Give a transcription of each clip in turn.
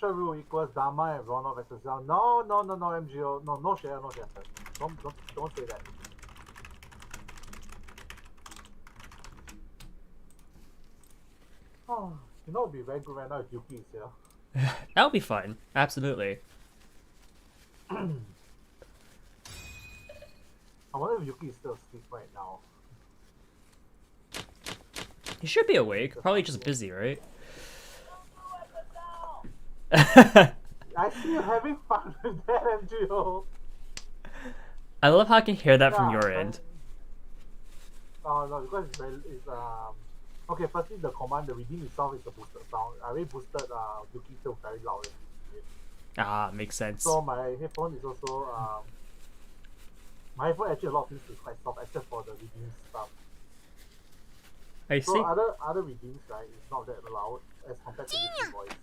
special rule equals Dharma and Ronald versus Zell. No, MGO. No share. Don't say that. Oh, you know, it'd be very good right now if Yuki is here. That would be fun. Absolutely. I wonder if Yuki is still asleep right now. He should be awake. Probably just busy, right? I see you having fun with that, MGO. I love how I can hear that from your end. Oh no, because it's okay. Firstly, the command, the redeem itself is the boosted sound. I already boosted Yuki still very loud. Ah, makes sense. So my headphone is also my headphone actually a lot of things is quite soft except for the redeem stuff. I see. So other redeems, right, is not that loud as compared to Yuki voice.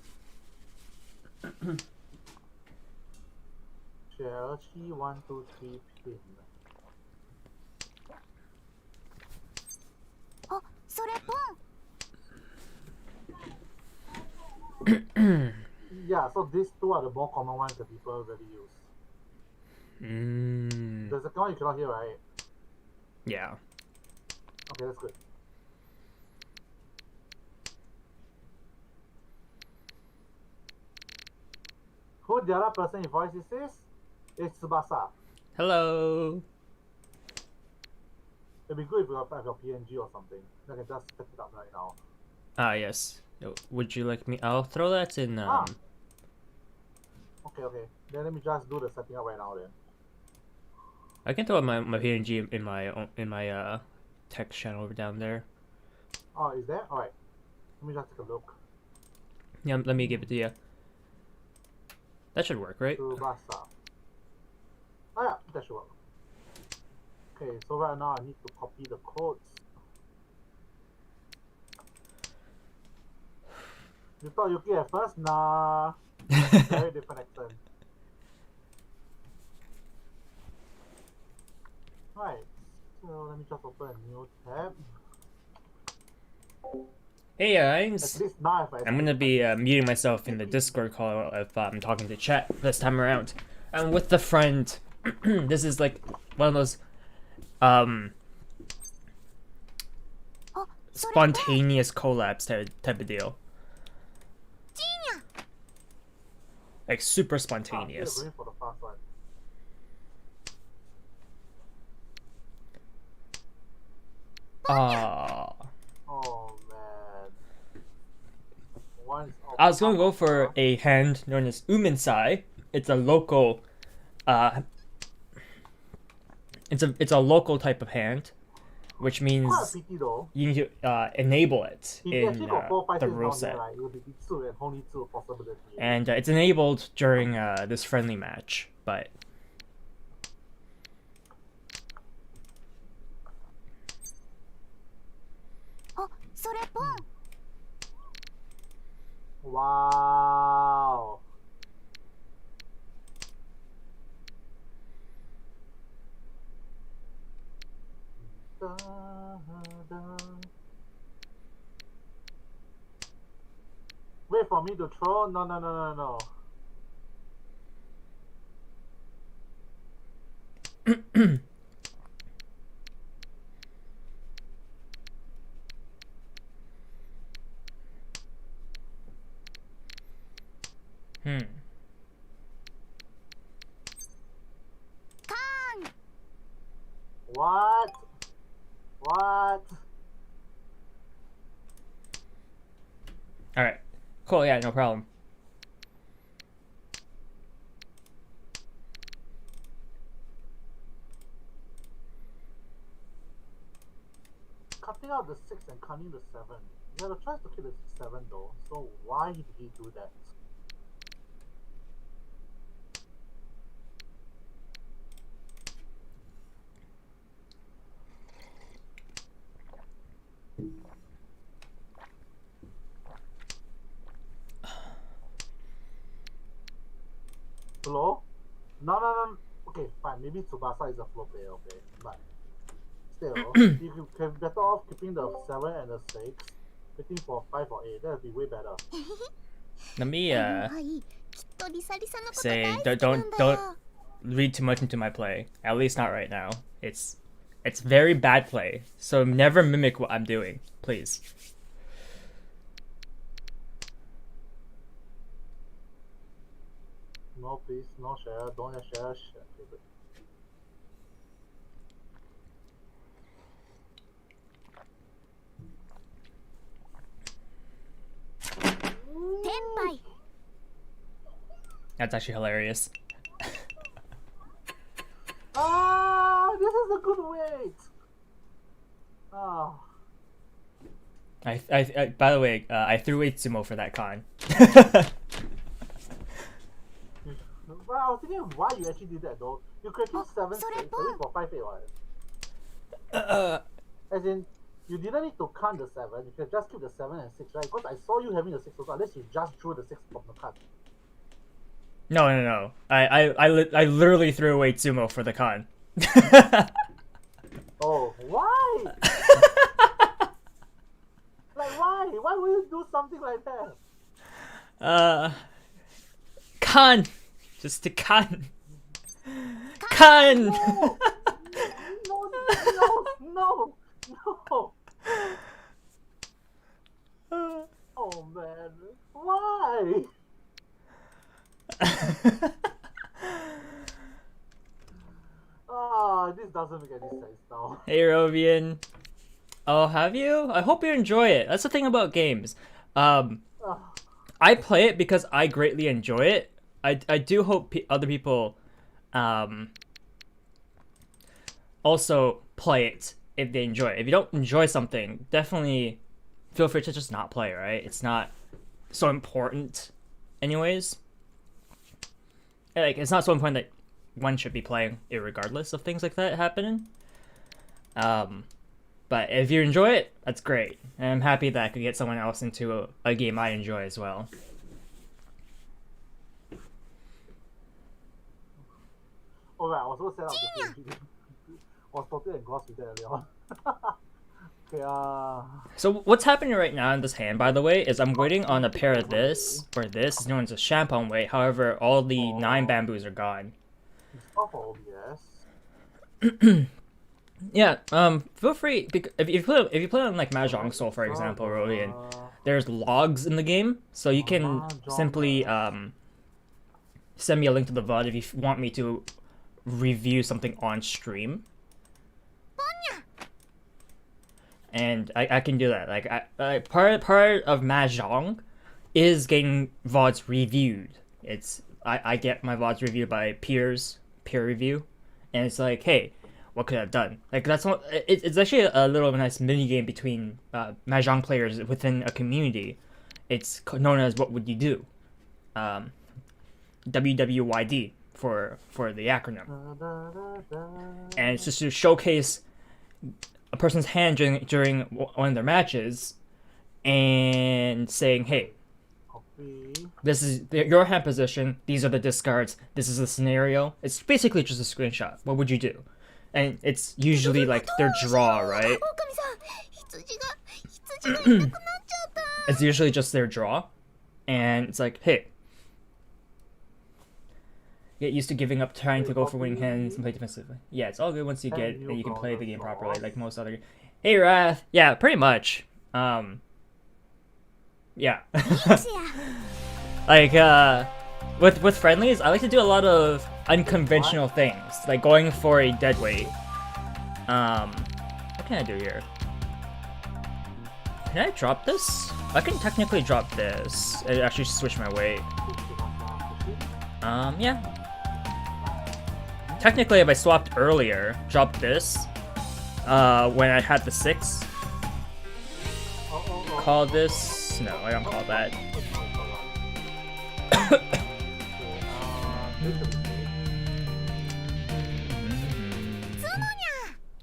Share 1, 2, 3 pin. Oh, yeah, so these two are the more common ones that people really use. The second one you cannot hear, right? Yeah. Okay, that's good. Who the other person in voice is? It's Tsubasa. Hello. It'd be good if you have your PNG or something. I can just set it up right now. Ah, yes. Would you like me? I'll throw that in. Okay. Then let me just do the setting up right now then. I can throw my PNG in my text channel over down there. Oh, is there? Alright. Let me just take a look. Yeah, let me give it to you. That should work, right? Tsubasa. Oh yeah, that should work. Okay, so right now I need to copy the codes. You thought Yuki at first? Nah. Very different accent. Right. So let me just open a new tab. Hey guys. At least now if I'm gonna be muting myself in the Discord call if I'm talking to chat this time around. And with the friend, this is like one of those spontaneous collabs type of deal. Like super spontaneous. going for the fast one. Oh man. I was gonna go for a hand known as Umensai. It's a local it's a local type of hand, which means you need to enable it in the rule set. And it's enabled during this friendly match, but wow. Wait for me to throw? No. What? alright. Cool, yeah, no problem. Cutting out the 6 and cutting the 7. You had a chance to kill the 7 though, so why did he do that? Flow? No. Okay, fine. Maybe Tsubasa is a flow player, okay. But still, you can be better off keeping the 7 and the 6, waiting for 5 or 8. That would be way better. Let me say don't read too much into my play. At least not right now. It's very bad play. So never mimic what I'm doing, please. No, please, no share. Don't share. That's actually hilarious. This is a good weight. I by the way, I threw 8 sumo for that con. Well, I was thinking why you actually did that though. You could have 7 6 for 5-8 what? As in, you didn't need to count the 7. You could just keep the 7 and 6, right? Because I saw you having the 6 also, unless you just drew the 6 from the card. No. I literally threw away sumo for the con. Oh, why? Like why? Why would you do something like that? Con, just to con. Con. No. Oh man, why? This doesn't make any sense now. Hey Rovian. Oh, have you? I hope you enjoy it. That's the thing about games. I play it because I greatly enjoy it. I do hope other people also play it if they enjoy it. If you don't enjoy something, definitely feel free to just not play, right? It's not so important anyways. Like, it's not so important that one should be playing irregardless of things like that happening. But if you enjoy it, that's great. And I'm happy that I could get someone else into a game I enjoy as well. Alright, I was so set up the thing. I was totally engrossed with that earlier on. Okay, So what's happening right now in this hand, by the way, is I'm waiting on a pair of this, or this is known as a Champon weight. However, all the 9 bamboos are gone. Oh, yes. Yeah, feel free, if you play on like Mahjong Soul, for example, Rodian, there's logs in the game, so you can simply send me a link to the VOD if you want me to review something on stream. And I can do that. Like part of Mahjong is getting VODs reviewed. I get my VODs reviewed by peer review, and it's like, hey, what could I have done? Like, that's what it's actually a little nice mini game between Mahjong players within a community. It's known as What Would You Do? WWYD for the acronym, and it's just to showcase a person's hand during one of their matches, and saying, hey, this is your hand position, these are the discards, this is the scenario. It's basically just a screenshot. What would you do? And it's usually like their draw, right? It's usually just their draw, and it's like, hey, get used to giving up trying to go for winning hands and play defensively. Yeah, it's all good once you get and you can play the game properly, like most other. Hey Wrath, yeah, pretty much. Yeah. Like with friendlies, I like to do a lot of unconventional things, like going for a dead weight. What can I do here? Can I drop this? I can technically drop this. I actually switch my weight. Yeah. Technically, if I swapped earlier, dropped this, when I had the 6, call this. No, I don't call that.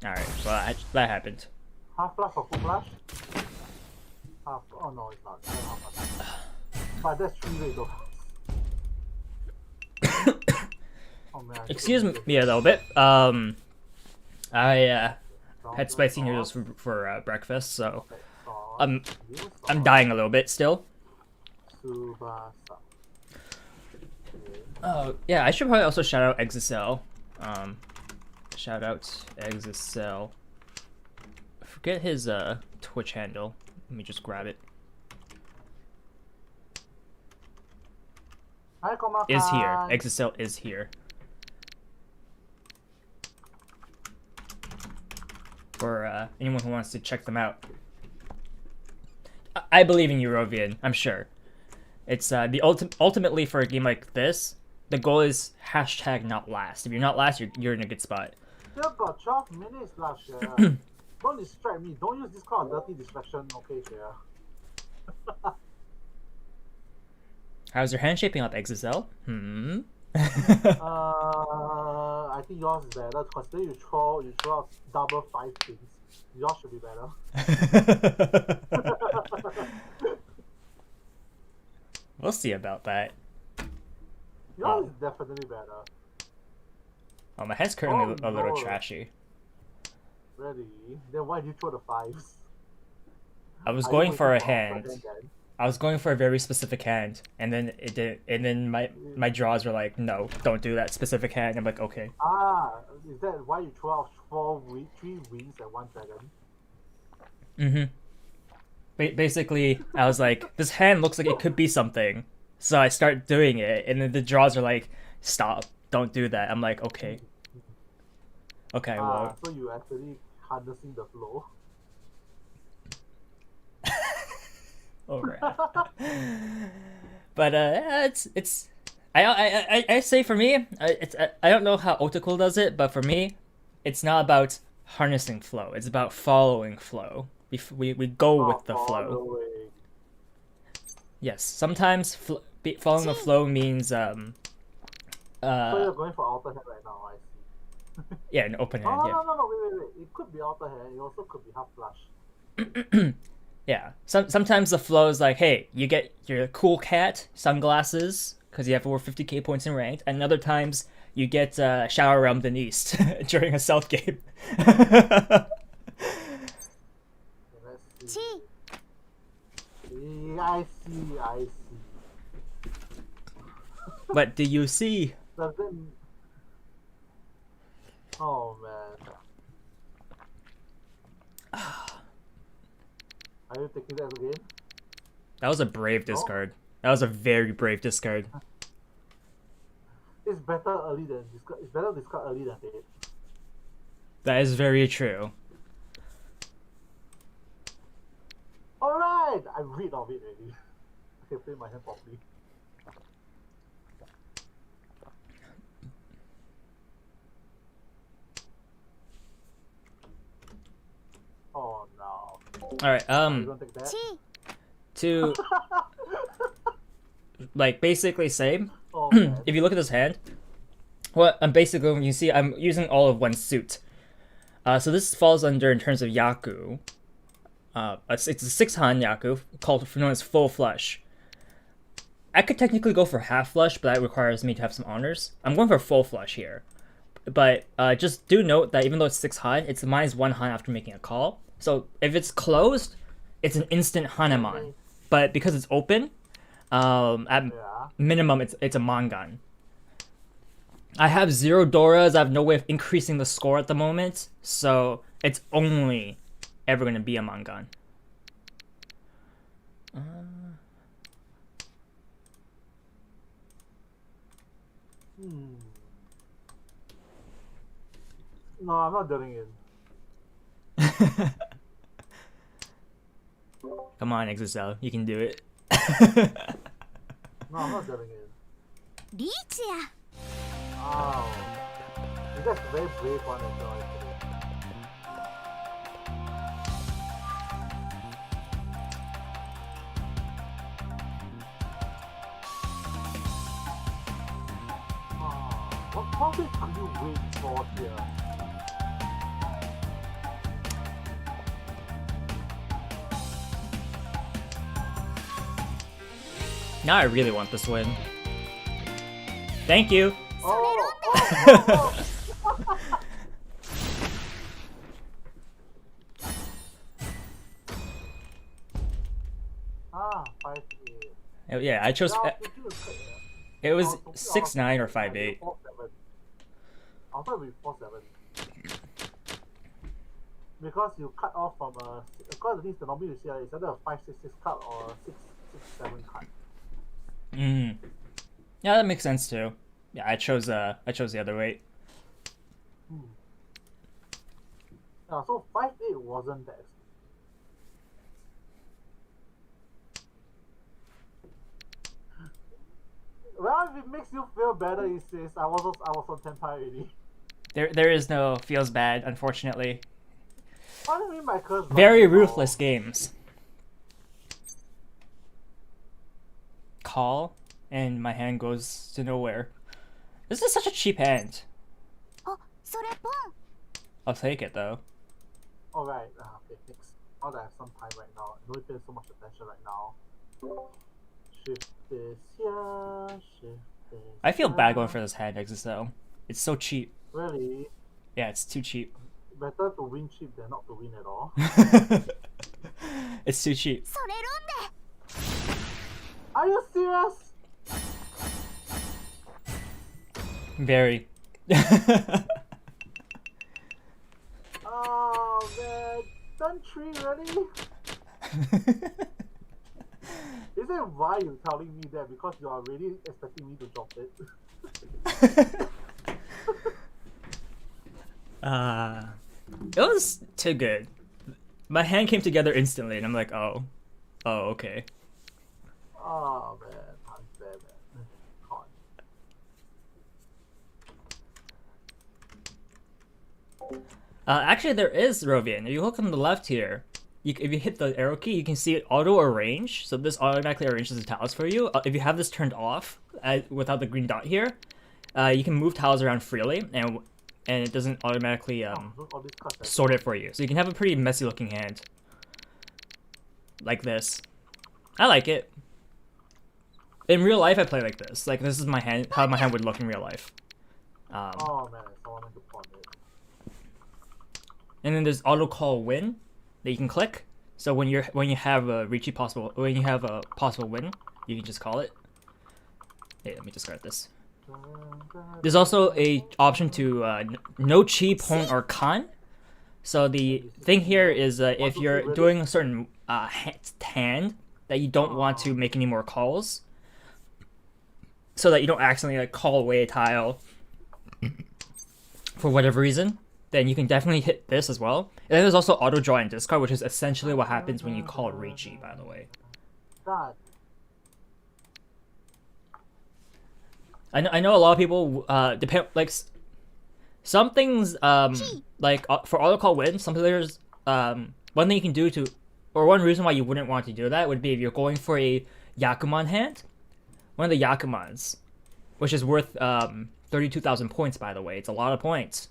Alright, well, that happened. Half flash or full flash? Half. Oh no, it's not. Half flash. But that's 3 way though. Oh, man, excuse me a little bit. I had spicy noodles for breakfast, so I'm dying a little bit still. Tsubasa. Oh yeah, I should probably also shout out Exicel. Shout out Exicel. Forget his Twitch handle. Let me just grab it. Hi, Koma-san. Is here. Exicel is here. For anyone who wants to check them out. I believe in Eurovian, I'm sure. It's the ultimately for a game like this, the goal is hashtag not last. If you're not last, you're in a good spot. Still got 12 minutes left, Share. Don't distract me. Don't use this kind of dirty distraction, okay, Share? How's your hand shaping up, Exicel? I think yours is better. Consider you throw out double 5 things. Yours should be better. We'll see about that. Yours is definitely better. Oh, my hand's currently a little trashy. Really? Then why do you throw the 5s? I was going for a hand. I was going for a very specific hand, and then it did. And then my draws were like, no, don't do that specific hand. I'm like, okay. Ah, is that why you throw out 3 wings and 1 dragon? Basically, I was like, this hand looks like it could be something, so I start doing it, and then the draws are like, stop, don't do that. I'm like, okay. Okay, well. So you actually harnessing the flow. Alright. But it's I say for me, I don't know how Otacool does it, but for me, it's not about harnessing flow. It's about following flow. We go with the flow. Yes, sometimes following the flow means so you're going for alter hand right now, I see. Yeah, an open hand. No, wait. It could be alter hand. It also could be half flush. Yeah. Sometimes the flow is like, hey, you get your cool cat sunglasses because you have over 50k points in ranked, and other times you get Shower Realm Denise during a South game. Let's see. I see. What do you see? Oh man. Are you taking that again? That was a brave discard. That was a very brave discard. It's better early than discard. It's better discard early than late. That is very true. Alright! I'm rid of it already. I can play my hand properly. Oh no. Alright, You don't take that? to like basically same. Oh, If you look at this hand, what I'm basically, you see I'm using all of one suit. So this falls under, in terms of Yaku, it's a 6-han Yaku, known as full flush. I could technically go for half flush, but that requires me to have some honors. I'm going for full flush here. But just do note that even though it's 6-han, it's -1 han after making a call. So if it's closed, it's an instant Hanemon. But because it's open, at minimum it's a Mangan. I have 0 Doras, I have no way of increasing the score at the moment, so it's only ever going to be a Mangan. No, I'm not doing it. Come on, Exocel, you can do it. No, I'm not doing it. Lichia. Oh. That's a very brave one as well, actually. What profit could you wait for here? Now I really want this win. Thank you. Oh. Ah, 5-8. Yeah, I chose. Yeah, I was thinking to cut, It was I was 6'9" or thinking 5'8". 4'7". I thought it would be 4'7". Because you cut off from a, because at least the normally you see it's either a 5'6" cut or a 6'7" cut. Mm. Yeah, that makes sense too. Yeah, I chose the other weight. Yeah, so 5'8" wasn't that. Well, if it makes you feel better, he says I was on Tenpai already. There is no feels bad, unfortunately. What do you mean by curse? Very ruthless games. Call, and my hand goes to nowhere. This is such a cheap hand. I'll take it though. Alright, okay, next. Now that I have some time right now, I don't pay so much attention right now. Shift this here, shift this. I feel here. bad going for this hand exit though. It's so cheap. Really? Yeah, it's too cheap. Better to win cheap than not to win at all. It's too cheap. Are you serious? Very. Oh man, turn 3 really? Is it why you're telling me that? Because you are really expecting me to drop it? It was too good. My hand came together instantly, and I'm like, oh, okay. Oh man, unfair man. God. Actually, there is Rovian. If you look on the left here, if you hit the arrow key, you can see it auto arrange. So this automatically arranges the tiles for you. If you have this turned off without the green dot here, you can move tiles around freely, and it doesn't automatically sort it for you. So you can have a pretty messy looking hand like this. I like it. In real life, I play like this. Like this is my hand, how my hand would look in real life. Oh man, I wanted to pawn it. And then there's auto call win that you can click. So when you have a possible win, you can just call it. Hey, let me discard this. There's also a option to no chi, pon, or kan. So the thing here is if you're doing a certain hand that you don't want to make any more calls, so that you don't accidentally call away a tile for whatever reason, then you can definitely hit this as well. And then there's also auto draw and discard, which is essentially what happens when you call Richi, by the way. God. I know a lot of people depend like some things like for auto call win, some players one thing you can do to, or one reason why you wouldn't want to do that would be if you're going for a Yakuman hand, one of the Yakumans, which is worth 32,000 points, by the way. It's a lot of points.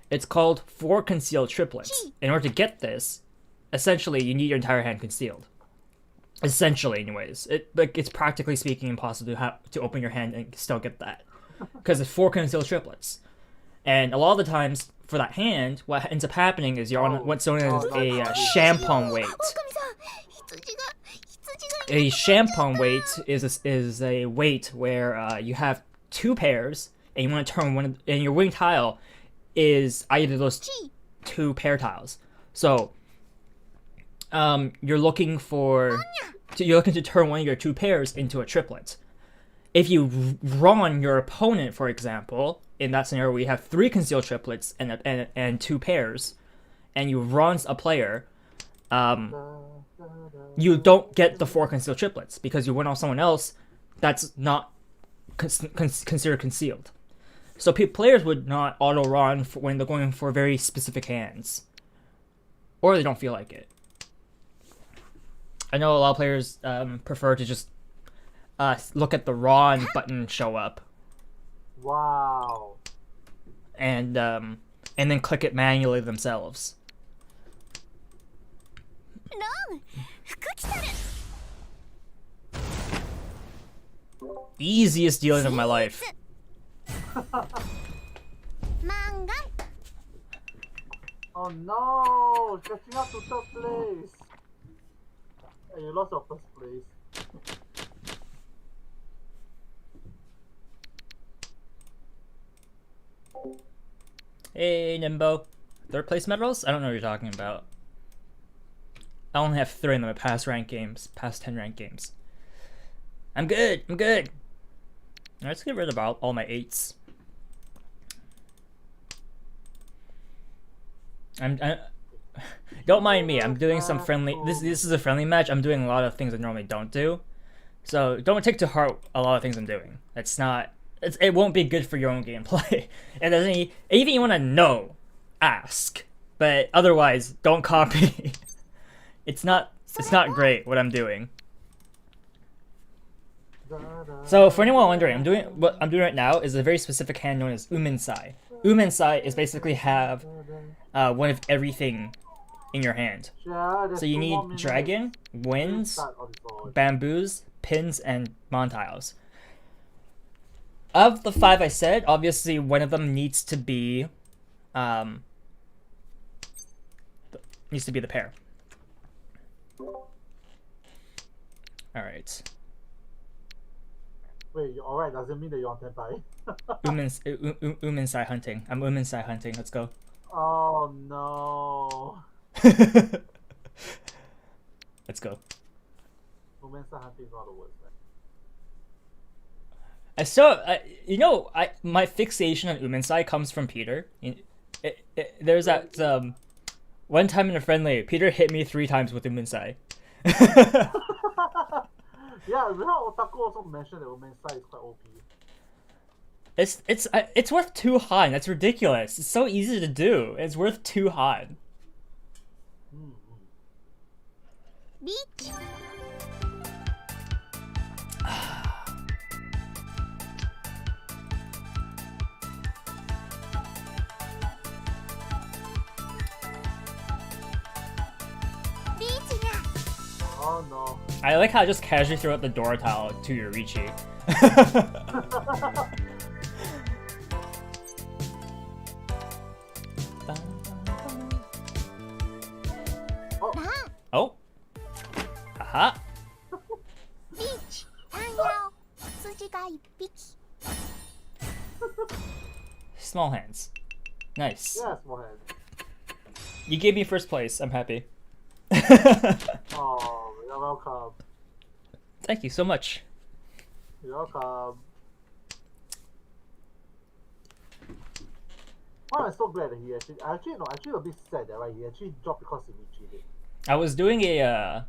It's called 4 concealed triplets. In order to get this, essentially you need your entire hand concealed. Essentially, anyways, it's practically speaking impossible to open your hand and still get that, because it's 4 concealed triplets. And a lot of the times for that hand, what ends up happening is you're on what's known as a shampong weight. A shampong weight is a weight where you have 2 pairs and you want to turn one, and your wing tile is either of those 2 pair tiles. So you're looking to turn one of your 2 pairs into a triplet. If you run your opponent, for example, in that scenario where you have 3 concealed triplets and 2 pairs, and you run a player, you don't get the 4 concealed triplets because you went off someone else that's not considered concealed. So players would not auto run when they're going for very specific hands, or they don't feel like it. I know a lot of players prefer to just look at the run button show up. Wow. And then click it manually themselves. Easiest dealing of my life. Oh no! Catching up to 3rd place! And you lost your 1st place. Hey, Nimbo. Third place medals? I don't know what you're talking about. I only have 3 in my past 10 ranked games. I'm good. Alright, let's get rid of all my 8s. Don't mind me. I'm doing some friendly. This is a friendly match. I'm doing a lot of things I normally don't do, so don't take to heart a lot of things I'm doing. It won't be good for your own gameplay. And anything you want to know, ask. But otherwise, don't copy. It's not great what I'm doing. So for anyone wondering, what I'm doing right now is a very specific hand known as Umensai. Umensai is basically have one of everything in your hand. So you need dragon, winds, bamboos, pins, and montiles. Of the 5 I said, obviously one of them needs to be the pair. Alright. Wait, you're alright, doesn't mean that you're on Tenpai. Umensai hunting. I'm Umensai hunting. Let's go. Oh no. Let's go. Umensai hunting is not the worst, man. My fixation on Umensai comes from Peter. There's that one time in a friendly, Peter hit me 3 times with Umensai. Yeah, Real Otaku also mentioned that Umensai is quite OP. It's worth 2 Han. That's ridiculous. It's so easy to do. It's worth 2 Han. Beach. Oh no. I like how I just casually throw out the door towel to Yorichi. Oh. Haha. Beach. Small hands. Nice. Yeah, small hand. You gave me first place. I'm happy. Oh, you're welcome. Thank you so much. You're welcome. Oh, I'm so glad that he actually a bit sad that he actually dropped because he cheated. I was doing a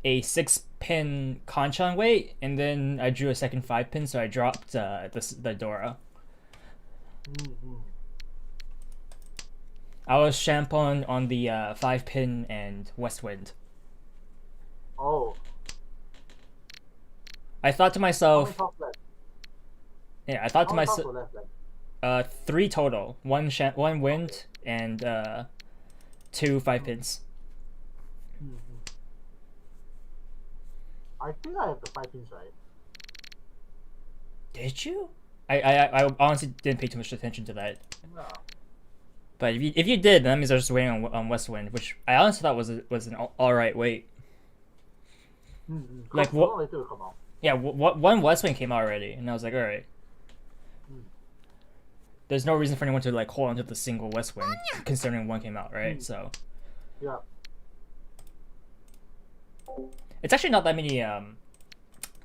6-pin Kanchan weight, and then I drew a second 5-pin, so I dropped the Dora. I was Shampon on the 5-pin and Westwind. Oh. I thought to myself. How many top left? Yeah, I thought to How many myself. top left? 3 total. 1 wind and 2 5-pins. I think I have the 5 pins right. Did you? I honestly didn't pay too much attention to that. No. But if you did, then that means I was just waiting on Westwind, which I honestly thought was an alright weight. Like what? Later will come out. Yeah, one Westwind came out already, and I was like, alright. There's no reason for anyone to like hold on to the single Westwind, considering one came out, right? So. Yeah. It's actually not that many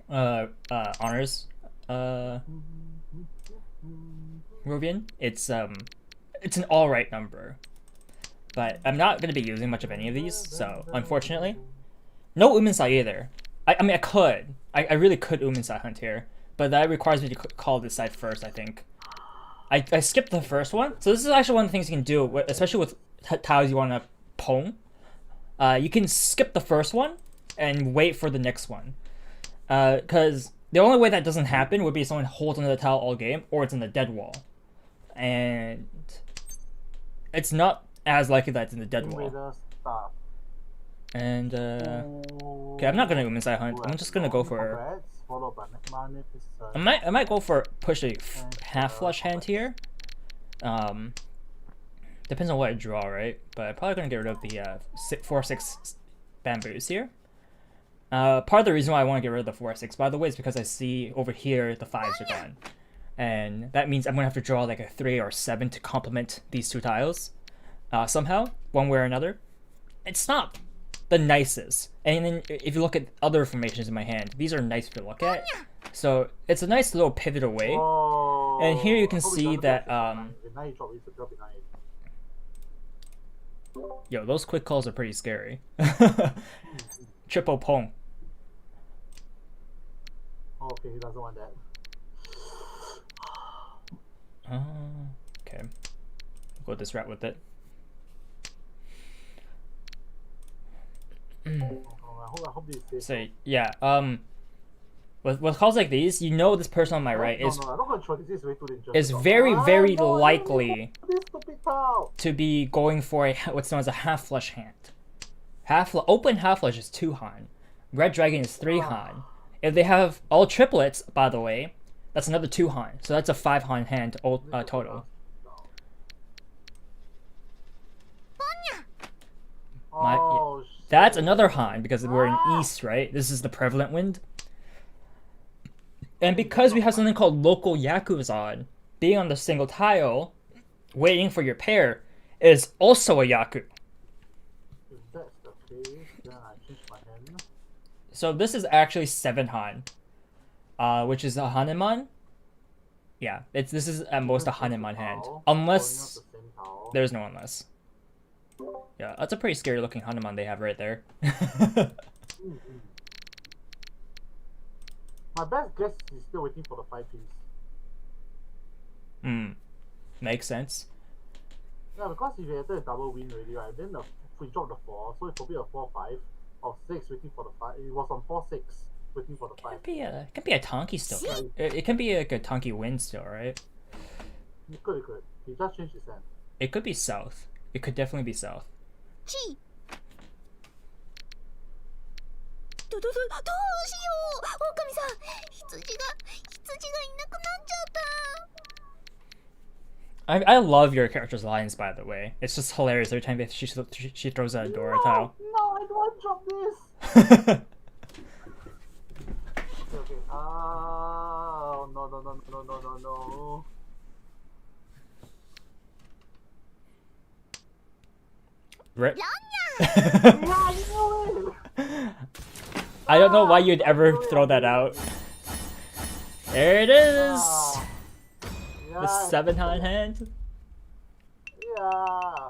honors. Rubian. It's an alright number. But I'm not gonna be using much of any of these, so unfortunately. No Umensai either. I mean I could. I really could Umensai hunt here, but that requires me to call this side first, I think. I skipped the first one, so this is actually one of the things you can do, especially with tiles you want to pong. You can skip the first one and wait for the next one. Because the only way that doesn't happen would be if someone holds onto the tile all game, or it's in the dead wall. And it's not as likely that it's in the dead wall. And, okay, I'm not gonna Umensai hunt. I'm just gonna go for... I might go for push a half flush hand here. Depends on what I draw, right? But I'm probably gonna get rid of the 4-6 bamboos here. Part of the reason why I want to get rid of the 4-6, by the way, is because I see over here the 5s are gone. and that means I'm gonna have to draw like a 3 or 7 to complement these two tiles, somehow, one way or another. It's not the nicest. And then if you look at other formations in my hand, these are nice to look at. So it's a nice little pivot away. Oh, And here you can hope it see doesn't that catch it. Now you drop it, drop it, now you- yo, those quick calls are pretty scary. Triple pong. Oh, okay, he doesn't want that. Okay. Go this route with it. I hope this is So yeah, with calls like these, you know this person on my right no, I'm not gonna try this. This is way too dangerous. is very, very no, likely this stupid tile. to be going for a what's known as a half flush hand. Open half flush is 2 Han. Red Dragon is 3 Han. If they have all triplets, by the way, that's another 2 Han. So that's a 5 Han hand total. Oh, That's another Han because we're in east, right? This is the prevalent wind. And because we have something called local Yakus on, being on the single tile, waiting for your pair, is also a Yaku. if that's the case, then I change my hand. So this is actually 7 Han, which is a Hanuman. Yeah, this is at most a Hanuman hand, unless there's no unless. Yeah, that's a pretty scary looking Hanuman they have right there. My best guess is still waiting for the 5 piece. Makes sense. Yeah, because if you enter a double win already, right, then we drop the 4, so it's probably a 4-5 or 6 waiting for the 5. It was on 4-6 waiting for the 5. It can be a Tonki still. It can be like a Tonki win still, right? It could. He just changed his hand. It could be south. It could definitely be south. ちどうしよう狼さん羊がいなくなっちゃった I love your character's lines, by the way. It's just hilarious every time she throws out a Dora tile. No, I don't want to drop this. Okay. Oh, no. Right? Yeah, you know it. I don't know why you'd ever throw that out. There it is! Yeah, The 7 Han hand. Yeah.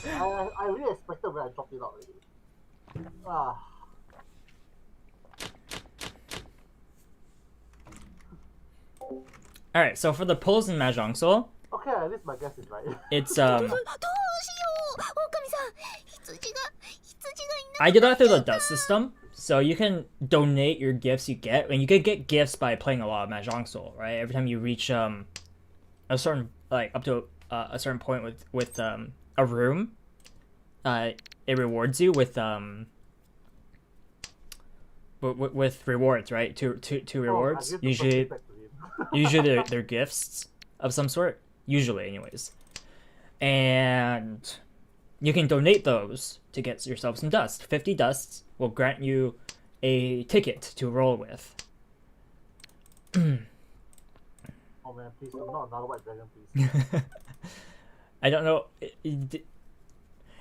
I really expected when I dropped it out already. Alright, so for the pulls in Mahjong Soul, Okay, at least my guess is right. it's どうしよう狼さん羊がいなく I did that through the dust system, so you can donate your gifts you get, and you can get gifts by playing a lot of Mahjong Soul, right? Every time you reach a certain up to a certain point with a room, it rewards you with rewards, right? Two rewards. I give the first back to him. Usually they're gifts of some sort. Usually, anyways. And you can donate those to get yourself some dust. 50 dusts will grant you a ticket to roll with. Oh man, please, not another white dragon, please. I don't know.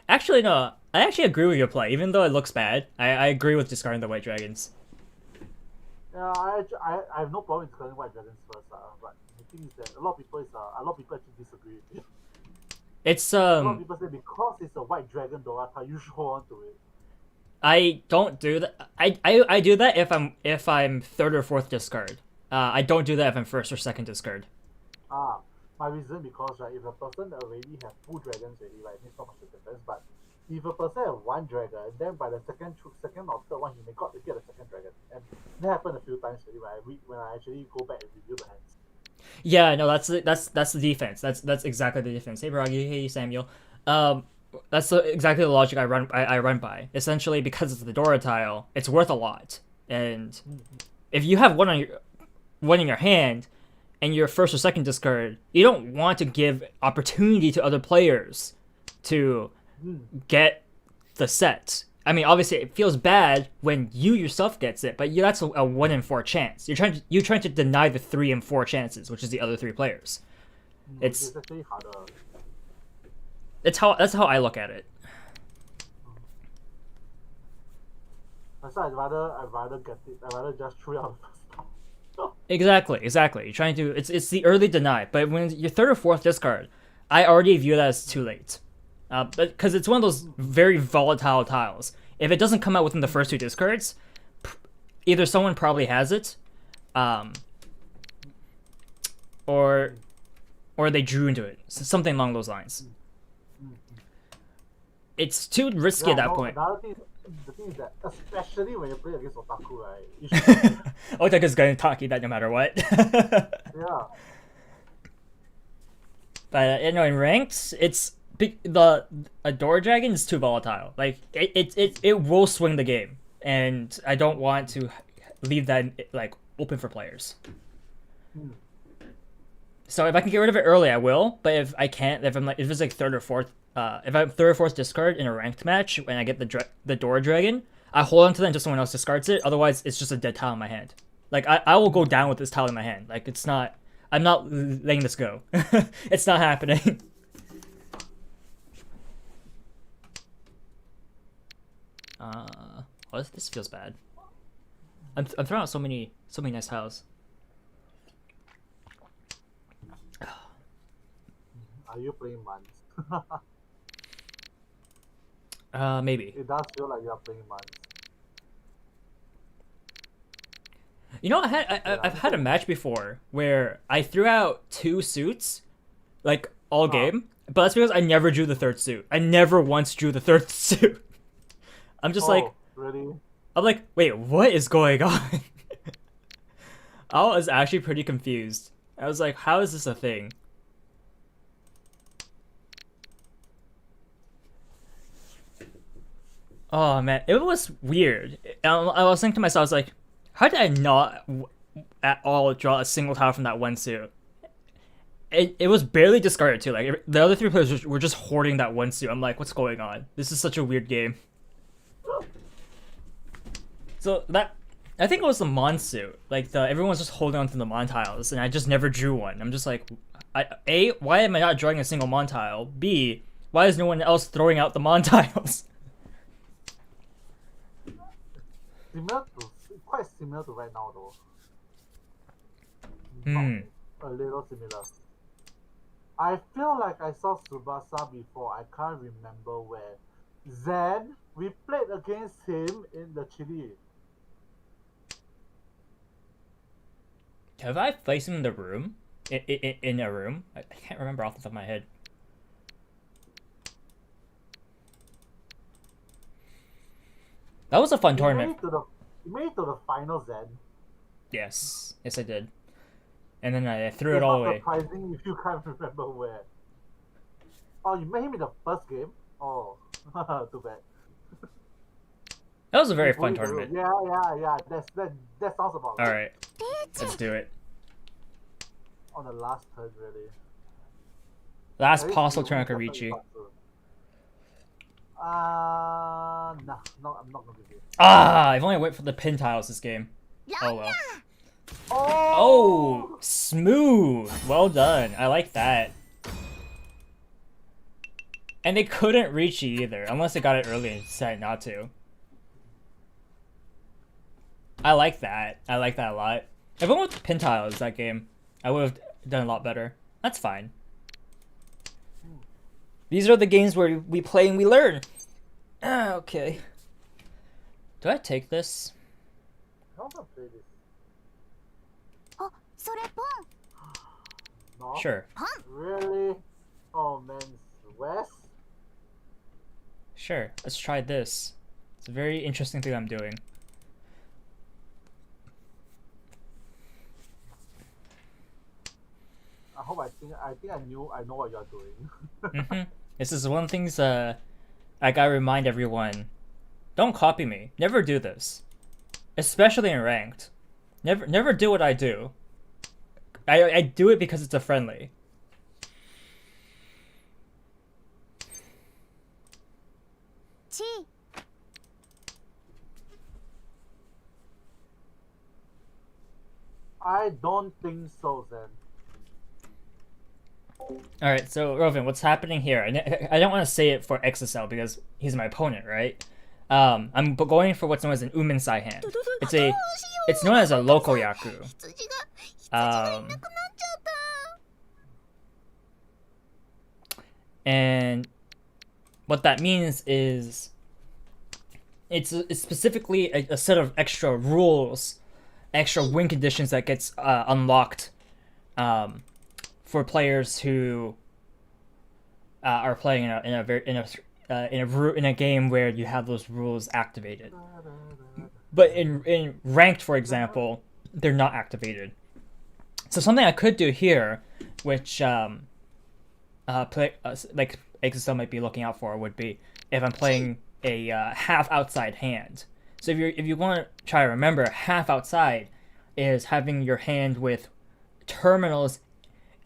Actually, no. I actually agree with your play. Even though it looks bad, I agree with discarding the white dragons. Yeah, I have no problem discarding white dragons first, but the thing is that a lot of people actually disagree with it. It's A lot of people say because it's a white dragon Dorata, you should hold on to it. I don't do that. I do that if I'm third or fourth discard. I don't do that if I'm first or second discard. My reason because right, if a person already have 2 dragons already, right, it makes not much of a difference. But if a person have 1 dragon, then by the second or third one, he may get a second dragon, and that happened a few times already. When I actually go back and review the hands. Yeah, no, that's the defense. That's exactly the defense. Hey, Baragi. Hey, Samuel. That's exactly the logic I run by. Essentially, because it's the Dora tile, it's worth a lot, and if you have one in your hand, and your first or second discard, you don't want to give opportunity to other players to get the set I mean, obviously, it feels bad when you yourself gets it, but that's a 1 in 4 chance. You're trying to deny the 3 in 4 chances, which is the other 3 players. It's actually harder. that's how I look at it. So I'd rather get it. I'd rather just throw it out the first time. Exactly. You're trying to. It's the early deny, but when your 3rd or 4th discard, I already view that as too late. Because it's one of those very volatile tiles. If it doesn't come out within the first 2 discards, either someone probably has it, or they drew into it. Something along those lines. It's too risky at that point. The thing is that, especially when you play against Otaku, right? You should, Otaka's gonna talkie that no matter what. yeah. But in ranked, it's a door dragon is too volatile. Like it will swing the game, and I don't want to leave that like open for players. So if I can get rid of it early, I will. But if I can't, if it's like 3rd or 4th, if I'm 3rd or 4th discard in a ranked match when I get the door dragon, I hold on to that until someone else discards it. Otherwise, it's just a dead tile in my hand. Like I will go down with this tile in my hand. Like it's not. I'm not letting this go. It's not happening. Oh, this feels bad. I'm throwing out so many nice tiles. Are you playing months? Maybe. It does feel like you're playing months. You know, I've had a match before where I threw out 2 suits, like all game, but that's because I never drew the 3rd suit. I never once drew the 3rd suit. I'm just like, really? I'm like, wait, what is going on? I was actually pretty confused. I was like, how is this a thing? Oh man, it was weird. I was thinking to myself, I was like, how did I not at all draw a single tile from that 1 suit? It was barely discarded too. Like the other 3 players were just hoarding that 1 suit. I'm like, what's going on? This is such a weird game. So that I think it was the Mon suit. Like everyone was just holding on to the Mon tiles, and I just never drew one. I'm just like, A, why am I not drawing a single Mon tile? B, why is no one else throwing out the Mon tiles? Quite similar to right now though. A little similar. I feel like I saw Tsubasa before. I can't remember where. Zen, we played against him in the Chile. Have I placed him in the room? In a room? I can't remember off the top of my head. That was a fun tournament. You made it to the final, Zen. Yes, I did. And then I threw it all away. It's not surprising if you can't remember where. Oh, you met him in the first game? Oh, too bad. That was a very fun tournament. Yeah. That sounds about right. Alright, let's do it. On the last turn, really. Last possible turn I could reach you. No, I'm not gonna do it. I've only went for the pin tiles this game. Oh well. Oh, smooth. Well done. I like that. And they couldn't reach you either, unless they got it early and decided not to. I like that. I like that a lot. If I went with pin tiles that game, I would have done a lot better. That's fine. These are the games where we play and we learn. Okay. Do I take this? I don't want to play this. No? Sure. Really? Oh man, West? Sure. Let's try this. It's a very interesting thing I'm doing. I know what you're doing. This is one of the things I gotta remind everyone. Don't copy me. Never do this. Especially in ranked. Never do what I do. I do it because it's a friendly. I don't think so, Zen. Alright, so Rovin, what's happening here? I don't want to say it for XSL because he's my opponent, right? I'm going for what's known as an Umensai hand. It's known as a local Yaku. 羊がいなくなっちゃった And what that means is it's specifically a set of extra rules, extra win conditions that gets unlocked for players who are playing in a game where you have those rules activated. But in ranked, for example, they're not activated. So something I could do here, which like XSL might be looking out for, would be if I'm playing a half outside hand. So if you want to try to remember, half outside is having your hand with terminals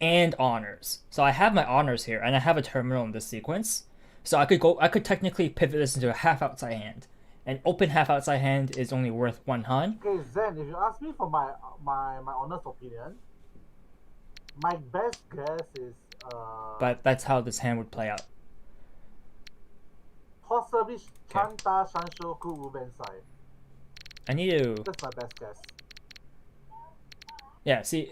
and honors. So I have my honors here, and I have a terminal in this sequence. So I could technically pivot this into a half outside hand. An open half outside hand is only worth 1 Han. Okay, Zen, if you ask me for my honest opinion, my best guess is But that's how this hand would play out. possibly Chanta Shanshoku Ubensai. I need to. That's my best guess. Yeah, see,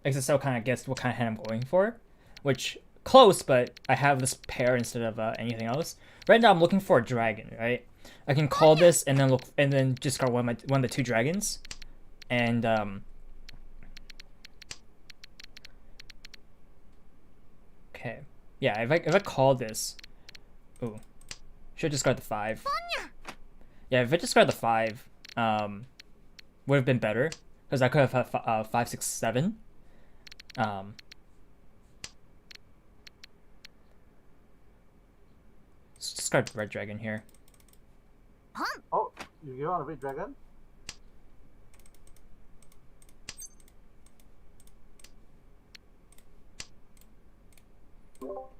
XSL kind of guessed what kind of hand I'm going for, which close, but I have this pair instead of anything else. Right now, I'm looking for a dragon. Right, I can call this and then discard one of the 2 dragons, and okay, yeah. If I call this, ooh, should discard the 5. Yeah, if I discard the 5, would have been better. Because I could have had 5, 6, 7. Let's discard Red Dragon here. Oh, you give out a red dragon?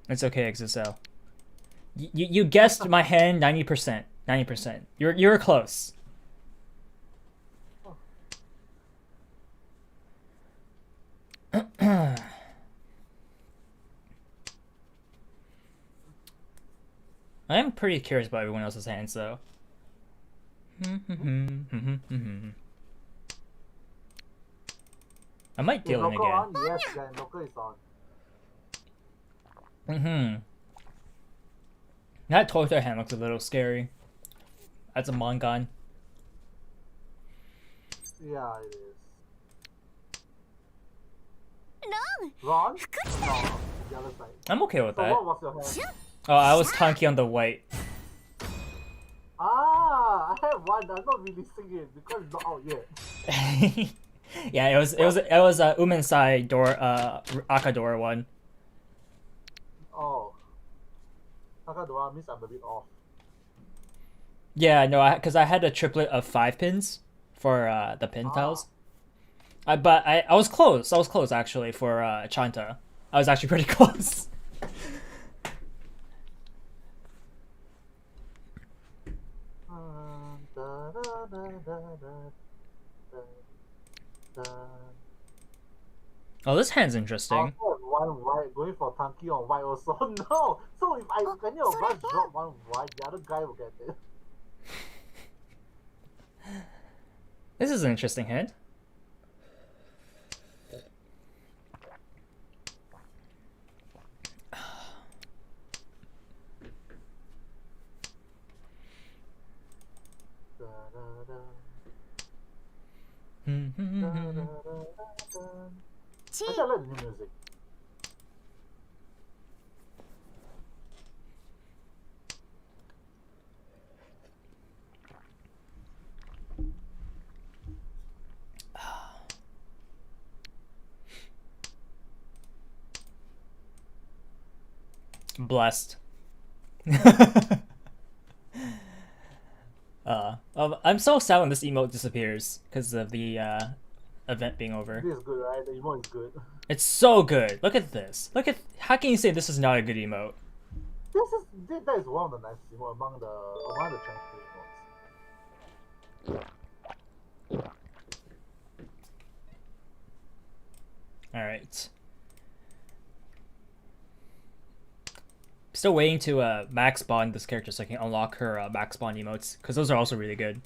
It's okay, XSL. You guessed my hand 90%. 90%. You're close. I am pretty curious about everyone else's hands, though. I might deal in Local again. on? Yes, Zen, local is on. That Torture hand looks a little scary. That's a Mongon. Yeah, it is. ロン Ron? No, the other side. I'm okay with So that. what was your hand? Oh, I was tanky on the white. Ah, I had one. I'm not releasing it because it's not out yet. Yeah, it was Umensai door Akadora one. Oh. Hakadora means I'm a bit off. Yeah, no, because I had a triplet of 5 pins for the pin tiles. But I was close. I was close actually for Chanta. I was actually pretty close. Oh, this hand's interesting. Also, one white going for Tanky on white also. No! So if any of us drop one white, the other guy will get it. This is an interesting hand. Actually, I like the new music. Blessed. I'm so sad when this emote disappears because of the event being over. This is good, right? The emote is good. It's so good. Look at this. How can you say this is not a good emote? That is one of the nicest emotes among the Chinese emotes. Alright. Still waiting to max spawn this character so I can unlock her max spawn emotes, because those are also really good.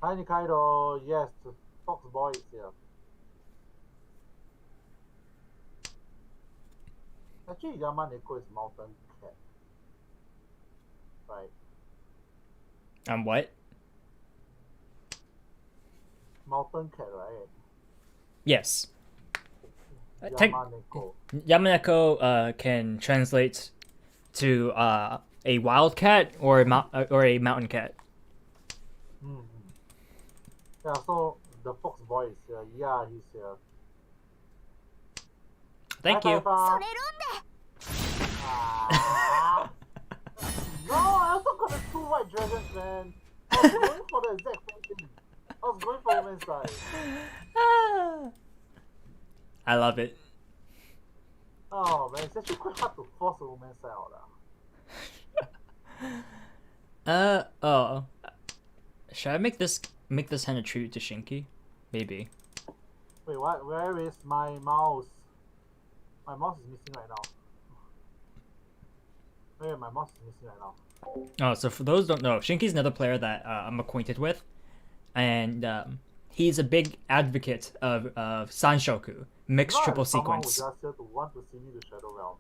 Hi Nikaido, yes, Fox Boy is here. Actually, Yamaneko is mountain cat. Right. What? Mountain cat, right? Yes. Yamaneko. Yamaneko can translate to a wildcat or a mountain cat. Yeah, so the Fox Boy is here. Yeah, he's here. Thank you. Ah. No, I also got the 2 white dragons, man. I was going for the exact same thing. I was going for women's side. I love it. Oh man, it's actually quite hard to force a women's side out. Oh. Should I make this hand a tribute to Shinki? Maybe. Wait, what? Where is my mouse? My mouse is missing right now. Wait, my mouse is missing right now. Oh, so for those who don't know, Shinki's another player that I'm acquainted with, and he's a big advocate of Sanshoku, mixed triple sequence. Someone who just here to want to see me to Shadow Realm.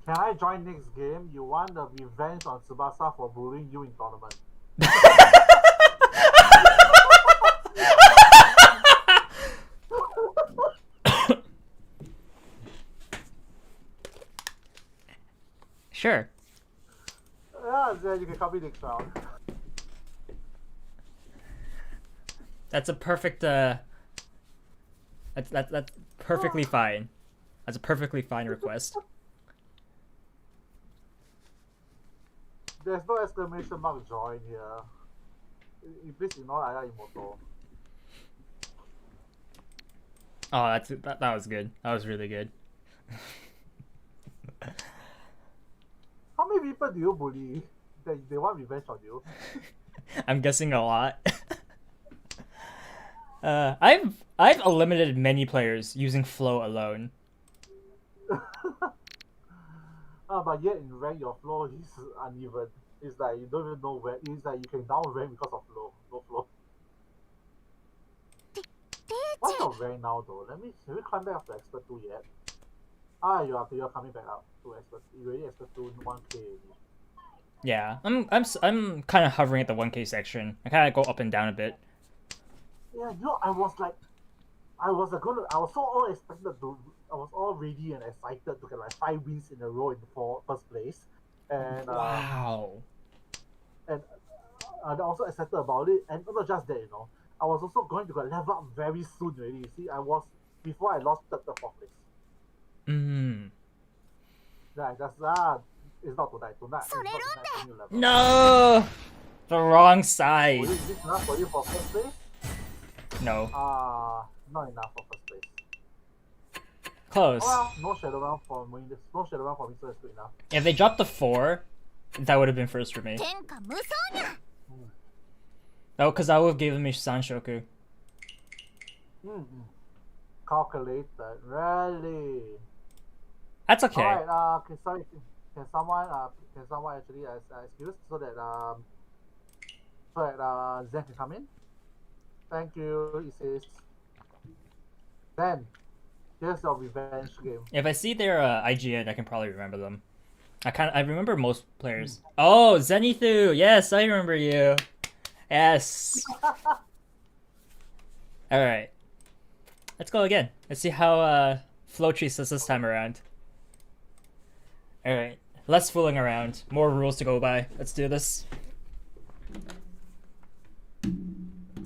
Can I join next game? You want the revenge on Tsubasa for bullying you in tournament. Sure. Yeah, then you can come in next round. That's a perfect that's perfectly fine. That's a perfectly fine request. There's no exclamation mark join here. Please ignore Aya Imoto. Oh, that was good. That was really good. How many people do you bully that they want revenge on you? I'm guessing a lot. I've eliminated many players using flow alone. But yet in rank your flow is uneven. It's like you don't even know where. It's like you can down rank because of flow, no flow. What's your rank now though? Have we climbed back up to expert 2 yet? Ah, you're coming back up to expert. You already expert 2 1K already. Yeah, I'm kind of hovering at the 1K section. I kind of go up and down a bit. Yeah, you know, I was so all expected to. I was all ready and excited to get like 5 wins in a row in the first place, and wow. And I'm also excited about it. And not just that, you know, I was also going to get level up very soon already. You see, I was before I lost the 4th place. Yeah, that's it's not tonight. Tonight. It's not tonight new level. No, the wrong side. Is this enough for you for first place? No. Not enough for first place. Close. Well, no shadow round for me. No shadow round for me, so it's good enough. If they dropped the 4, that would have been first for me. Oh, because I would have given me Sanshoku. Calculated, really. That's okay. Alright, okay, sorry. Can someone actually excuse so that Zen can come in? Thank you, it says. Zen, here's your revenge game. If I see their IGN, I can probably remember them. I remember most players. Oh, Zenithu! Yes, I remember you. Yes. Alright. Let's go again. Let's see how Flo treats us this time around. Alright. Less fooling around. More rules to go by. Let's do this.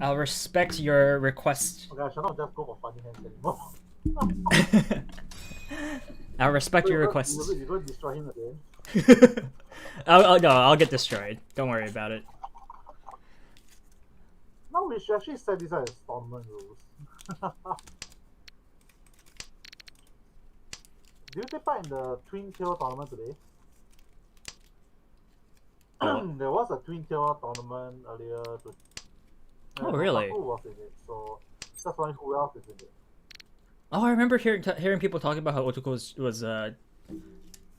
I'll respect your request. Okay, I shall not just go for funny hands anymore. I'll respect your request. You're going to destroy him again. I'll get destroyed. Don't worry about it. No, we should actually set these as installment rules. Did you take part in the Twin Tail tournament today? Oh. There was a Twin Tail tournament earlier. Oh, really? Otaku was in it, so that's why who else is in it? Oh, I remember hearing people talking about how Otoko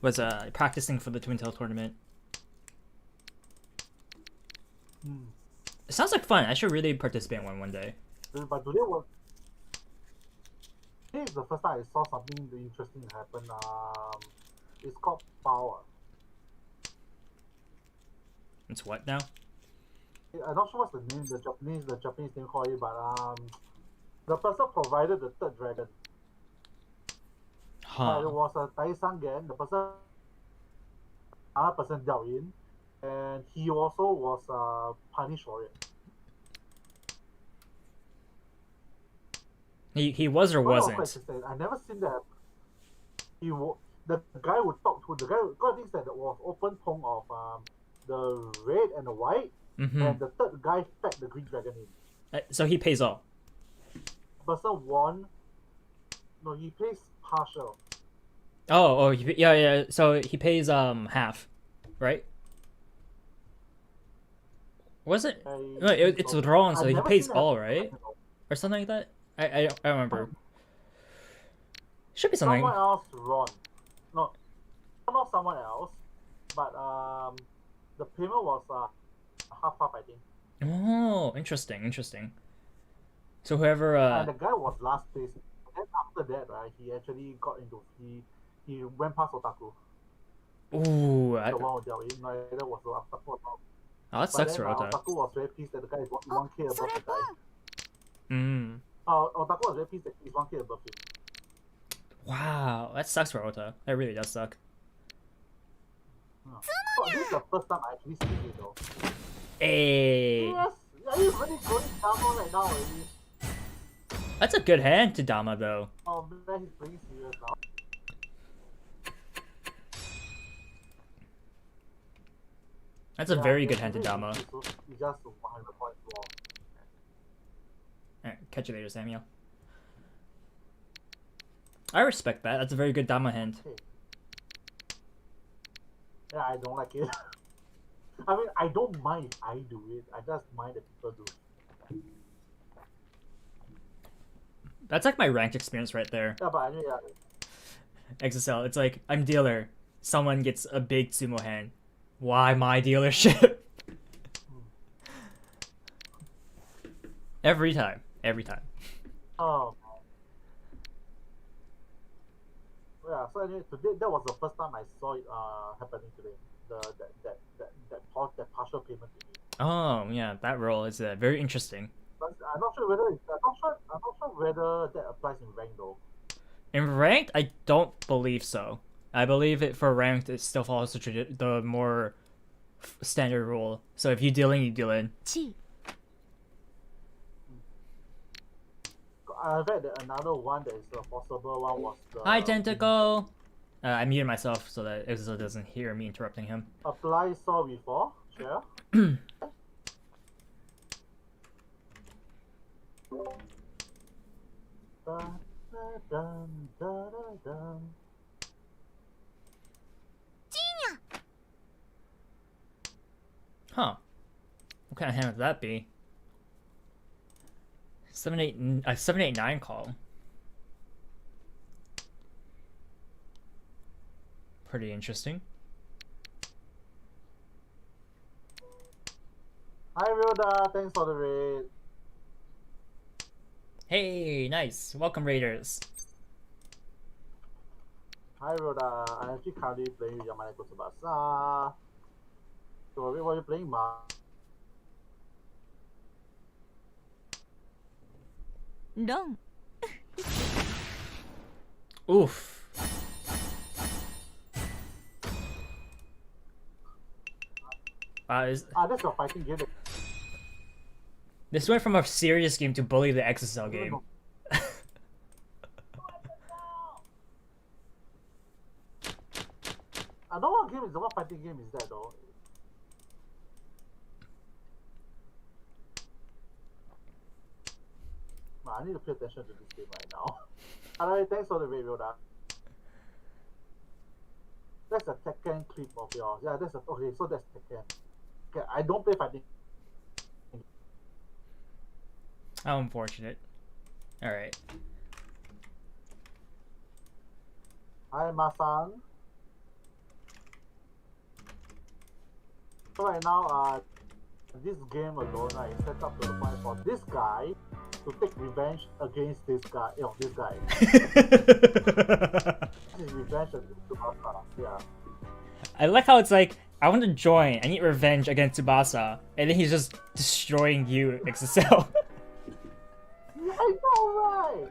was practicing for the Twin Tail tournament. It sounds like fun. I should really participate in one day. But today is the first time I saw something interesting happen. It's called power. It's what now? I'm not sure what's the name, the Japanese name for it, but the person provided the third dragon. Huh. It was a Taisangen. Another person dealt in, and he also was punished for it. He was or wasn't? I never seen that. The guy would talk to the guy. God thinks that it was open tongue of the red and the white, and the third guy fed the green dragon in. So he pays all. Person won. No, he pays partial. Yeah. So he pays half, right? Was it? No, it's wrong. So he pays all, right? Or something like that. I don't remember. Should be something. Someone else won. No, not someone else, but the payment was half, I think. Oh, interesting. So whoever and the guy was last place. And after that, right, he actually got into he went past Otaku. Ooh, The one who dealt in, right, that was Otaku. Oh, that sucks for Ota. Otaku was very pissed that the guy is 1K above the guy. Mm. Otaku was very pissed that he's 1K above him. Wow, that sucks for Ota. That really does suck. So this is the first time I actually see it though. Hey. Yes, are you really going down right now already? That's a good hand to Dama though. Oh man, he's playing serious now. That's a very good hand to Dama. He's just 100 points more. Alright, catch you later, Samuel. I respect that. That's a very good Dama hand. Okay. Yeah, I don't like it. I mean, I don't mind if I do it. I just mind that people do. That's like my ranked experience right there. Yeah, but I mean, yeah. XSL, it's like, I'm dealer. Someone gets a big sumo hand. Why my dealership? Every time. Oh. Yeah, so anyway, today that was the first time I saw it happening today. That partial payment to me. Oh yeah, that role is very interesting. But I'm not sure whether that applies in rank though. In ranked, I don't believe so. I believe it for ranked, it still follows the more standard rule. So if you deal in, you deal in. I read that another one that is a possible one was the... Hi, Tentacle! I muted myself so that Exo doesn't hear me interrupting him. Apply saw before, share. Huh. What kind of hand would that be? 789 call. Pretty interesting. Hi Rhoda, thanks for the raid. Hey, nice. Welcome, Raiders. Hi Rhoda, I'm actually currently playing with Yamaneko Tsubasa. So what are you playing, Ma? Long. Oof. That's a fighting game. This went from a serious game to bully the XSL game. I don't know what game is what fighting game is that though. Man, I need to pay attention to this game right now. Alright, thanks for the raid, Rhoda. That's a Tekken clip of yours. Yeah, that's a okay. So that's Tekken. Okay, I don't play fighting. How unfortunate. All right. Hi, Masan. So right now, this game alone, right, is set up to the point for this guy to take revenge against this guy. This guy. This is revenge against Tsubasa. Yeah. I like how it's like, I want to join. I need revenge against Tsubasa, and then he's just destroying you, XSL. I know, right?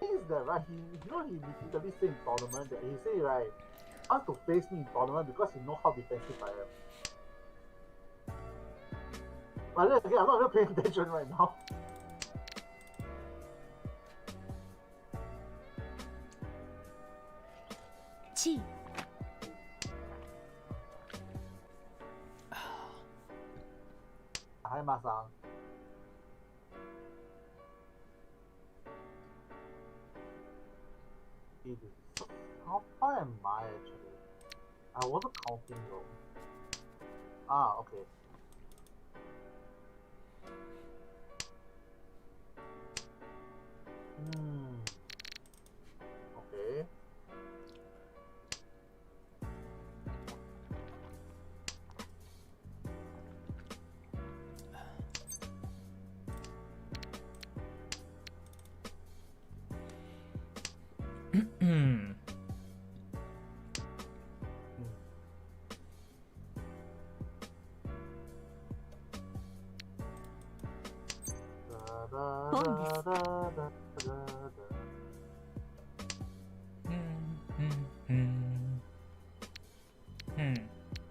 Is that right? He repeatedly say in tournament that he say right, want to face me in tournament because he know how defensive I am. But then again, I'm not even paying attention right now. Chi. Hi, Masang. How far am I actually? I wasn't counting though. Ah, okay. Okay.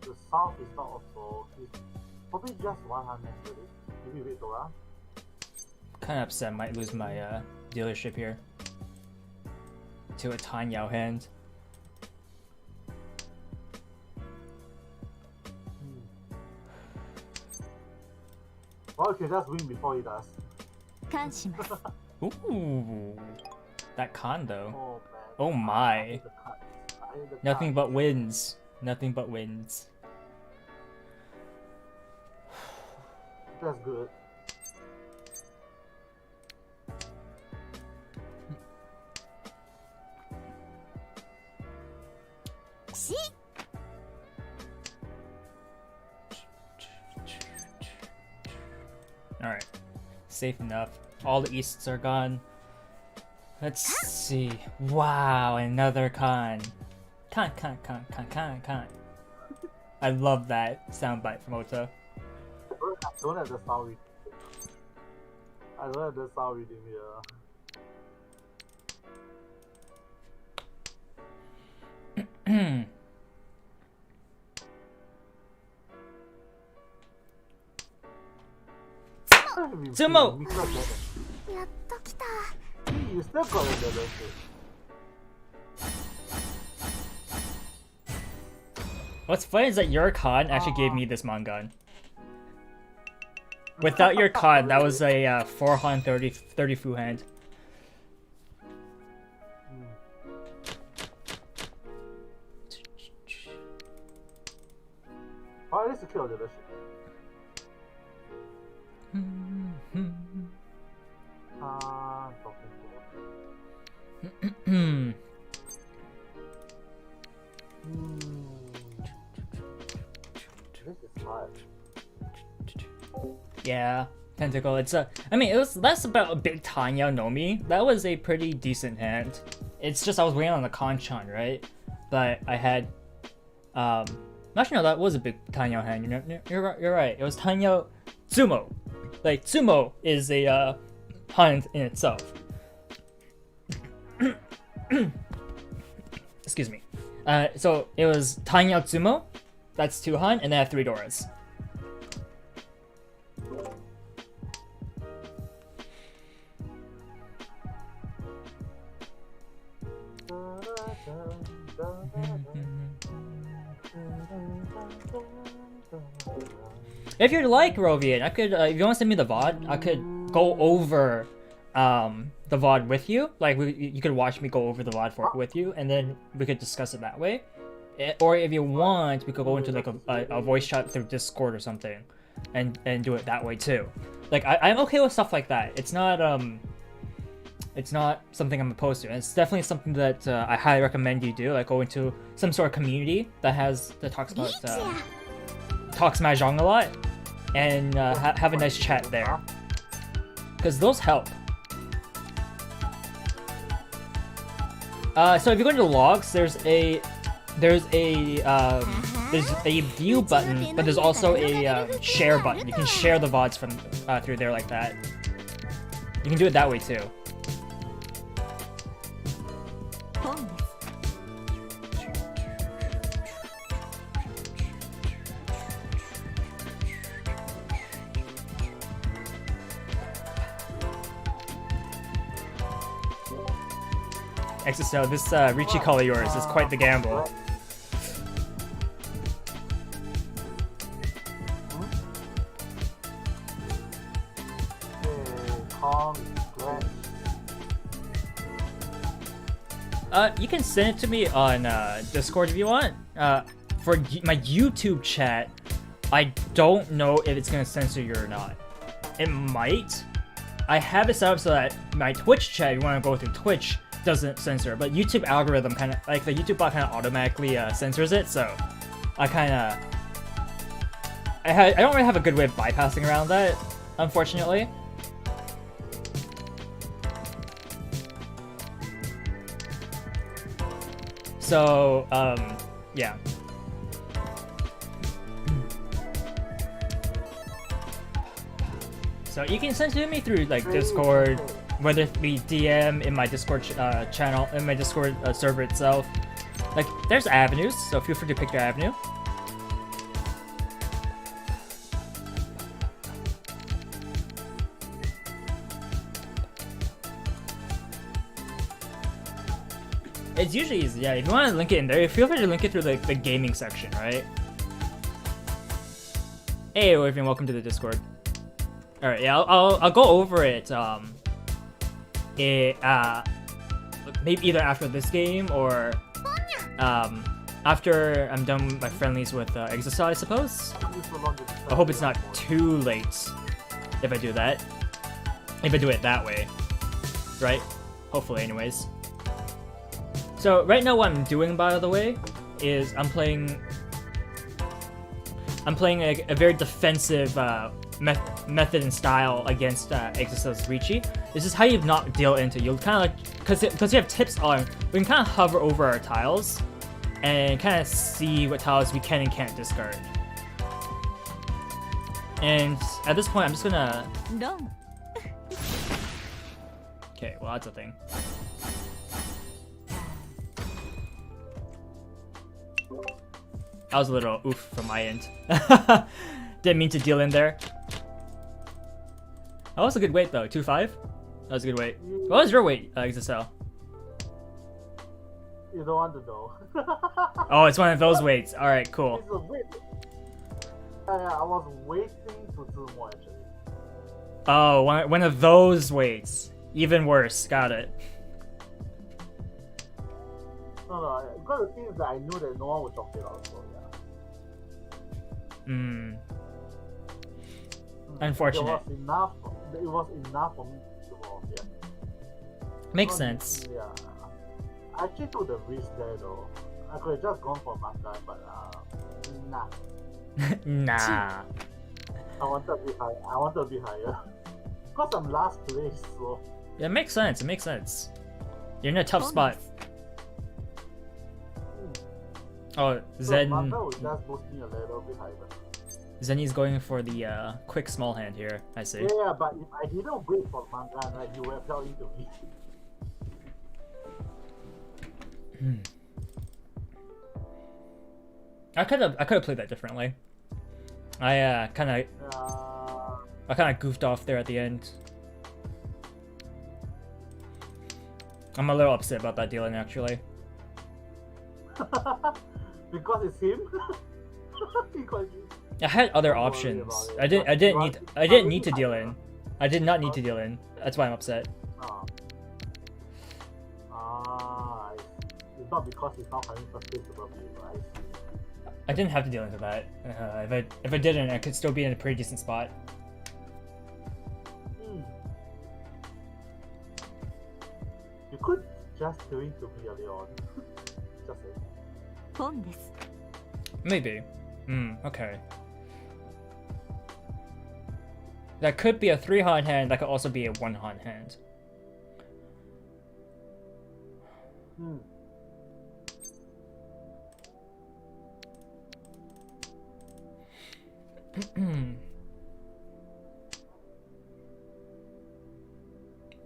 The south is not also. It's probably just 100 really. Maybe wait for Kind of upset. Might lose my dealership here to a Tan Yao hand. Well, you can just win before he does. Ooh, that con though. Oh man. Oh my. I hate the cut. I hate the Nothing cut. but wins. Nothing but wins. That's good. Alright. Safe enough. All the easts are gone. Let's see. Wow, another con. Con. I love that soundbite from Ota. I don't have the sound reading. I don't have the sound reading here. Sumo! You still got it there, don't you? What's funny is that your con actually gave me this Mangan. Without your con, that was a 430 Fu hand. Oh, at least you killed it, that's it. Talking to This is hard. Yeah, Tentacle. It's a. I mean, it was less about a big Tanya Nomi. That was a pretty decent hand. It's just I was waiting on the Kanchan, right? But I had. Actually, no, that was a big Tanya hand. You're right. It was Tanya Tsumo. Like Tsumo is a hand in itself. Excuse me. So it was Tanya Tsumo. That's 2 Han, and then I had 3 Doras. If you'd like, Rovian, I could, if you want to send me the VOD, I could go over the VOD with you. Like you could watch me go over the VOD with you, and then we could discuss it that way. Or if you want, we could go into like a voice chat through Discord or something, and do it that way too. Like I'm okay with stuff like that. It's not something I'm opposed to. And it's definitely something that I highly recommend you do. Like go into some sort of community that talks about talks Mahjong a lot, and have a nice chat there, because those help. So if you go into logs, there's a view button, but there's also a share button. You can share the VODs from through there like that. You can do it that way too. XSO, this Ricci call of yours is quite the gamble. You can send it to me on Discord if you want. For my YouTube chat, I don't know if it's gonna censor you or not. It might. I have it set up so that my Twitch chat, if you want to go through Twitch, doesn't censor, but YouTube algorithm kind of, like the YouTube bot kind of automatically censors it, so I don't really have a good way of bypassing around that, unfortunately. So, yeah. So you can send it to me through like Discord, whether it be DM in my Discord channel, in my Discord server itself. Like, there's avenues, so feel free to pick your avenue. It's usually easy, yeah. If you want to link it in there, feel free to link it through like the gaming section, right? Hey, everyone, welcome to the Discord. All right, yeah, I'll go over it. Maybe either after this game or after I'm done with my friendlies with Exasol, I suppose. I hope it's not too late if I do that. If I do it that way, right? Hopefully, anyways. So right now, what I'm doing, by the way, is I'm playing a very defensive method and style against Exasol's Ricci. This is how you not deal into. You'll kind of like, because you have tips on, we can kind of hover over our tiles and kind of see what tiles we can and can't discard. And at this point, I'm just gonna. Okay, well that's a thing. That was a little oof from my end. Didn't mean to deal in there. That was a good weight though, 2.5? That was a good weight. What was your weight, Exasol? You don't want to know. Oh, it's one of those weights. Alright, cool. It's a weight. I was waiting to do more actually. Oh, one of those weights. Even worse, got it. No, because the thing is that I knew that no one would drop it out, so yeah. Unfortunate. It was enough for me to go off, yeah. Makes sense. Yeah. I actually took the risk there though. I could have just gone for Manga, but nah. Nah. I wanted to be higher. Because I'm last place, so. Yeah, it makes sense. It makes sense. You're in a tough spot. Oh, Zen. So Manga would just boost me a little bit higher. Zenny's going for the quick small hand here, I see. Yeah, but if I didn't wait for Manga, right, you would have fell into me. I could have played that differently. I kind of goofed off there at the end. I'm a little upset about that dealing actually. Because it's him. I had other options. I didn't need to deal in. I did not need to deal in. That's why I'm upset. not because he's not coming first place above you, right? I didn't have to deal into that. If I didn't, I could still be in a pretty decent spot. You could just doing to be a Leon. Just say. 本です。 Maybe. Okay. That could be a 3-Han hand, that could also be a 1-Han hand.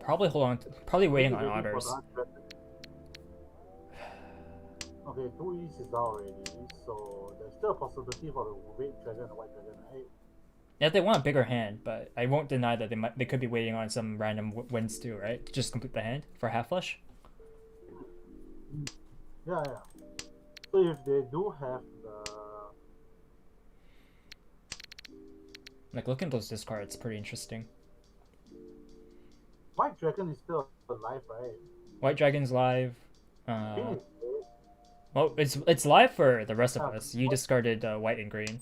Probably waiting on otters. Okay, 2 East is out already, so there's still a possibility for the red dragon and the white dragon, right? Yeah, they want a bigger hand, but I won't deny that they could be waiting on some random wins too, right? To just complete the hand for half flush. Yeah. So if they do have the... Like, looking at those discards, it's pretty interesting. White dragon is still alive, right? White dragon's live. Well, it's live for the rest of us. You discarded white and green.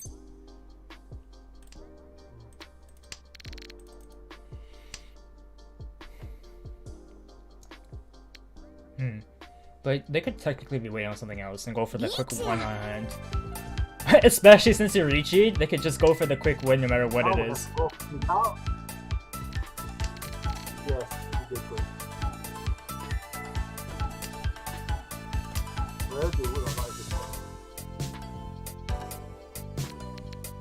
But they could technically be waiting on something else and go for the quick one on hand. Especially since you're Richi, they could just go for the quick win no matter what it is. Yes, they could. Whether they would or not is different.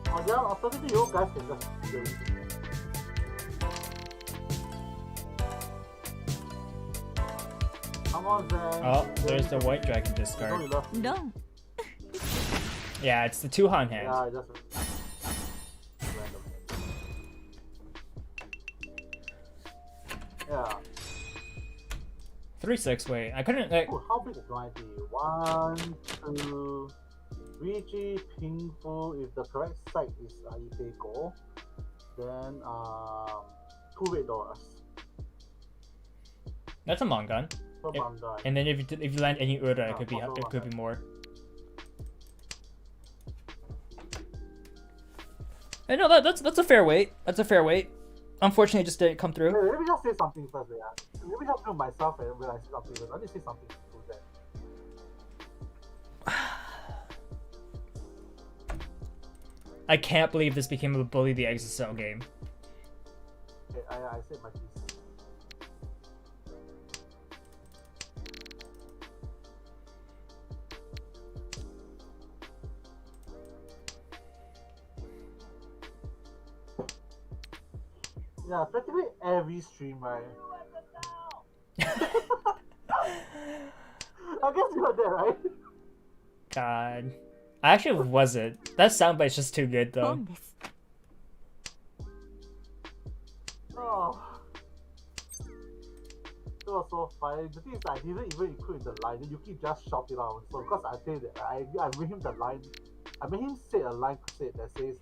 Oh yeah, alternatively you guys can just do it. Come on, Zen. Oh, there's the white dragon discard. Done. Yeah, it's the 2-Han hand. Yeah, just random. Yeah. 3-6, wait. I couldn't like... Ooh, how big is my ID? 1, 2, Richi, Pingfu. If the correct site is Ipeko, then $2 red. That's a Mangan. And then if you land any Ura, it could be more. I know that's a fair weight. That's a fair weight. Unfortunately, it just didn't come through. Wait, let me just say something first. Yeah. Let me just do myself and when I say something first. Let me say something to that. I can't believe this became a Bully the Exocell game. Okay, I said my piece. Yeah, practically every stream, right? I guess you heard that, right? God. I actually wasn't. That soundbite's just too good, though. 本です。 Oh. It was so funny. The thing is, I didn't even include the line. Yuki just shouted out. So, because I say that, I made him the line. I made him say a line that says,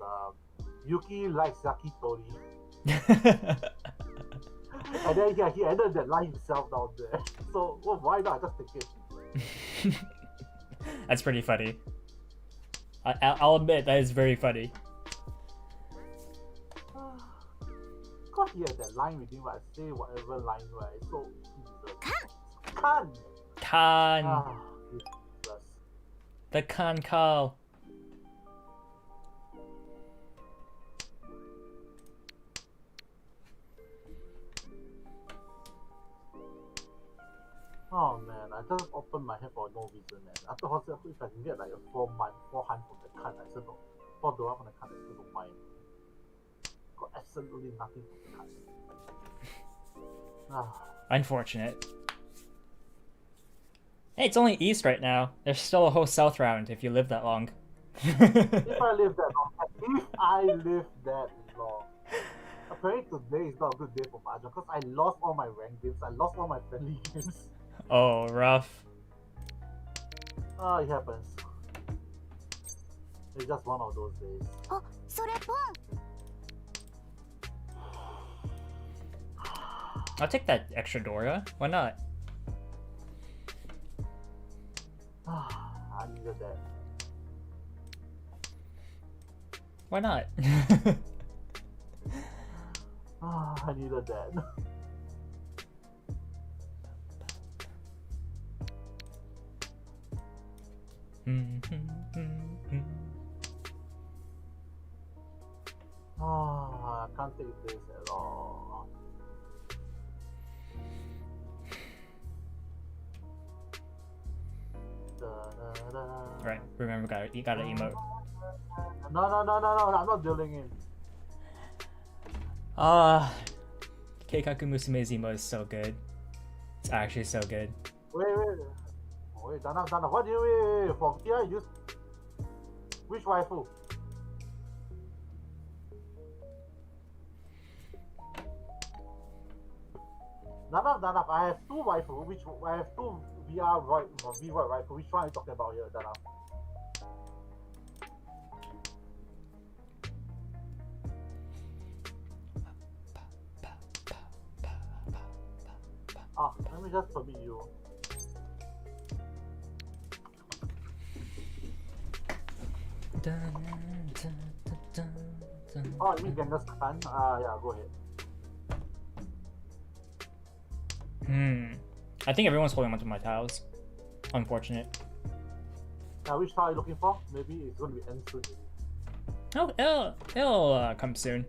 Yuki likes yakitori. And then he ended that line himself down there. So well, why not just take it? That's pretty funny. I'll admit that is very funny. Cause he had that line with him, I say whatever line, right? So Khan. The Khan call. Oh man, I just opened my head for no reason, man. After hospital, if I can get like a 4 hand from the card, I still don't. $4 from the card, I still don't mind. Got absolutely nothing from the card. Unfortunate. Hey, it's only East right now. There's still a whole South round if you live that long. If I live that long. Apparently today is not a good day for Mahjong because I lost all my ranked games, I lost all my friendly games. Oh, rough. Oh, it happens. It's just one of those days. あ、それポン。 I'll take that extra Dora. Why not? I needed that. Why not? I needed that. I can't take this at all. Right, remember, you gotta emote. No, I'm not dealing in. Keikaku Musume's emote is so good. It's actually so good. Wait, Dana, what do you wait? For here, use which waifu? Dana, I have two waifu, I have two VR waifu. Which one are you talking about here, Dana? Let me just permit you. Oh, you mean Genghis Khan? Yeah, go ahead. I think everyone's holding onto my tiles. Unfortunate. Which tile are you looking for? Maybe it's going to be end soon. Oh, it'll come soon.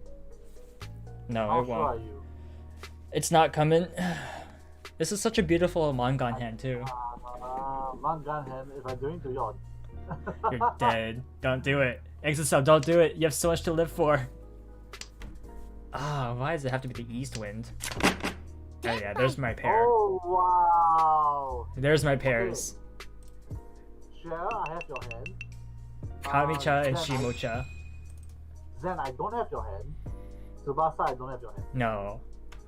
No, How it sure won't. are you? It's not coming. This is such a beautiful Mangan hand too. Mangan hand, if I'm doing to yawn. You're dead. Don't do it. Exocel, don't do it. You have so much to live for. Why does it have to be the east wind? Oh yeah, there's my pair. Oh, wow. There's my pairs. Cher, I have your hand. Kami-cha and Zen, Shimo-cha. Zen, I don't have your hand. Tsubasa, I don't have your hand. No.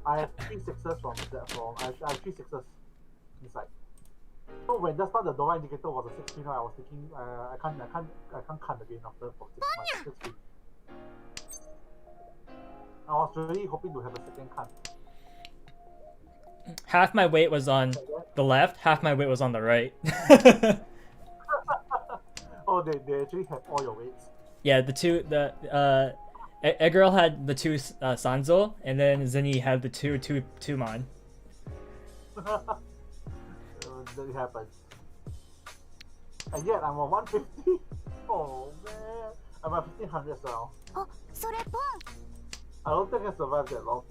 I have 3 sixes from I have 3 sixes inside. So when just now the Dora indicator was a 6 pin, I was thinking I can't cut again after for 6 pin. I was really hoping to have a second cut. Half my weight was on the left, half my weight was on the right. Oh, they actually have all your weights. Yeah, Egirl had the 2 Sanzo, and then Zinni had the 2 Tumon. That happens. And yet I'm on 150. Oh man, I'm at 1500 now. Oh, それポン I don't think I survived that long.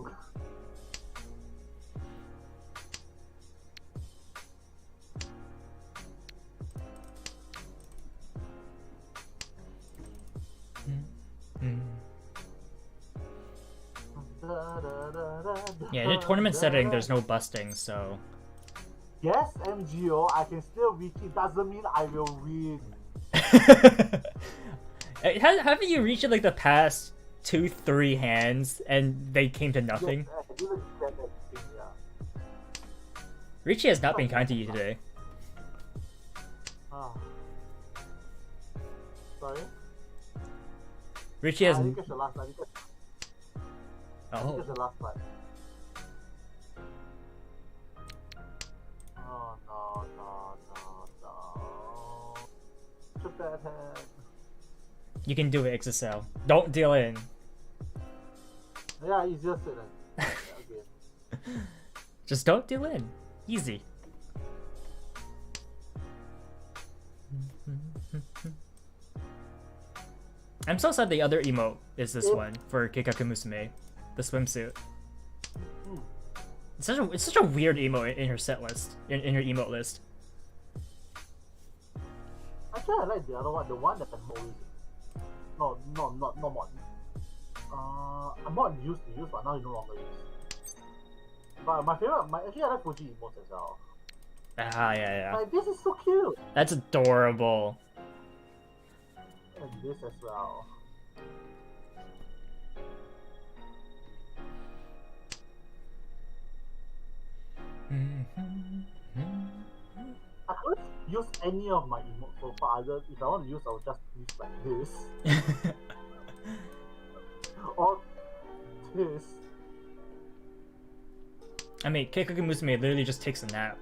Yeah, in a tournament setting, there's no busting, so... Yes, MGO, I can still reach it. Doesn't mean I will win. Haven't you reached it like the past 2-3 hands, and they came to nothing? Yes, I didn't get anything, yeah. Richie has not been kind to you today. Oh. Sorry? Richie has... I didn't catch the last one. I didn't catch the last one. Oh no. Shoot that hand. You can do it, Exocel. Don't deal in. Yeah, easier said than okay. Just don't deal in. Easy. I'm so sad the other emote is this one for Keikaku Musume, the swimsuit. It's such a weird emote in her set list, in her emote list. Actually, I like the other one, the one that I'm always. No, not mod. I'm not used to use, but now you no longer use. But my favorite, actually I like Fuji emotes as well. Yeah. Like, this is so cute. That's adorable. And this as well. I couldn't use any of my emotes so far. If I want to use, I would just use like this. Or this. I mean, Keikaku Musume literally just takes a nap.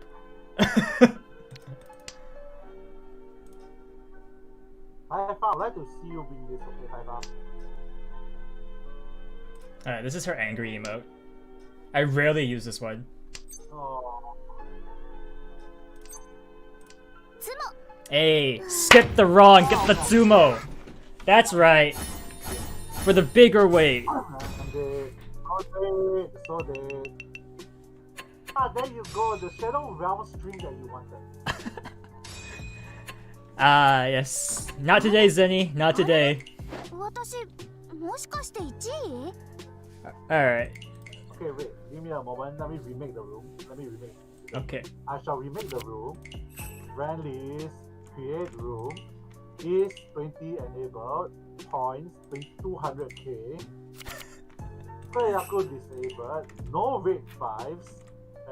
High five, I'd like to see you win this, okay, high five. Alright, this is her angry emote. I rarely use this one. Oh. Hey, skip the raw and get the Tsumo! That's right. For the bigger weight. I'm dead. So dead. So dead. Ah, there you go, the Shadow Realm stream that you wanted. Ah, yes. Not today, Zenny. Not today. 私もしかして1位？ Alright. Okay, wait. Give me a moment. Let me remake the room. Okay. I shall remake the room. Friend list. Create room. Is 20 enabled. Points 200k. Kayaku disabled. No rate 5s.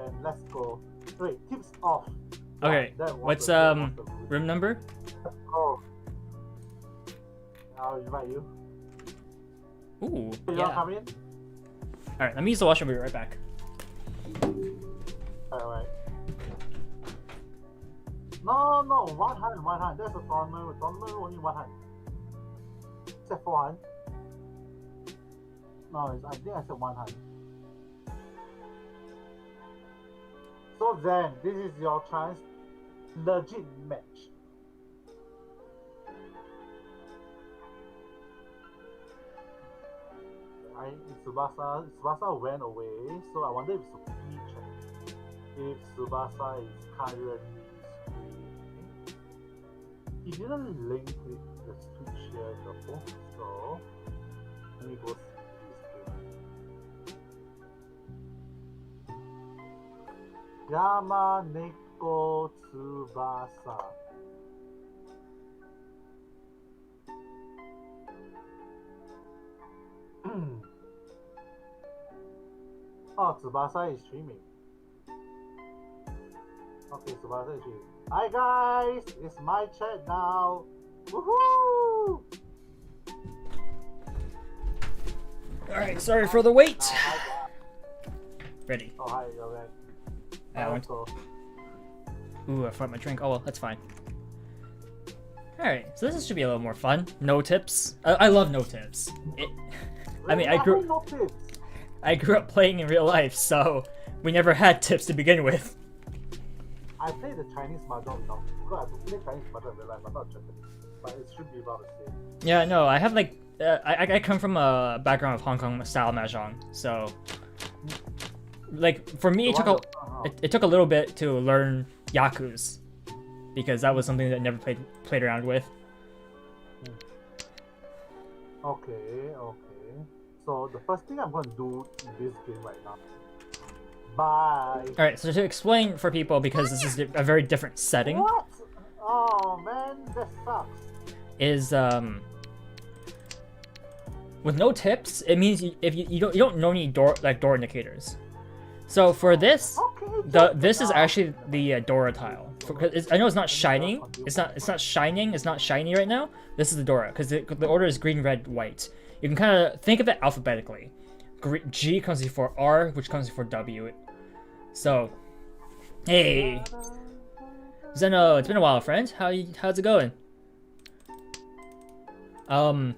And let's go. Wait, tips off. Okay. That was What's the room number? Oh. I'll invite you. Ooh. You Yeah. wanna come in? Alright, let me use the washroom. I'll be right back. Alright. No, 100. That's a tournament. Tournament only 100. Except 400. No, I think I said 100. So then, this is your chance. Legit match. Tsubasa went away, so I wonder if Tsubasa check if Tsubasa is currently streaming. He didn't link with the Twitch here though, so let me go see his stream. Yamaneko Tsubasa. Oh, Tsubasa is streaming. Okay, Tsubasa is streaming. Hi guys, it's my chat now. Woohoo! Alright, sorry for the wait. Ready. Oh, hi, okay. I went. Ooh, I forgot my drink. Oh well, that's fine. Alright, so this should be a little more fun. No tips. I love no tips. I mean, I grew up playing in real life, so we never had tips to begin with. I played the Chinese Mahjong now. Because I played Chinese Mahjong in real life, I'm not Japanese. But it should be about the same. Yeah, no, I have like, I come from a background of Hong Kong style Mahjong, so like for me it took a little bit to learn Yaku's, because that was something that I never played around with. Okay. So the first thing I'm going to do in this game right now. Bye. Alright, so to explain for people, because this is a very different setting. What? Oh man, that sucks. Is with no tips, it means you don't know any door indicators. So for this, this is actually the Dora tile. I know it's not shining. It's not shining. It's not shiny right now. This is the Dora because the order is green, red, white. You can kind of think of it alphabetically. G comes before R, which comes before W. So, hey, Zeno, it's been a while, friend. How's it going? Hope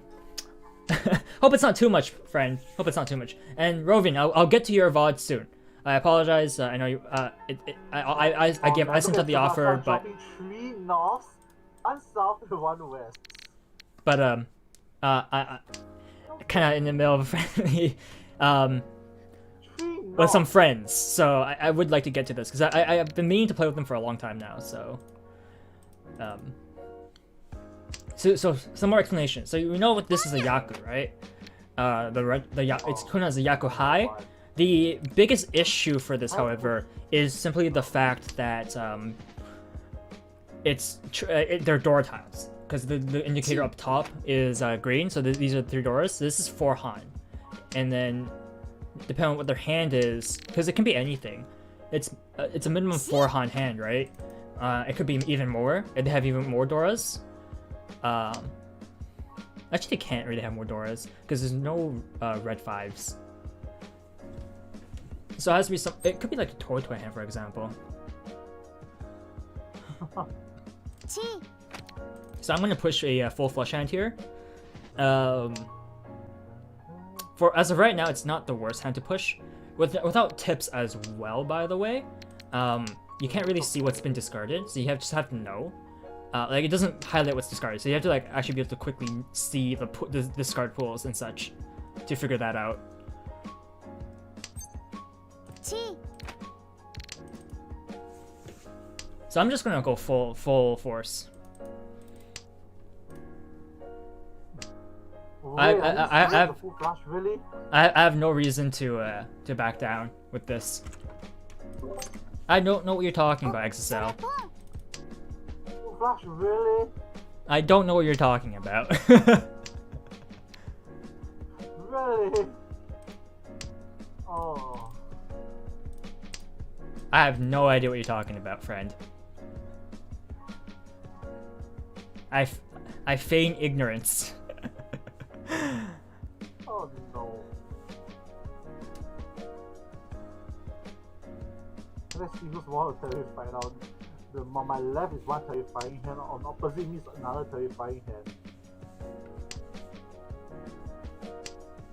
it's not too much, friend. Hope it's not too much. And Rovin, I'll get to your VOD soon. I apologize. I know you. I sent out the offer, but 3 north, 1 south, 1 west. But I kind of in the middle of a friendly with some friends, so I would like to get to this because I've been meaning to play with them for a long time now. So so some more explanation. So you know what this is a Yaku, right? It's known as a Yaku High. The biggest issue for this, however, is simply the fact that they're door tiles. Because the indicator up top is green, so these are 3 doors. So this is 4 Han, and then depending on what their hand is, because it can be anything. It's a minimum 4 Han hand, right? It could be even more. They have even more doors. Actually, they can't really have more doors because there's no red 5s. So it has to be some. It could be like a toy hand, for example. So I'm gonna push a full flush hand here. For as of right now, it's not the worst hand to push. Without tips as well, by the way. You can't really see what's been discarded, so you just have to know. Like, it doesn't highlight what's discarded, so you have to like actually be able to quickly see the discard pools and such to figure that out. So I'm just gonna go full force. I have no reason to back down with this. I don't know what you're talking about, XSL. Flash, really? I don't know what you're talking about. Really? Oh. I have no idea what you're talking about, friend. I feign ignorance. Oh no. Let's see who's more terrifying now. On my left is one terrifying hand, on opposite me is another terrifying hand.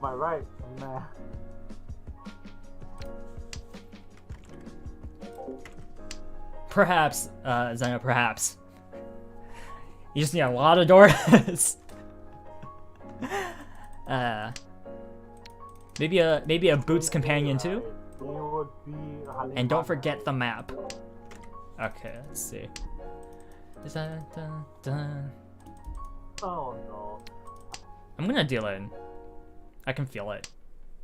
My right, nah. Perhaps, Zena, perhaps. You just need a lot of doors. Maybe a Boots companion too. And don't forget the map. Okay, let's see. Oh no. I'm gonna deal in. I can feel it.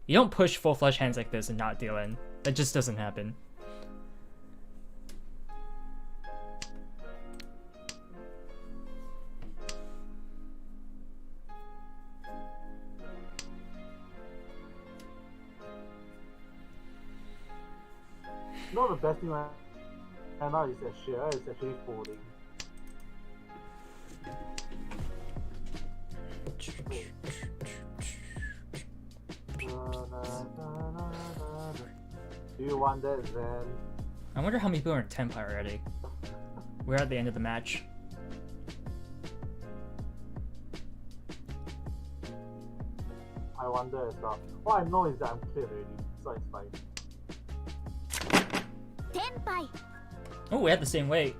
You don't push full flush hands like this and not deal in. That just doesn't happen. No, the best thing right now is that share is actually folding. Do you want that, Zen? I wonder how many people are in temp already. We're at the end of the match. I wonder as well. All I know is that I'm cleared already, so it's fine. Oh, we had the same weight.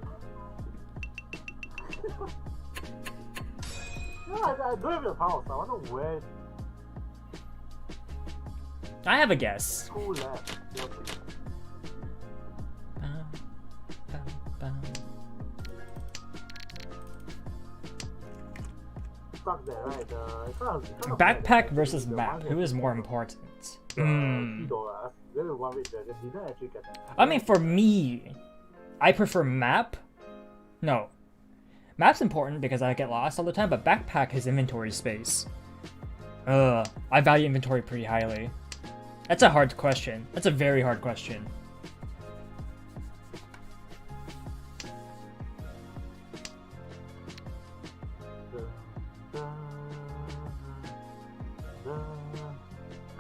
No, I don't have the house. I wonder where. I have a guess. Who left? Stuck there, right? Backpack versus map. Who is more important? I mean, for me, I prefer map. No. Map's important because I get lost all the time, but backpack has inventory space. I value inventory pretty highly. That's a hard question. That's a very hard question.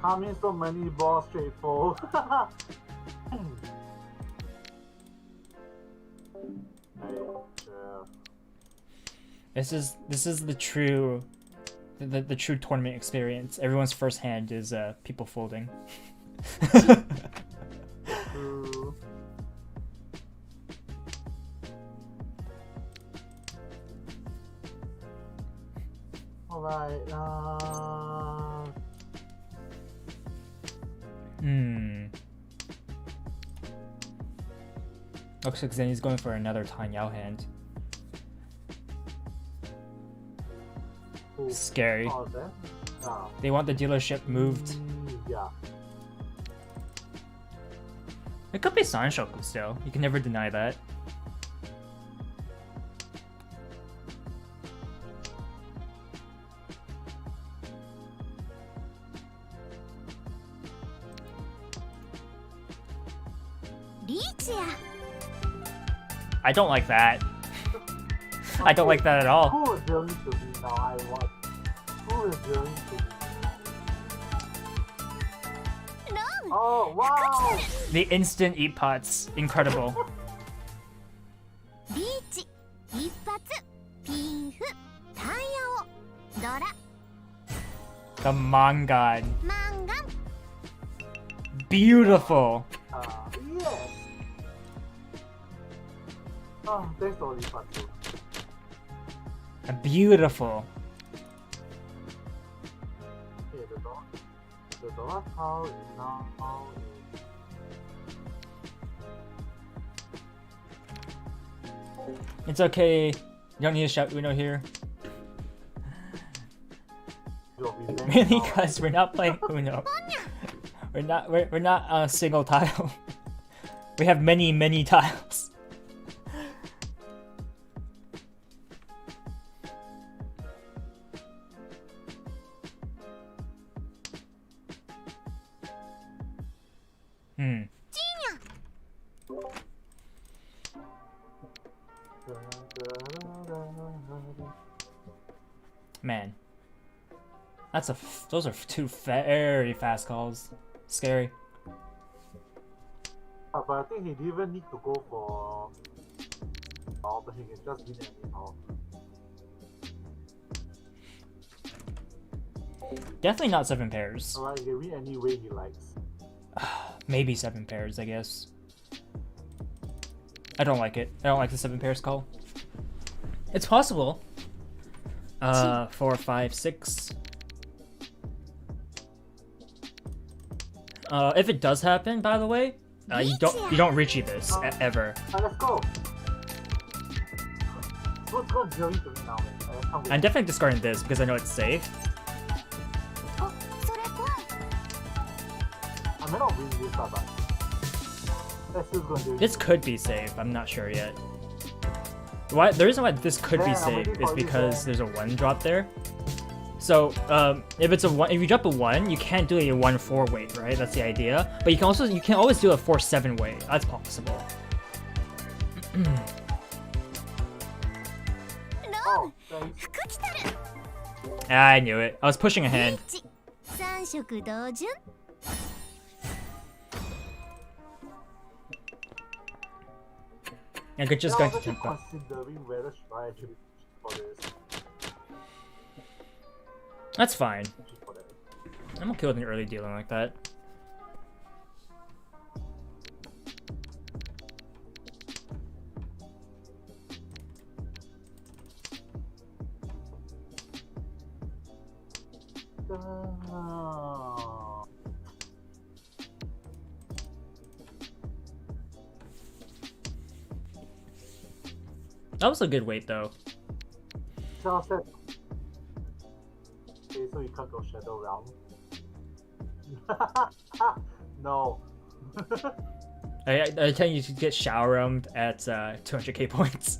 Coming so many balls straight forward. This is the true tournament experience. Everyone's first hand is people folding. Alright, Looks like Zenny's going for another Tan Yao hand. Scary. They want the dealership moved. Yeah. It could be Sanshoku still. You can never deny that. I don't like that. I don't like that at all. Who is going to be now? I want. Who is going to be? Oh wow! The instant eat pots, incredible. The Mangan. マンガン Beautiful. Yes. Oh, thanks for the part too. Beautiful. Okay, the door tile is now It's okay. You don't need to shout Uno here. Really, guys, we're not playing Uno. We're not a single tile. We have many tiles. Man, those are two very fast calls. Scary. But I think he didn't even need to go for all, but he can just win anyhow. Definitely not 7 pairs. Alright, he can win any way he likes. Maybe 7 pairs, I guess. I don't like it. I don't like the 7 pairs call. It's possible. 4, 5, 6. If it does happen, by the way, you don't Richie this ever. Let's go. Let's go Jerry to it now, man. I'm definitely discarding this because I know it's safe. おそれ怖い I may not win this, but let's see who's gonna do it. This could be safe. I'm not sure yet. The reason why this could be safe is because there's a 1 drop there. So if you drop a 1, you can't do a 1-4 weight, right? That's the idea. But you can always do a 4-7 weight. That's possible. Oh, thanks. 服着たる I knew it. I was pushing a hand. 3色同順 I could just Yeah, go I was into actually tempo. considering whether should I actually for this. That's fine. For that. I'm okay with an early dealing like that. That was a good weight though. Charles said, okay, so you can't go Shadow Realm. No. I tell you to get shower roamed at 200k points.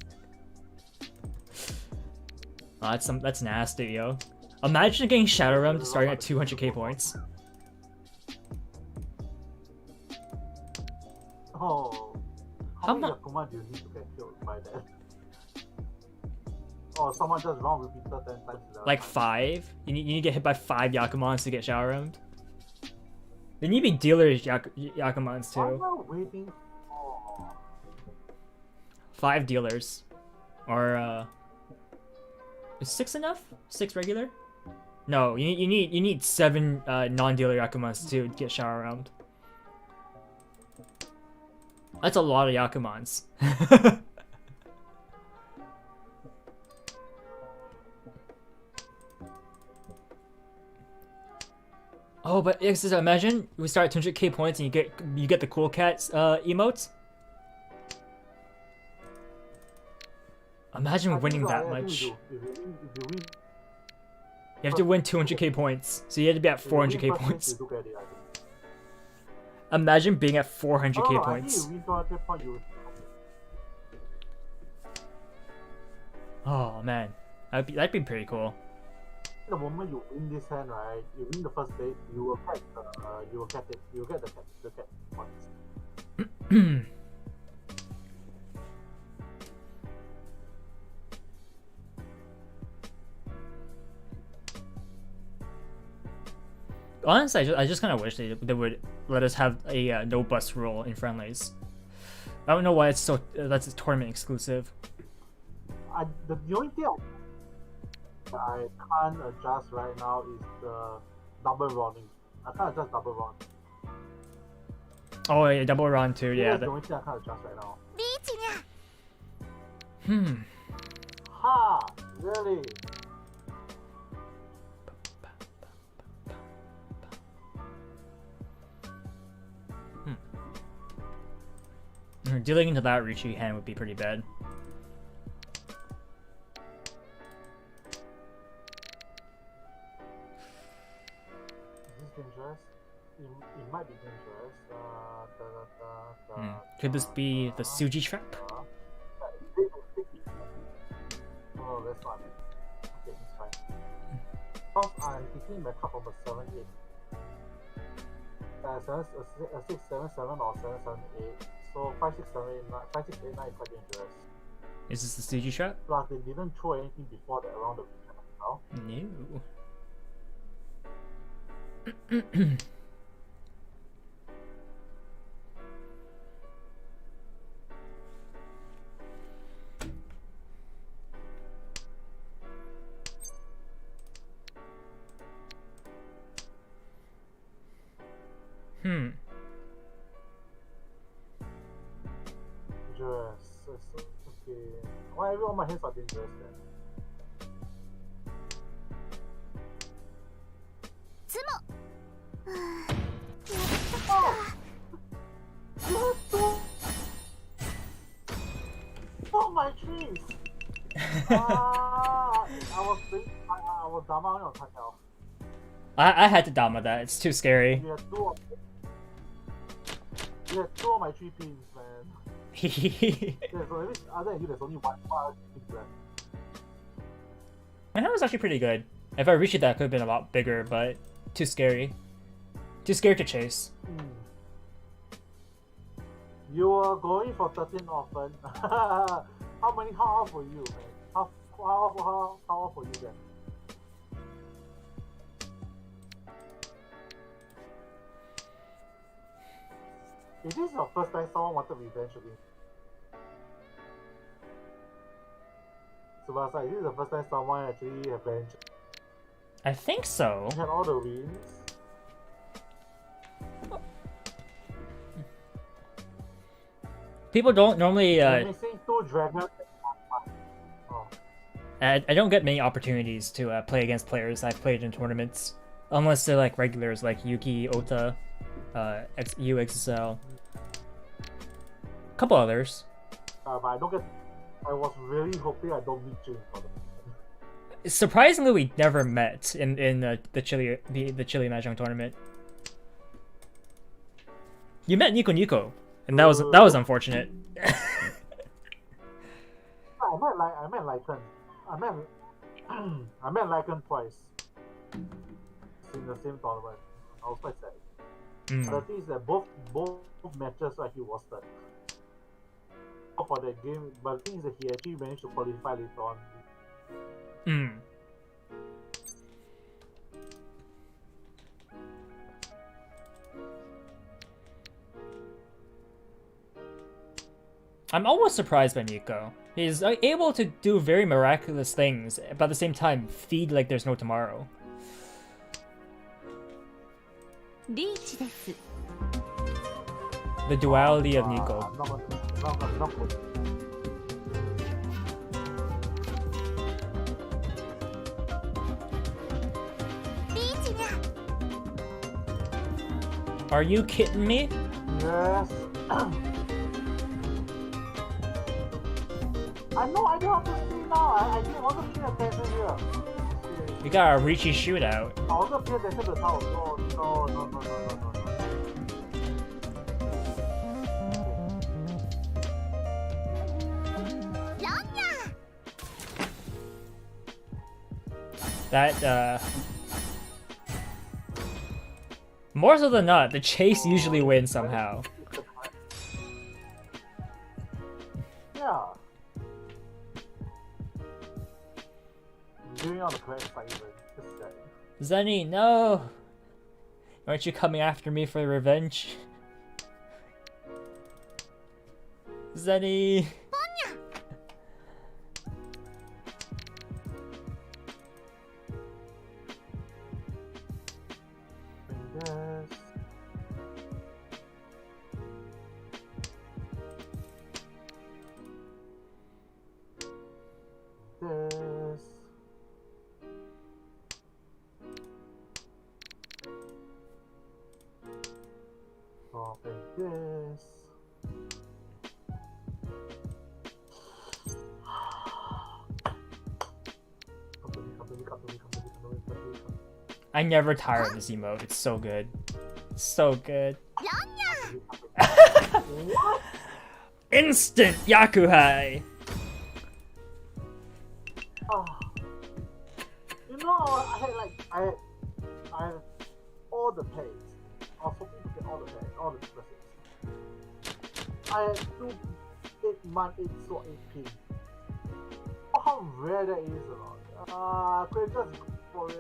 Oh, that's nasty, yo. Imagine getting shadow roamed starting at 200k points. Oh. How many Yakuma do you need to get killed by that? Oh, someone just wrong repeated 10 times. Like 5? You need to get hit by 5 Yakumons to get shower roamed. There need to be dealers Yakumons Why too. am I waiting for... 5 dealers. Or is 6 enough? 6 regular? No, you need 7 non-dealer Yakumons to get shower round. That's a lot of Yakumons. Oh, but imagine we start at 200k points and you get the cool cats emotes. Imagine winning that much. You have to win 200k points, so you have to be at 400k points. Imagine being at 400k points. Oh man, that'd be pretty cool. The moment you win this hand, right? You win the first bait, you will get the cat points. Honestly, I just kind of wish they would let us have a no bust rule in friendlies. I don't know why that's a tournament exclusive. The only thing I can't adjust right now is the double running. I can't adjust double run. Oh, yeah, double run too. Yeah. That's the only thing I can't adjust right now. リーチにゃ Ha! Really? Dealing into that Richi hand would be pretty bad. Is this dangerous? It might be dangerous. Could this be the Suji trap? Oh, that's not it. Okay, it's fine. Because I'm thinking my cup of a 7 8. 6 7 7 or 7 7 8. So 5 6 7 8 9 5 6 8 9 is quite dangerous. Is this the Suji trap? Plus they didn't throw anything before that around the weekend now. No. Dangerous. Okay. Why every all my hands are dangerous then? ツモ Oh my trees! I was Dama on touch out. I had to Dama that. It's too scary. You had two of my 3 pins, man. There's only, other than you, there's only one pin left. My hand was actually pretty good. If I reached it, that could have been a lot bigger, but too scary. Too scared to chase. You were going for 13 often. How off were you, man? How off were you then? Is this your first time someone wanted revenge again? Tsubasa, is this the first time someone actually avenged? I think so. You had all the wins. People don't normally. Missing 2 dragons. Oh. I don't get many opportunities to play against players I've played in tournaments, unless they're like regulars like Yuki, Ota, UXL, a couple others. But I don't get. I was really hoping I don't meet you for them. Surprisingly, we never met in the Chile Mahjong tournament. You met Nico, and that was unfortunate. I met Lycan. I met Lycan twice in the same tournament. I was quite sad. But the thing is that both matches he was third for that game. But the thing is that he actually managed to qualify later on. I'm always surprised by Nico. He's able to do very miraculous things, but at the same time, feed like there's no tomorrow. リーチです The duality of Nico. Not good. Are you kidding me? Yes. I know I don't have to see now. I didn't want to pay attention here. We got a Richie shootout. I was going to pay attention to the tower. No. That, more so than not, the chase usually wins somehow. Yeah. Doing on the correct side even. Just saying. Zenny, no! Aren't you coming after me for revenge? Zenny! I'll take this. I never tire of this emote. It's so good. It's so good. What? Instant Yakuhai! Oh. You know, I had all the pays. I was hoping to get all the pays, all the blessings. I had 2 8-month 8 sword 8 p. Oh, how rare that is or not. Could have just go for it.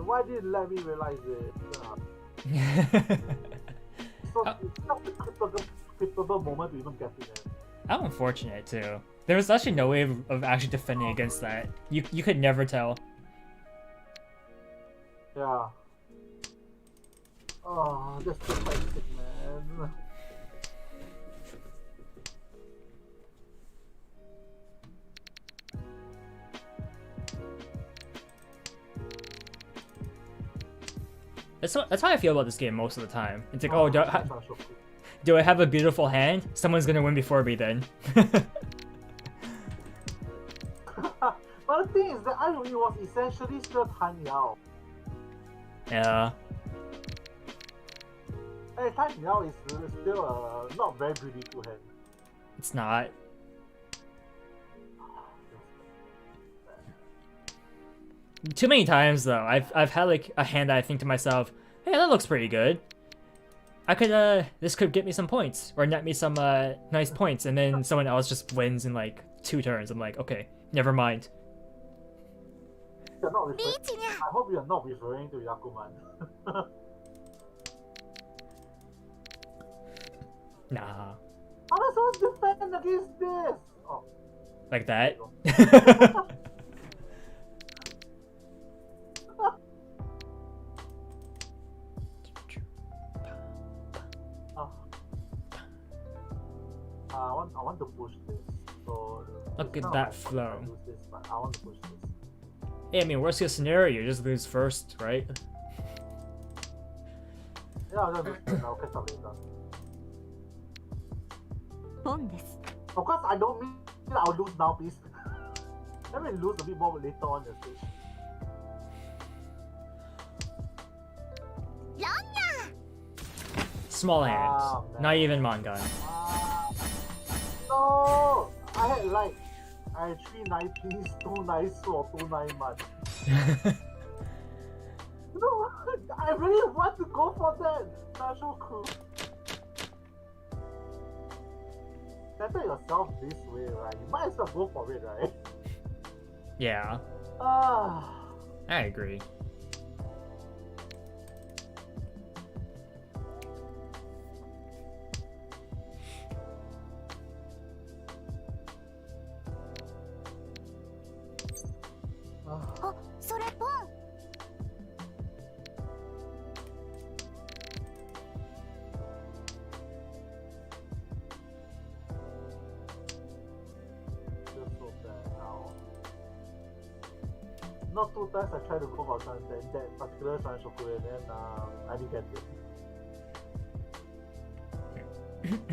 Why didn't you let me realize it? So it's not the clippable moment to even get it. How unfortunate too. There was actually no way of actually defending against that. You could never tell. Yeah. Oh, that's just like sick, man. That's how I feel about this game most of the time. It's like, oh, do I have a beautiful hand? Someone's gonna win before me then. But the thing is that I was essentially still Tan Yao. Yeah. Hey, Tan Yao is still not very beautiful hand. It's not. Too many times though, I've had like a hand that I think to myself, hey, that looks pretty good. I could this could get me some points or net me some nice points, and then someone else just wins in like 2 turns. I'm like, okay, never mind. I hope you're not referring to Yakuman. Nah. How am I supposed to defend against this? Oh. Like that? I want to push this. So Look at that flow. Lose this, but I want to push this. Hey, I mean, worst case scenario, you just lose first, right? Yeah, I'll catch up later. Of course, I don't mean I'll lose now, please. Let me lose a bit more later on the stage. Small hands. Not even Mangan. No! I had 3 9Ps, 2 nice sword, 2 9 months. No, I really want to go for that. That's so cool. Better yourself this way, right? You might as well go for it, right? Yeah. I agree. Not 2 times I tried to go for that particular Shanshoku and then I didn't get it.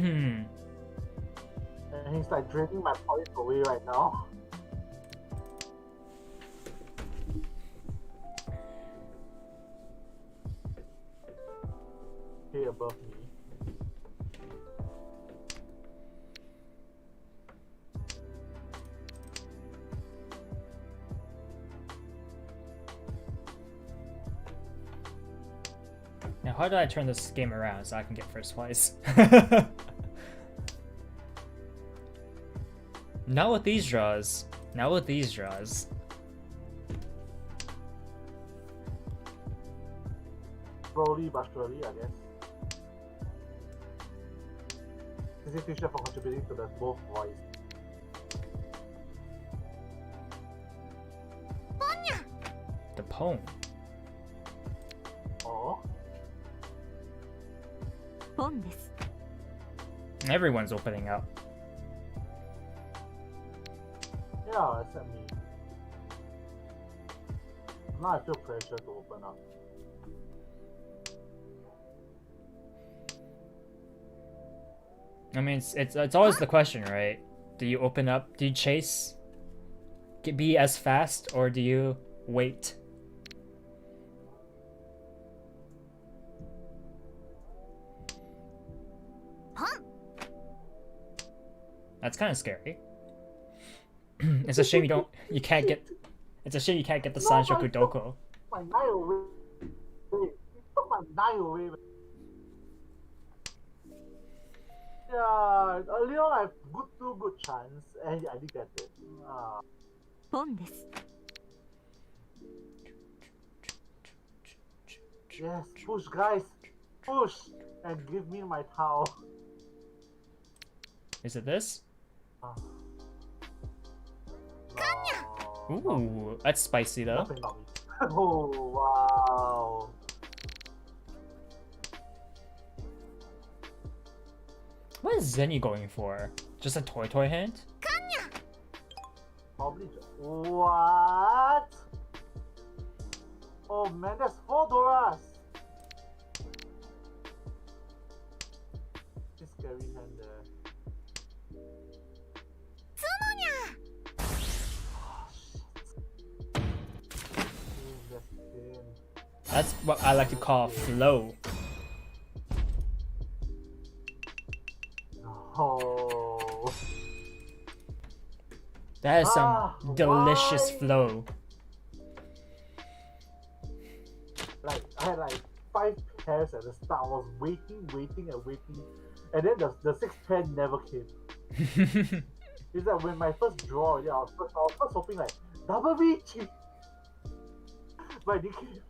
And he's like draining my points away right now. Hey, above me. Now, how do I turn this game around so I can get first place? Not with these draws. Not with these draws. Slowly but surely, I guess. Institution for contributing to the both voice. The poem. Oh? Everyone's opening up. Yeah, except me. Now I feel pressure to open up. I mean, it's always the question, right? Do you open up? Do you chase? Be as fast, or do you wait? That's kind of scary. It's a shame you can't get. It's a shame you can't get the Sanshoku Doko. My knife away. You took my knife away. Yeah, earlier I have two good chance, and I did get it. Yes, push, guys, push, and give me my towel. Is it this? No. Ooh, that's spicy though. Oh wow. What is Zenny going for? Just a toy hand? Probably just... What? Oh man, that's 4 Doras! This scary hand there. That's what I like to call flow. Oh. That is some delicious why? flow. Like, I had like 5 pairs at the start. I was waiting, and then the 6th pair never came. It's like when my first draw, I was first hoping like double reach, but it didn't came.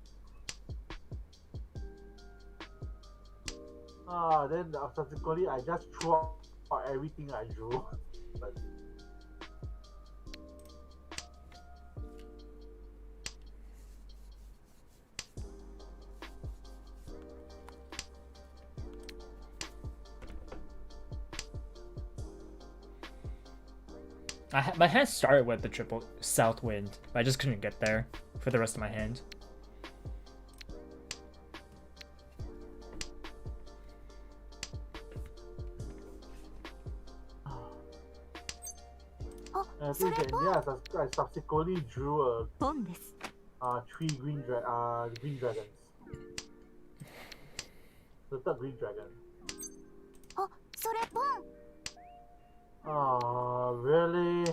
Then subsequently I just threw out everything I drew. But My hand started with the triple south wind, but I just couldn't get there for the rest of my hand. I think that I subsequently drew a 3 green dragons. The 3rd green dragon. Really?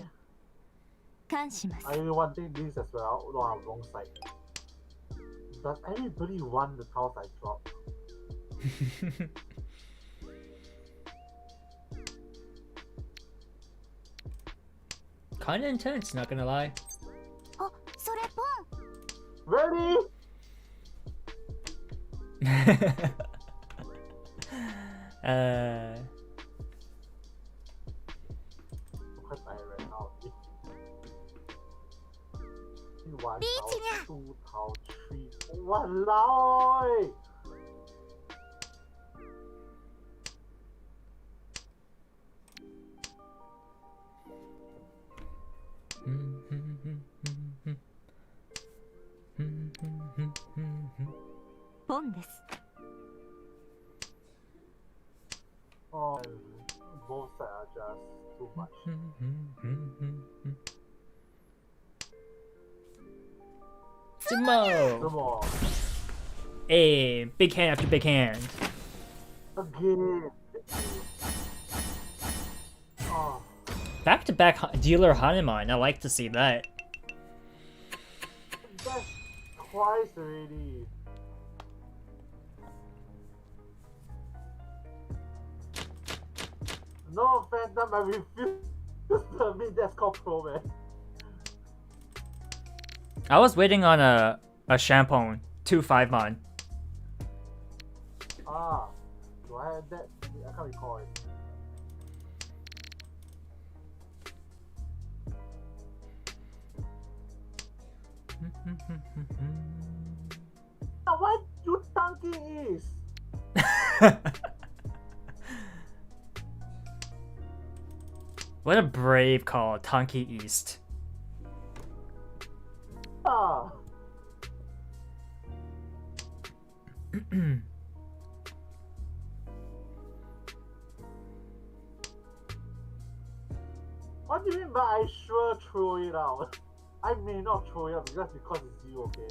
Are you wanting this as well? No, I'm wrong side. Does anybody want the tiles I dropped? Kinda intense, not gonna lie. Ready? Quite tired right now. 1 tile, 2 tile, 3. Walao! Oh, both sides are just too much. Sumo! Come on. Hey, big hand after big hand. Again. Oh. Back to back dealer Hanuman, I like to see that. That's twice already. No, Phantom, I refuse to admit that's called pro, man. I was waiting on a Shampoo 2-5-mon. Ah, do I have that? I can't recall it. What you tanky is? What a brave call, Tonki East. Ah. do you mean by I sure throw it out? I may not throw it out just because it's you, okay?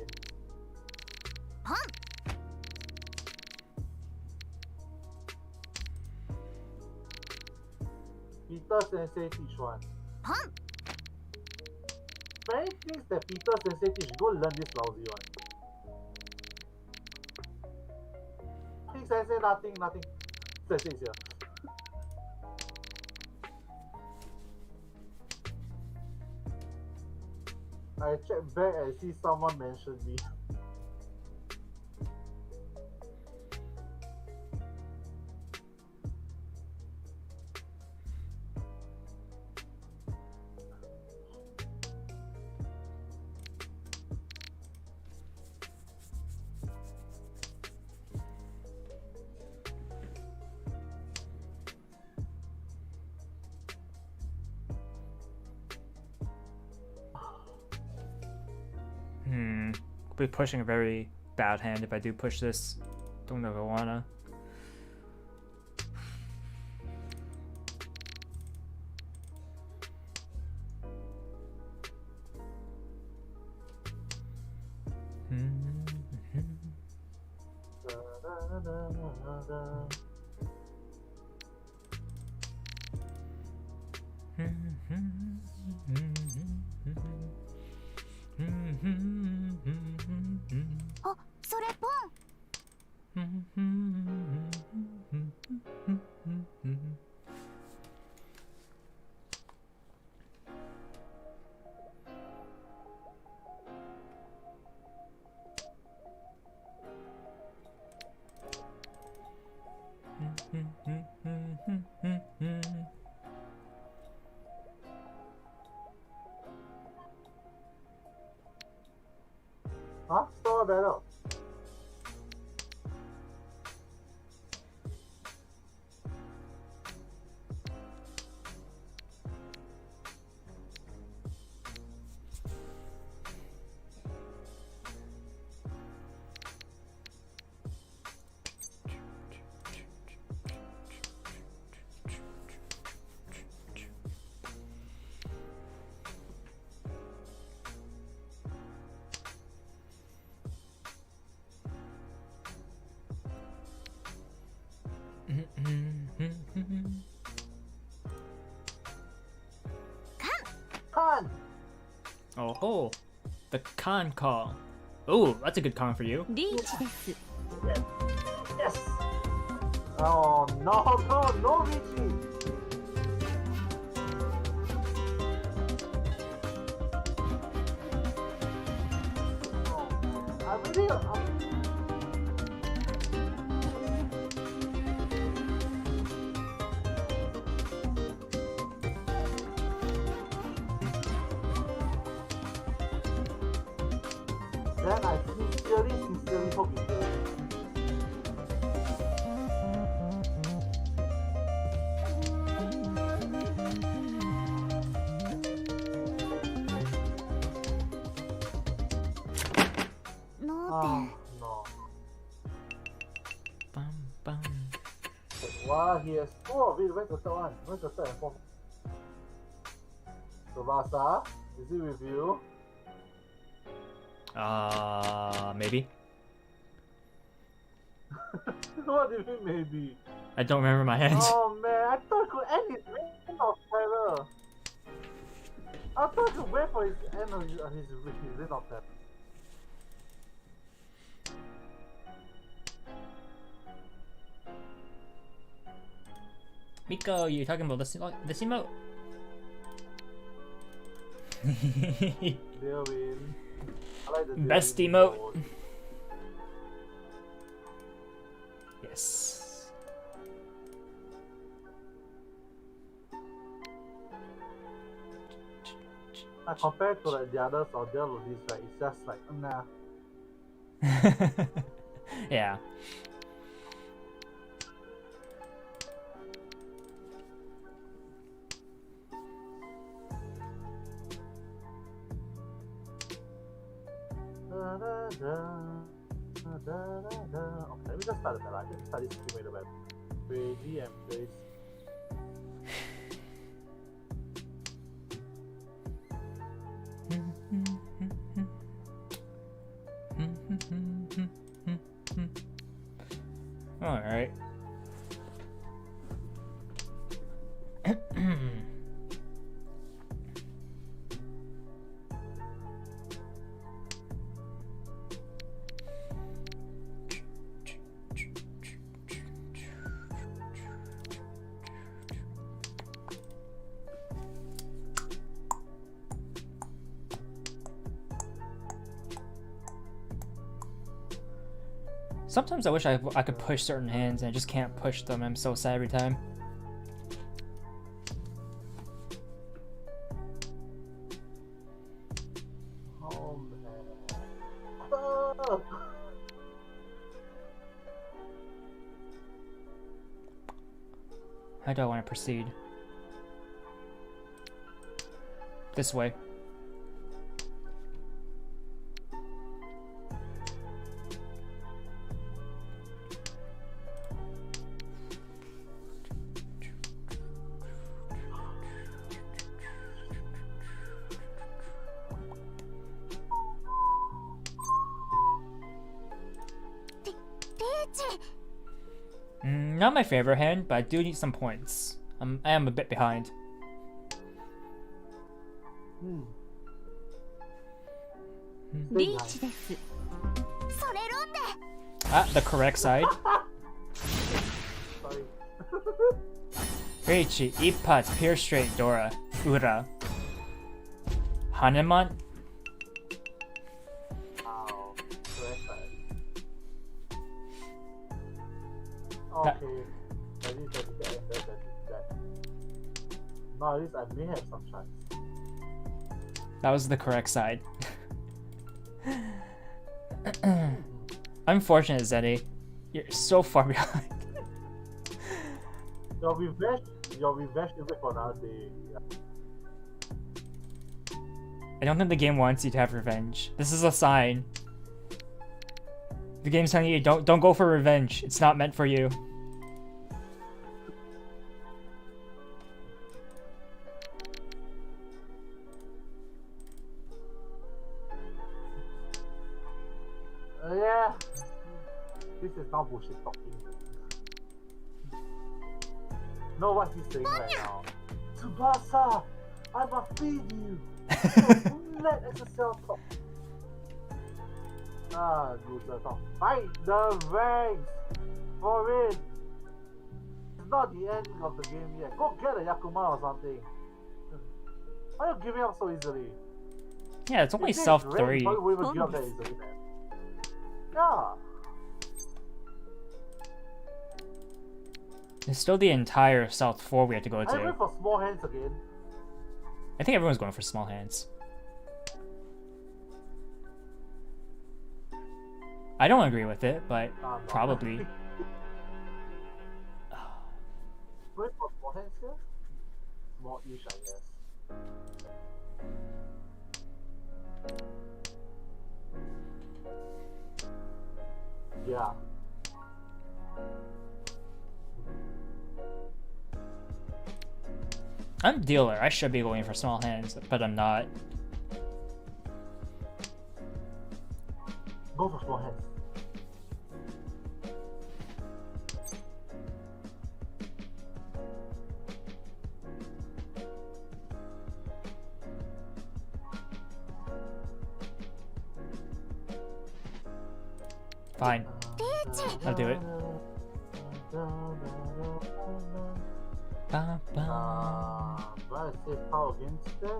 Peter Sensei teach one. Many things that Peter Sensei teach, go learn this lousy one. Think Sensei, nothing. Sensei is here. I check back and see someone mentioned me. I'll be pushing a very bad hand if I do push this. Don't know if I wanna. Huh? Store battle. Con! Oh, the con call. Oh, that's a good con for you. リーチです。 Yes! Oh no, Richie! Oh, I'm really. Then I sincerely hope you do. Oh, no. Bum. Wow, he has 4 of it. Where's the third one? Where's the third and fourth? Tsubasa, is it with you? Maybe. What do you mean maybe? I don't remember my hands. Oh man, I thought it could end his reign of terror. I thought I could wait for his end of his reign of terror. Miko, you talking about this emote? They'll win. I like the Best win emote. mode. Yes. Compared to like the others or their release, right, it's just like nah. Yeah. Okay, let me just start the battle. I can start this game with the web. Ready and place. Alright. Sometimes I wish I could push certain hands and I just can't push them. I'm so sad every time. Oh man. Oh. How do I want to proceed? This way. Not my favorite hand, but I do need some points. I am a bit behind. Ah, the correct side. Sorry. Reichi, Ippat, Pure Straight, Dora, Ura. Haneman? Wow. Correct side. Okay. That is that. No, at least I may have some chance. That was the correct side. Unfortunate, Zeddy. You're so far behind. Your revenge is wait for another day. I don't think the game wants you to have revenge. This is a sign. The game's telling you don't go for revenge. It's not meant for you. Yeah. This is not bullshit talking. Know what he's saying right now? Tsubasa, I must feed you. Let SSL talk. Ah, loser talk. Fight the ranks for it. It's not the end of the game yet. Go get a Yakuma or something. Why are you giving up so easily? Yeah, it's only self 3. Why would you give up that easily, man? Yeah. There's still the entire South 4 we have to go I to. went for small hands again. I think everyone's going for small hands. I don't agree with it, but No. probably. Wait for small hands here? Small-ish, I guess. Yeah. I'm dealer. I should be going for small hands, but I'm not. Go for small hands. Fine. I'll do it. Ba, ba, Do I save power against this?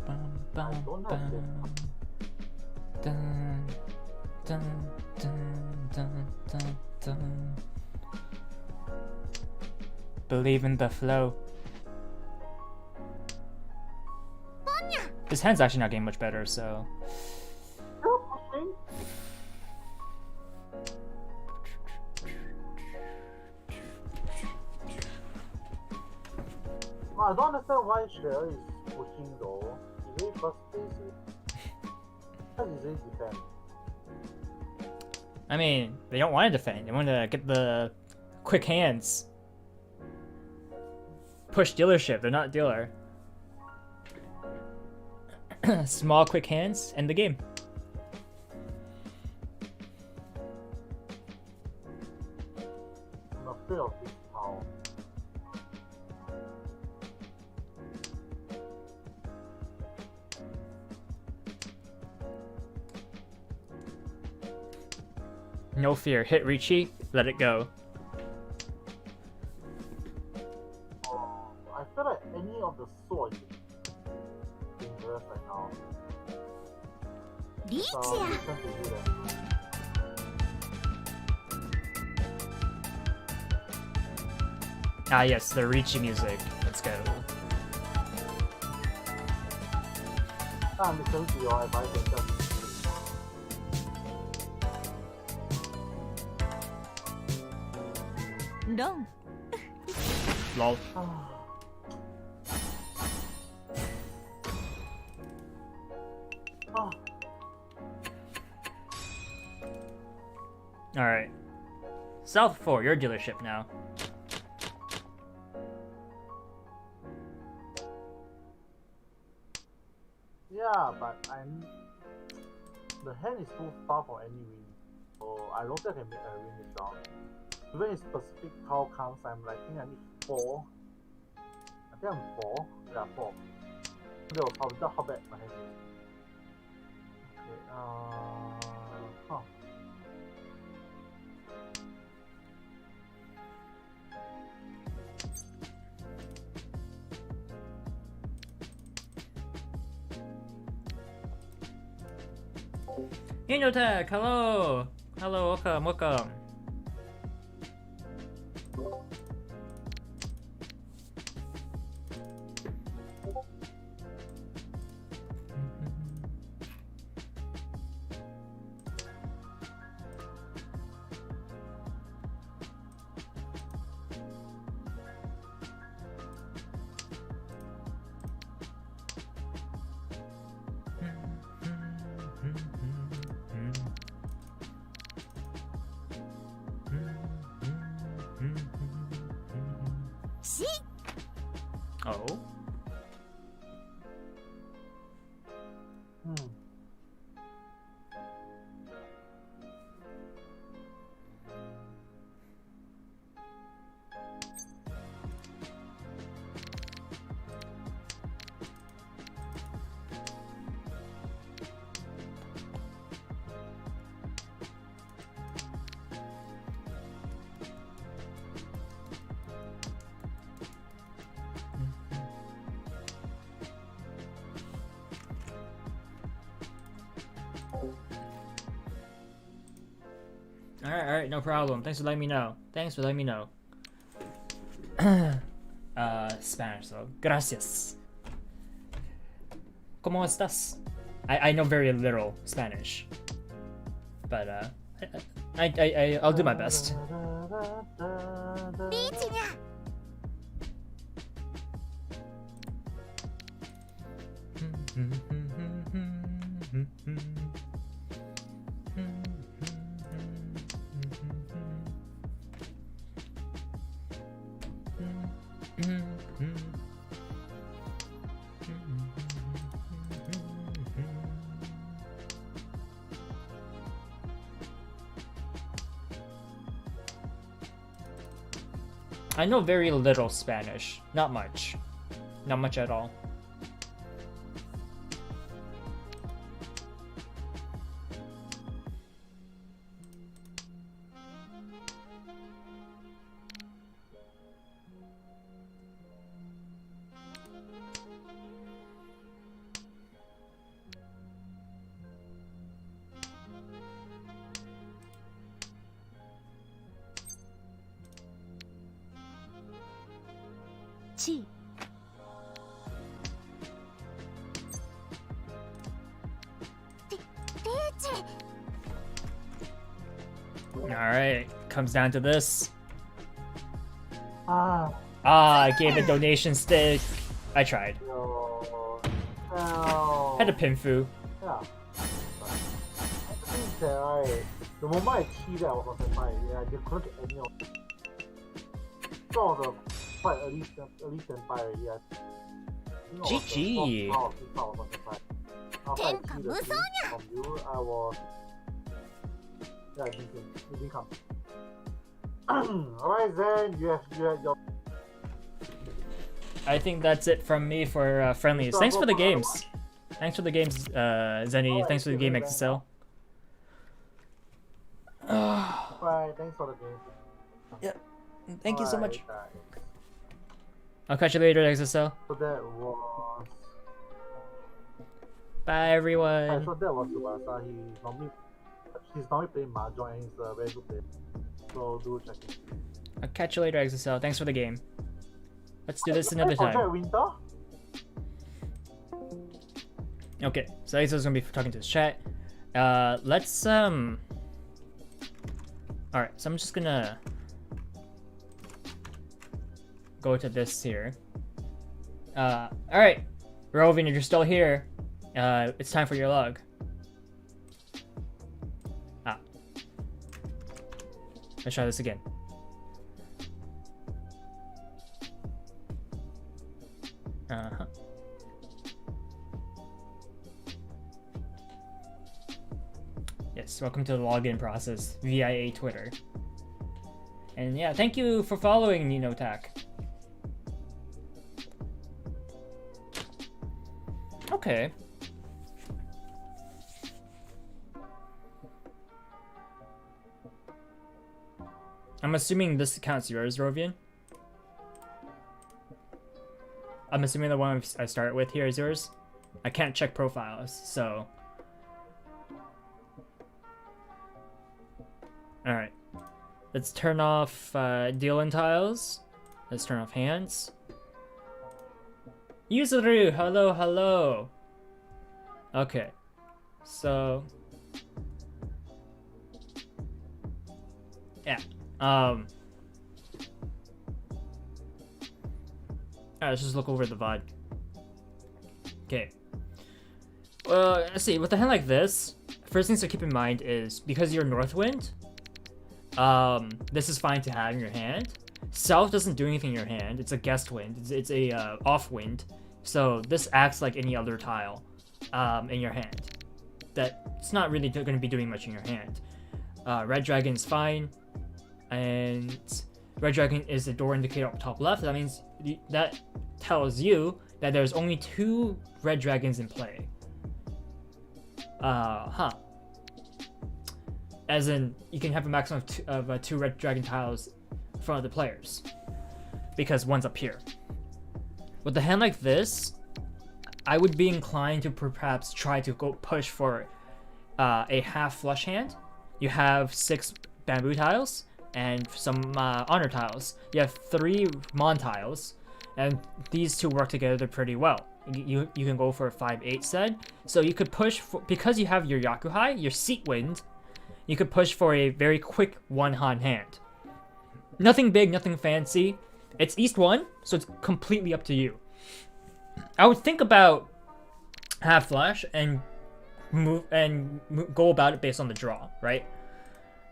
ba, ba, I don't have ba. Dun, dun, dun, dun, dun, dun. Believe in the flow. His hand's actually not getting much better, so. Still pushing? I don't understand why Cher is pushing though. Is it first place? How is it defend? I mean, they don't want to defend. They want to get the quick hands. Push dealership. They're not dealer. Small quick hands, end the game. afraid of this power. No fear. Hit Ricci. Let it go. I feel like any of the swords is dangerous right now. リーチ So や we tend to do that. Ah, yes, the Ricci music. Let's go. I'm listening to your advice and justロン Lol. Oh, Alright. South 4, your dealership now. yeah, but the hand is too far for any win. So I don't think I can make a win this round. Even if specific call comes, I'm like, I think I need 4. I think I'm 4. Yeah, 4. That was how bad my hand is. Okay, huh. Angel Tech, hello! Hello, welcome. Oh? Alright, no problem. Thanks for letting me know. Spanish, so gracias. ¿Cómo estás? I know very little Spanish, but I'll do my best. リーチにゃ I know very little Spanish. Not much. Not much at all. Chi. Alright, comes down to this. Ah, I gave a donation stick. I tried. no. No. Had a pinfu. Yeah. But I think that the moment I keyed that I was on standby, yeah, I couldn't get any of it. So I was quite early standby already. GG. After I keyed the thing from you, I was... Yeah, it didn't come. Alright, Zen, you have your. I think that's it from me for friendlies. Thanks for the games. Thanks for the games, Zenny. Alright, Thanks for the game, XSL. Bye, thanks for the game. Yep. Thank you so much. Guys. I'll catch you later, XSL. So that was. Bye, everyone. So that was Tsubasa. He's normally playing Mahjong and he's a very good player. So do check it. I'll catch you later, XSL. Thanks for the game. Let's do this another time. Winter? Okay, so XSL's gonna be talking to his chat. Let's Alright, so I'm just gonna go to this here. Alright, Rovin, if you're still here, it's time for your log. Let's try this again. Uh-huh. Yes, welcome to the login process via Twitter. And yeah, thank you for following NinoTac. Okay. I'm assuming this account's yours, Rovian. I'm assuming the one I start with here is yours. I can't check profiles, so. Alright. Let's turn off dealing tiles. Let's turn off hands. Yuzuru, hello, hello. Okay. So. Yeah. Alright, let's just look over the VOD. Okay. Let's see, with a hand like this, first things to keep in mind is, because you're Northwind, this is fine to have in your hand. South doesn't do anything in your hand, it's a guest wind, it's a off wind, so this acts like any other tile in your hand. It's not really going to be doing much in your hand. Red Dragon's fine, and Red Dragon is the door indicator up top left. That means that tells you that there's only 2 Red Dragons in play. As in, you can have a maximum of 2 Red Dragon tiles in front of the players, because one's up here. With a hand like this, I would be inclined to perhaps try to go push for a half flush hand. You have 6 bamboo tiles and some honor tiles. You have 3 mon tiles, and these 2 work together pretty well. You can go for a 5-8 set. So you could push for, because you have your Yakuhai, your seat wind, you could push for a very quick 1-han hand. Nothing big, nothing fancy. It's East 1, so it's completely up to you. I would think about half flash and go about it based on the draw, right?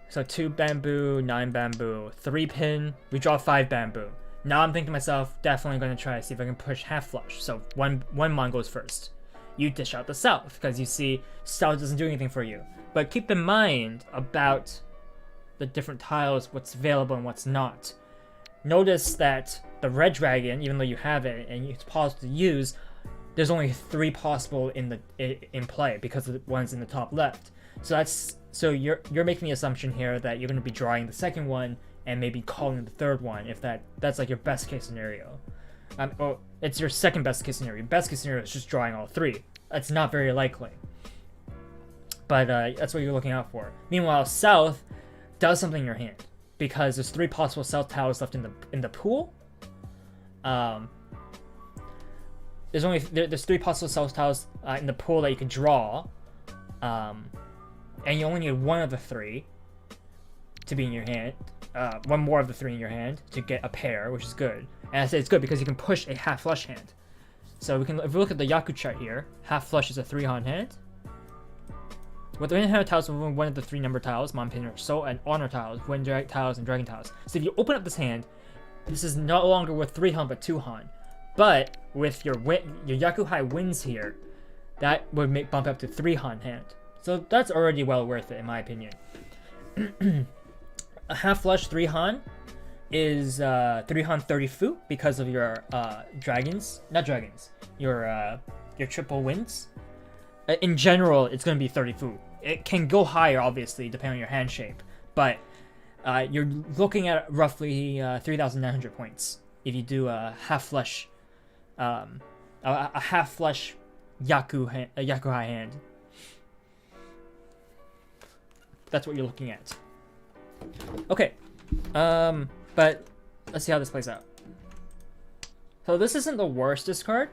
So 2 bamboo, 9 bamboo, 3 pin, we draw 5 bamboo. Now I'm thinking to myself, definitely going to try to see if I can push half flush. So one mon goes first. You dish out the south, because you see south doesn't do anything for you. But keep in mind about the different tiles, what's available and what's not. Notice that the red dragon, even though you have it and it's possible to use, there's only 3 possible in play because the one's in the top left. So you're making the assumption here that you're going to be drawing the second one and maybe calling the third one if that's like your best case scenario. Or it's your second best case scenario. Best case scenario is just drawing all 3. That's not very likely. But that's what you're looking out for. Meanwhile, south does something in your hand because there's 3 possible south tiles left in the pool. There's 3 possible south tiles in the pool that you can draw, and you only need 1 of the 3 to be in your hand. 1 more of the 3 in your hand to get a pair, which is good. And I say it's good because you can push a half flush hand. So if we look at the Yaku chart here, half flush is a 3-han hand. With the hand tiles, one of the 3 number tiles, Mon Pin or So, and honor tiles, wind tiles, and dragon tiles. So if you open up this hand, this is no longer with 3-han but 2-han. But with your Yakuhai wins here, that would bump up to 3-han hand. So that's already well worth it in my opinion. a half flush 3 Han is 3 Han 30 fu because of your your triple wins. In general, it's going to be 30 fu. It can go higher, obviously, depending on your hand shape, but you're looking at roughly 3,900 points if you do a half flush, a half flush Yakuhai hand. That's what you're looking at. Okay, but let's see how this plays out. So this isn't the worst discard,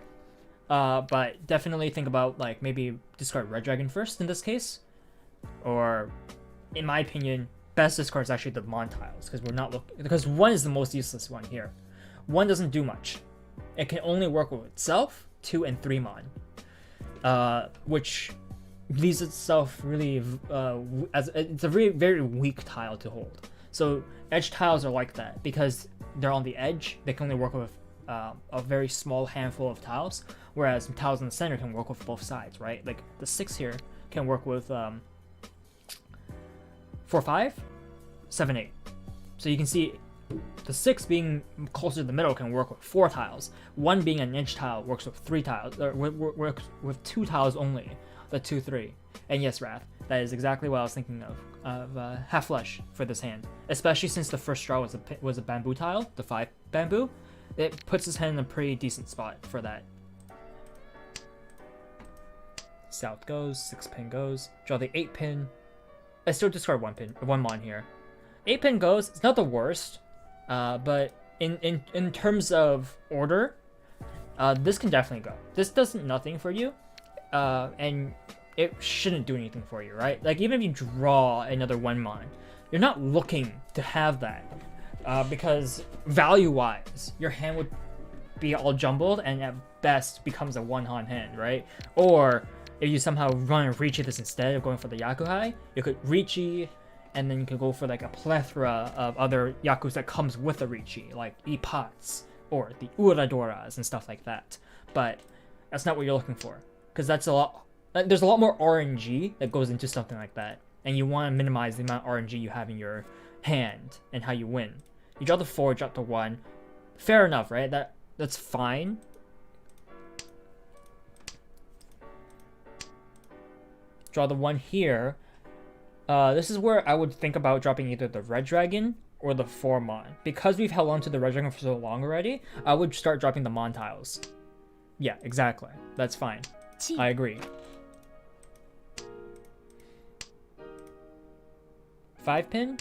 but definitely think about like maybe discard Red Dragon first in this case, or in my opinion, best discard is actually the Mon tiles because we're not looking because 1 is the most useless one here. 1 doesn't do much. It can only work with itself, 2 and 3 Mon, which leaves itself really as it's a very very weak tile to hold. So edge tiles are like that because they're on the edge. They can only work with a very small handful of tiles, whereas tiles in the center can work with both sides, right? Like the 6 here can work with 4, 5, 7, 8. So you can see the 6 being closer to the middle can work with 4 tiles. 1 being an edge tile works with 3 tiles, or works with 2 tiles only. The 2, 3. And yes, Wrath, that is exactly what I was thinking of half flush for this hand, especially since the first draw was a bamboo tile, the 5 bamboo. It puts his hand in a pretty decent spot for that. South goes, 6 pin goes, draw the 8 pin. I still discard 1 Mon here. 8 pin goes, it's not the worst, but in terms of order, this can definitely go. This does nothing for you, and it shouldn't do anything for you, right? Like even if you draw another 1 Mon, you're not looking to have that, because value-wise, your hand would be all jumbled and at best becomes a 1 Han hand, right? Or if you somehow run and Riichi this instead of going for the Yakuhai, you could Riichi, and then you could go for like a plethora of other Yakus that comes with a Riichi, like Ipats, or the Uradoras and stuff like that. But that's not what you're looking for, because there's a lot more RNG that goes into something like that, and you want to minimize the amount of RNG you have in your hand and how you win. You draw the 4, drop the 1. Fair enough, right? That's fine. Draw the 1 here. This is where I would think about dropping either the Red Dragon or the 4 Mon. Because we've held on to the Red Dragon for so long already, I would start dropping the Mon tiles. Yeah, exactly. That's fine. I agree. 5 pin?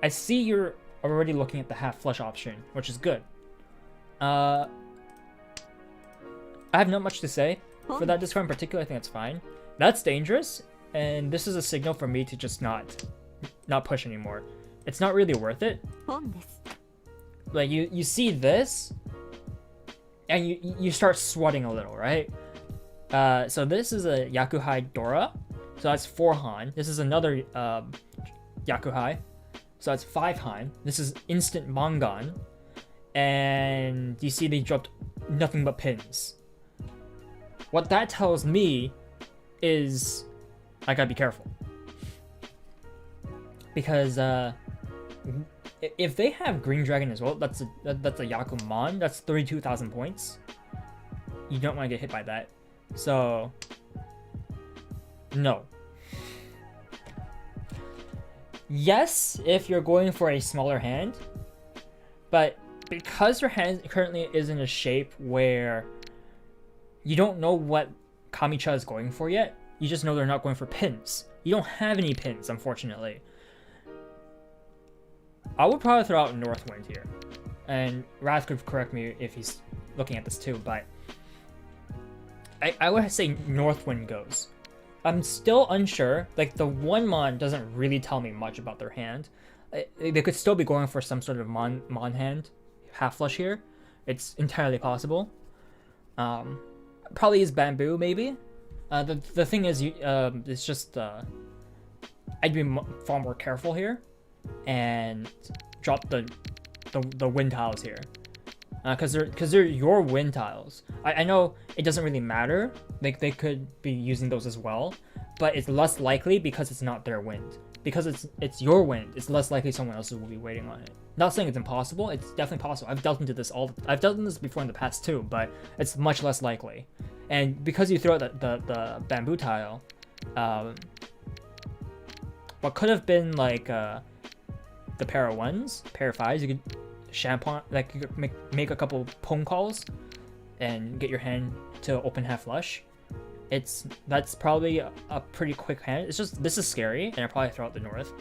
I see you're already looking at the half flush option, which is good. I have not much to say. For that discard in particular, I think that's fine. That's dangerous, and this is a signal for me to just not push anymore. It's not really worth it. Like you see this, and you start sweating a little, right? So this is a Yakuhai Dora, so that's 4 Han. This is another Yakuhai, so that's 5 Han. This is instant Mangan, and you see they dropped nothing but pins. What that tells me is I gotta be careful, because if they have Green Dragon as well, that's a Yakumon. That's 32,000 points. You don't want to get hit by that. So no. Yes, if you're going for a smaller hand, but because your hand currently is in a shape where you don't know what Kamicha is going for yet, you just know they're not going for pins. You don't have any pins, unfortunately. I would probably throw out Northwind here, and Wrath could correct me if he's looking at this too, but I would say Northwind goes. I'm still unsure. Like, the 1 Mon doesn't really tell me much about their hand. They could still be going for some sort of Mon hand, half flush here. It's entirely possible. Probably is bamboo, maybe. The thing is, it's just I'd be far more careful here and drop the wind tiles here, because they're your wind tiles. I know it doesn't really matter. Like, they could be using those as well, but it's less likely because it's not their wind. Because it's your wind, it's less likely someone else will be waiting on it. Not saying it's impossible, it's definitely possible. I've done this before in the past too, but it's much less likely. And because you throw out the bamboo tile, what could have been like the pair of ones, pair of fives, you could champagne, like you could make a couple pong calls and get your hand to open half flush. That's probably a pretty quick hand. It's just, this is scary, and I probably throw out the north,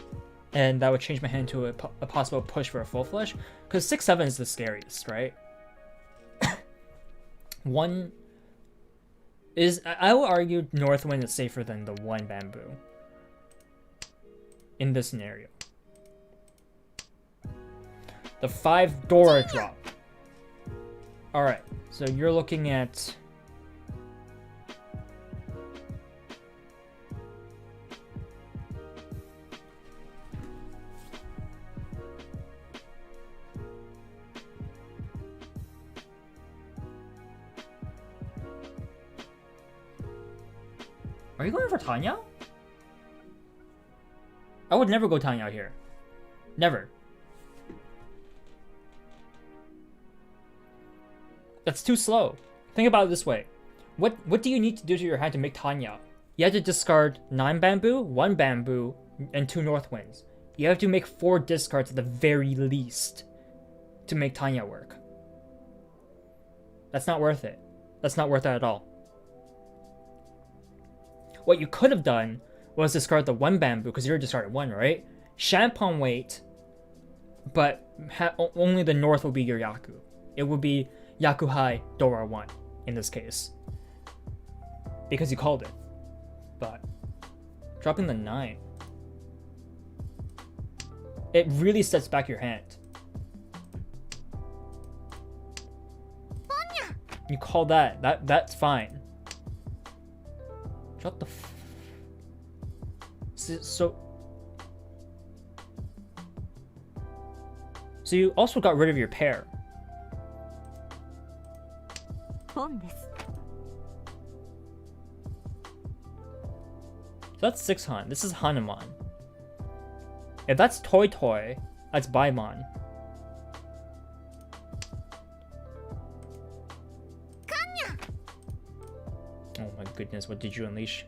and that would change my hand to a possible push for a full flush, because 6-7 is the scariest, right? One is, I will argue north wind is safer than the 1 bamboo in this scenario. The 5 Dora drop. Alright, so you're looking at... Are you going for Tanya? I would never go Tanya here. Never. That's too slow. Think about it this way. What do you need to do to your hand to make Tanya? You have to discard 9 bamboo, 1 bamboo, and 2 north winds. You have to make 4 discards at the very least to make Tanya work. That's not worth it. That's not worth it at all. What you could have done was discard the 1 bamboo, because you already discarded 1, right? Champagne wait, but only the north will be your Yaku. It would be Yaku High, Dora 1 in this case. Because you called it. But dropping the 9. It really sets back your hand. You call that's fine. Drop the so you also got rid of your pair. So that's 6 Han. This is Hanuman. If that's Toy Toy, that's Baimon. Oh my goodness, what did you unleash?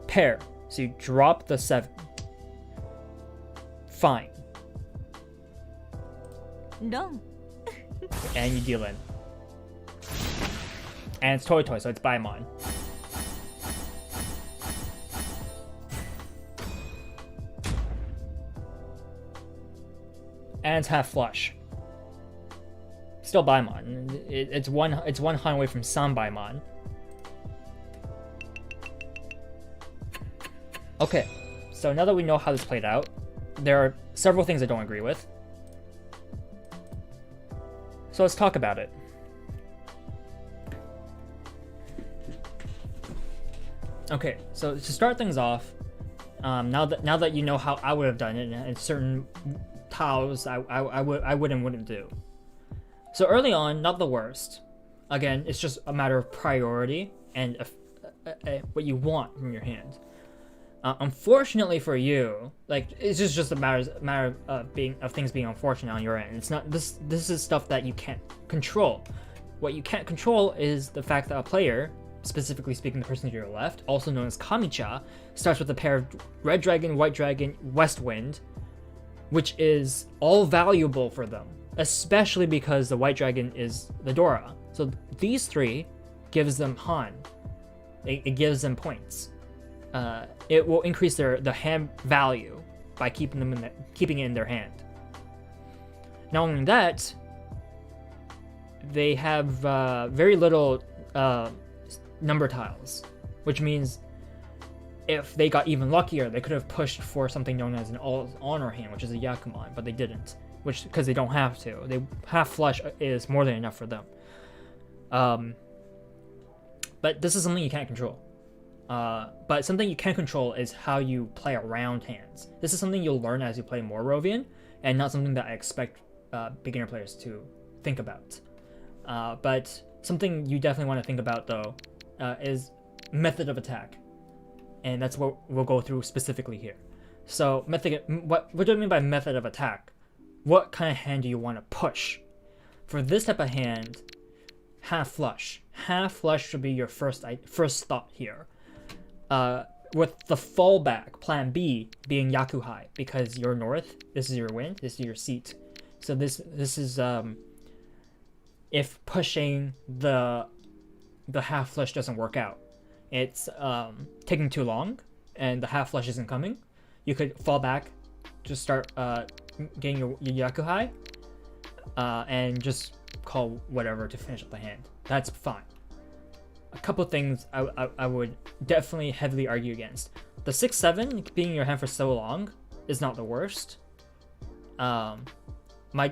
Pair. So you drop the 7. Fine. Done. And you deal in. And it's Toy Toy, so it's Baimon. And it's half flush. Still Baimon. It's one Han away from some Baimon. Okay, so now that we know how this played out, there are several things I don't agree with. So let's talk about it. Okay, so to start things off, now that you know how I would have done it, and certain tiles I would and wouldn't do. So early on, not the worst. Again, it's just a matter of priority and what you want from your hand. Unfortunately for you, like it's just a matter of things being unfortunate on your end. It's not this is stuff that you can't control. What you can't control is the fact that a player, specifically speaking the person to your left, also known as Kamicha, starts with a pair of Red Dragon, White Dragon, West Wind, which is all valuable for them, especially because the White Dragon is the Dora. So these 3 gives them Han. It gives them points. It will increase the hand value by keeping it in their hand. Not only that, they have very little number tiles, which means if they got even luckier, they could have pushed for something known as an all-honor hand, which is a Yakuman, but they didn't, because they don't have to. They half flush is more than enough for them. But this is something you can't control. But something you can control is how you play around hands. This is something you'll learn as you play more Rovian, and not something that I expect beginner players to think about. But something you definitely want to think about, though, is method of attack. and that's what we'll go through specifically here. So what do I mean by method of attack? What kind of hand do you want to push? For this type of hand, half flush. Half flush should be your first thought here. With the fallback, plan B, being Yakuhai, because you're north, this is your wind, this is your seat. So this is if pushing the half flush doesn't work out, it's taking too long, and the half flush isn't coming, you could fall back, just start getting your Yakuhai, and just call whatever to finish up the hand. That's fine. A couple things I would definitely heavily argue against. The 6-7 being in your hand for so long is not the worst. My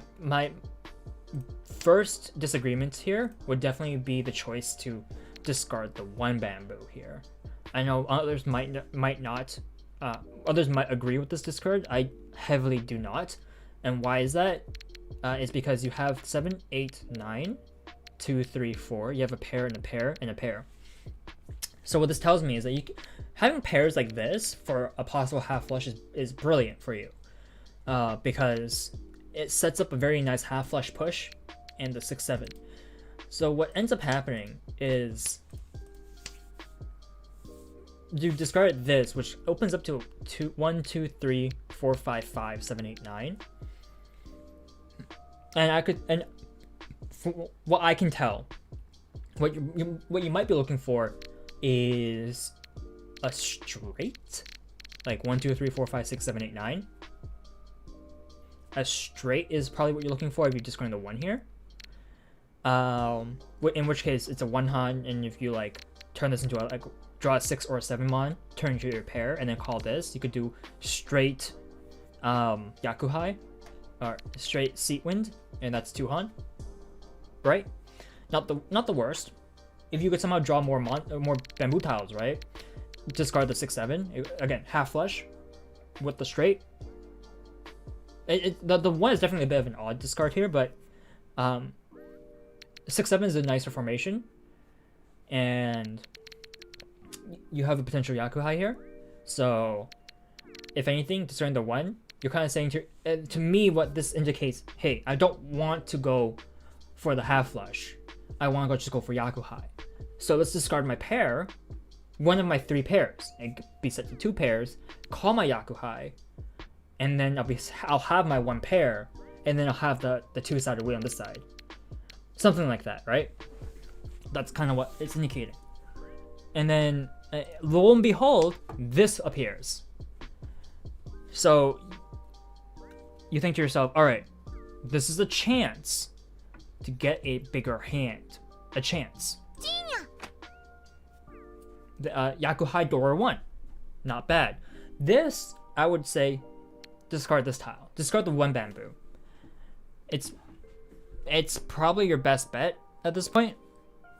first disagreement here would definitely be the choice to discard the 1 bamboo here. I know others might not. Others might agree with this discard. I heavily do not. And why is that? It's because you have 7, 8, 9, 2, 3, 4. You have a pair and a pair and a pair. So what this tells me is that having pairs like this for a possible half flush is brilliant for you, because it sets up a very nice half flush push and the 6-7. So what ends up happening is you discard this, which opens up to 1, 2, 3, 4, 5, 5, 7, 8, 9. And from what I can tell, what you might be looking for is a straight, like 1, 2, 3, 4, 5, 6, 7, 8, 9. A straight is probably what you're looking for if you're discarding the 1 here. In which case it's a 1-han, and if you like turn this into a draw a 6 or a 7-mon, turn into your pair, and then call this, you could do straight Yakuhai or straight seat wind, and that's 2-han, right? Not the worst. If you could somehow draw more bamboo tiles, right? Discard the 6-7 again, half flush with the straight. The 1 is definitely a bit of an odd discard here, but 6-7 is a nicer formation, and you have a potential Yakuhai here. So if anything, discarding the 1, you're kind of saying to me what this indicates, hey, I don't want to go for the half flush. I want to just go for Yakuhai. So let's discard my pair, one of my 3 pairs, and be set to 2 pairs, call my Yakuhai, and then I'll have my 1 pair, and then I'll have the 2-sided wheel on this side. Something like that, right? That's kind of what it's indicating. And then, lo and behold, this appears. So you think to yourself, all right, this is a chance to get a bigger hand. A chance. The Yakuhai Dora 1. Not bad. This, I would say, discard this tile. Discard the 1 bamboo. It's probably your best bet at this point.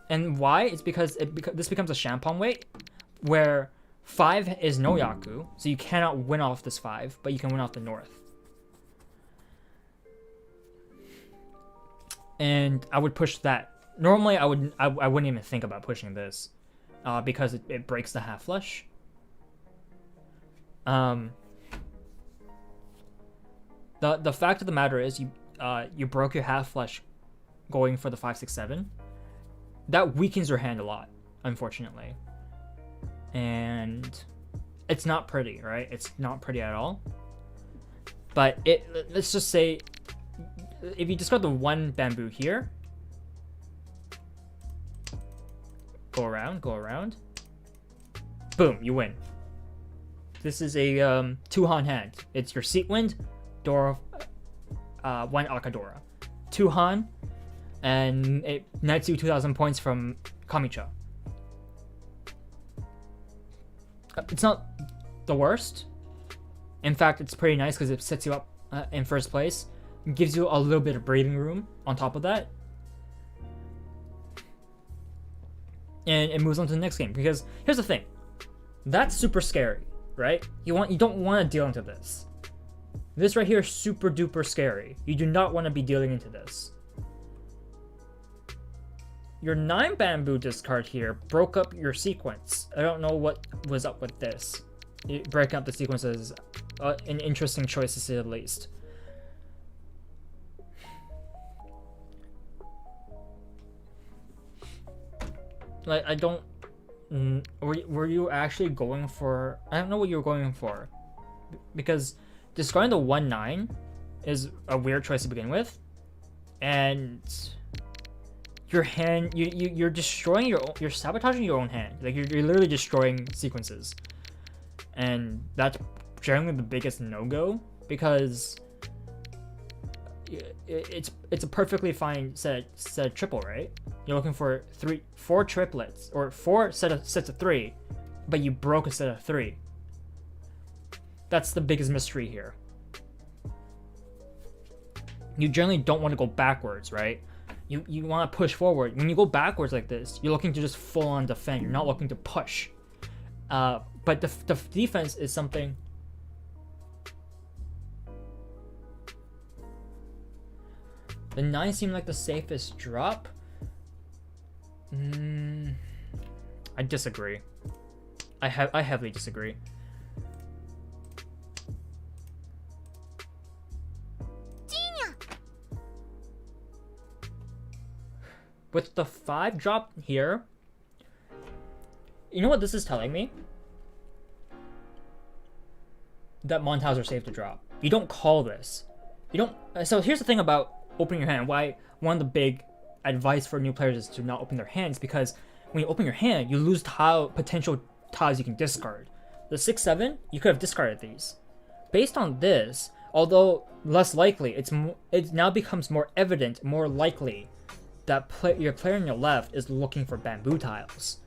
And why? It's because this becomes a Shampong weight, where 5 is no Yaku, so you cannot win off this 5, but you can win off the north. And I would push that. Normally, I wouldn't even think about pushing this, because it breaks the half flush. The fact of the matter is you broke your half flush going for the 5, 6, 7. That weakens your hand a lot, unfortunately. And it's not pretty, right? It's not pretty at all. But let's just say, if you discard the 1 bamboo here, go around, boom, you win. This is a 2-han hand. It's your seat wind, Dora, 1 Akadora. 2-han, and it nets you 2,000 points from Kamicha. It's not the worst. In fact, it's pretty nice because it sets you up in first place. It gives you a little bit of breathing room on top of that. And it moves on to the next game. Because here's the thing. That's super scary, right? You don't want to deal into this. This right here is super duper scary. You do not want to be dealing into this. your 9 bamboo discard here broke up your sequence. I don't know what was up with this. Breaking up the sequence is an interesting choice to say the least. Like, I don't... Were you actually going for... I don't know what you were going for. Because discarding the 1-9 is a weird choice to begin with. And... your hand... You're destroying you're sabotaging your own hand. Like, you're literally destroying sequences. And that's generally the biggest no-go. Because... it's a perfectly fine set of triple, right? You're looking for 4 triplets or 4 sets of 3, but you broke a set of 3. That's the biggest mystery here. You generally don't want to go backwards, right? You want to push forward. When you go backwards like this, you're looking to just full on defend. You're not looking to push. But the defense is something. The 9 seemed like the safest drop. I disagree. I heavily disagree. With the 5 drop here, you know what this is telling me? That Montails are safe to drop. You don't call this. You don't. So here's the thing about opening your hand. Why one of the big advice for new players is to not open their hands, because when you open your hand, you lose potential tiles you can discard. The 6-7, you could have discarded these. Based on this, although less likely, it now becomes more evident, more likely that your player on your left is looking for bamboo tiles,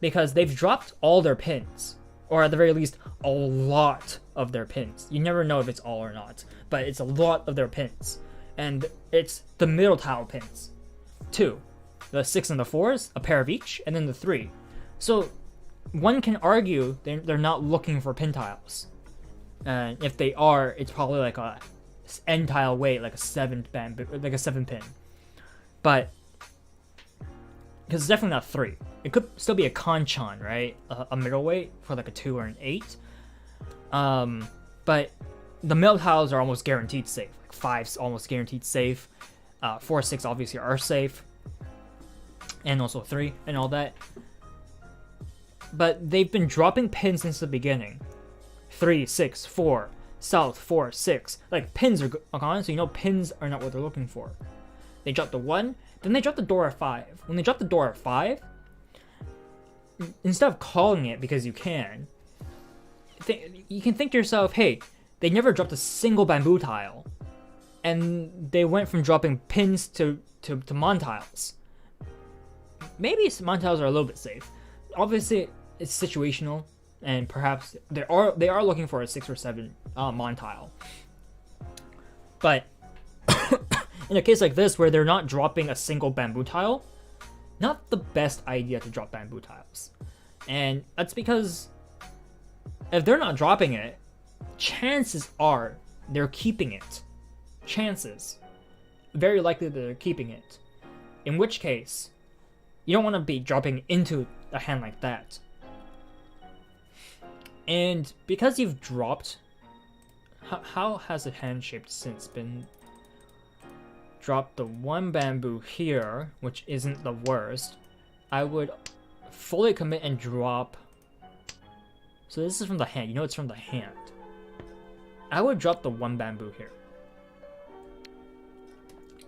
because they've dropped all their pins, or at the very least, a lot of their pins. You never know if it's all or not, but it's a lot of their pins. And it's the middle tile pins. 2. The 6 and the 4s, a pair of each, and then the 3. So one can argue they're not looking for pin tiles. And if they are, it's probably like a end tile weight, like a 7 bamboo, like a 7 pin. But because it's definitely not 3. It could still be a kanchan, right? A middleweight for like a 2 or an 8. But the middle tiles are almost guaranteed safe. Like 5's almost guaranteed safe. 4, 6 obviously are safe. And also 3 and all that. But they've been dropping pins since the beginning. 3, 6, 4, south, 4, 6. Like, pins are gone, so you know pins are not what they're looking for. They dropped the 1, then they dropped the door at 5. When they dropped the door at 5, instead of calling it because you can, you can think to yourself, hey, they never dropped a single bamboo tile. And they went from dropping pins to Montiles. Maybe Montiles are a little bit safe. Obviously, it's situational, and perhaps they are looking for a 6 or 7 Montile. But in a case like this, where they're not dropping a single bamboo tile, not the best idea to drop bamboo tiles. And that's because if they're not dropping it, chances are they're keeping it. Chances. Very likely that they're keeping it. In which case, you don't want to be dropping into a hand like that. And because you've dropped... How has the hand shaped since been... Drop the 1 bamboo here, which isn't the worst. I would fully commit and drop... So this is from the hand. You know it's from the hand. I would drop the 1 bamboo here.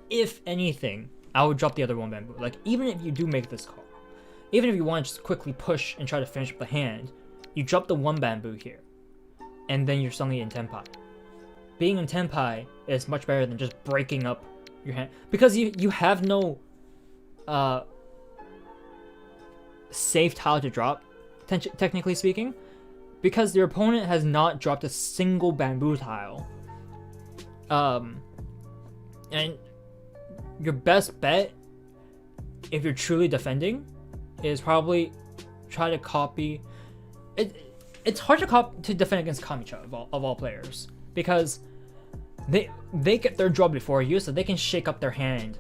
If anything, I would drop the other 1 bamboo. Like, even if you do make this call, even if you want to just quickly push and try to finish up the hand, you drop the 1 bamboo here, and then you're suddenly in Tenpai. Being in Tenpai is much better than just breaking up your hand, because you have no safe tile to drop, technically speaking, because your opponent has not dropped a single bamboo tile. And your best bet, if you're truly defending, is probably try to copy. It's hard to defend against Kamicha of all players, because they get their draw before you, so they can shake up their hand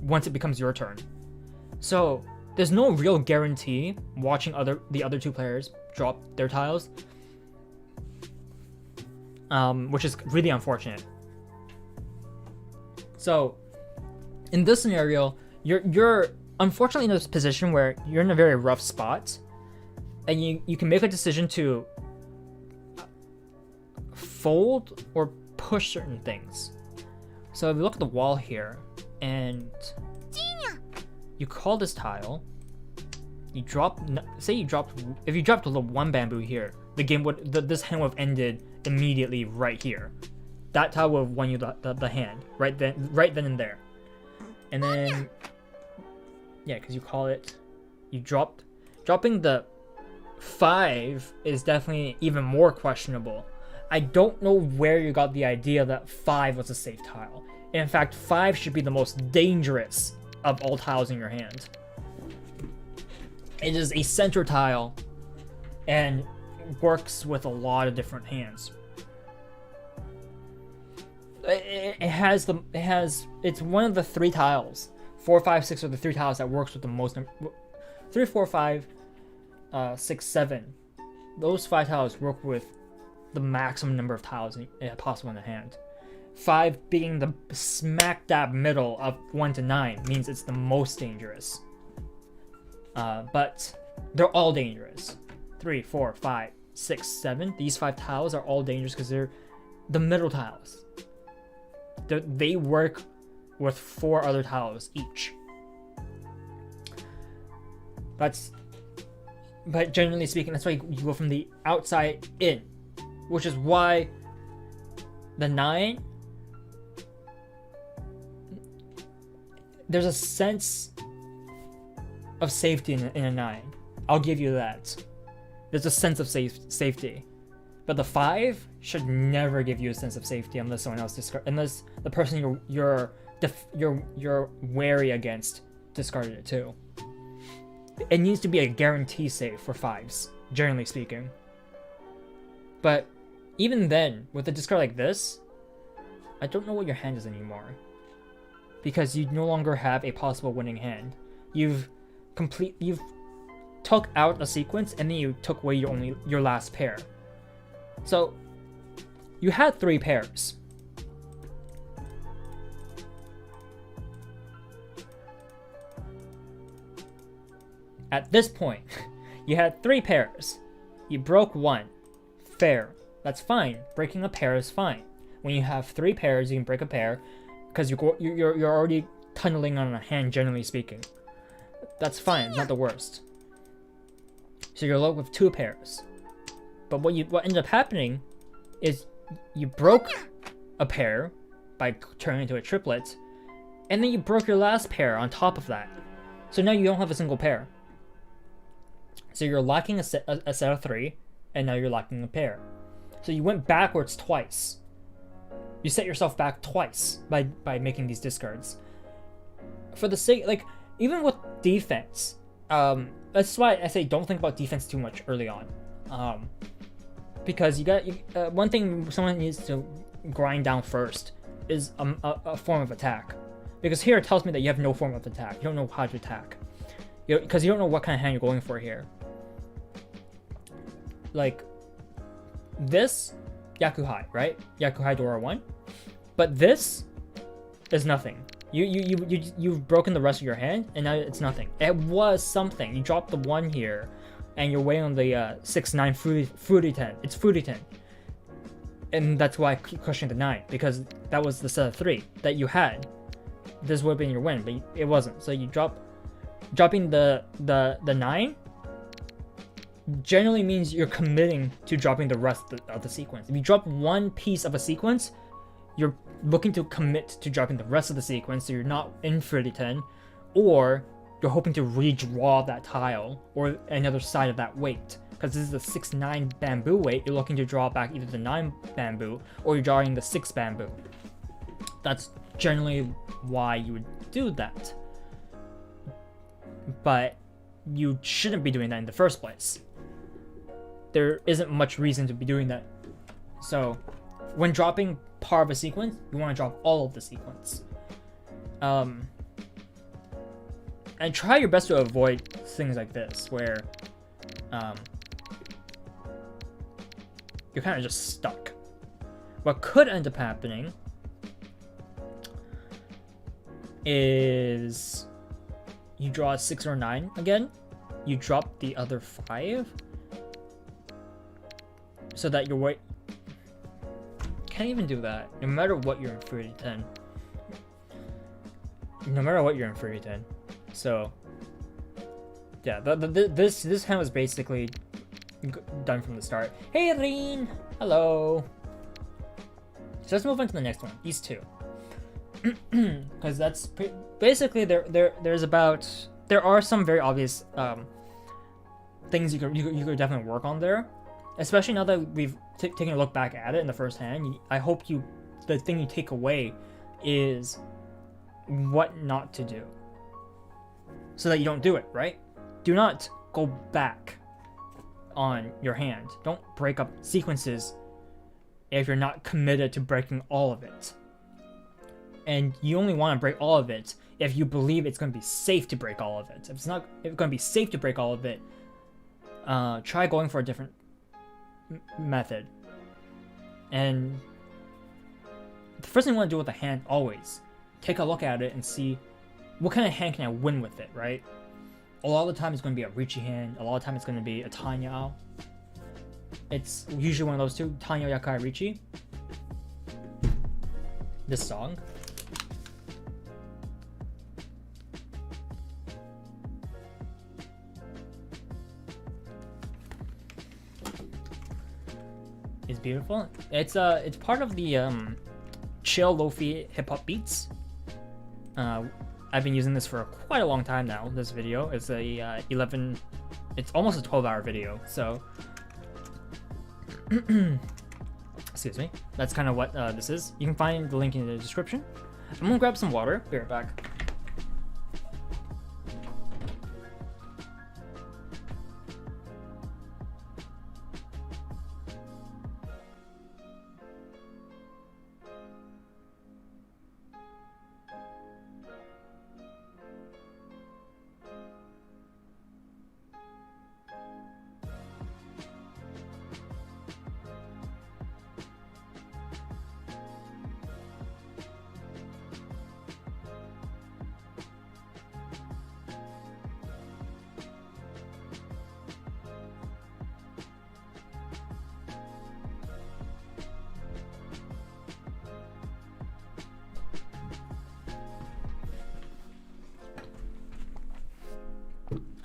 once it becomes your turn. So there's no real guarantee watching the other two players drop their tiles, which is really unfortunate. So in this scenario, you're unfortunately in this position where you're in a very rough spot, and you can make a decision to fold or push certain things. So if you look at the wall here, and you call this tile, you drop. Say you dropped. If you dropped the one bamboo here, the game would. This hand would have ended immediately right here. That tile would have won you the hand right then and there. And then, yeah, because you call it, you dropping the 5 is definitely even more questionable. I don't know where you got the idea that 5 was a safe tile. In fact, 5 should be the most dangerous of all tiles in your hand. It is a center tile and works with a lot of different hands. It's one of the 3 tiles. 4, 5, 6 are the 3 tiles that works with the most. 3, 4, 5, 6, 7. Those 5 tiles work with the maximum number of tiles possible in the hand. 5 being the smack dab middle of 1 to 9 means it's the most dangerous. But they're all dangerous. 3, 4, 5, 6, 7. These 5 tiles are all dangerous because they're the middle tiles. They work with 4 other tiles each. But generally speaking, that's why you go from the outside in, which is why the 9, there's a sense of safety in a 9. I'll give you that. There's a sense of safety. But the 5 should never give you a sense of safety unless someone else unless the person you're wary against discarded it too. It needs to be a guarantee save for 5s, generally speaking. But even then, with a discard like this, I don't know what your hand is anymore, because you no longer have a possible winning hand. You've took out a sequence and then you took away your last pair. So you had 3 pairs. At this point, you had 3 pairs. You broke 1. Fair. That's fine. Breaking a pair is fine. When you have 3 pairs, you can break a pair because you're already tunneling on a hand, generally speaking. That's fine. It's not the worst. So you're left with 2 pairs. But what ended up happening is you broke a pair by turning into a triplet, and then you broke your last pair on top of that. So now you don't have a single pair. So you're lacking a set of 3, and now you're lacking a pair. So you went backwards twice. You set yourself back twice by making these discards. For the sake, like, even with defense, that's why I say don't think about defense too much early on. Because one thing someone needs to grind down first is a form of attack. Because here it tells me that you have no form of attack. You don't know how to attack. Because you don't know what kind of hand you're going for here. Like, this, Yakuhai, right? Yakuhai Dora 1. But this is nothing. You've broken the rest of your hand, and now it's nothing. It was something. You dropped the 1 here, and you're waiting on the 6-9 fruity 10. It's fruity 10. And that's why I keep questioning the 9, because that was the set of 3 that you had. This would have been your win, but it wasn't. So you dropping the 9 generally means you're committing to dropping the rest of the sequence. If you drop one piece of a sequence, you're looking to commit to dropping the rest of the sequence, so you're not in fruity 10, or you're hoping to redraw that tile or another side of that weight. Because this is the 6-9 bamboo weight, you're looking to draw back either the 9 bamboo or you're drawing the 6 bamboo. That's generally why you would do that. But you shouldn't be doing that in the first place. There isn't much reason to be doing that. So, when dropping part of a sequence, you want to drop all of the sequence. and try your best to avoid things like this, where you're kind of just stuck. What could end up happening is you draw a 6 or 9 again, you drop the other 5, so that your weight can't even do that. No matter what, you're inferior to 10. No matter what, you're inferior to 10. So yeah, this hand was basically done from the start. Hey Rin, hello. So let's move on to the next one. These two, because that's basically there are some very obvious things you could definitely work on there, especially now that we've taken a look back at it in the first hand. I hope the thing you take away is what not to do, so that you don't do it, right? Do not go back on your hand. Don't break up sequences if you're not committed to breaking all of it. And you only want to break all of it if you believe it's going to be safe to break all of it. If it's not going to be safe to break all of it, try going for a different method. And the first thing you want to do with the hand, always take a look at it and see what kind of hand can I win with it, right? A lot of the time it's going to be a Richi hand, a lot of the time it's going to be a Tanyao. It's usually one of those two, Tanyao, Yakai, Richi. This song. Is beautiful. It's part of the chill lofi hip hop beats. I've been using this for quite a long time now. This video is a it's almost a 12-hour video, so excuse me. That's kind of what this is. You can find the link in the description. I'm gonna grab some water. Be right back.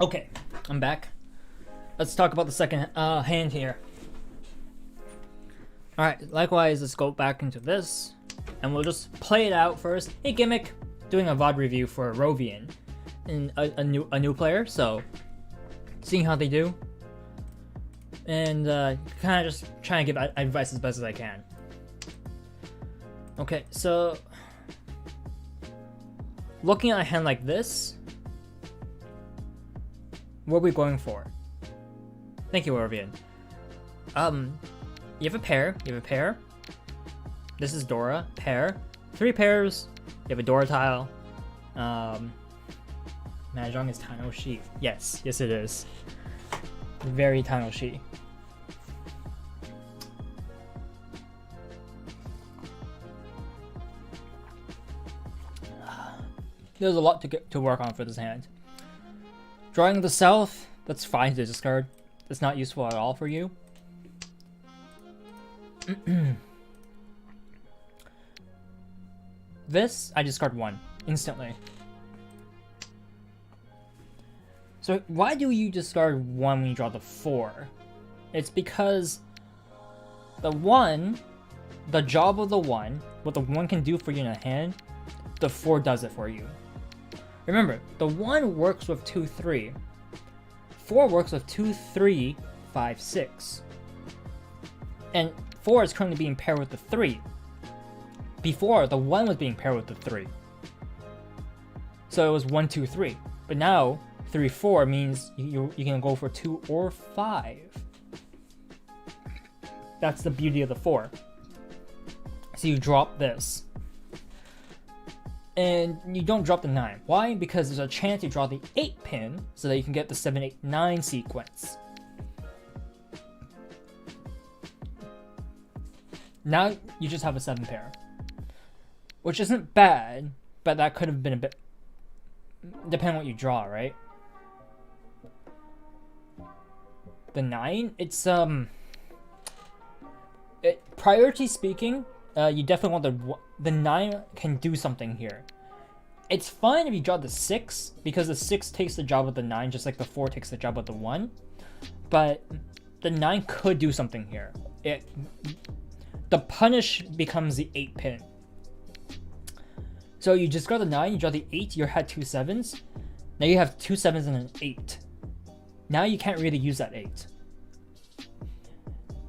Okay, I'm back. Let's talk about the second hand here. Alright, likewise, let's go back into this, and we'll just play it out first. Hey Gimmick, doing a VOD review for Rovian, and a new player, so seeing how they do, and kind of just trying to give advice as best as I can. Okay, so looking at a hand like this, what are we going for? Thank you, Orvian. You have a pair. This is Dora, pair. 3 pairs. You have a Dora tile. Mahjong is Tanoshi. Yes, it is. Very Tanoshi. There's a lot to work on for this hand. Drawing the south, that's fine to discard. It's not useful at all for you. This, I discard 1 instantly. So why do you discard 1 when you draw the 4? It's because the 1, the job of the 1, what the 1 can do for you in a hand, the 4 does it for you. Remember, the 1 works with 2, 3. 4 works with 2, 3, 5, 6. And 4 is currently being paired with the 3. Before, the 1 was being paired with the 3. So it was 1, 2, 3. But now, 3, 4 means you can go for 2 or 5. That's the beauty of the 4. So you drop this. And you don't drop the 9. Why? Because there's a chance you draw the 8 pin so that you can get the 7, 8, 9 sequence. Now you just have a 7 pair. Which isn't bad, but that could have been a bit... depending on what you draw, right? The 9, it's priority speaking, you definitely want the 9 can do something here. It's fine if you draw the 6, because the 6 takes the job of the 9, just like the 4 takes the job of the 1. But the 9 could do something here. The punish becomes the 8 pin. So you just got the 9, you draw the 8, you had 2 7s. Now you have 2 7s and an 8. Now you can't really use that 8.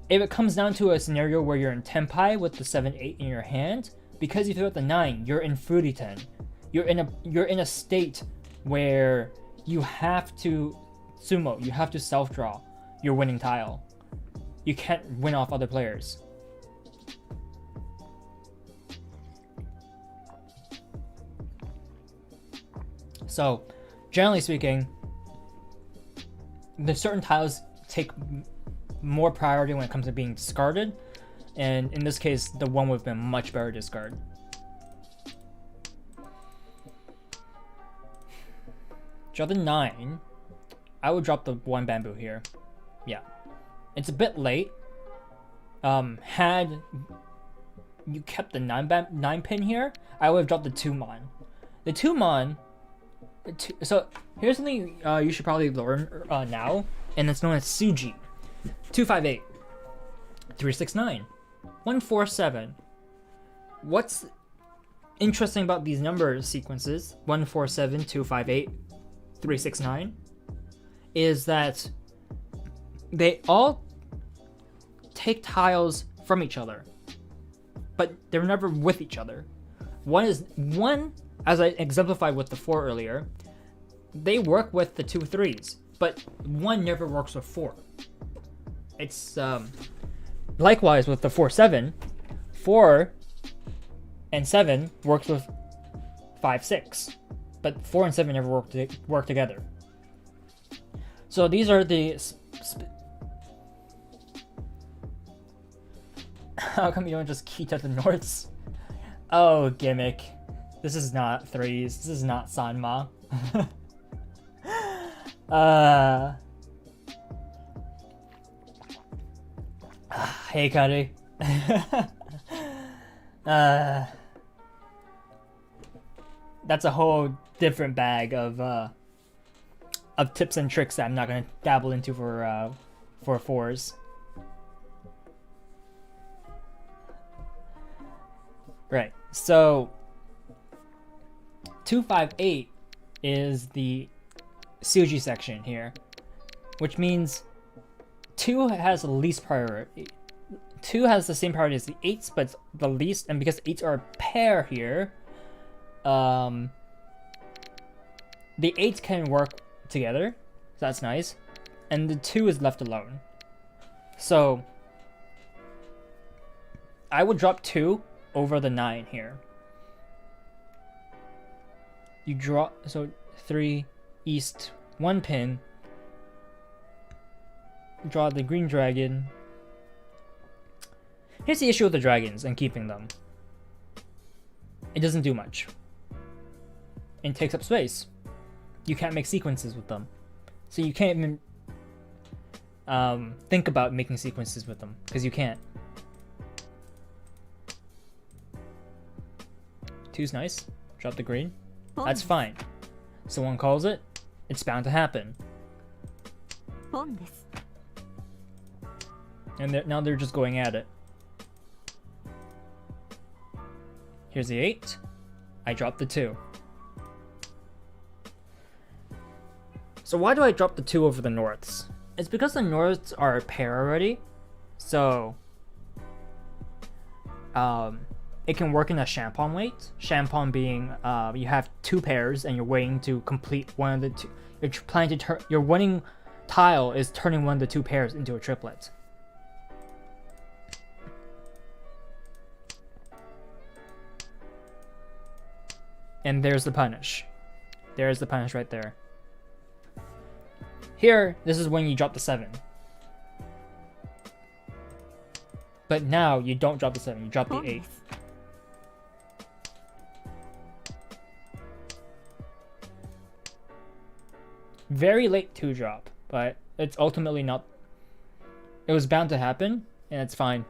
If it comes down to a scenario where you're in Tenpai with the 7, 8 in your hand, because you threw out the 9, you're in Fruity 10. You're in a state where you have to sumo, you have to self-draw your winning tile. You can't win off other players. So, generally speaking, there's certain tiles take more priority when it comes to being discarded, and in this case, the 1 would have been much better discard. Draw the 9. I would drop the 1 bamboo here. Yeah. It's a bit late. Had you kept the 9 pin here, I would have dropped the 2 mon. The 2 mon... So, here's something you should probably learn now, and it's known as Suji. 258, 369, 147. What's interesting about these number sequences, 147, 258, 369, is that they all take tiles from each other, but they're never with each other. One, as I exemplified with the 4 earlier, they work with the 2 3s, but 1 never works with 4. It's likewise with the 4 7, 4 and 7 works with 5 6, but 4 and 7 never work together. So these are the how come you don't just key to the norths? Oh, gimmick. This is not 3s. This is not Sanma. Hey, Cuddy. That's a whole different bag of tips and tricks that I'm not gonna dabble into for 4s. Right. So 258 is the Suji section here, which means 2 has the least priority. 2 has the same priority as the 8s, but it's the least, and because 8s are a pair here, the 8s can work together, so that's nice, and the 2 is left alone. So I would drop 2 over the 9 here. You draw, so 3 east, 1 pin, draw the green dragon. Here's the issue with the dragons and keeping them. It doesn't do much. It takes up space. You can't make sequences with them. So you can't even think about making sequences with them, because you can't. 2's nice. Drop the green. That's fine. Someone calls it, it's bound to happen. And now they're just going at it. Here's the 8. I dropped the 2. So why do I drop the 2 over the norths? It's because the norths are a pair already. So it can work in a Champon wait. Champon being you have 2 pairs and you're waiting to complete one of the 2. You're planning to turn your winning tile is turning one of the 2 pairs into a triplet. And there's the punish. There's the punish right there. Here, this is when you drop the 7. But now you don't drop the 7, you drop the 8. Very late 2 drop, but it's ultimately not. It was bound to happen, and it's fine.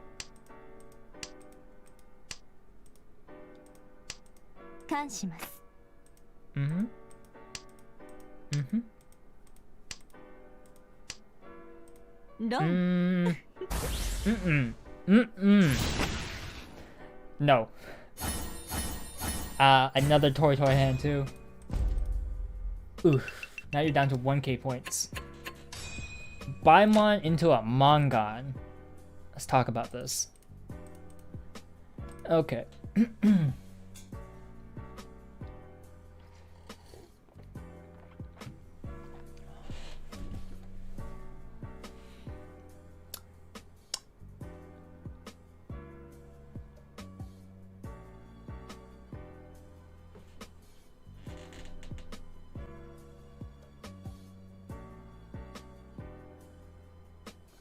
Mm-hmm. Mm-hmm. No. Another Toy hand too. Oof. Now you're down to 1k points. Baimon into a Mangan. Let's talk about this. Okay.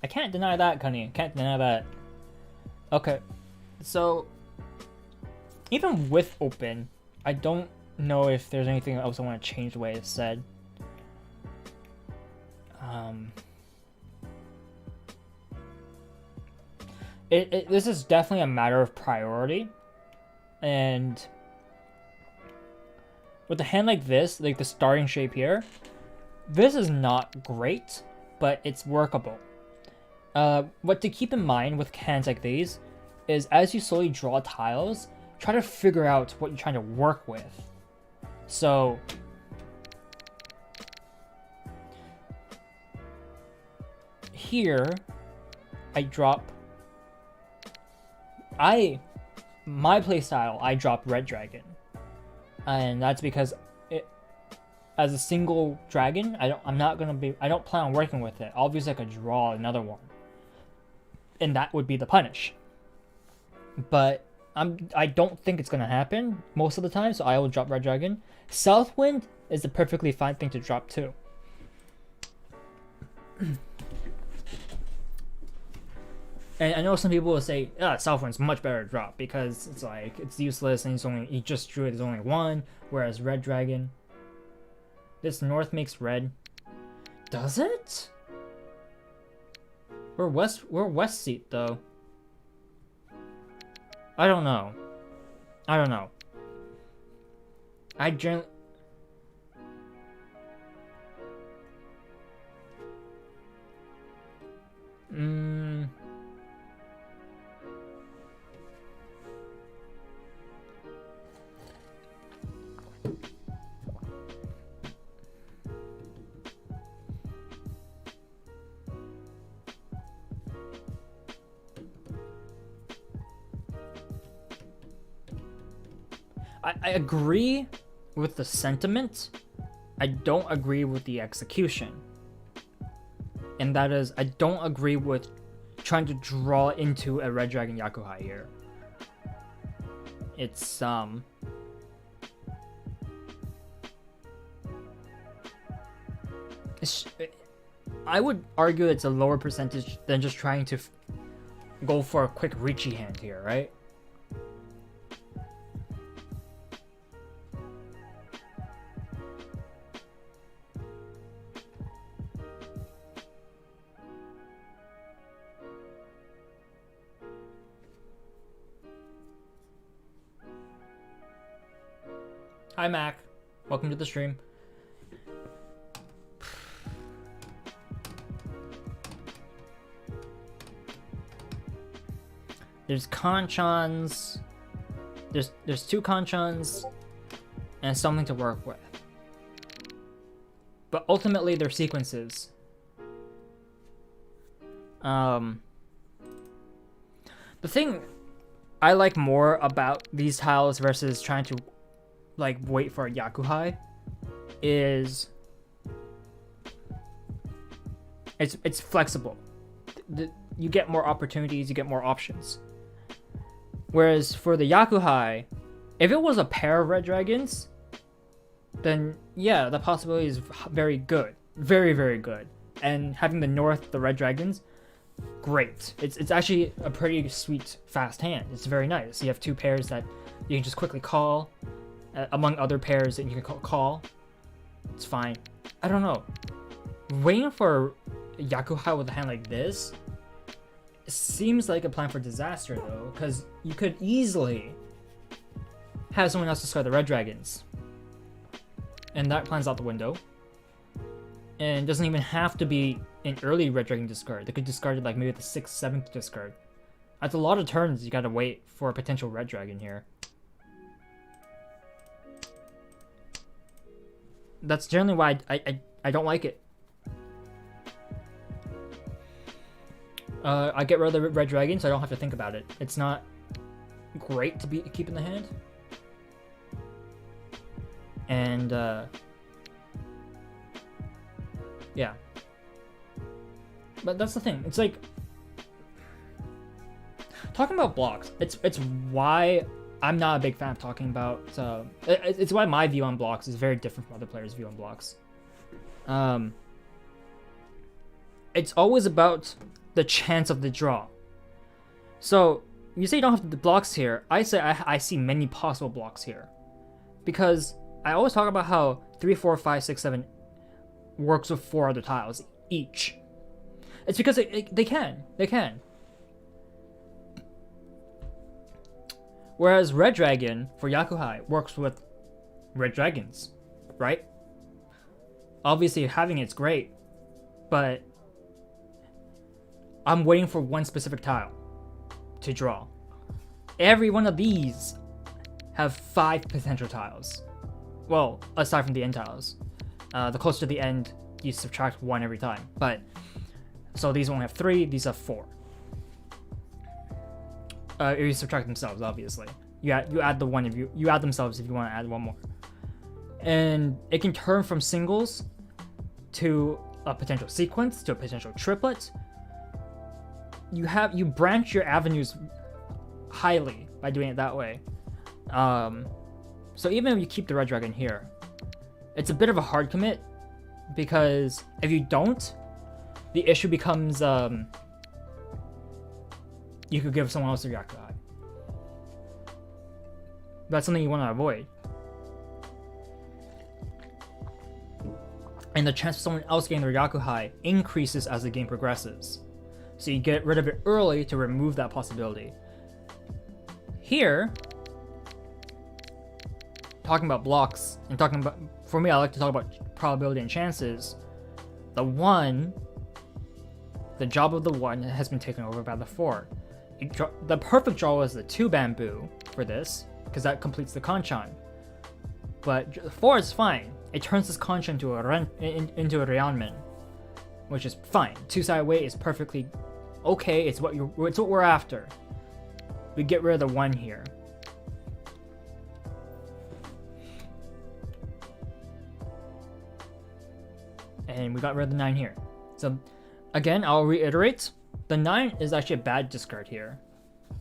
I can't deny that, Cunny. Can't deny that. Okay, so even with open, I don't know if there's anything else I want to change the way it's said. This is definitely a matter of priority, and with a hand like this, like the starting shape here, this is not great, but it's workable. What to keep in mind with hands like these is as you slowly draw tiles, try to figure out what you're trying to work with. So here I drop my playstyle, I drop Red Dragon. And that's because as a single dragon, I don't plan on working with it. Obviously I could draw another one, and that would be the punish. But I don't think it's gonna happen most of the time, so I will drop Red Dragon. Southwind is a perfectly fine thing to drop too. And I know some people will say, Southwind's much better to drop because it's like it's useless and he just drew it, there's only one, whereas Red Dragon, this north makes red. Does it? We're west seat though. I don't know. I generally I agree with the sentiment. I don't agree with the execution. And that is, I don't agree with trying to draw into a Red Dragon Yakuhai here. It's I would argue it's a lower percentage than just trying to go for a quick Ricci hand here, right? Hi Mac, welcome to the stream. There's Conchons, there's 2 Conchons, and something to work with. But ultimately they're sequences. The thing I like more about these tiles versus trying to like wait for a Yakuhai is it's flexible. You get more opportunities, you get more options. Whereas for the Yakuhai, if it was a pair of Red Dragons, then yeah, the possibility is very good. Very, very good. And having the north, the red dragons, great. It's actually a pretty sweet, fast hand. It's very nice. You have 2 pairs that you can just quickly call, among other pairs that you can call. It's fine. I don't know. Waiting for Yakuhai with a hand like this seems like a plan for disaster, though, because you could easily have someone else discard the red dragons. And that plan's out the window. And it doesn't even have to be an early red dragon discard. They could discard it like maybe at the 6th, 7th discard. That's a lot of turns you gotta wait for a potential red dragon here. That's generally why I don't like it. I get rid of the red dragon so I don't have to think about it. It's not great to keep in the hand. And yeah. But that's the thing. It's like talking about blocks. It's why I'm not a big fan of talking about. It's why my view on blocks is very different from other players' view on blocks. It's always about the chance of the draw. So you say you don't have the blocks here. I say I see many possible blocks here, because I always talk about how 3, 4, 5, 6, 7 works with 4 other tiles each. It's because they can. Whereas Red Dragon for Yakuhai works with Red Dragons, right? Obviously having it's great, but I'm waiting for one specific tile to draw. Every one of these have 5 potential tiles. Well, aside from the end tiles. The closer to the end, you subtract 1 every time. But so these only have 3, these have 4. You subtract themselves, obviously. You add the one if you add themselves if you want to add 1 more. And it can turn from singles to a potential sequence to a potential triplet. You branch your avenues highly by doing it that way. So even if you keep the red dragon here, it's a bit of a hard commit, because if you don't, the issue becomes you could give someone else a Yakuhai. That's something you want to avoid. And the chance of someone else getting their Yakuhai increases as the game progresses. So you get rid of it early to remove that possibility. Here, talking about blocks, and for me, I like to talk about probability and chances. The job of the 1 has been taken over by the 4. The perfect draw is the 2 bamboo for this, because that completes the Kanchan. But 4 is fine. It turns this Kanchan into a Ryanman, which is fine. 2-side weight is perfectly okay. It's what we're after. We get rid of the 1 here. And we got rid of the 9 here. So again, I'll reiterate, the 9 is actually a bad discard here.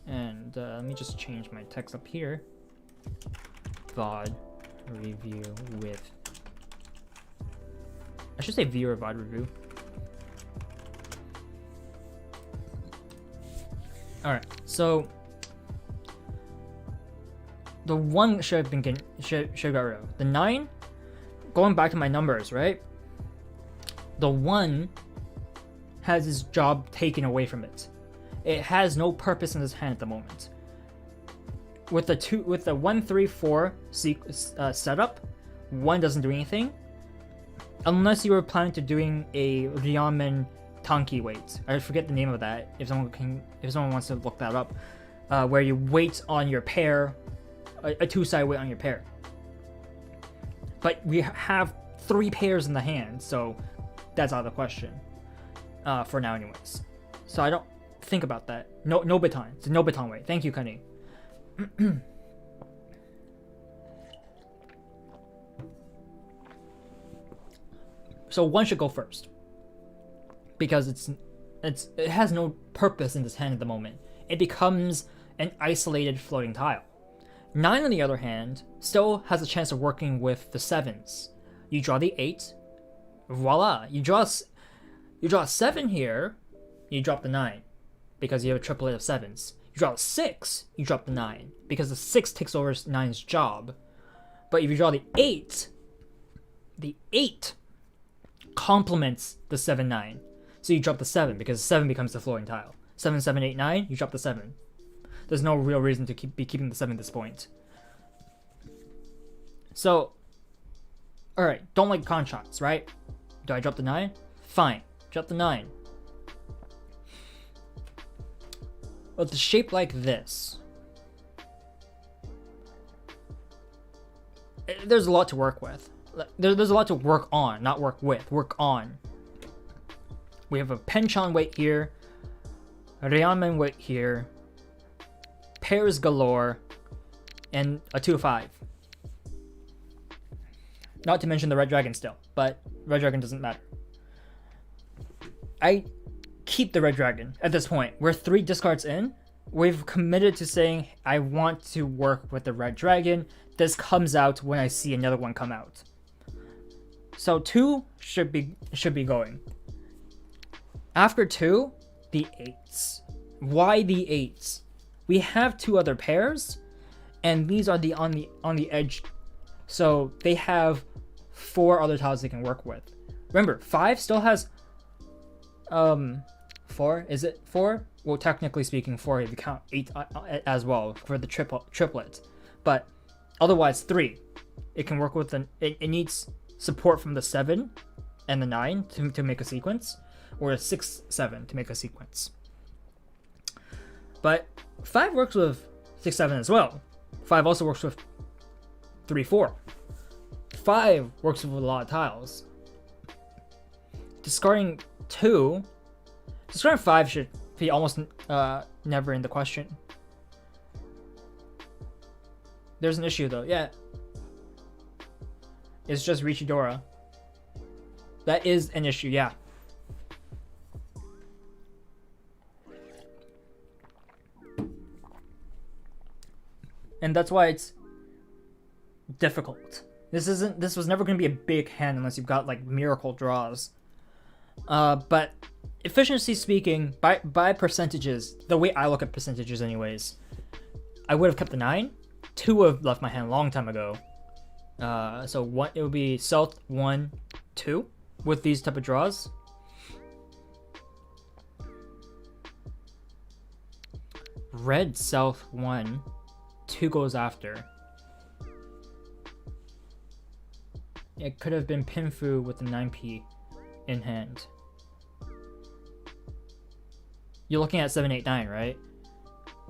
And let me just change my text up here. VOD review with, I should say viewer VOD review. Alright, so the 1 should have been should got rid of. The 9, going back to my numbers, right? The 1 has its job taken away from it. It has no purpose in this hand at the moment. With the 1, 3, 4 setup, 1 doesn't do anything unless you were planning to doing a Ryanman Tanki wait. I forget the name of that. If someone wants to look that up, where you wait on your pair, a 2-side wait on your pair. But we have 3 pairs in the hand, so that's out of the question. For now, anyways. So I don't think about that. No baton. It's a no baton wait. Thank you, Kani. So 1 should go first, because it has no purpose in this hand at the moment. It becomes an isolated floating tile. 9, on the other hand, still has a chance of working with the 7s. You draw the 8, voila. You draw a 7 here, you drop the 9, because you have a triplet of 7s. You draw a 6, you drop the 9, because the 6 takes over 9's job. But if you draw the 8 complements the 7, 9. So you drop the 7, because 7 becomes the floating tile. 7, 7, 8, 9, you drop the 7. There's no real reason to be keeping the 7 at this point. So, alright, don't like con shots, right? Do I drop the 9? Fine, drop the 9. With the shape like this, there's a lot to work with. There's a lot to work on, not work with, work on. We have a Penchon weight here, Ryanman weight here, pairs galore, and a 2-5. Not to mention the Red Dragon still, but Red Dragon doesn't matter. I keep the Red Dragon at this point. We're 3 discards in. We've committed to saying, I want to work with the Red Dragon. This comes out when I see another one come out. So 2 should be going. After 2, the 8s. Why the 8s? We have 2 other pairs, and these are the on the edge. So they have 4 other tiles they can work with. Remember, 5 still has 4. Is it 4? Well, technically speaking, 4 if you count 8 as well for the triplet. But otherwise, 3. It can work with it needs support from the 7 and the 9 to make a sequence, or a 6, 7 to make a sequence. But 5 works with 6, 7 as well. 5 also works with 3, 4. 5 works with a lot of tiles. Discarding 5 should be almost never in the question. There's an issue though, yeah. It's just Richidora. That is an issue, yeah. And that's why it's difficult. This was never going to be a big hand unless you've got like miracle draws. But efficiency speaking, by percentages, the way I look at percentages anyways, I would have kept the 9. 2 would have left my hand a long time ago. So what it would be South 1, 2 with these type of draws. Red South 1, 2 goes after. It could have been Pinfu with the 9p in hand. You're looking at 7, 8, 9, right?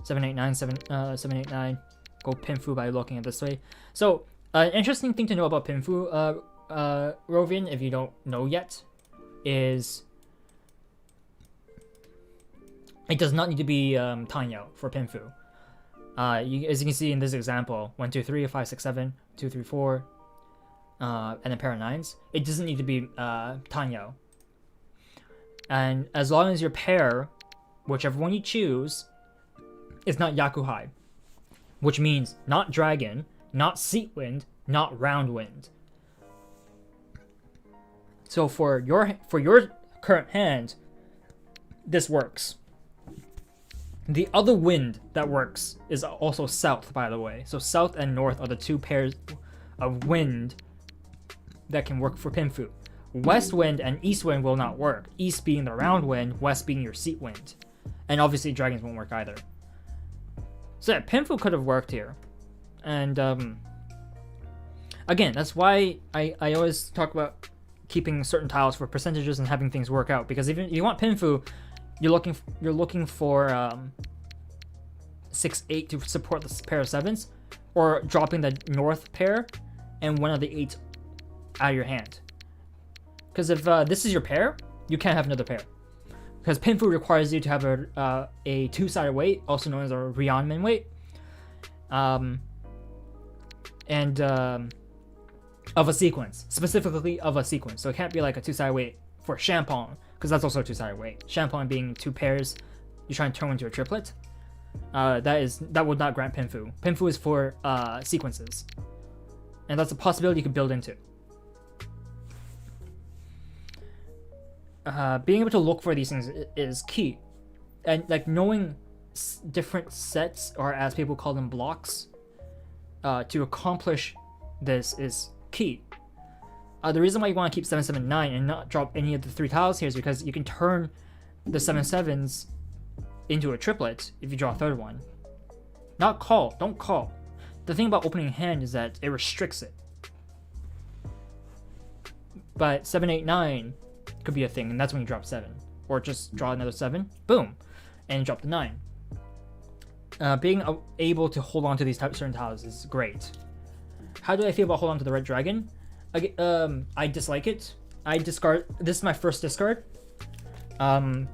7, 8, 9, 7, 8, 9. Go Pinfu by looking at this way. So, an interesting thing to know about Pinfu, Rovian, if you don't know yet, is it does not need to be Tanyo for Pinfu. As you can see in this example, 1, 2, 3, 5, 6, 7, 2, 3, 4, and a pair of 9s. It doesn't need to be Tanyo. And as long as your pair, whichever one you choose, is not Yakuhai, which means not Dragon, not Seat Wind, not Round Wind. So for your current hand, this works. The other wind that works is also South, by the way. So South and North are the 2 pairs of wind that can work for Pinfu. West Wind and East Wind will not work. East being the Round Wind, West being your Seat Wind. And obviously Dragons won't work either. So yeah, Pinfu could have worked here. And again, that's why I always talk about keeping certain tiles for percentages and having things work out. Because if you want Pinfu, you're looking for 6, 8 to support the pair of 7s, or dropping the North pair and one of the 8s out of your hand. Because if this is your pair, you can't have another pair. Because Pinfu requires you to have a 2-sided weight, also known as a Ryanman weight, and of a sequence, specifically of a sequence. So it can't be like a 2-sided weight for Champon, because that's also a 2-sided weight. Champon being 2 pairs, you're trying to turn into a triplet. that would not grant Pinfu. Pinfu is for sequences, and that's a possibility you could build into. Being able to look for these things is key, and like knowing different sets, or as people call them, blocks, to accomplish this is key. The reason why you want to keep 779 and not drop any of the 3 tiles here is because you can turn the 7/7s into a triplet if you draw a third one. Not call, don't call. The thing about opening hand is that it restricts it. But 7/8/9 could be a thing, and that's when you drop 7. Or just draw another 7, boom, and drop the 9. Being able to hold on to these certain tiles is great. How do I feel about holding on to the red dragon? I dislike it. I discard. This is my first discard. But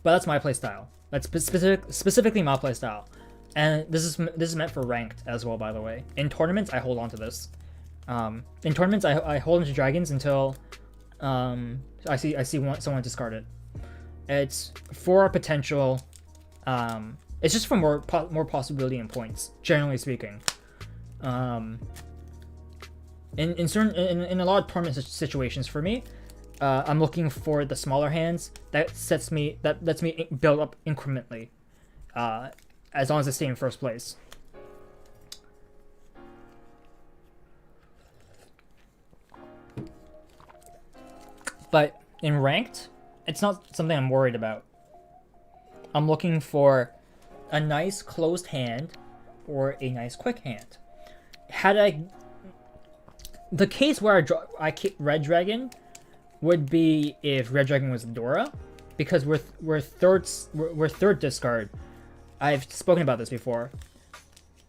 that's my playstyle. That's specifically my playstyle, and this is meant for ranked as well. By the way, in tournaments I hold on to this. In tournaments I hold into dragons until I see someone discard it. It's for potential. It's just for more possibility and points, generally speaking. In a lot of tournament situations for me, I'm looking for the smaller hands that lets me build up incrementally, as long as I stay in first place. But in ranked, it's not something I'm worried about. I'm looking for a nice closed hand or a nice quick hand. The case where I keep red dragon would be if red dragon was Dora, because we're third discard. I've spoken about this before.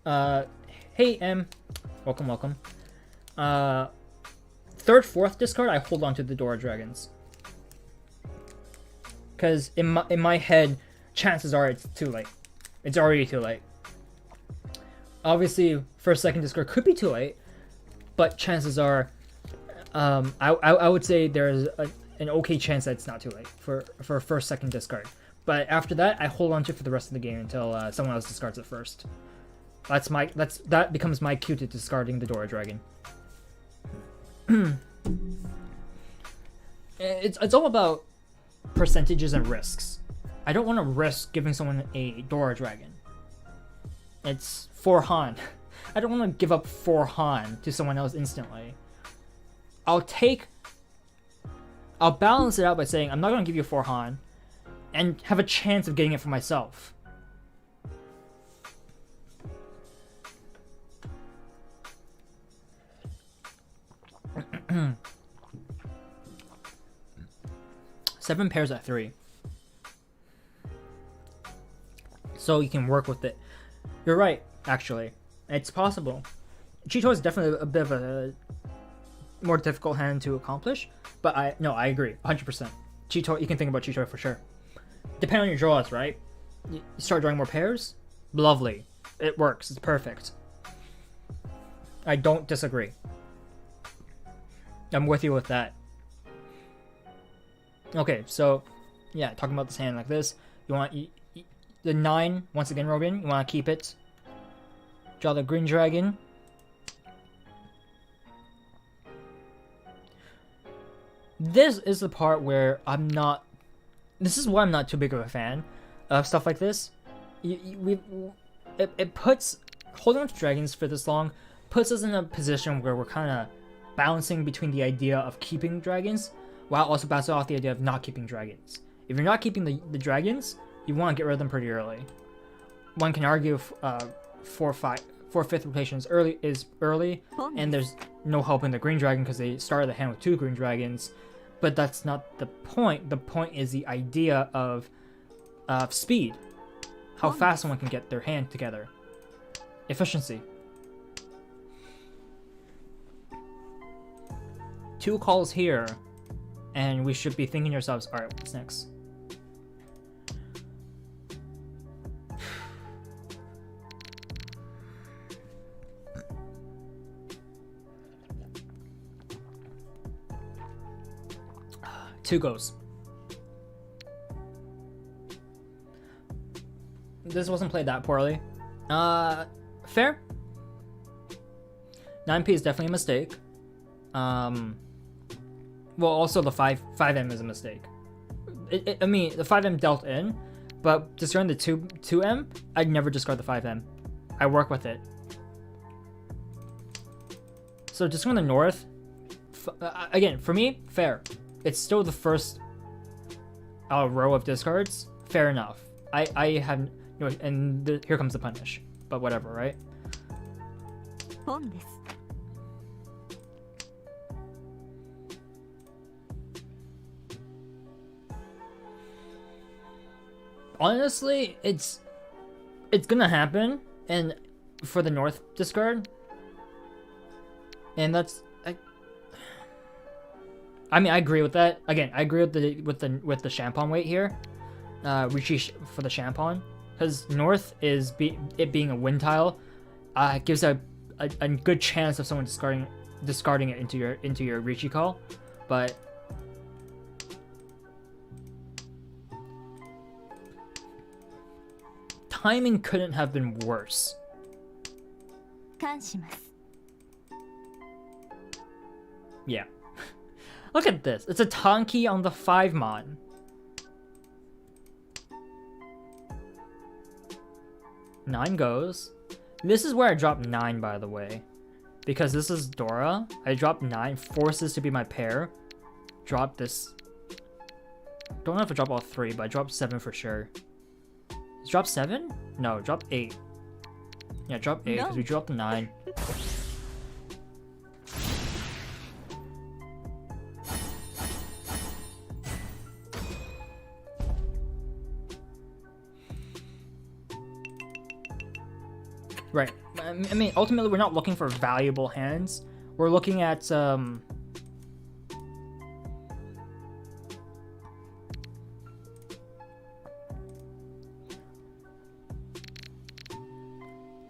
Hey M, welcome. Third, fourth discard, I hold on to the Dora dragons, because in my head, chances are it's too late. It's already too late. Obviously, first, second discard could be too late, but chances are, I would say there's an okay chance that it's not too late for first, second discard. But after that, I hold on to it for the rest of the game until someone else discards it first. That becomes my cue to discarding the Dora dragon. It's all about percentages and risks. I don't want to risk giving someone a Dora dragon. It's 4 Han. I don't want to give up 4 Han to someone else instantly. I'll balance it out by saying I'm not going to give you 4 Han and have a chance of getting it for myself. Seven pairs at 3. So you can work with it. You're right, actually. It's possible. Chito is definitely a bit of a more difficult hand to accomplish, but I agree, 100%. Chito, you can think about Chito for sure. Depending on your draws, right? You start drawing more pairs, lovely. It works, it's perfect. I don't disagree. I'm with you with that. Okay, so yeah, talking about this hand like this, you want the 9 once again, Robin. You want to keep it. Draw the green dragon. This is the part where I'm not. This is why I'm not too big of a fan of stuff like this. It puts holding on to dragons for this long puts us in a position where we're kind of balancing between the idea of keeping dragons while also bouncing off the idea of not keeping dragons. If you're not keeping the dragons, you want to get rid of them pretty early. One can argue 4/5 rotation is early, and there's no help in the green dragon because they started the hand with 2 green dragons. But that's not the point. The point is the idea of speed, how fast someone can get their hand together, efficiency. 2 calls here, and we should be thinking to ourselves, all right, what's next? Two goes. this wasn't played that poorly. Fair. 9p is definitely a mistake. Well, also the 5M is a mistake. I mean, the 5M dealt in, but discarding the 2M, I'd never discard the 5M. I work with it. So discarding the north, again, for me, fair. It's still the first row of discards. Fair enough. I have, and here comes the punish. But whatever, right? Honestly, it's gonna happen, and for the north discard, and that's I mean, I agree with that. Again, I agree with the Champon weight here. Rishi for the Champon, because north is it being a win tile, gives a good chance of someone discarding it into your Rishi call, but timing couldn't have been worse. Yeah. Look at this. It's a Tonki on the 5 mon. Nine goes. This is where I dropped 9, by the way. Because this is Dora. I dropped 9. Forces to be my pair. Drop this. Don't have to drop all 3, but I dropped 7 for sure. Drop 7? No, drop 8. Yeah, drop 8 because we dropped the 9. Right. I mean, ultimately, we're not looking for valuable hands. We're looking at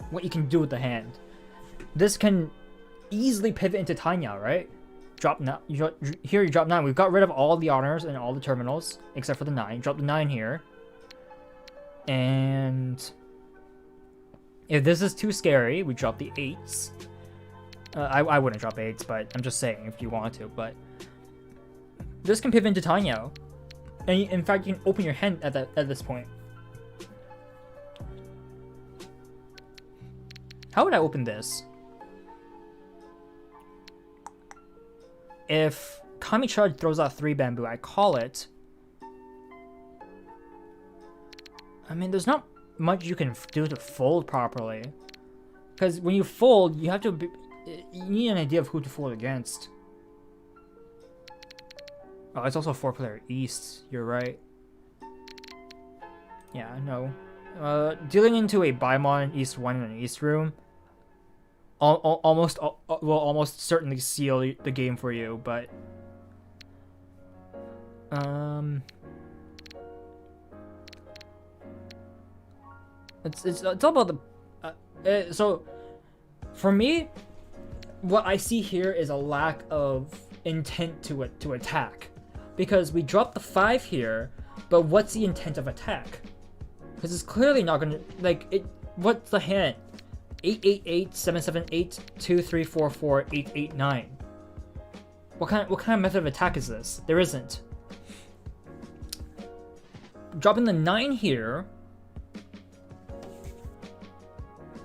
what you can do with the hand. This can easily pivot into Tanya, right? Drop now. Here you drop 9. We've got rid of all the honors and all the terminals except for the 9. Drop the 9 here, and if this is too scary, we drop the 8s. I wouldn't drop 8s, but I'm just saying if you want to. But this can pivot into Tanya, and in fact, you can open your hand at this point. How would I open this? If Kami Charge throws out 3 bamboo, I call it. I mean, there's not much you can do to fold properly. Because when you fold, you have to you need an idea of who to fold against. Oh, it's also 4-player East. You're right. Yeah, no. Dealing into a Baimon East 1 in an East room will almost certainly seal the game for you, but it's all about the so for me, what I see here is a lack of intent to attack, because we dropped the 5 here, but what's the intent of attack? Because it's clearly not gonna, like, it. What's the hand? 888 778 2344 889. What kind of method of attack is this? There isn't. Dropping the 9 here.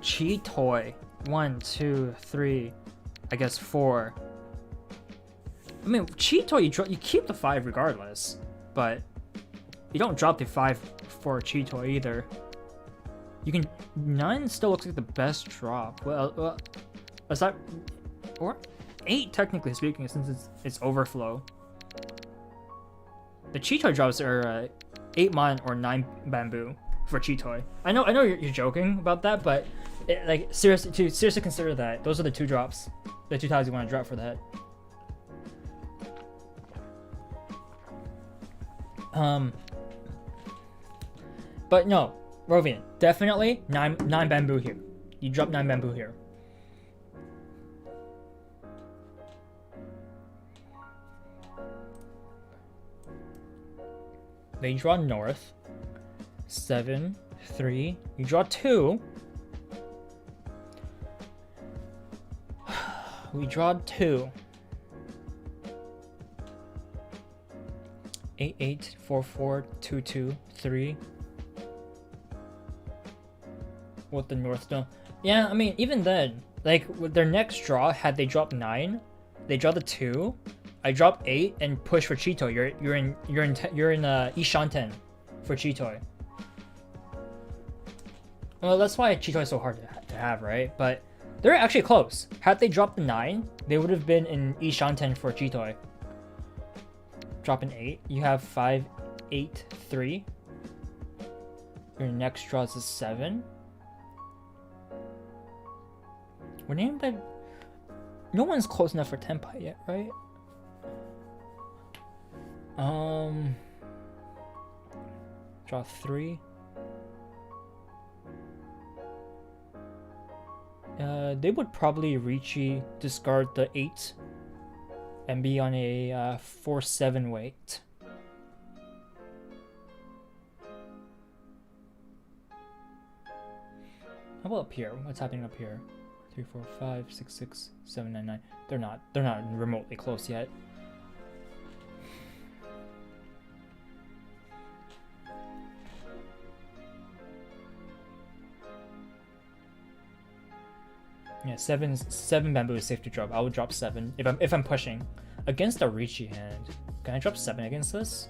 Chi toy. 1, 2, 3. I guess 4. I mean, Chi toy, you keep the 5 regardless, but you don't drop the 5 for Chi toy either. You can 9 still looks like the best drop. Well, is that, or 8 technically speaking, since it's overflow. The Chi toy drops are 8 mon or 9 bamboo for Chi toy. I know you're joking about that, but like seriously consider that those are the 2 drops, the 2 tiles you want to drop for that. But no, Rovian, definitely 9 bamboo here. You drop 9 bamboo here. They draw north. 7, 3. You draw 2. We draw 2. 8, 8, 4, 4, 2, 2, 3. What the North done? Yeah, I mean, even then, like with their next draw, had they dropped 9, they draw the 2. I drop 8 and push for Chito. You're in Ishanten for Chito. Well, that's why Chito is so hard to have, right? But they're actually close. Had they dropped the 9, they would have been in Ishanten for Chito. Drop an 8. You have 5, 8, 3. Your next draw is a 7. We're named by... No one's close enough for Tenpai yet, right? Draw 3. They would probably Richi discard the 8 and be on a 4-7 weight. How about up here? What's happening up here? 3, 4, 5, 6, 6, 7, 9, 9. They're not remotely close yet. Yeah, 7 bamboo is safe to drop. I would drop 7 if I'm pushing against a Richi hand. Can I drop 7 against this?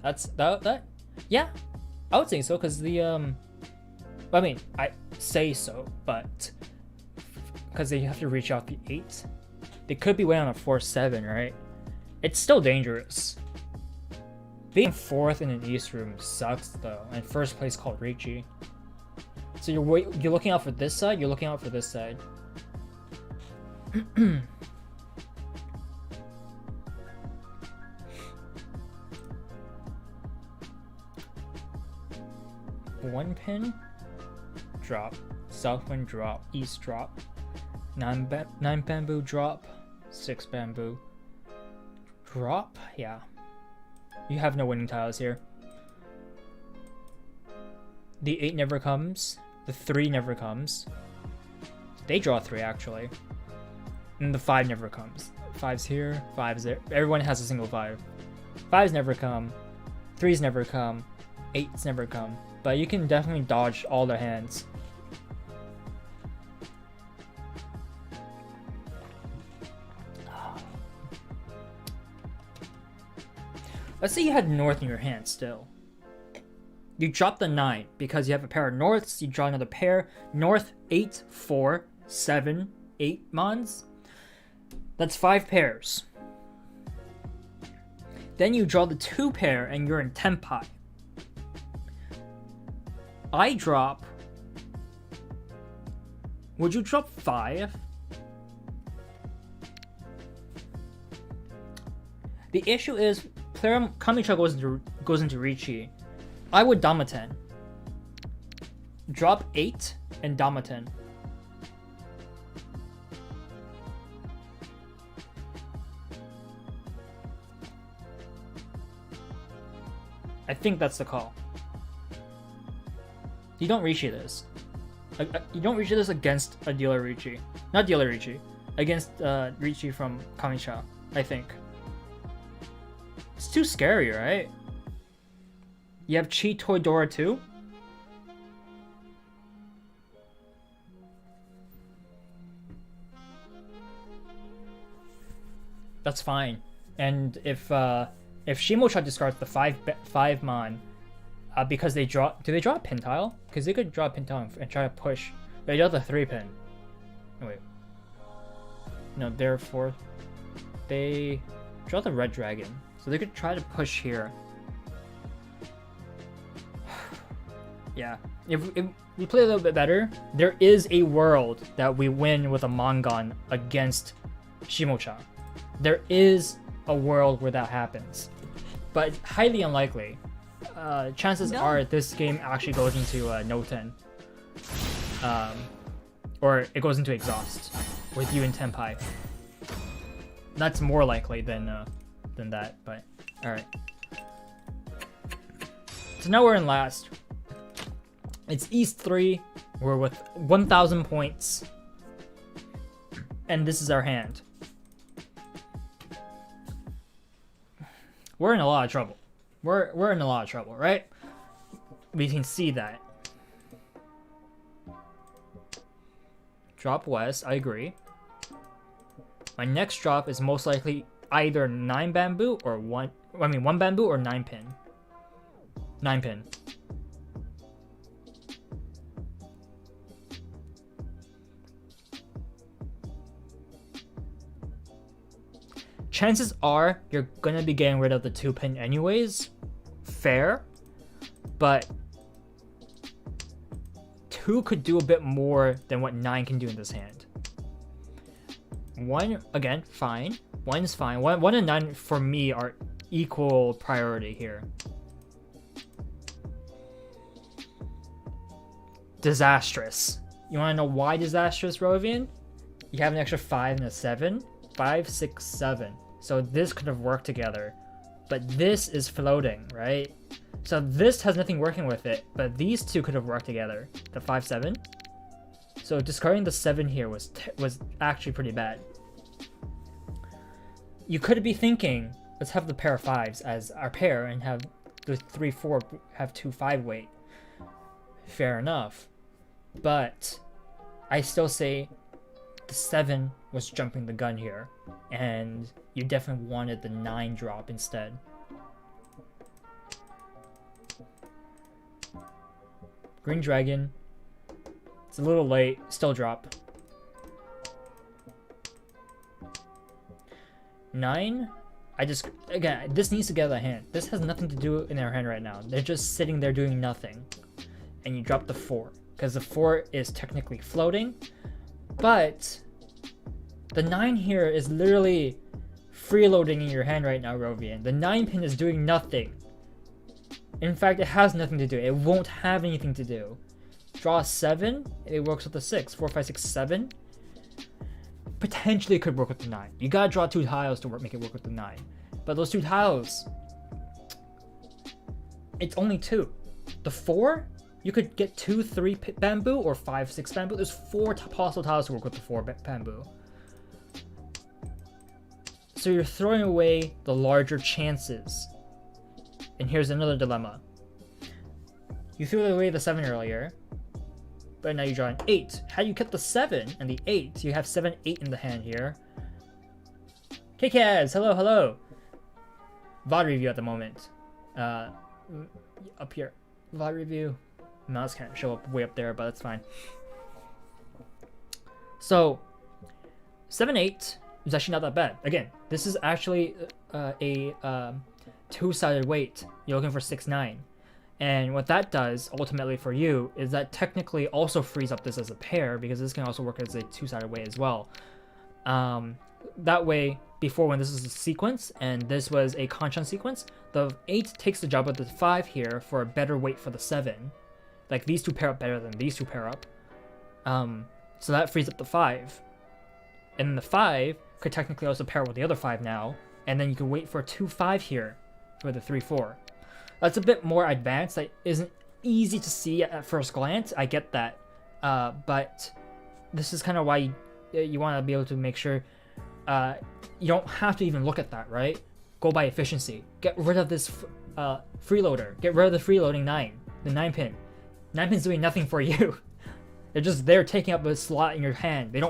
That's that. Yeah, I would say so because the I mean, I say so, but because they have to reach out the 8, they could be waiting on a 4-7, right? It's still dangerous. Being 4th in an East room sucks though, and first place called Richi. So you're looking out for this side, you're looking out for this side. One pin, drop. South wind drop, east drop. 9 bamboo drop, 6 bamboo. Drop? Yeah. You have no winning tiles here. The 8 never comes. The 3 never comes. They draw 3 actually. And the 5 never comes. 5's here, 5's there. Everyone has a single 5. 5's never come. 3's never come. 8's never come. But you can definitely dodge all their hands. Let's say you had North in your hand still. You drop the 9 because you have a pair of Norths. You draw another pair. North 8, 4, 7, 8 mons. That's 5 pairs. Then you draw the 2 pair and you're in Tenpai. I drop. Would you drop 5? The issue is player Kamicha goes into Richi. I would Damaten. Drop 8 and Damaten. I think that's the call. You don't Richi this. You don't Richi this against a dealer Richi. Not dealer Richi. Against Richi from Kamicha, I think. It's too scary, right? You have Chi Toydora too? That's fine. And if Shimocha discards the 5 mon, because they draw, do they draw a pin tile? Because they could draw a pin tile and try to push. They draw the 3 pin. Oh, wait. No, therefore they draw the red dragon, so they could try to push here. Yeah, if we play a little bit better, there is a world that we win with a Mongon against Shimocha. There is a world where that happens, but highly unlikely. Chances are this game actually goes into Noten, or it goes into Exhaust with you and Tenpai. That's more likely than that. But all right. So now we're in last. It's East 3. We're with 1,000 points. And this is our hand. We're in a lot of trouble. We're in a lot of trouble, right? We can see that. Drop west, I agree. My next drop is most likely either 9 bamboo or 1 bamboo or 9 pin. 9 pin. Chances are you're gonna be getting rid of the 2 pin anyways. Fair. But 2 could do a bit more than what 9 can do in this hand. 1, again, fine. 1 is fine. 1 and 9 for me are equal priority here. Disastrous. You wanna know why disastrous, Rovian? You have an extra 5 and a 7. 5, 6, 7. So this could have worked together. But this is floating, right? So this has nothing working with it, but these two could have worked together. The 5, 7. So discarding the 7 here was actually pretty bad. You could be thinking, let's have the pair of 5s as our pair and have the 3, 4 have 2 5 weight. Fair enough. But I still say the 7 was jumping the gun here, and you definitely wanted the 9 drop instead. Green Dragon. It's a little late. Still drop. 9. Again, this needs to get out of hand. This has nothing to do in their hand right now. They're just sitting there doing nothing. And you drop the 4. Because the 4 is technically floating. But the 9 here is literally freeloading in your hand right now, Rovian. The 9 pin is doing nothing. In fact, it has nothing to do. It won't have anything to do. Draw a 7, it works with the 6. 4, 5, 6, 7. Potentially could work with the 9. You gotta draw 2 tiles to make it work with the 9. But those 2 tiles, it's only 2. The 4, you could get 2, 3 bamboo or 5, 6 bamboo. There's 4 possible tiles to work with the 4 bamboo. So you're throwing away the larger chances. And here's another dilemma. You threw away the 7 earlier, but now you draw an 8. Had you kept the 7 and the 8, you have 7, 8 in the hand here. KKaz, hello, hello. VOD review at the moment. Up here. VOD review. Mouse can't show up way up there, but that's fine. So, 7, 8 is actually not that bad. Again, this is actually a 2-sided weight. You're looking for 6, 9. And what that does, ultimately for you, is that technically also frees up this as a pair, because this can also work as a 2-sided weight as well. That way, before when this is a sequence, and this was a Kanchan sequence, the 8 takes the job of the 5 here for a better weight for the 7. Like, these 2 pair up better than these 2 pair up. So that frees up the 5. And then the 5 could technically also pair with the other 5 now, and then you can wait for a 2, 5 here for the 3, 4. That's a bit more advanced. That isn't easy to see at first glance. I get that. But this is kind of why you want to be able to make sure you don't have to even look at that, right? Go by efficiency. Get rid of this freeloader. Get rid of the freeloading 9. The 9 pin. 9 pin's doing nothing for you. They're just there taking up a slot in your hand. You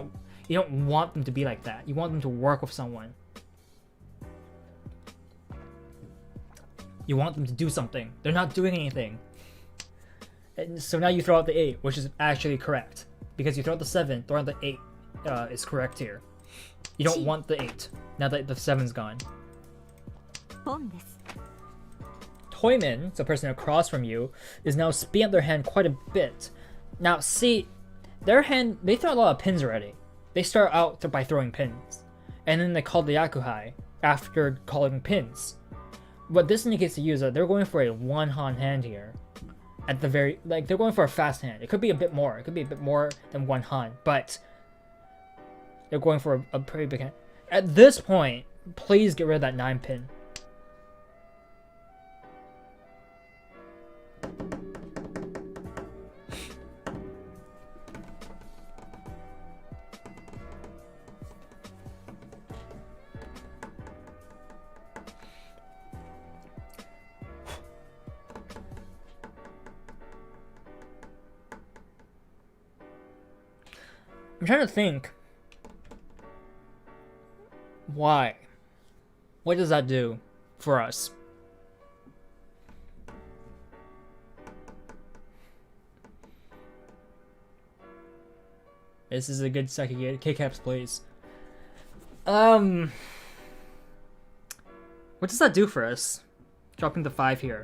don't want them to be like that. You want them to work with someone. You want them to do something. They're not doing anything. And so now you throw out the 8, which is actually correct. Because you throw out the 7, throw out the 8 is correct here. You don't want the 8, now that the 7's gone. Toyman, the person across from you, is now speeding up their hand quite a bit. Now, see, their hand, they throw a lot of pins already. They start out by throwing pins. And then they call the Yakuhai after calling pins. What this indicates to you is that they're going for a 1-han hand here. At the very, like, they're going for a fast hand. It could be a bit more. It could be a bit more than 1-han, but they're going for a pretty big hand. At this point, please get rid of that 9 pin. I'm trying to think. Why? What does that do for us? This is a good second K-caps, please. What does that do for us? Dropping the 5 here.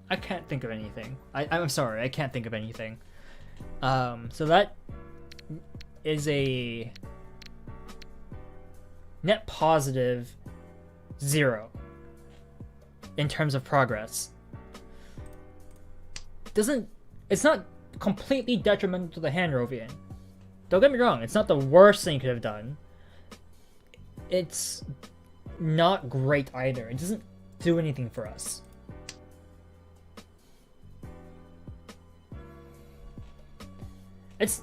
I can't think of anything. I'm sorry, I can't think of anything. So that is a net positive 0 in terms of progress. It's not completely detrimental to the Hanrovian. Don't get me wrong, it's not the worst thing you could have done. It's not great either. It doesn't do anything for us. It's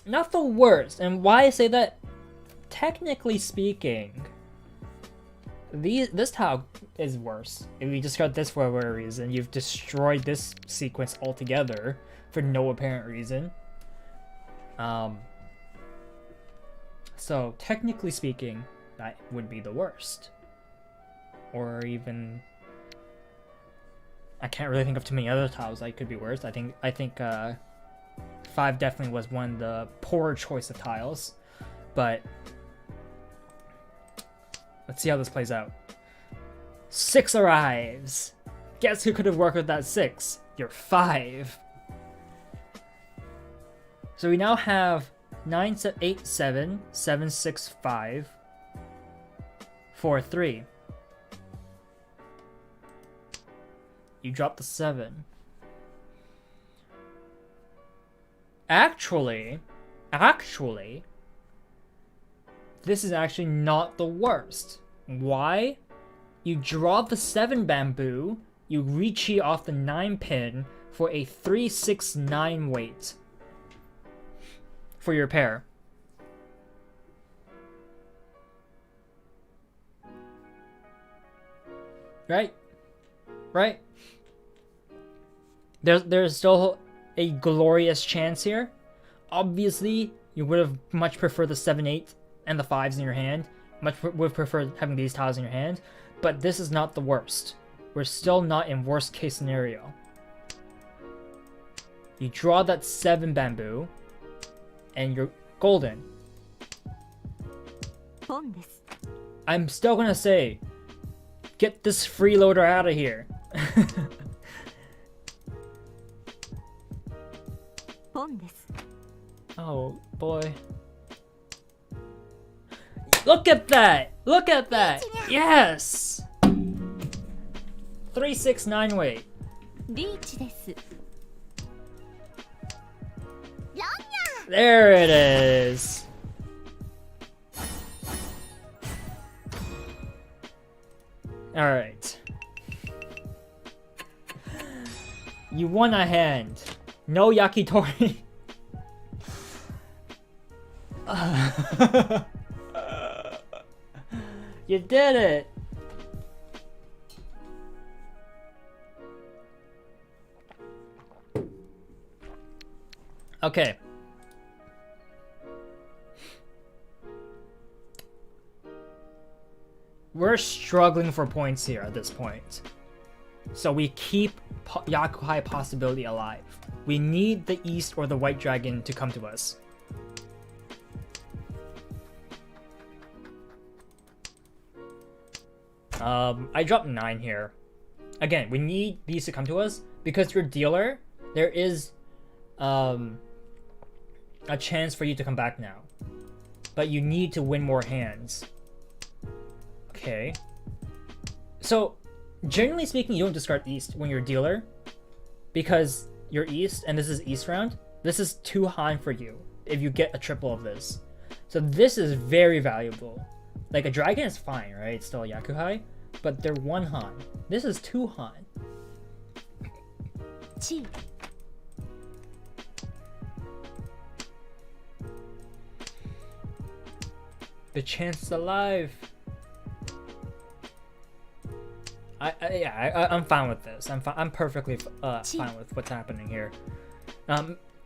not the worst, and why I say that, technically speaking, this tile is worse. If you discard this for whatever reason, you've destroyed this sequence altogether for no apparent reason. So technically speaking, that would be the worst. Or even, I can't really think of too many other tiles that could be worse. I think 5 definitely was one of the poorer choice of tiles, but let's see how this plays out. 6 arrives. Guess who could have worked with that 6? Your 5. So we now have 9, 8, 7, 7, 6, 5, 4, 3. You drop the 7. Actually, this is actually not the worst. Why? You draw the 7 bamboo, you Richi off the 9 pin for a 3, 6, 9 weight for your pair. Right? There's still a glorious chance here. Obviously, you would have much preferred the 7, 8 and the 5s in your hand. Would have preferred having these tiles in your hand. But this is not the worst. We're still not in worst case scenario. You draw that 7 bamboo, and you're golden. I'm still gonna say, get this freeloader out of here. Oh boy. Look at that! Look at that! Yes! 3, 6, 9 weight. There it is. Alright. You won a hand. No yakitori. You did it. Okay. We're struggling for points here at this point. So we keep Yakuhai possibility alive. We need the East or the White Dragon to come to us. I dropped 9 here. Again, we need these to come to us because your dealer, there is a chance for you to come back now. But you need to win more hands. Okay. So, generally speaking, you don't discard East when you're a dealer. Because you're East, and this is East round. This is 2 Han for you, if you get a triple of this. So this is very valuable. Like, a dragon is fine, right? It's still a Yakuhai. But they're 1 Han. This is 2 Han. The chance is alive. I'm fine with this. I'm perfectly fine with what's happening here.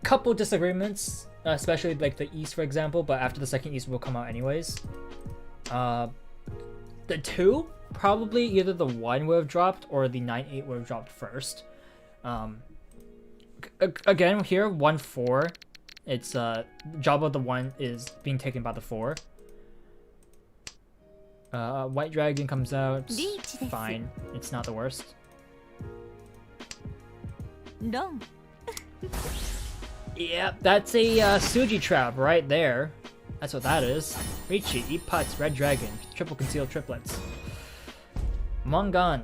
Couple disagreements, especially like the East, for example. But after the second East will come out anyways. The 2, probably either the 1 would have dropped or the 9-8 would have dropped first. Again here 1-4. It's job of the 1 is being taken by the 4. White Dragon comes out. Fine. It's not the worst. Yeah, that's a Suji trap right there. That's what that is. Richi, eat putts, Red Dragon, triple concealed triplets. Mongan.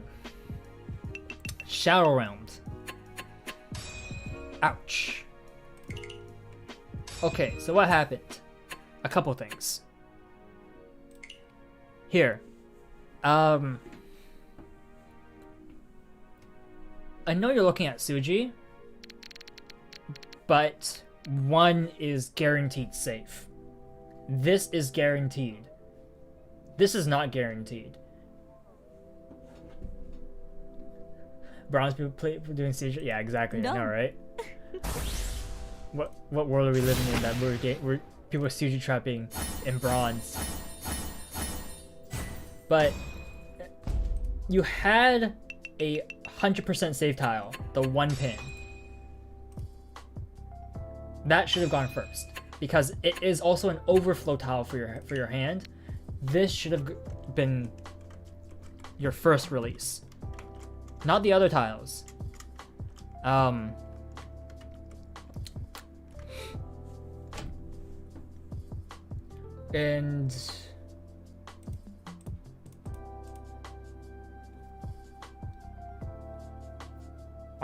Shadow Realms. Ouch. Okay, so what happened? A couple things. Here. I know you're looking at Suji, but 1 is guaranteed safe. This is guaranteed. This is not guaranteed. Bronze people doing Suji? Yeah, exactly. I know, right? What world are we living in that we're people are Suji trapping in bronze? But you had a 100% save tile, the 1 pin. That should have gone first because it is also an overflow tile for your hand. This should have been your first release, not the other tiles. And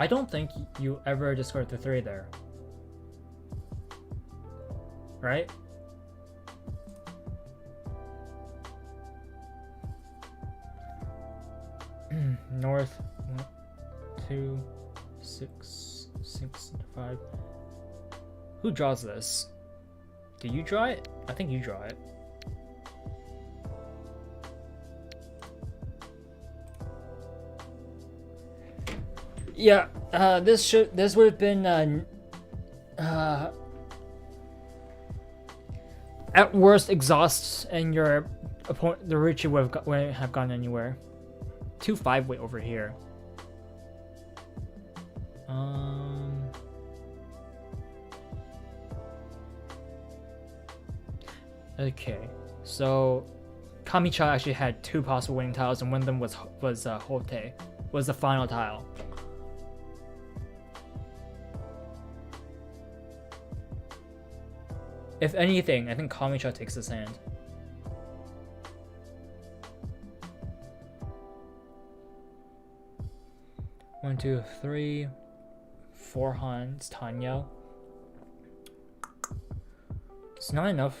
I don't think you ever discard the 3 there. Right? North 1, 2, 6, 6, 5. Who draws this? Do you draw it? I think you draw it. Yeah, this would have been at worst exhaust, and your opponent, the Richie, wouldn't have gone anywhere. 2-5 way over here. Okay, so Kamicha actually had 2 possible winning tiles, and one of them was Hote, was the final tile. If anything, I think Kamicha takes this hand. One, 2, 3, 4 hands, Tanya. It's not enough.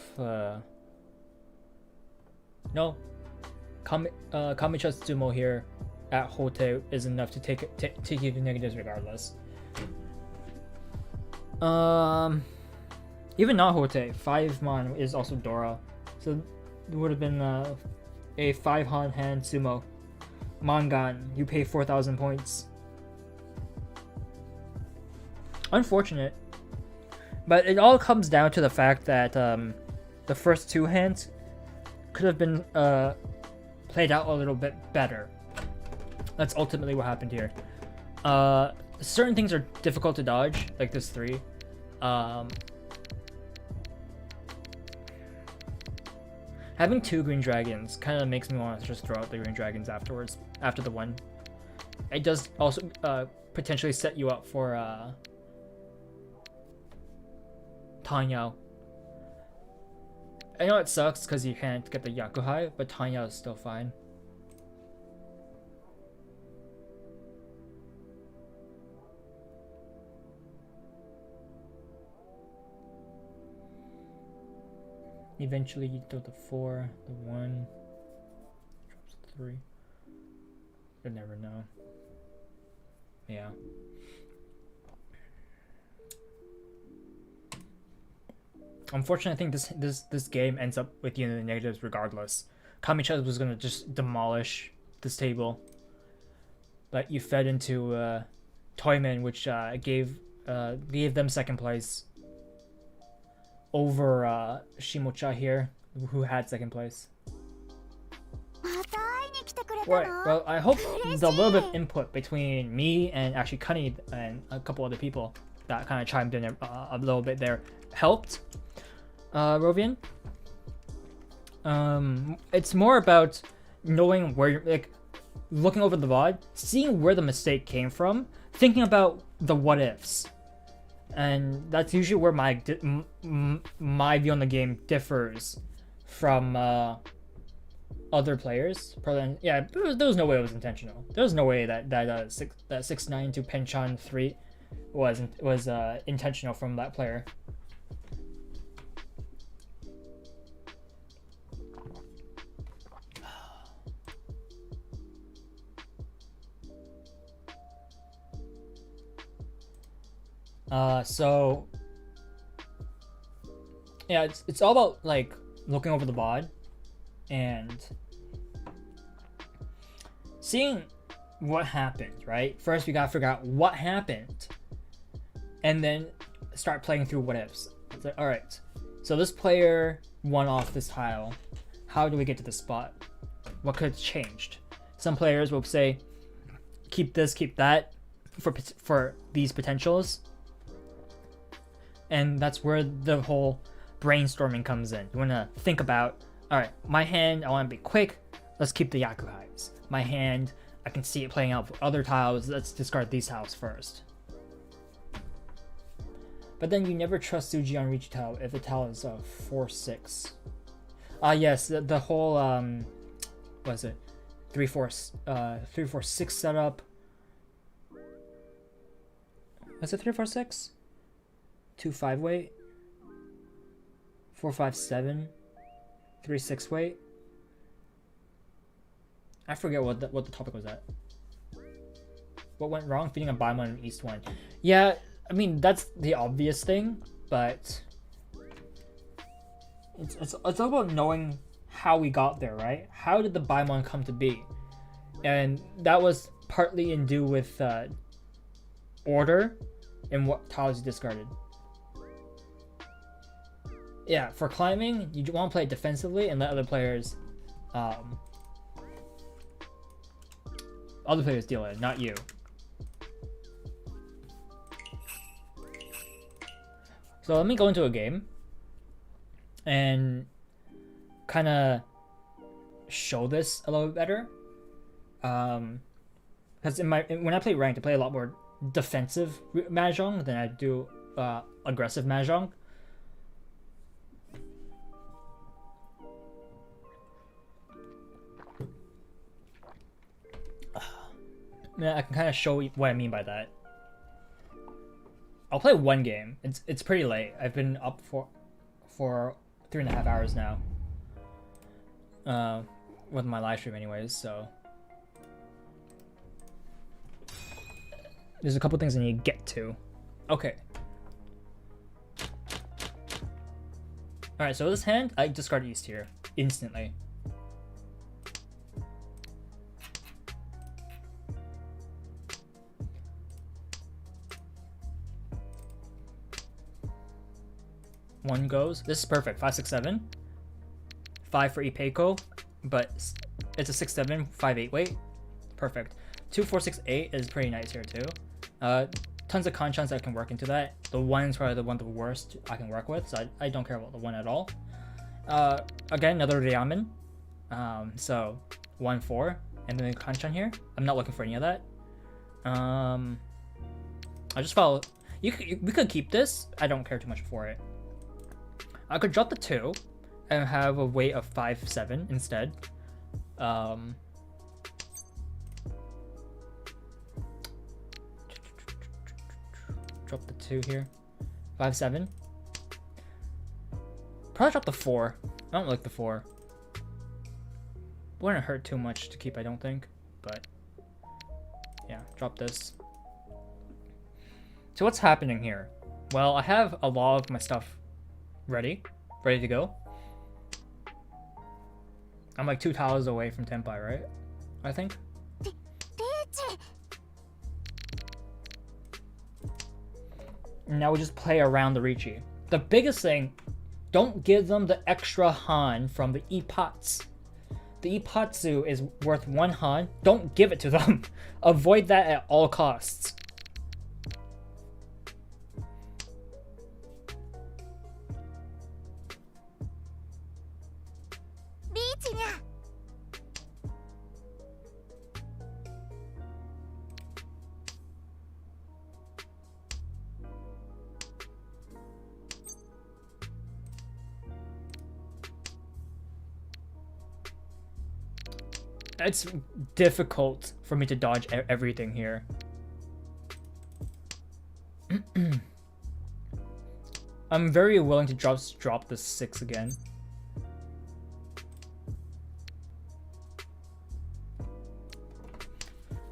No, Kamicha's Tsumo here at Hote is enough to take you to negatives regardless. Even not Hote, 5 mon is also Dora, so it would have been a 5 han hand Sumo. Mangan, you pay 4,000 points. Unfortunate, but it all comes down to the fact that the first 2 hands could have been played out a little bit better. That's ultimately what happened here. Certain things are difficult to dodge, like this 3. Having 2 green dragons kind of makes me want to just throw out the green dragons afterwards, after the 1. It does also potentially set you up for Tanya. I know it sucks because you can't get the Yakuhai, but Tanya is still fine. Eventually you throw the 4, the 1, drops the 3. You'll never know. Yeah. Unfortunately, I think this game ends up with you in the negatives regardless. Kamicha was gonna just demolish this table. but you fed into Toyman, which gave them second place over Shimocha here, who had second place. また会いに来てくれた Right. の Well, I hope the little bit of input between me and actually Cunny and a couple other people that kind of chimed in a little bit there helped. Rovian. It's more about knowing where, like, looking over the VOD, seeing where the mistake came from, thinking about the what ifs, and that's usually where my view on the game differs from other players. Probably, yeah. There was no way it was intentional. There was no way that 6-9 to Penchon 3 was intentional from that player. So yeah, it's all about like looking over the VOD and seeing what happened, right? First we gotta figure out what happened and then start playing through what ifs. It's like, alright, so this player won off this tile. How do we get to this spot? What could have changed? Some players will say, keep this, keep that for these potentials. And that's where the whole brainstorming comes in. You want to think about, all right, my hand, I want to be quick. Let's keep the Yakuhais. My hand, I can see it playing out for other tiles. Let's discard these tiles first. But then you never trust Suji on reach tile if the tile is 4-6. Yes, the whole what is it? 3-4-6 setup. Was it 3-4-6? 2-5 weight, 4-5-7, 3-6 weight. I forget what the topic was at. What went wrong? Feeding a bottom one and east one. Yeah, I mean that's the obvious thing, but it's all about knowing how we got there, right? How did the Baimon come to be? And that was partly in due with order and what tiles you discarded. Yeah, for climbing, you want to play it defensively and let other players deal with it, not you. So let me go into a game and kind of show this a little bit better. Because when I play ranked, I play a lot more defensive Mahjong than I do aggressive Mahjong. Yeah, I can kind of show what I mean by that. I'll play one game. It's pretty late. I've been up for 3.5 hours now. With my live stream anyways, so there's a couple things I need to get to. Okay. Alright, so this hand, I discard East here instantly. One goes. This is perfect. 5-6-7. 5 for Ipeiko, but it's a 6-7, 5-8 weight. Perfect. 2-4-6-8 is pretty nice here too. Tons of conchons that can work into that. The 1 is probably the one of the worst I can work with, so I don't care about the 1 at all. Again, another Ryamen. So 1-4, and then a conchon here. I'm not looking for any of that. I just follow. We could keep this. I don't care too much for it. I could drop the 2 and have a weight of 5-7 instead. Drop the 2 here. 5-7. Probably drop the 4. I don't like the 4. Wouldn't hurt too much to keep, I don't think. But yeah, drop this. So what's happening here? Well, I have a lot of my stuff ready to go. I'm like 2 tiles away from Tenpai, right? I think. Now we just play around the Ricci. The biggest thing, don't give them the extra Han from the Ipats. The Ipatsu is worth 1 Han. Don't give it to them. Avoid that at all costs. It's difficult for me to dodge everything here. I'm very willing to drop the 6 again.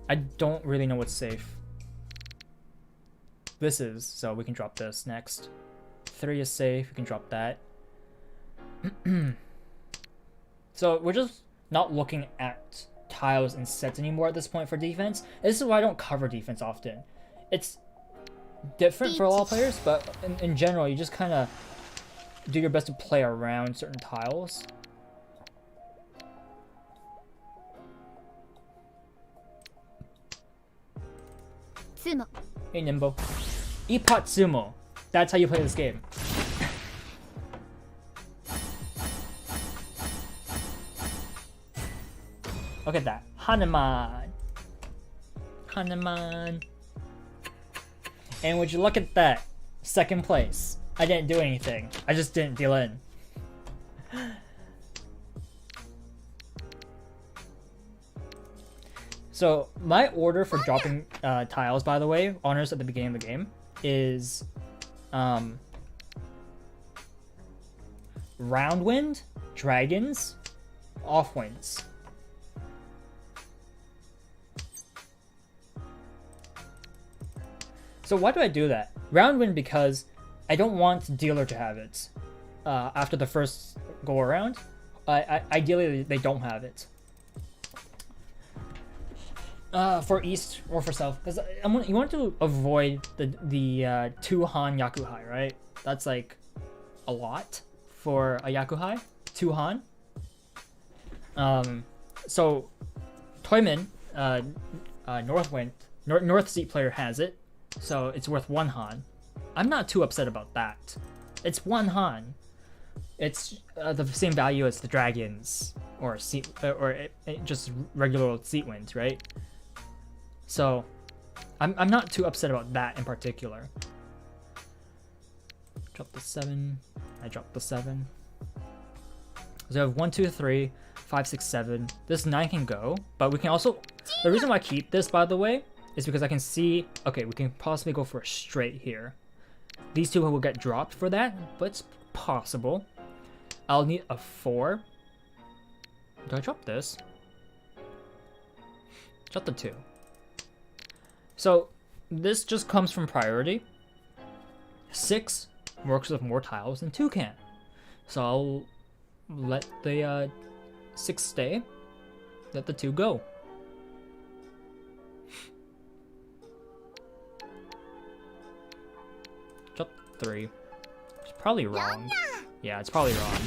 I don't really know what's safe. This is, so we can drop this next. 3 is safe, we can drop that. So we're just not looking at tiles and sets anymore at this point for defense. This is why I don't cover defense often. It's different for a lot of players, but in general, you just kind of do your best to play around certain tiles. Hey Nimbo. Ipatsumo. That's how you play this game. Look at that. Hanuman. Hanuman. And would you look at that? 2nd place. I didn't do anything. I just didn't deal in. So, my order for dropping tiles, by the way, honors at the beginning of the game, is round wind, dragons, off winds. So why do I do that? Round wind because I don't want dealer to have it after the first go around. Ideally, they don't have it. For east or for south, because you want to avoid the 2 Han Yakuhai, right? That's like a lot for a Yakuhai. 2 Han. So Toyman, North Seat player has it. So it's worth 1 Han. I'm not too upset about that. It's 1 Han. It's the same value as the dragons or just regular old seat winds, right? So I'm not too upset about that in particular. Drop the 7. I dropped the 7. So I have 1, 2, 3, 5, 6, 7. This 9 can go, but we can also. The reason why I keep this, by the way, is because I can see, okay, we can possibly go for a straight here. These 2 will get dropped for that, but it's possible. I'll need a 4. Do I drop this? Drop the 2. So this just comes from priority. 6 works with more tiles than 2 can. So I'll let the 6 stay, let the 2 go. Drop 3. It's probably wrong. Yeah, it's probably wrong.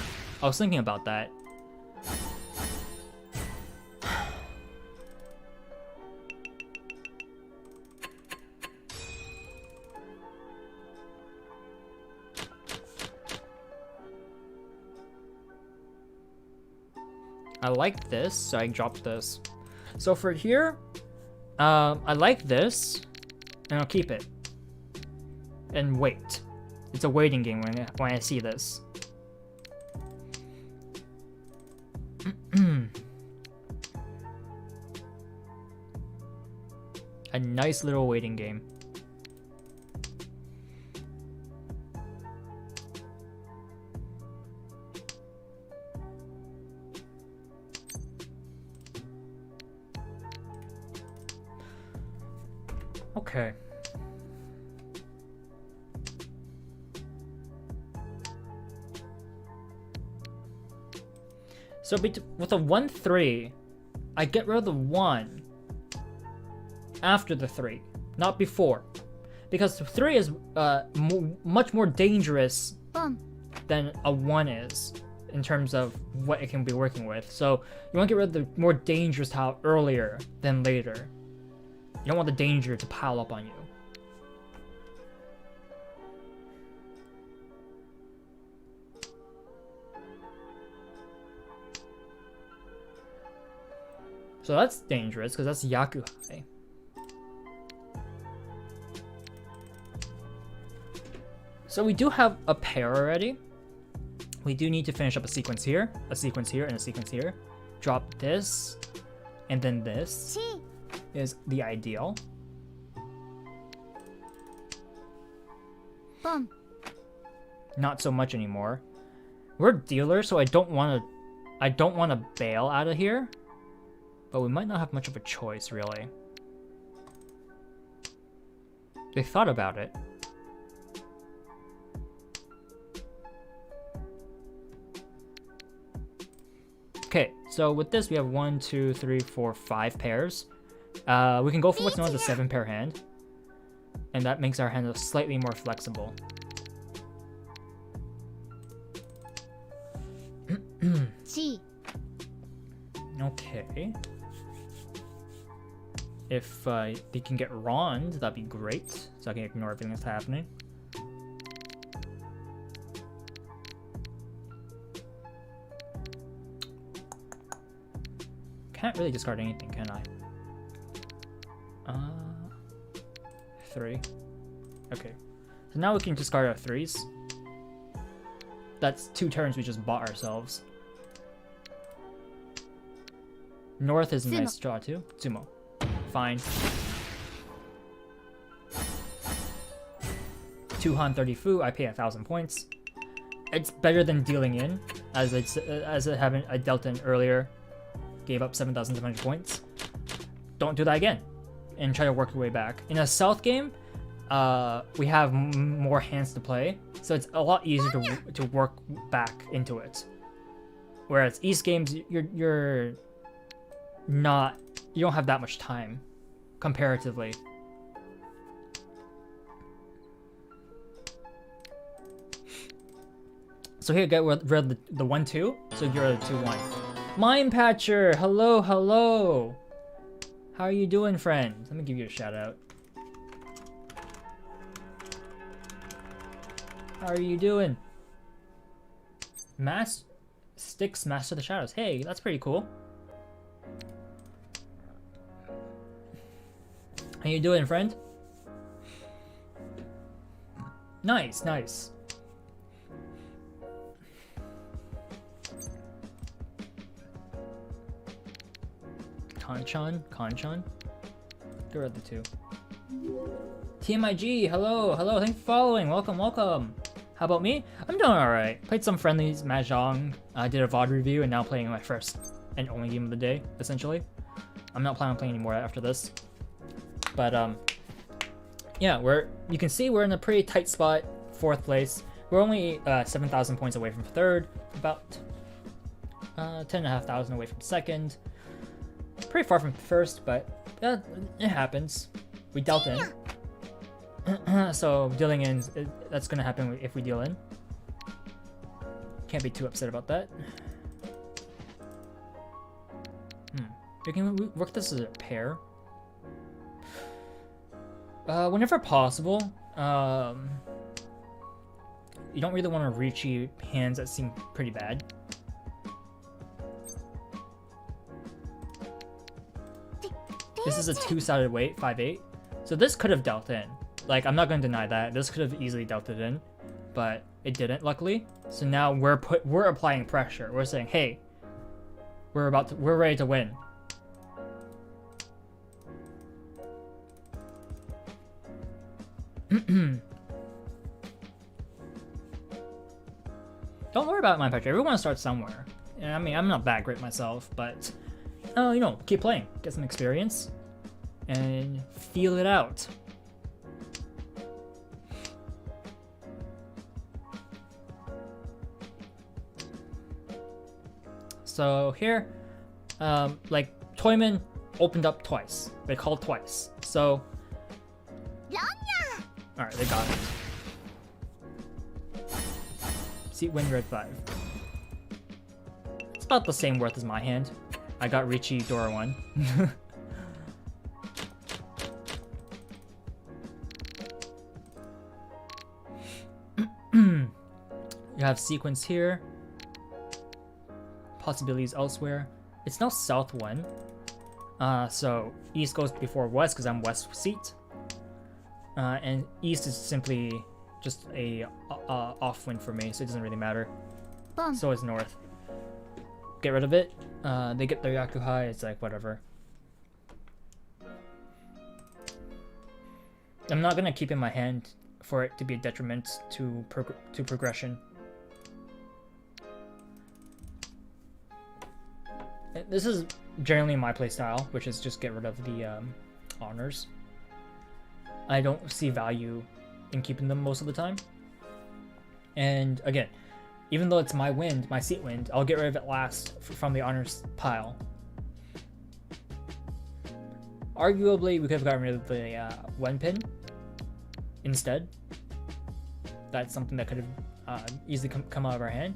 I was thinking about that. I like this, so I dropped this. So for here, I like this, and I'll keep it. And wait. It's a waiting game when I see this. A nice little waiting game. Okay. So with a 1-3, I get rid of the 1 after the 3, not before. because 3 is much more dangerous ボン than a 1 is in terms of what it can be working with. So you want to get rid of the more dangerous tile earlier than later. You don't want the danger to pile up on you. So that's dangerous because that's Yakuhai. So we do have a pair already. We do need to finish up a sequence here, and a sequence here. Drop this, and then this し is the ideal. ボン Not so much anymore. We're dealers, so I don't want to bail out of here. But we might not have much of a choice, really. They thought about it. Okay, so with this we have 1, 2, 3, 4, 5 pairs. We can go for what's known as a 7-pair hand. And that makes our hand slightly more flexible. C Okay. If they can get Rond, that'd be great. So I can ignore everything that's happening. Can't really discard anything, can I? 3. Okay. So now we can discard our 3s. That's 2 turns we just bought ourselves. North is a nice draw too. Sumo. Fine. 2 Han 30 Fu, I pay 1,000 points. It's better than dealing in, as I dealt in earlier. Gave up 7,700 points. Don't do that again. And try to work your way back. In a South game, we have more hands to play, so it's a lot easier to work back into it. Whereas East games, you don't have that much time, comparatively. So here, get rid of the 1-2, so get rid of the 2-1. Mind Patcher, hello, hello! How are you doing, friend? Let me give you a shout out. How are you doing? Sticks Master of the Shadows. Hey, that's pretty cool. How you doing, friend? Nice, nice. Kanchan? Get rid of the 2. TMIG, hello, hello, thanks for following, welcome, welcome. How about me? I'm doing alright. Played some friendlies, Mahjong, did a VOD review, and now playing my first and only game of the day, essentially. I'm not planning on playing anymore after this. But, yeah, you can see we're in a pretty tight spot, 4th place. We're only 7,000 points away from 3rd, about 10,500 away from 2nd. Pretty far from 1st, but it happens. We dealt in. So dealing in, that's gonna happen if we deal in. Can't be too upset about that. We can work this as a pair. Whenever possible. You don't really want to reach hands that seem pretty bad. This is a 2-sided weight, 5-8. So this could have dealt in. Like, I'm not going to deny that. This could have easily dealt it in, but it didn't, luckily. So now we're applying pressure. We're saying, hey, we're ready to win. Don't worry about Mind Patcher. Everyone starts somewhere. I mean, I'm not that great myself, but you know, keep playing, get some experience, and feel it out. So here, like Toyman opened up twice. They called twice. So Alright, they got it. Seat win red 5. It's about the same worth as my hand. I got Richie Dora 1. You have sequence here. Possibilities elsewhere. It's now south 1. So east goes before west because I'm west seat. And east is simply just a off win for me, so it doesn't really matter. So is north. Get rid of it. They get their Yakuhai, it's like whatever. I'm not gonna keep in my hand for it to be a detriment to progression. This is generally my playstyle, which is just get rid of the honors. I don't see value in keeping them most of the time. And again, even though it's my wind, my seat wind, I'll get rid of it last from the honors pile. Arguably, we could have gotten rid of the one pin instead. That's something that could have easily come out of our hand.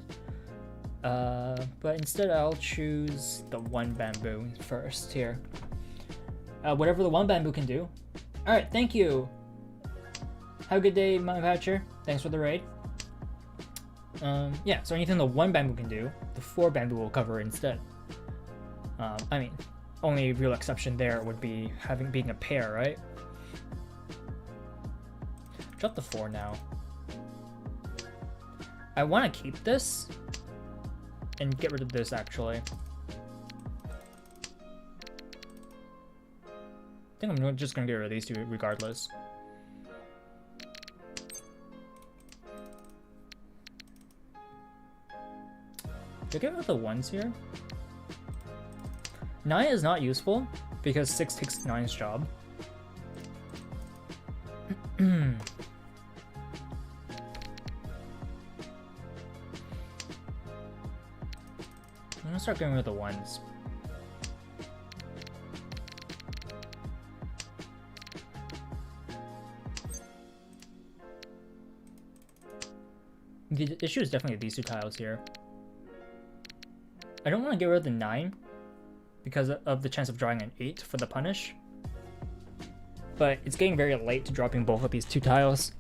But instead I'll choose the one bamboo first here. Whatever the one bamboo can do. Alright, thank you. Have a good day, my Patcher. Thanks for the raid. Yeah, so anything the one bamboo can do, the four bamboo will cover instead. I mean, only real exception there would be being a pair, right? Drop the 4 now. I want to keep this and get rid of this actually. I think I'm just gonna get rid of these two regardless. Do I get rid of the 1s here? 9 is not useful because 6 takes 9's job. I'm gonna start getting rid of the 1s. The issue is definitely these two tiles here. I don't want to get rid of the 9 because of the chance of drawing an 8 for the punish. But it's getting very late to dropping both of these two tiles.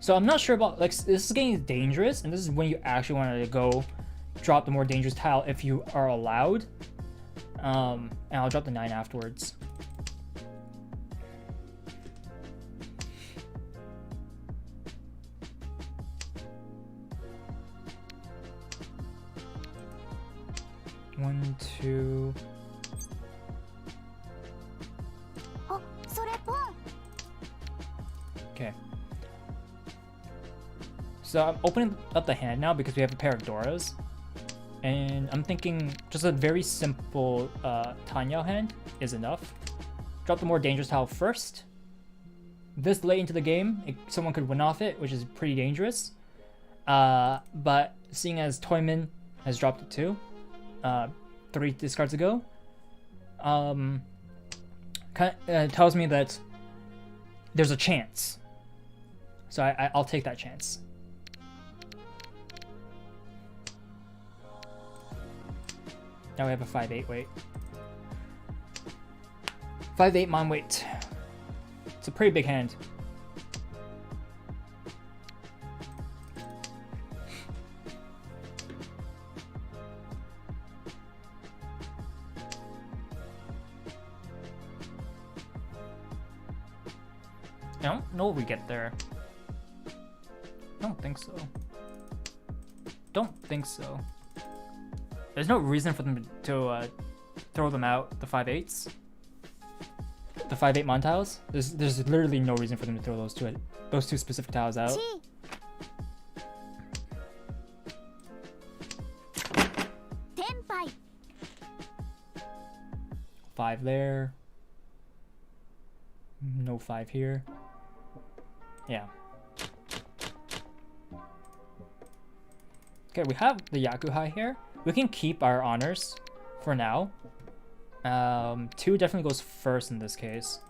So I'm not sure about, like, this is getting dangerous, and this is when you actually want to go drop the more dangerous tile if you are allowed. And I'll drop the 9 afterwards. One, two. Okay. So I'm opening up the hand now because we have a pair of Doras. And I'm thinking just a very simple Tanyao hand is enough. Drop the more dangerous tile first. This late into the game, someone could win off it, which is pretty dangerous. But seeing as Toyman has dropped it too, 3 discards ago, tells me that there's a chance. So I'll take that chance. Now we have a 5-8 weight. 5-8 mon weight. It's a pretty big hand. I don't know if we get there. I don't think so. Don't think so. There's no reason for them to throw them out, the 5-8s. The 5-8 mon tiles. There's literally no reason for them to throw those two specific tiles out. 5 there. No 5 here. Yeah. Okay, we have the Yakuhai here. We can keep our honors for now. 2 definitely goes first in this case.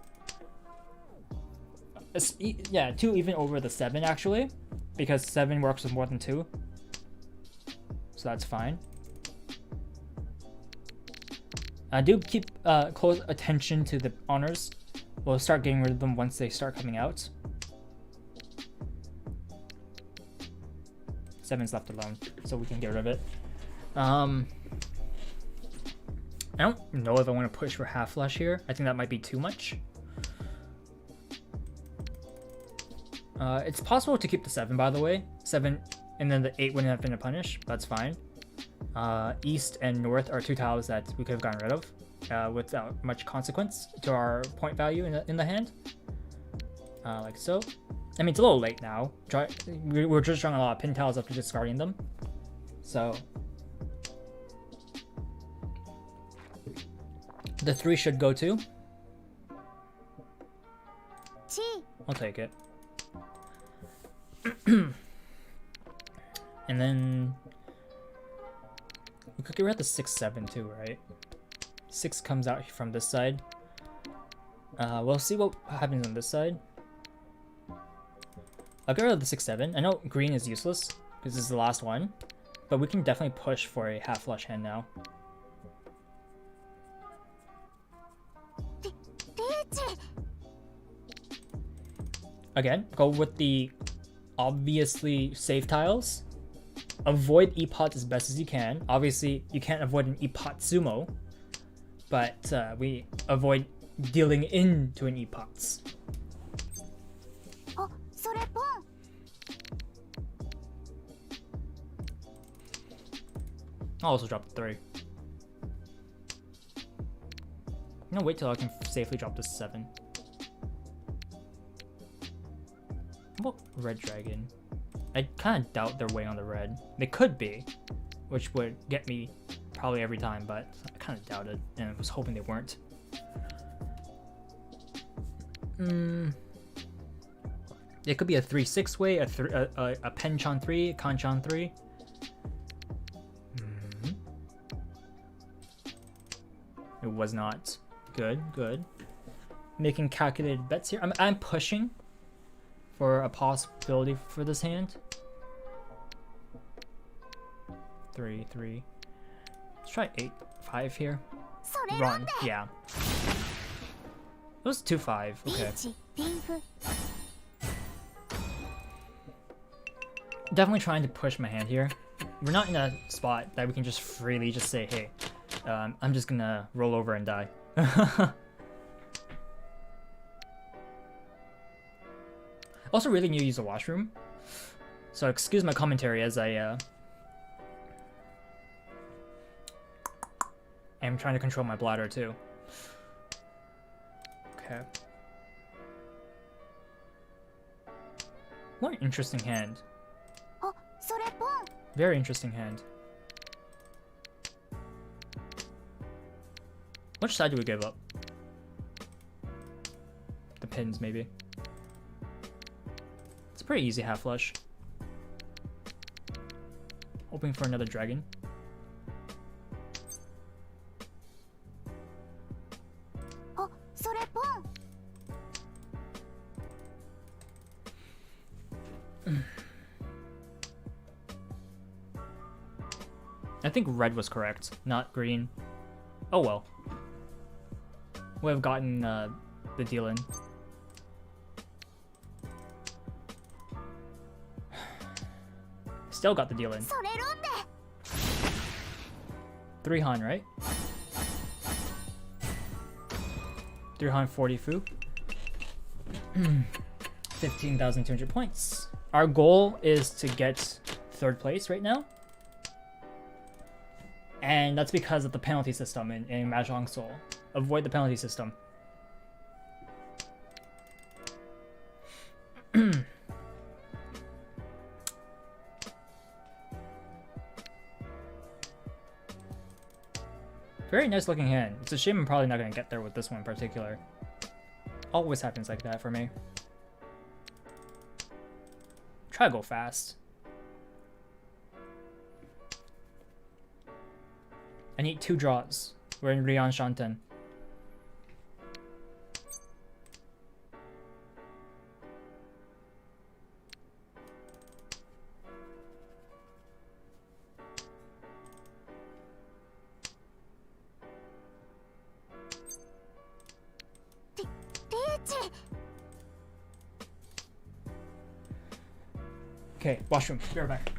Yeah, 2 even over the 7 actually, because 7 works with more than 2. So that's fine. I do keep close attention to the honors. We'll start getting rid of them once they start coming out. 7's left alone, so we can get rid of it. I don't know if I want to push for half flush here. I think that might be too much. It's possible to keep the 7, by the way. 7, and then the 8 wouldn't have been a punish. That's fine. East and North are 2 tiles that we could have gotten rid of without much consequence to our point value in the hand. Like so. I mean, it's a little late now. We're just drawing a lot of pin tiles after discarding them. So the 3 should go too. I'll take it. And then we could get rid of the 6, 7 too, right? 6 comes out from this side. We'll see what happens on this side. I'll get rid of the 6, 7. I know green is useless because this is the last one, but we can definitely push for a half flush hand now. Again, go with the obviously safe tiles. Avoid E-pots as best as you can. Obviously, you can't avoid an E-pot sumo, but we avoid dealing into an E-pots. I'll also drop the 3. No, wait till I can safely drop the 7. What about red dragon? I kind of doubt they're way on the red. They could be, which would get me probably every time, but I kind of doubted and I was hoping they weren't. It could be a 3-6 way, a Penchan 3, a Kanchan 3. It was not. Good, good. Making calculated bets here. I'm pushing for a possibility for this hand. 3, 3. Let's try 8, 5 here. Run, yeah. It was 2, 5. Okay. Definitely trying to push my hand here. We're not in a spot that we can just freely just say, hey, I'm just gonna roll over and die. Also really need to use the washroom, so excuse my commentary as I am trying to control my bladder too. Okay. What an interesting hand. Very interesting hand. Which side do we give up? The pins, maybe. It's a pretty easy half flush. Hoping for another dragon. I think red was correct, not green. Oh well. We have gotten the deal in. Still got the deal in. 3 Han, right? 3 Han 40 fu. 15,200 points. Our goal is to get 3rd place right now. And that's because of the penalty system in Mahjong Soul. Avoid the penalty system. Very nice looking hand. It's a shame I'm probably not going to get there with this one in particular. Always happens like that for me. Try to go fast. I need 2 draws. We're in Rian Shanten. Okay, washroom. Be right back.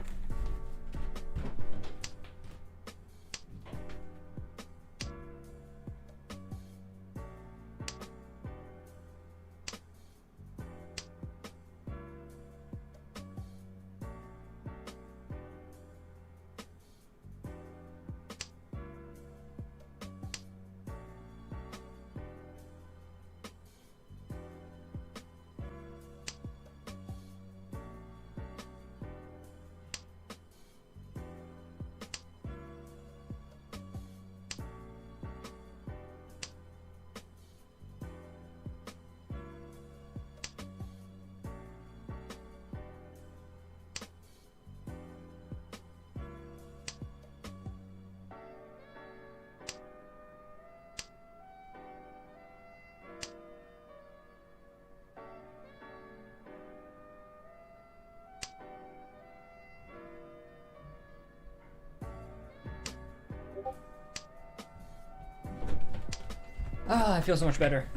Ah, I feel so much better.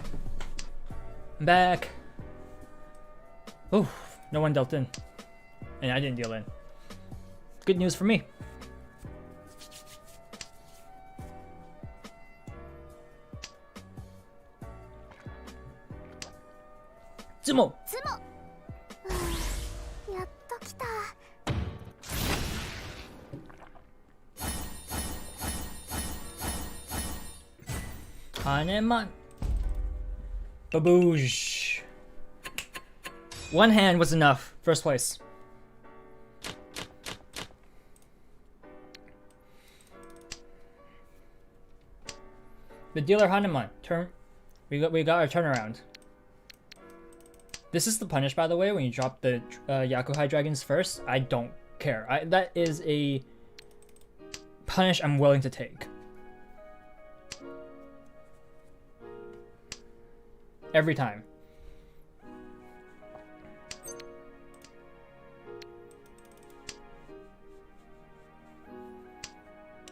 I'm back. Oh, no one dealt in. And I didn't deal in. Good news for me. Tsumo! つもやっと来た Haneman. Baboosh. One hand was enough. First place. The dealer Haneman. We got our turnaround. This is the punish, by the way, when you drop the Yakuhai dragons first. I don't care. That is a punish I'm willing to take. Every time.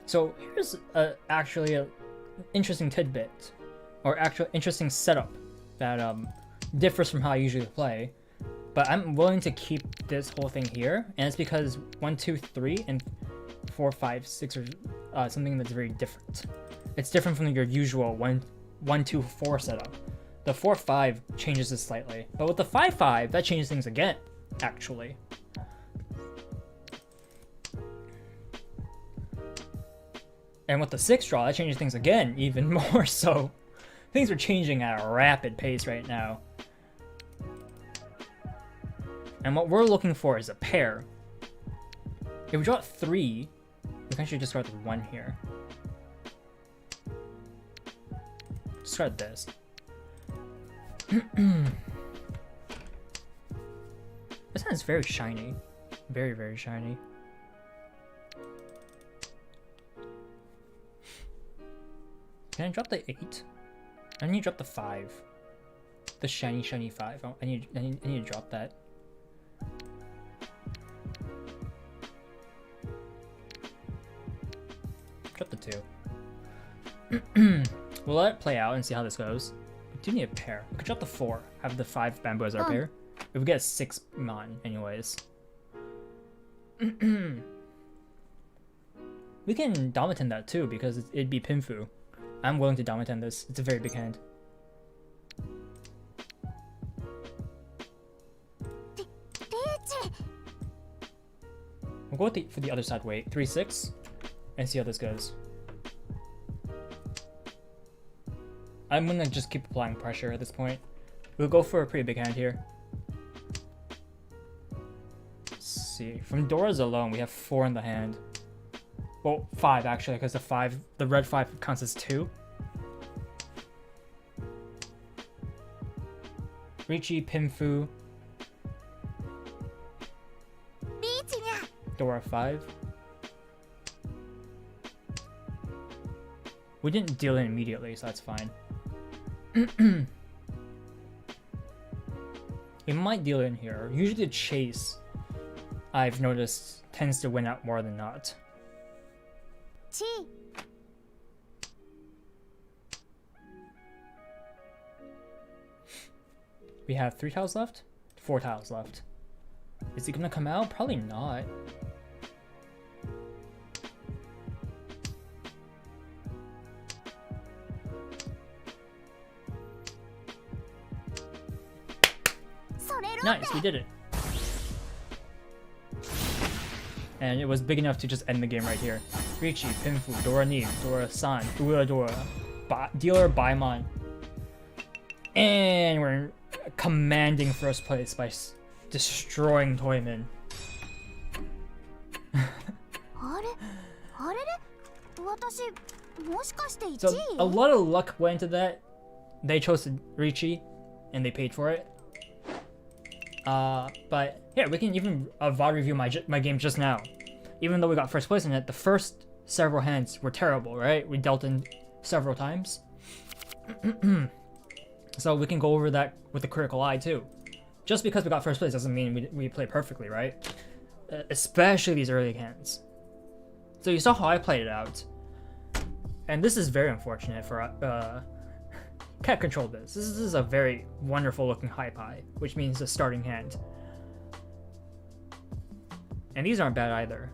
So here's actually an interesting tidbit, or actual interesting setup that differs from how I usually play. But I'm willing to keep this whole thing here, and it's because 1, 2, 3, and 4, 5, 6 are something that's very different. It's different from your usual 1, 2, 4 setup. The 4-5 changes this slightly, but with the 5-5, that changes things again, actually. And with the 6 draw, that changes things again, even more so. Things are changing at a rapid pace right now. And what we're looking for is a pair. If we draw 3, we can actually discard the 1 here. Discard this. This hand is very shiny. Very, very shiny. Can I drop the 8? I need to drop the 5. The shiny, shiny 5. Oh, I need to drop that. Drop the 2. We'll let it play out and see how this goes. We do need a pair. We could drop the 4. Have the 5 bamboo as our pair. If we get a 6 mon, anyways. We can Domitan that too, because it'd be Pinfu. I'm willing to Domitan this. It's a very big hand. We'll go with for the other side weight. 3-6. And see how this goes. I'm gonna just keep applying pressure at this point. We'll go for a pretty big hand here. Let's see. From Doras alone, we have 4 in the hand. Well, 5 actually, because the red 5 counts as 2. Richi, Pinfu. Dora 5. We didn't deal in immediately, so that's fine. We might deal in here. Usually the chase, I've noticed, tends to win out more than not. We have 3 tiles left? 4 tiles left. Is he gonna come out? Probably not. Nice, we did it. And it was big enough to just end the game right here. Richie, Pinfu, Dora Ni, Dora San, Dora, Dealer, Baimon. And we're commanding first place by destroying Toyman. So a lot of luck went into that. They chose Richie, and they paid for it. But yeah, we can even VOD review my game just now. Even though we got first place in it, the first several hands were terrible, right? We dealt in several times. So we can go over that with a critical eye too. Just because we got first place doesn't mean we play perfectly, right? Especially these early hands. So you saw how I played it out. And this is very unfortunate for can't control this. This is a very wonderful looking high pie, which means a starting hand. And these aren't bad either.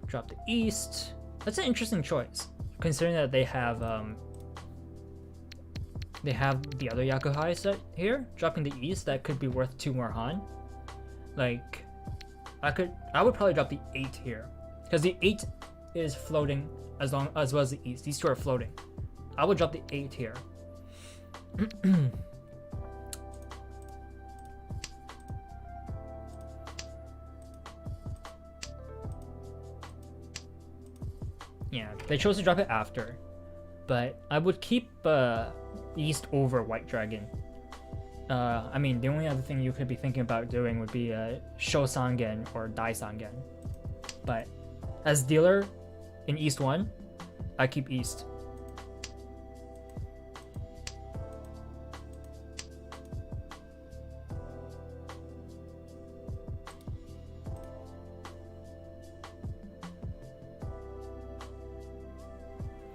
Drop the East. That's an interesting choice, considering that they have the other Yakuhai set here. Dropping the East, that could be worth 2 more Han. Like, I would probably drop the 8 here, because the 8 is floating as well as the East. These two are floating. I would drop the 8 here. Yeah, they chose to drop it after, but I would keep East over White Dragon. I mean, the only other thing you could be thinking about doing would be Sho Sangen or Dai Sangen. But as dealer in East 1, I keep East.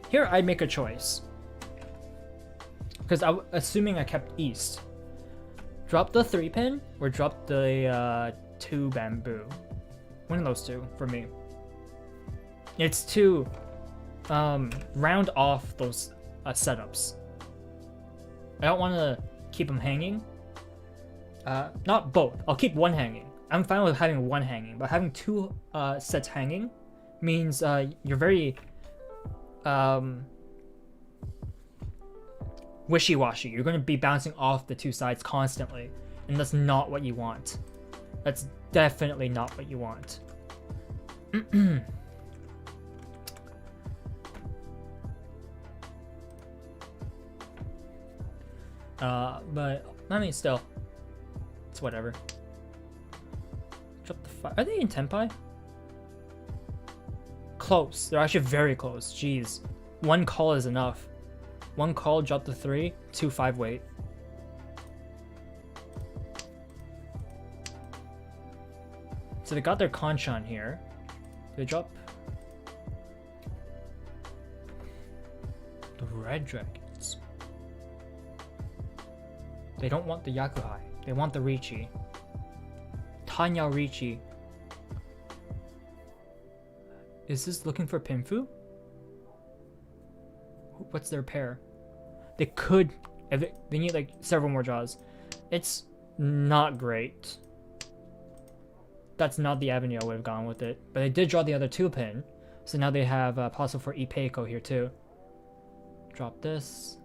Here I'd make a choice, because assuming I kept East. Drop the 3 pin or drop the 2 bamboo. One of those two for me. It's to round off those setups. I don't want to keep them hanging. Not both. I'll keep one hanging. I'm fine with having one hanging, but having 2 sets hanging means you're very wishy-washy. You're going to be bouncing off the 2 sides constantly, and that's not what you want. That's definitely not what you want. But I mean, still, it's whatever. Drop the 5. Are they in Tenpai? Close. They're actually very close. Jeez. 1 call is enough. 1 call, drop the 3, 2 5 weight. So they got their Kanchan here. They drop the Red Dragons. They don't want the Yakuhai. They want the Richi. Tanya Richi. Is this looking for Pinfu? What's their pair? They could, if they need like several more draws. It's not great. That's not the avenue I would have gone with it. But they did draw the other 2 pin, so now they have possible for Ipeiko here too. Drop this.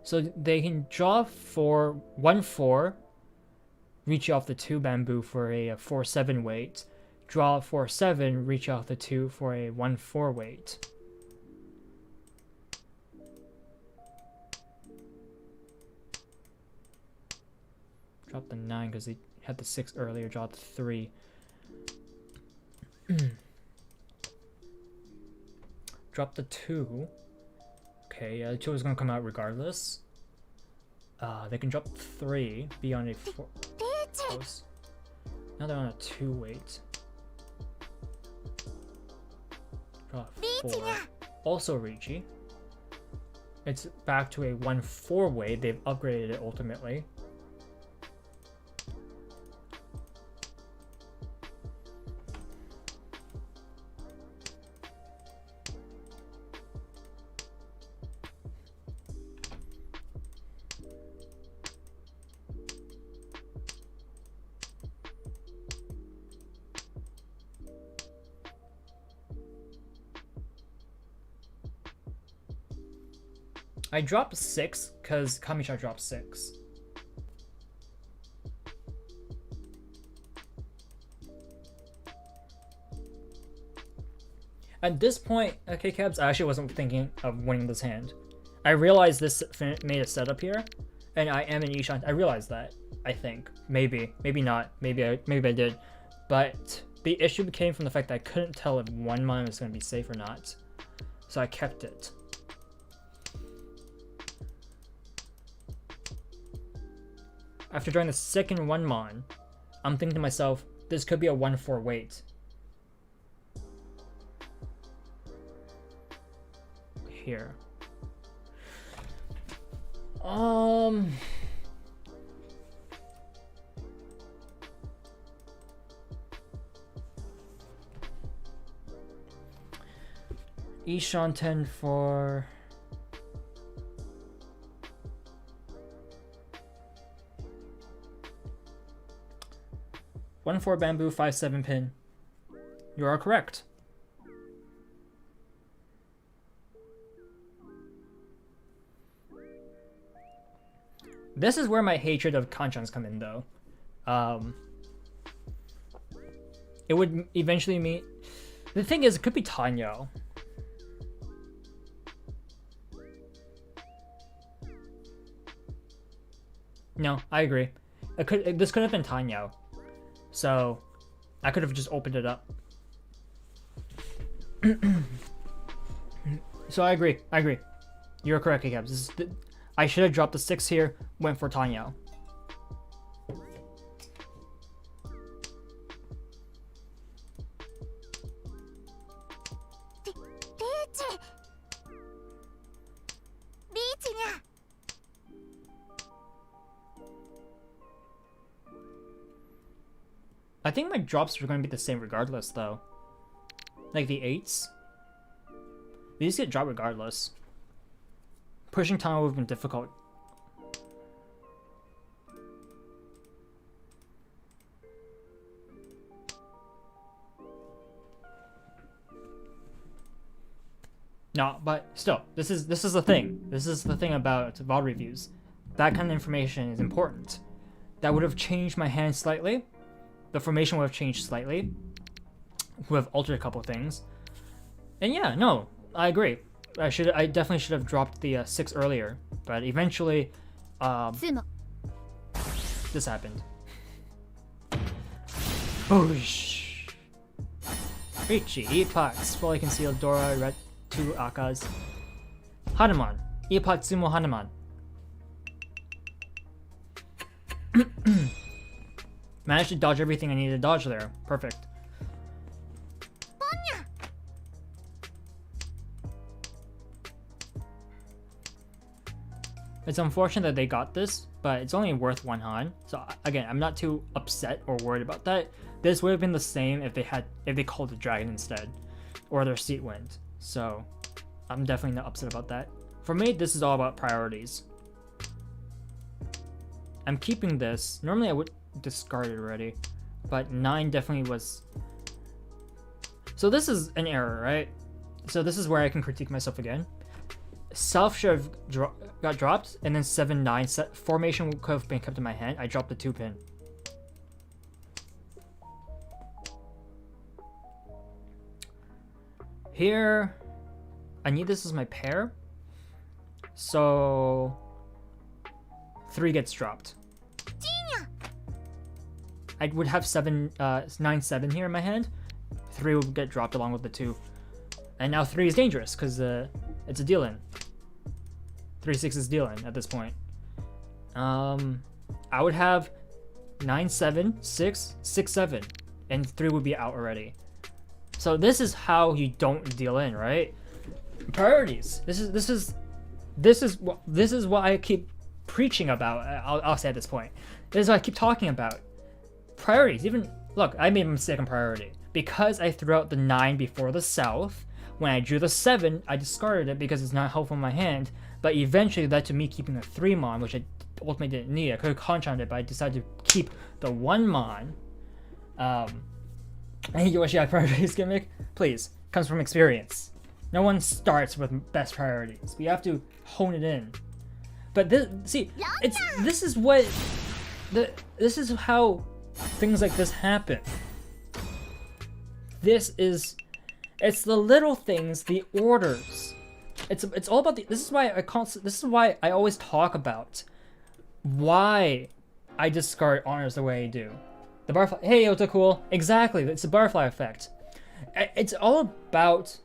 So they can draw for 1-4, reach off the 2 bamboo for a 4-7 weight. Draw 4-7, reach off the 2 for a 1-4 weight. Drop the 9 because he had the 6 earlier. Draw the 3. Drop the 2. Okay, yeah, the 2 is gonna come out regardless. They can drop 3, be on a 4. Close. Now they're on a 2 weight. Draw 4. Also Richi. It's back to a 1-4 weight. They've upgraded it ultimately. I dropped 6 because Kamisha dropped 6. At this point, okay, Cabs, I actually wasn't thinking of winning this hand. I realized this made a setup here, and I am an Ishan. I realized that. I think maybe not. Maybe I did, but the issue came from the fact that I couldn't tell if 1 mon was going to be safe or not, so I kept it. After drawing the second 1 mon, I'm thinking to myself, this could be a 1-4 wait. Here. Ishan 10 for 1-4 bamboo, 5-7 pin. You are correct. This is where my hatred of Kanchans come in, though. It would eventually mean... The thing is, it could be Tanyo. No, I agree. This could have been Tanyo. So, I could have just opened it up. So I agree. You're correct, Cabs. I should have dropped the 6 here, went for Tanyo. I think my drops were going to be the same regardless, though. Like the 8s. These get dropped regardless. Pushing Tanyo would have been difficult. No, but still, this is the thing. This is the thing about VOD reviews. That kind of information is important. That would have changed my hand slightly. The formation would have changed slightly. Would have altered a couple things. And yeah, no, I agree. I definitely should have dropped the 6 earlier, but eventually, this happened. Boosh! Richie, Ipats, fully concealed Dora, red 2 Akas. Hanuman, Ipatsumo Hanuman. Managed to dodge everything I needed to dodge there. Perfect. It's unfortunate that they got this, but it's only worth 1 Han. So again, I'm not too upset or worried about that. This would have been the same if they called the dragon instead, or their seat went. So I'm definitely not upset about that. For me, this is all about priorities. I'm keeping this. Normally I would discard it already, but 9 definitely was. So this is an error, right? So this is where I can critique myself again. Self should have got dropped, and then 7-9 formation could have been kept in my hand. I dropped the 2 pin. Here, I need this as my pair, so 3 gets dropped. I would have 9-7 here in my hand. 3 will get dropped along with the 2, and now 3 is dangerous because it's a deal-in. 3-6 is deal-in at this point. I would have 9-7, 6, 6-7, and 3 would be out already. So this is how you don't deal in, right? Priorities. This is what I keep preaching about. I'll say at this point. This is what I keep talking about. Priorities. Even look, I made a mistake on priority because I threw out the 9 before the south. When I drew the 7, I discarded it because it's not helpful in my hand, but eventually led to me keeping a 3 mon, which I ultimately didn't need. I could have conchamed it, but I decided to keep the 1 mon. And Yoshi priorities gimmick, please, comes from experience. No one starts with best priorities. We have to hone it in. But this is how things like this happen. It's the little things, the orders. It's all about this is why I always talk about why I discard honors the way I do. The butterfly. Hey, Otacool. Exactly. It's the butterfly effect. It's all about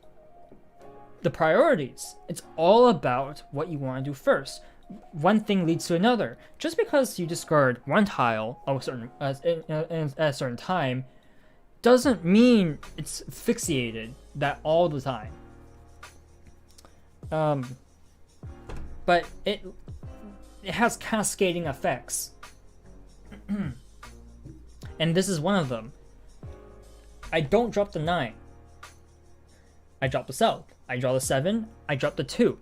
the priorities. It's all about what you want to do first. One thing leads to another. Just because you discard one tile at a certain time doesn't mean it's fixated that all the time. But it has cascading effects. And this is one of them. I don't drop the 9. I drop the south. I draw the 7. I drop the 2.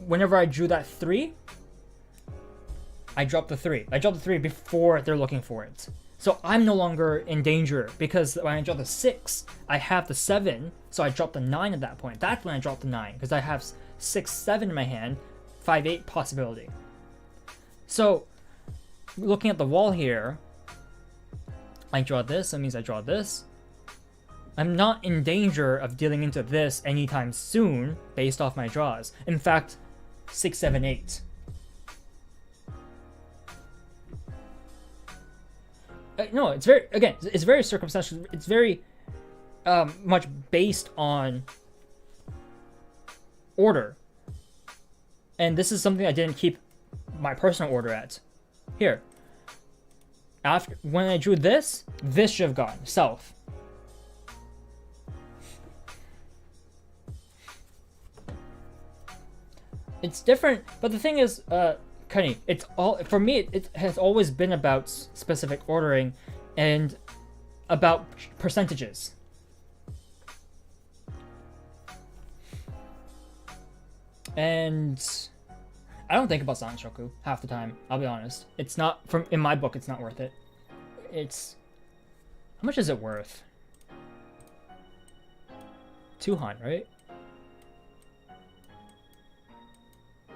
Whenever I drew that 3, I dropped the 3. I dropped the 3 before they're looking for it. So I'm no longer in danger because when I draw the 6, I have the 7, so I drop the 9 at that point. That's when I drop the 9 because I have 6, 7 in my hand, 5, 8 possibility. So looking at the wall here, I draw this, that means I draw this. I'm not in danger of dealing into this anytime soon based off my draws. In fact, 6, 7, 8. No, it's very circumstantial. It's very much based on order. And this is something I didn't keep my personal order at. Here. When I drew this should have gone south. It's different, but the thing is, Cunny, it's all for me. It has always been about specific ordering and about percentages. And I don't think about Sanshoku half the time. I'll be honest. It's not in my book. It's not worth it. It's how much is it worth? 200, right?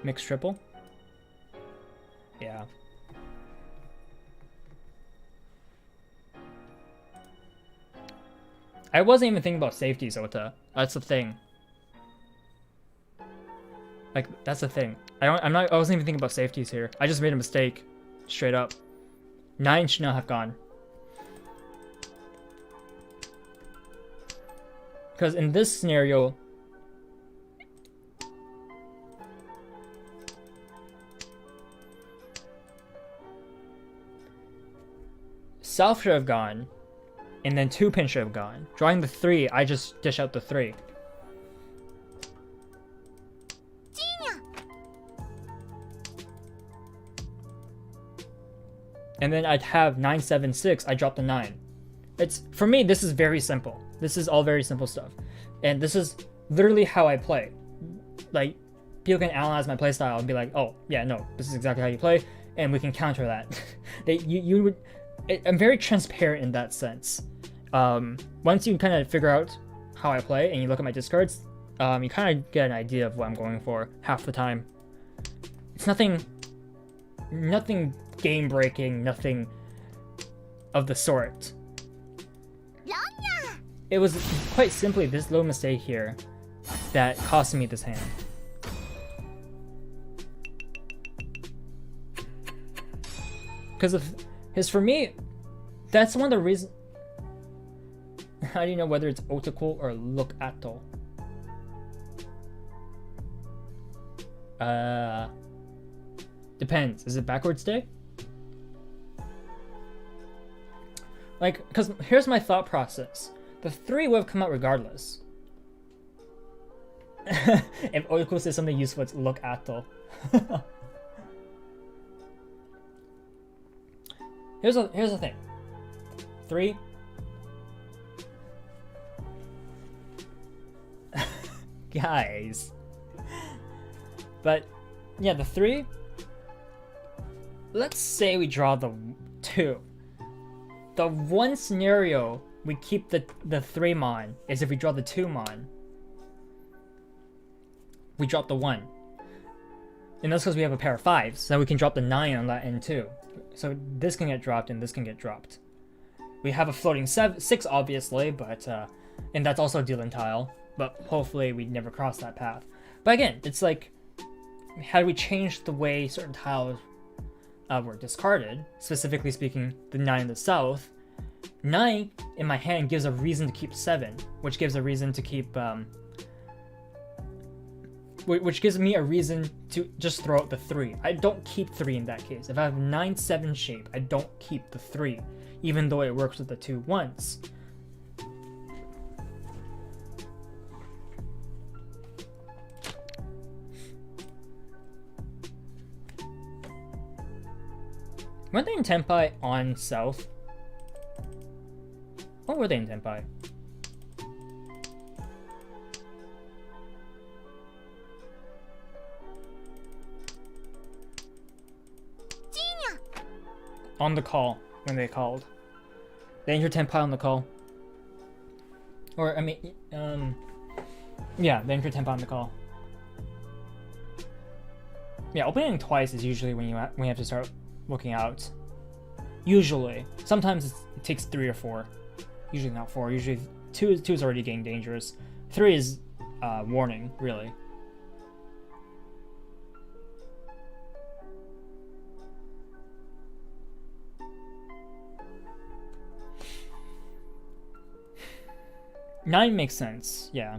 Mixed triple. Yeah. I wasn't even thinking about safety, Zota. That's the thing. Like, that's the thing. I wasn't even thinking about safeties here. I just made a mistake. Straight up. 9 should not have gone. Because in this scenario, South should have gone, and then 2 pin should have gone. Drawing the 3, I just dish out the 3. And then I'd have 9, 7, 6. I drop the 9. For me, this is very simple. This is all very simple stuff. And this is literally how I play. Like, people can analyze my playstyle and be like, oh, yeah, no, this is exactly how you play, and we can counter that. I'm very transparent in that sense. Once you kind of figure out how I play and you look at my discards, you kind of get an idea of what I'm going for half the time. It's nothing game-breaking, nothing of the sort. It was quite simply this little mistake here that cost me this hand. Because for me, that's one of the reasons. How do you know whether it's Otoko or Look Ato? Depends. Is it backwards day? Like, because here's my thought process. The 3 would have come out regardless. If Otoko says something useful, it's Look Ato. Here's the thing. 3. Guys. But yeah, the 3. Let's say we draw the 2. The one scenario we keep the 3 mon is if we draw the 2 mon, we drop the 1. And that's because we have a pair of 5s, so we can drop the 9 on that end too. So this can get dropped and this can get dropped. We have a floating 6 obviously, but and that's also a dealing tile, but hopefully we never cross that path. But again, it's like, how do we change the way certain tiles were discarded? Specifically speaking, the 9 in the south. 9 in my hand gives a reason to keep 7, which gives a reason to keep which gives me a reason to just throw out the 3. I don't keep 3 in that case. If I have 9-7 shape, I don't keep the 3, even though it works with the 2 once. Weren't they in Tenpai on South? What were they in Tenpai? On the call, when they called. They entered Tenpai on the call. Or, I mean, yeah, they entered Tenpai on the call. Yeah, opening twice is usually when you have to start looking out. Usually. Sometimes it takes 3 or 4. Usually not 4. Usually 2 is already getting dangerous. 3 is warning, really. Nine makes sense, yeah.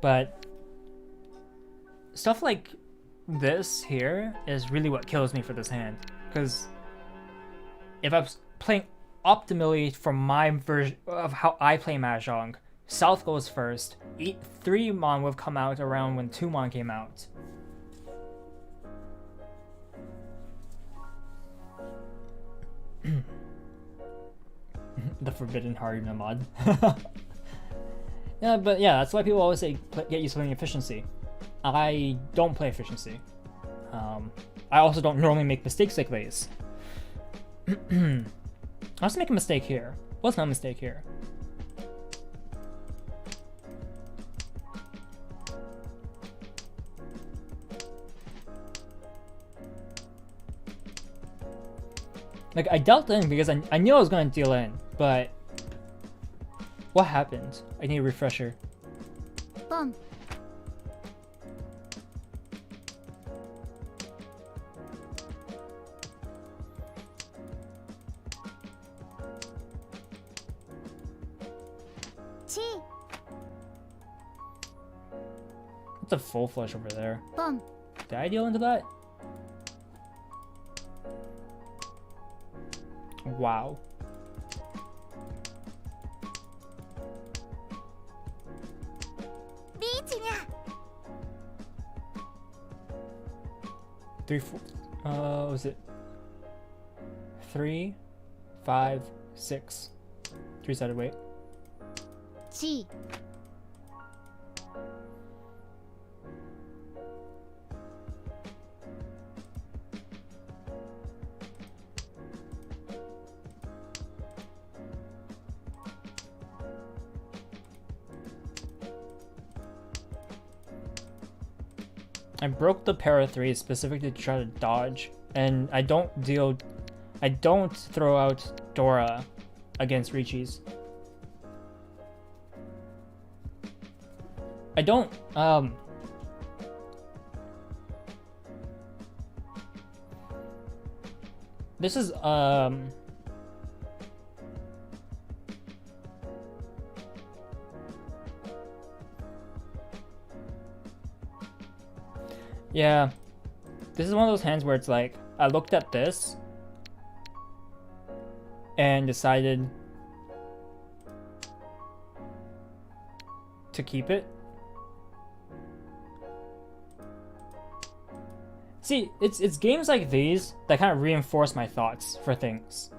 But stuff like this here is really what kills me for this hand, because if I was playing optimally from my version of how I play Mahjong, South goes first. 3 mon would have come out around when 2 mon came out. The Forbidden Harima mod. Yeah, but yeah, that's why people always say get used to playing efficiency. I don't play efficiency. I also don't normally make mistakes like these. I also make a mistake here. What's my mistake here? Like, I dealt in because I knew I was going to deal in, but what happened? I need a refresher. Bum. Chi. What's a full flush over there? Bum. Did I deal into that? Wow. Three, 4, was it 3, 5, 6, 3-sided weight? Chi. I broke the pair of 3 specifically to try to dodge, and I don't throw out Dora against Richi's. I don't, this is, yeah, this is one of those hands where it's like, I looked at this and decided to keep it. See, it's games like these that kind of reinforce my thoughts for things.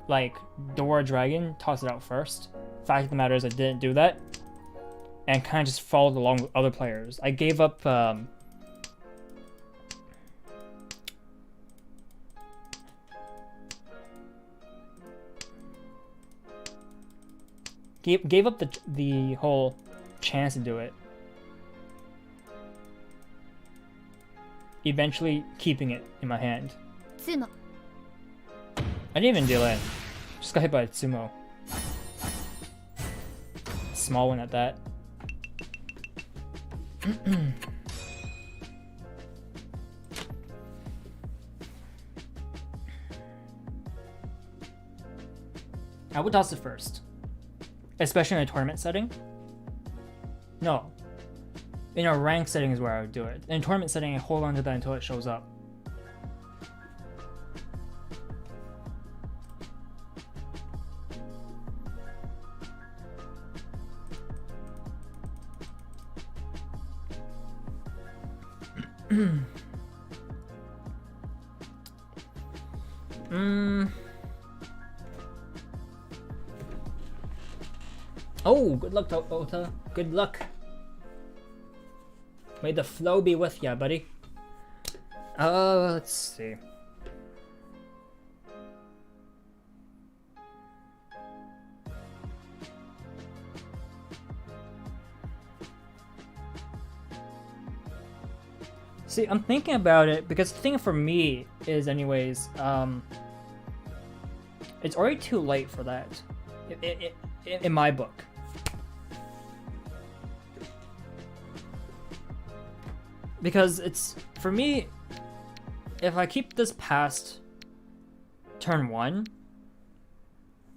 Like, Dora Dragon, toss it out first. Fact of the matter is I didn't do that. And kind of just followed along with other players. I gave up, gave up the whole chance to do it. Eventually keeping it in my hand. Tsumo. I didn't even deal in. Just got hit by a Tsumo. Small one at that. I would toss it first. Especially in a tournament setting. No. In a rank setting is where I would do it. In a tournament setting, I hold on to that until it shows up. Oh, good luck, Ota. Good luck. May the flow be with ya, buddy. Let's see. See, I'm thinking about it because the thing for me is, anyways, it's already too late for that, in my book. Because it's, for me, if I keep this past turn 1,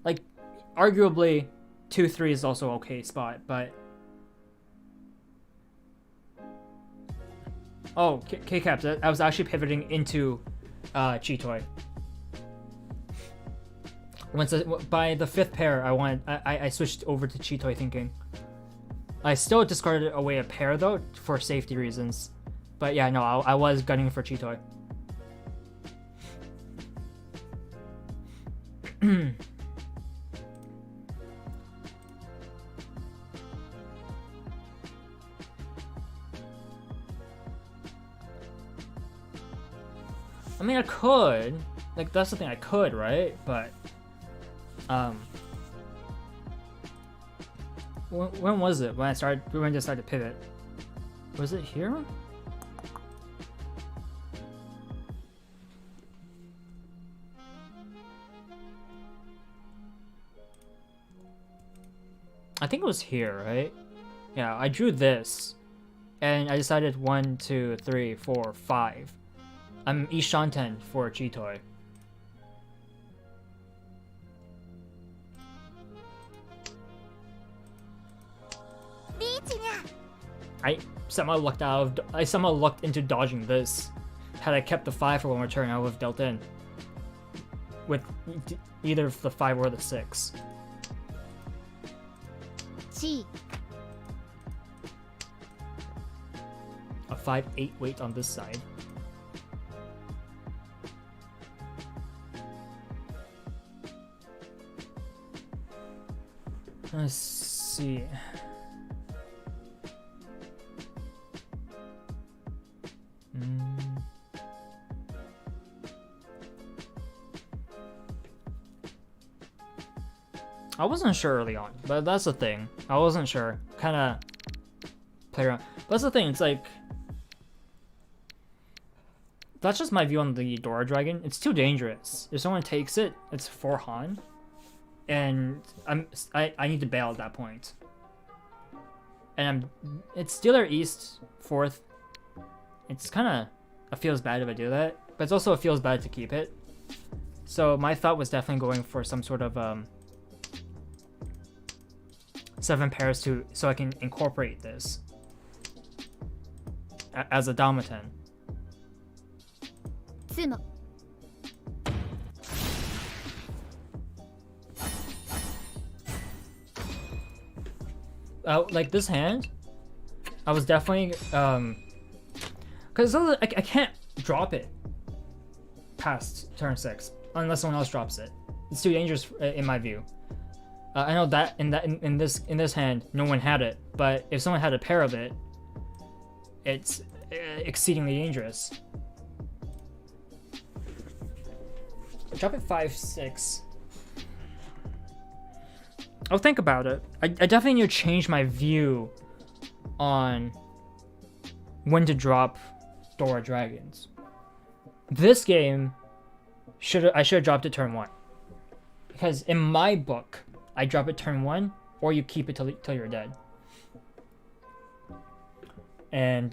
like, arguably 2-3 is also okay spot, but... Oh, K-Caps, I was actually pivoting into Chitoy. By the 5th pair, I switched over to Chitoy thinking. I still discarded away a pair though, for safety reasons. But yeah, no, I was gunning for Chitoy. I mean, I could. Like, that's the thing, I could, right? But, when was it? When I started to pivot? Was it here? I think it was here, right? Yeah, I drew this, and I decided 1, 2, 3, 4, 5. I'm Ishanten for Chitoy. I somehow lucked into dodging this. Had I kept the 5 for one more turn, I would have dealt in with either the 5 or the 6. A 5/8 weight on this side. Let's see. I wasn't sure early on, but that's the thing. I wasn't sure. Kind of play around. But that's the thing. It's like, that's just my view on the Dora Dragon. It's too dangerous. If someone takes it, it's for Han, and I need to bail at that point. And it's Steeler East 4th. It's kind of, it feels bad if I do that, but it's also, it feels bad to keep it. So my thought was definitely going for some sort of 7 pairs so I can incorporate this as a Damaten. Like this hand, I was definitely because I can't drop it past turn 6 unless someone else drops it. It's too dangerous in my view. I know that in this hand, no one had it, but if someone had a pair of it, it's exceedingly dangerous. Drop it 5/6. I'll think about it. I definitely need to change my view on when to drop Dora Dragons. This game, I should have dropped it turn 1. Because in my book, I drop it turn 1, or you keep it till you're dead. And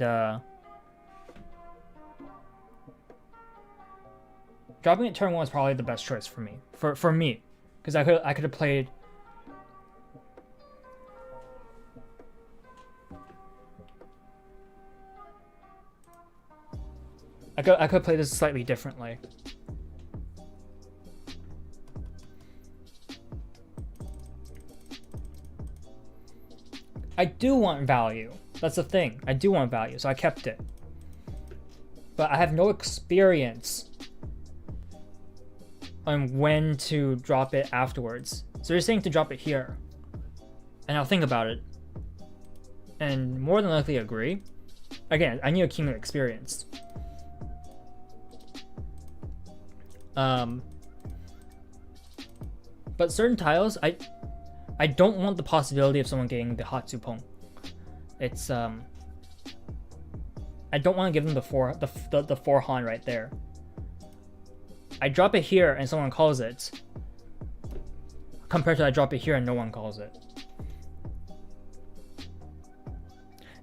dropping it turn 1 is probably the best choice for me. For me, because I could have played. I could play this slightly differently. I do want value. That's the thing. I do want value, so I kept it. But I have no experience on when to drop it afterwards. So you're saying to drop it here. And I'll think about it. And more than likely agree. Again, I need to accumulate experience. But certain tiles, I don't want the possibility of someone getting the Hatsupong. It's I don't want to give them the four Han right there. I drop it here and someone calls it, compared to I drop it here and no one calls it.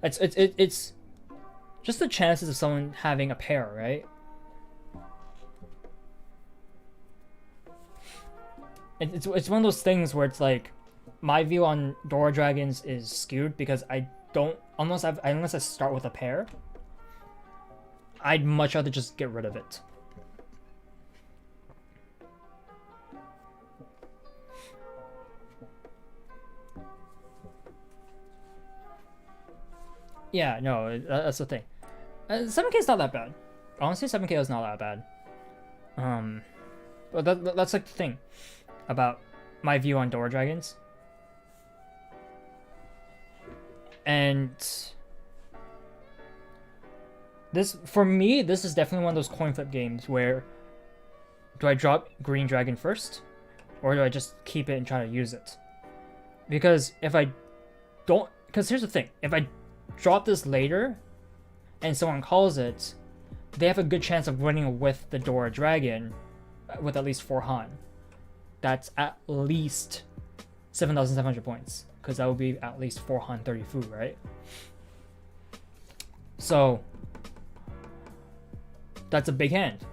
It's just the chances of someone having a pair, right? It's one of those things where it's like, my view on Dora Dragons is skewed because I don't, unless I start with a pair, I'd much rather just get rid of it. Yeah, no, that's the thing. 7K is not that bad. Honestly, 7K is not that bad. But that's like the thing about my view on Dora Dragons. And this, for me, this is definitely one of those coin flip games where, do I drop Green Dragon first, or do I just keep it and try to use it? Because if I don't, because here's the thing, if I drop this later and someone calls it, they have a good chance of winning with the Dora Dragon with at least 4 Han. That's at least 7,700 points, because that would be at least 4 Han 30 Fu, right? So that's a big hand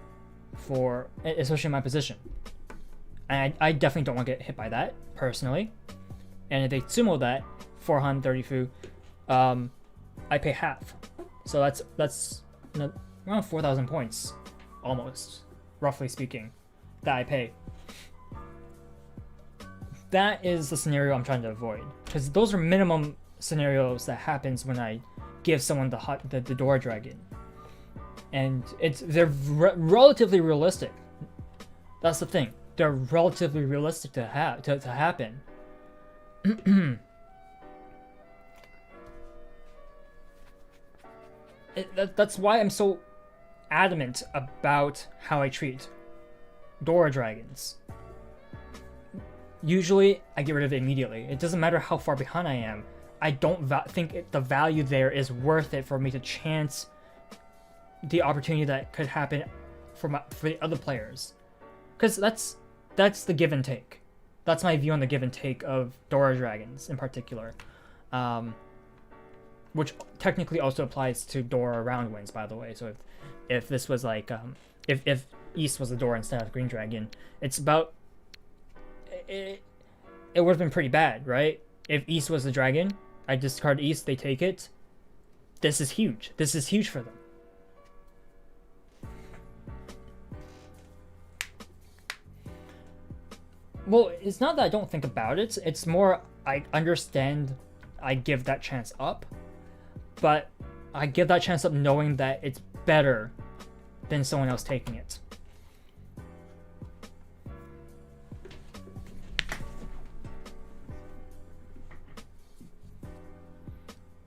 for, especially in my position. And I definitely don't want to get hit by that personally. And if they sumo that 4 Han 30 Fu, I pay half. So that's around 4,000 points, almost, roughly speaking, that I pay. That is the scenario I'm trying to avoid, because those are minimum scenarios that happens when I give someone the Dora Dragon, and they're relatively realistic. That's the thing; they're relatively realistic to happen. That's why I'm so adamant about how I treat Dora Dragons. Usually, I get rid of it immediately. It doesn't matter how far behind I am. I don't think the value there is worth it for me to chance the opportunity that could happen for the other players. Because that's the give and take. That's my view on the give and take of Dora Dragons in particular. Which technically also applies to Dora round wins, by the way. So if this was like, if East was a Dora instead of Green Dragon, it's about, it would have been pretty bad, right? If East was the dragon, I discard East, they take it. This is huge. This is huge for them. Well, it's not that I don't think about it. It's more I understand I give that chance up. But I give that chance up knowing that it's better than someone else taking it.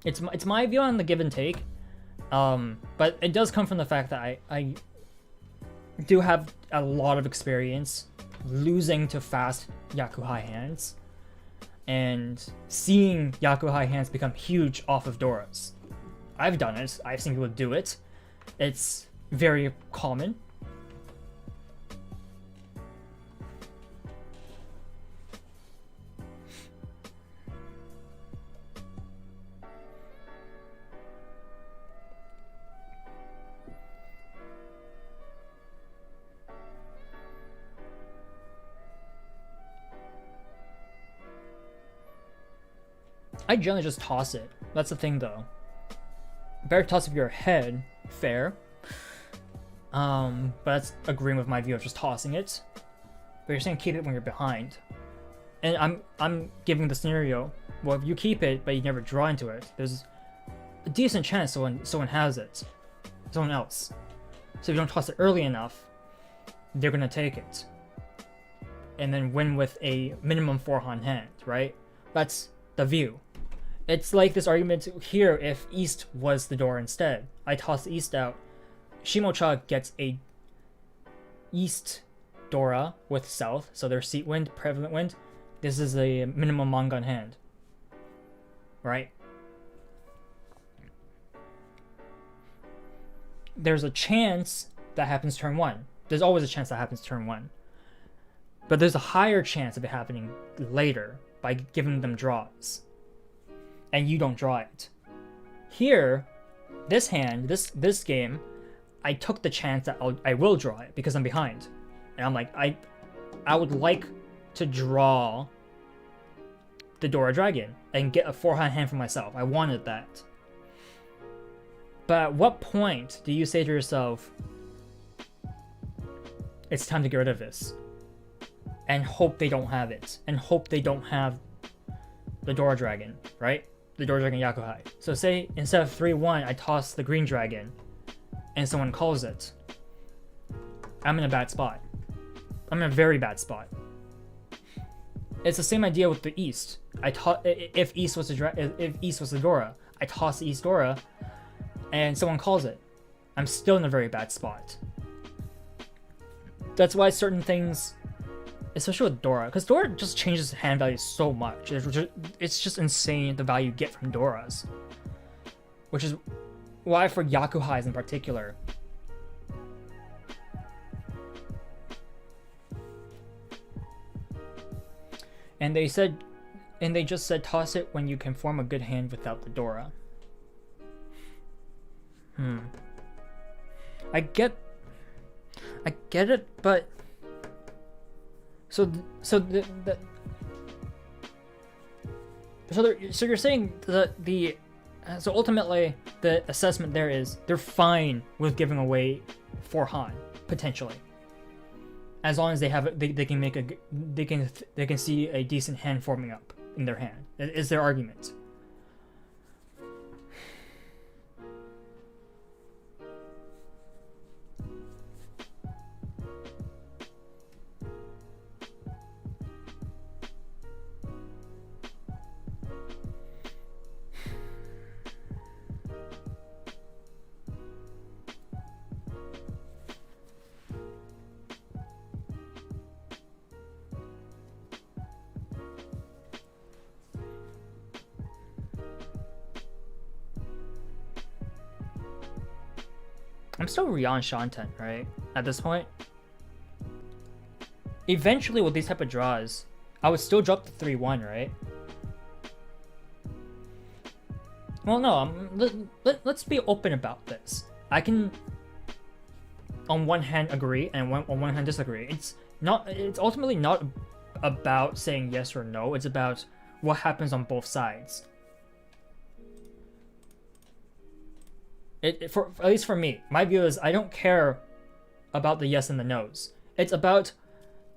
It's my view on the give and take, but it does come from the fact that I do have a lot of experience losing to fast Yakuhai hands. and seeing Yakuhai hands become huge off of Dora's. I've done it. I've seen people do it. It's very common. I generally just toss it. That's the thing, though. Better toss with your head, fair. But that's agreeing with my view of just tossing it. But you're saying keep it when you're behind. And I'm giving the scenario. Well, if you keep it, but you never draw into it, there's a decent chance someone has it. Someone else. So if you don't toss it early enough, they're gonna take it. And then win with a minimum 4-hand hand, right? That's the view. It's like this argument here if East was the door instead. I toss the East out. Shimocha gets a East Dora with South, so there's Seat Wind, Prevalent Wind. This is a minimum Mangan hand. Right? There's a chance that happens turn 1. There's always a chance that happens turn 1. But there's a higher chance of it happening later by giving them draws. And you don't draw it. Here, this hand, this game, I took the chance that I will draw it because I'm behind. And I'm like, I would like to draw the Dora Dragon and get a 4-hand hand for myself. I wanted that. But at what point do you say to yourself, it's time to get rid of this? And hope they don't have it. And hope they don't have the Dora Dragon, right? The Dora Dragon Yakuhai. So say instead of 3-1, I toss the Green Dragon and someone calls it. I'm in a bad spot. I'm in a very bad spot. It's the same idea with the East. If East was the Dora, I toss the East Dora and someone calls it. I'm still in a very bad spot. That's why certain things, especially with Dora, because Dora just changes hand value so much. It's just insane the value you get from Doras. Which is why for Yakuhais in particular, and they just said toss it when you can form a good hand without the Dora. I get it, but so you're saying so ultimately the assessment there is they're fine with giving away 4-han potentially, as long as they can make they can see a decent hand forming up in their hand. Is their argument. I'm still Rion Shanten, right? At this point. Eventually, with these type of draws, I would still drop the 3-1, right? Well, no. Let's be open about this. I can, on one hand, agree and on one hand disagree. It's ultimately not about saying yes or no. It's about what happens on both sides. At least for me, my view is I don't care about the yes and the no's. It's about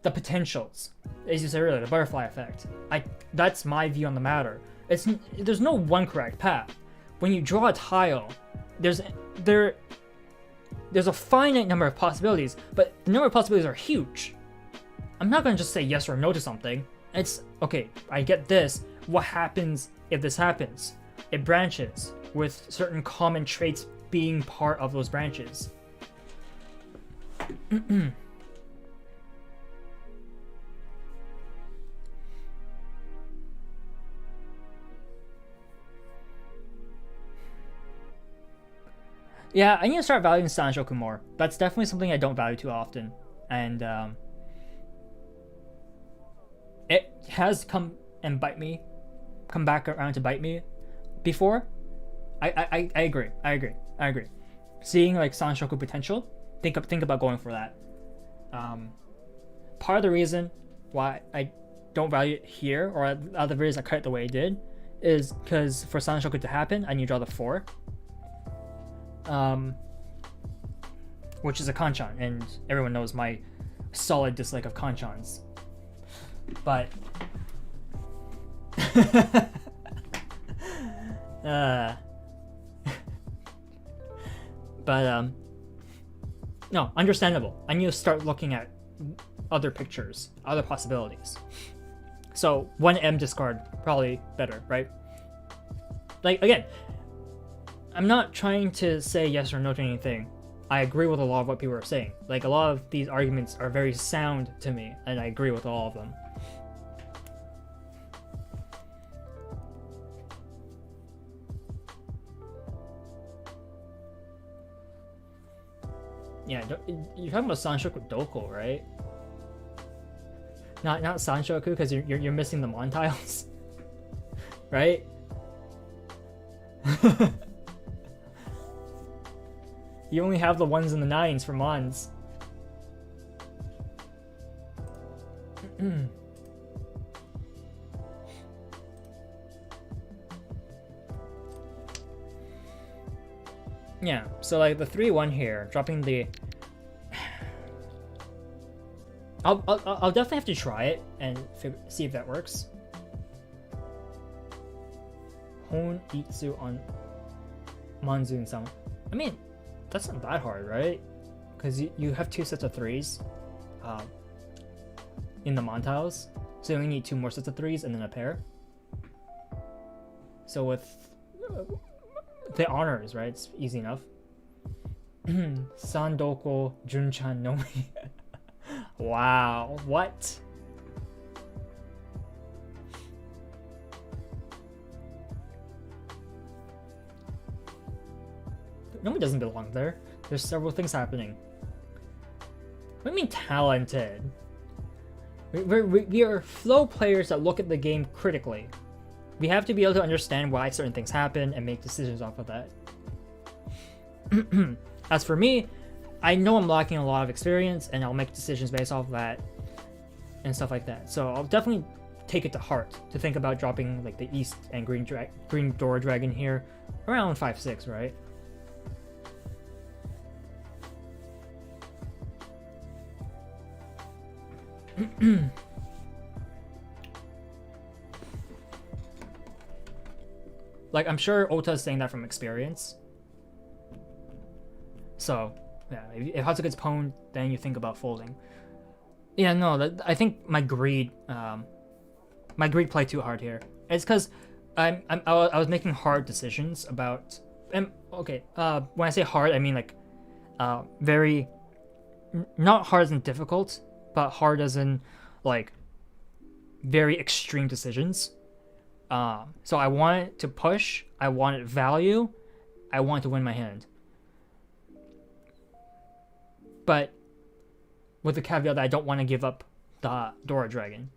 the potentials, as you said earlier, the butterfly effect. That's my view on the matter. There's no one correct path. When you draw a tile, there's a finite number of possibilities, but the number of possibilities are huge. I'm not gonna just say yes or no to something. It's okay. I get this. What happens if this happens? It branches, with certain common traits being part of those branches. Yeah, I need to start valuing Sanshoku more. That's definitely something I don't value too often. And it has come back around to bite me before. I agree. Seeing like Sanshoku potential, think about going for that. Part of the reason why I don't value it here, or other reason I cut it the way I did, is because for Sanshoku to happen, I need to draw the 4. Which is a kanchan, and everyone knows my solid dislike of kanchans. But no, understandable. I need to start looking at other pictures, other possibilities. So 1M discard, probably better, right? Like, again, I'm not trying to say yes or no to anything. I agree with a lot of what people are saying. Like, a lot of these arguments are very sound to me, and I agree with all of them. Yeah, you're talking about Sanshoku Doko, right? Not Sanshoku, because you're missing the Mon tiles, right? You only have the 1s and the 9s for Mons. Yeah, so like the 3-1 here, dropping the... I'll definitely have to try it and see if that works. Hon Itsu on Monsoon-sama. I mean, that's not that hard, right? Because you have 2 sets of 3s in the Mon tiles, so you only need 2 more sets of 3s and then a pair. So with the honors, right? It's easy enough. Sandoko Junchan Nomi. Wow, what? Nomi doesn't belong there. There's several things happening. What do you mean talented? We are flow players that look at the game critically. We have to be able to understand why certain things happen and make decisions off of that. As for me, I know I'm lacking a lot of experience, and I'll make decisions based off of that and stuff like that. So I'll definitely take it to heart to think about dropping like the East and Green Dora Dragon here around 5-6, right? Like, I'm sure Ota's saying that from experience. So, yeah, if Hatsuga's pwned, then you think about folding. Yeah, no, I think my greed played too hard here. It's because I was making hard decisions about... okay, when I say hard, I mean like very... Not hard as in difficult, but hard as in like very extreme decisions. So I wanted to push, I wanted value, I wanted to win my hand. But with the caveat that I don't want to give up the Dora Dragon.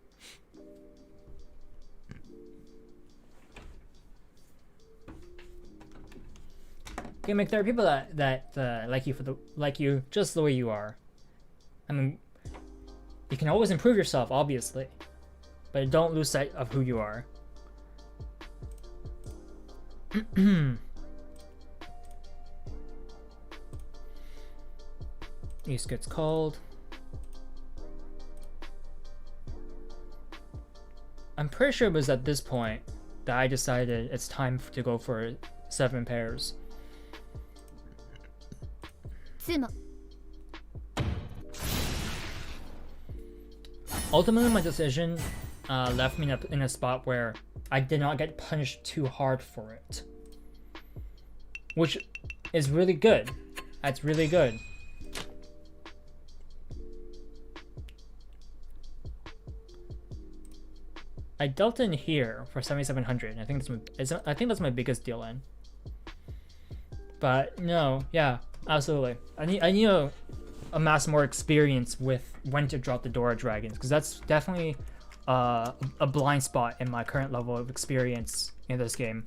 Okay, make there are people that like you just the way you are. I mean, you can always improve yourself, obviously, but don't lose sight of who you are. East gets called. I'm pretty sure it was at this point that I decided it's time to go for 7 pairs. Ultimately, my decision left me in a spot where I did not get punished too hard for it, which is really good. That's really good. I dealt in here for 7,700. I think that's my biggest deal in. But no, yeah, absolutely. I need to amass more experience with when to drop the Dora dragons, because that's definitely a blind spot in my current level of experience in this game.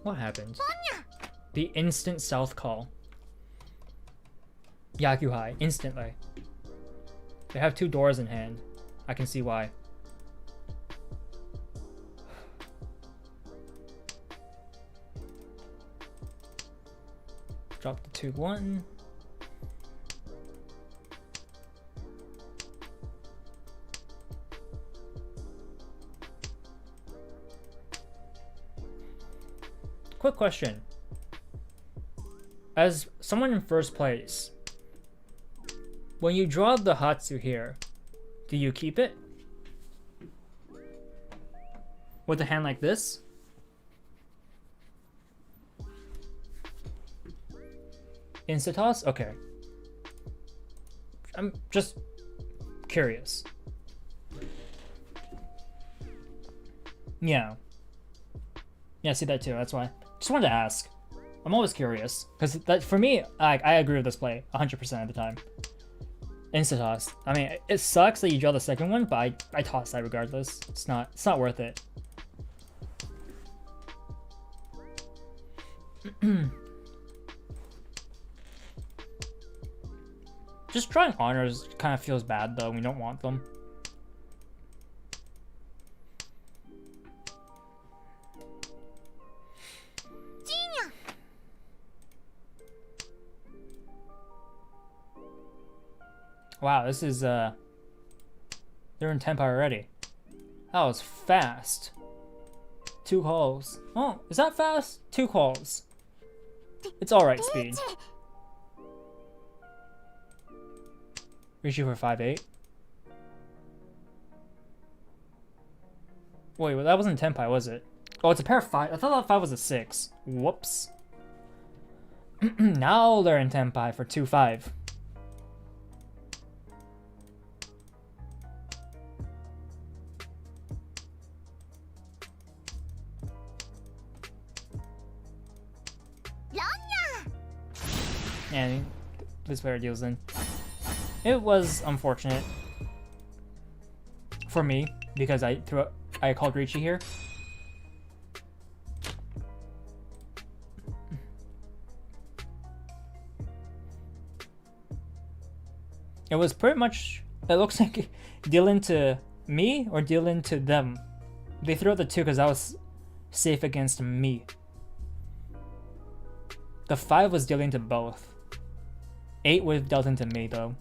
What happened? The instant south call. Yakuhai, instantly. They have 2 doors in hand. I can see why. Drop the 2-1. Quick question. As someone in first place, when you draw the Hatsu here, do you keep it? With a hand like this? Insta-toss? Okay. I'm just curious. Yeah. Yeah, I see that too, that's why. Just wanted to ask. I'm always curious. Because that for me, I agree with this play 100% of the time. Insta-toss. I mean, it sucks that you draw the second one, but I toss that regardless. It's not worth it. Just drawing honors kind of feels bad though. We don't want them. Wow, this is they're in tempo already. That was fast. 2 calls. Oh, is that fast? 2 calls. It's alright speed. Reach you for 5-8. Wait, well, that wasn't Tenpai, was it? Oh, it's a pair of 5. I thought that 5 was a 6. Whoops. Now they're in Tenpai for 2-5. And this player deals in. It was unfortunate for me because I called Ricci here. It was pretty much, it looks like deal into me or deal into them. They threw out the 2 because I was safe against me. The 5 was dealing to both. 8 would have dealt into me though.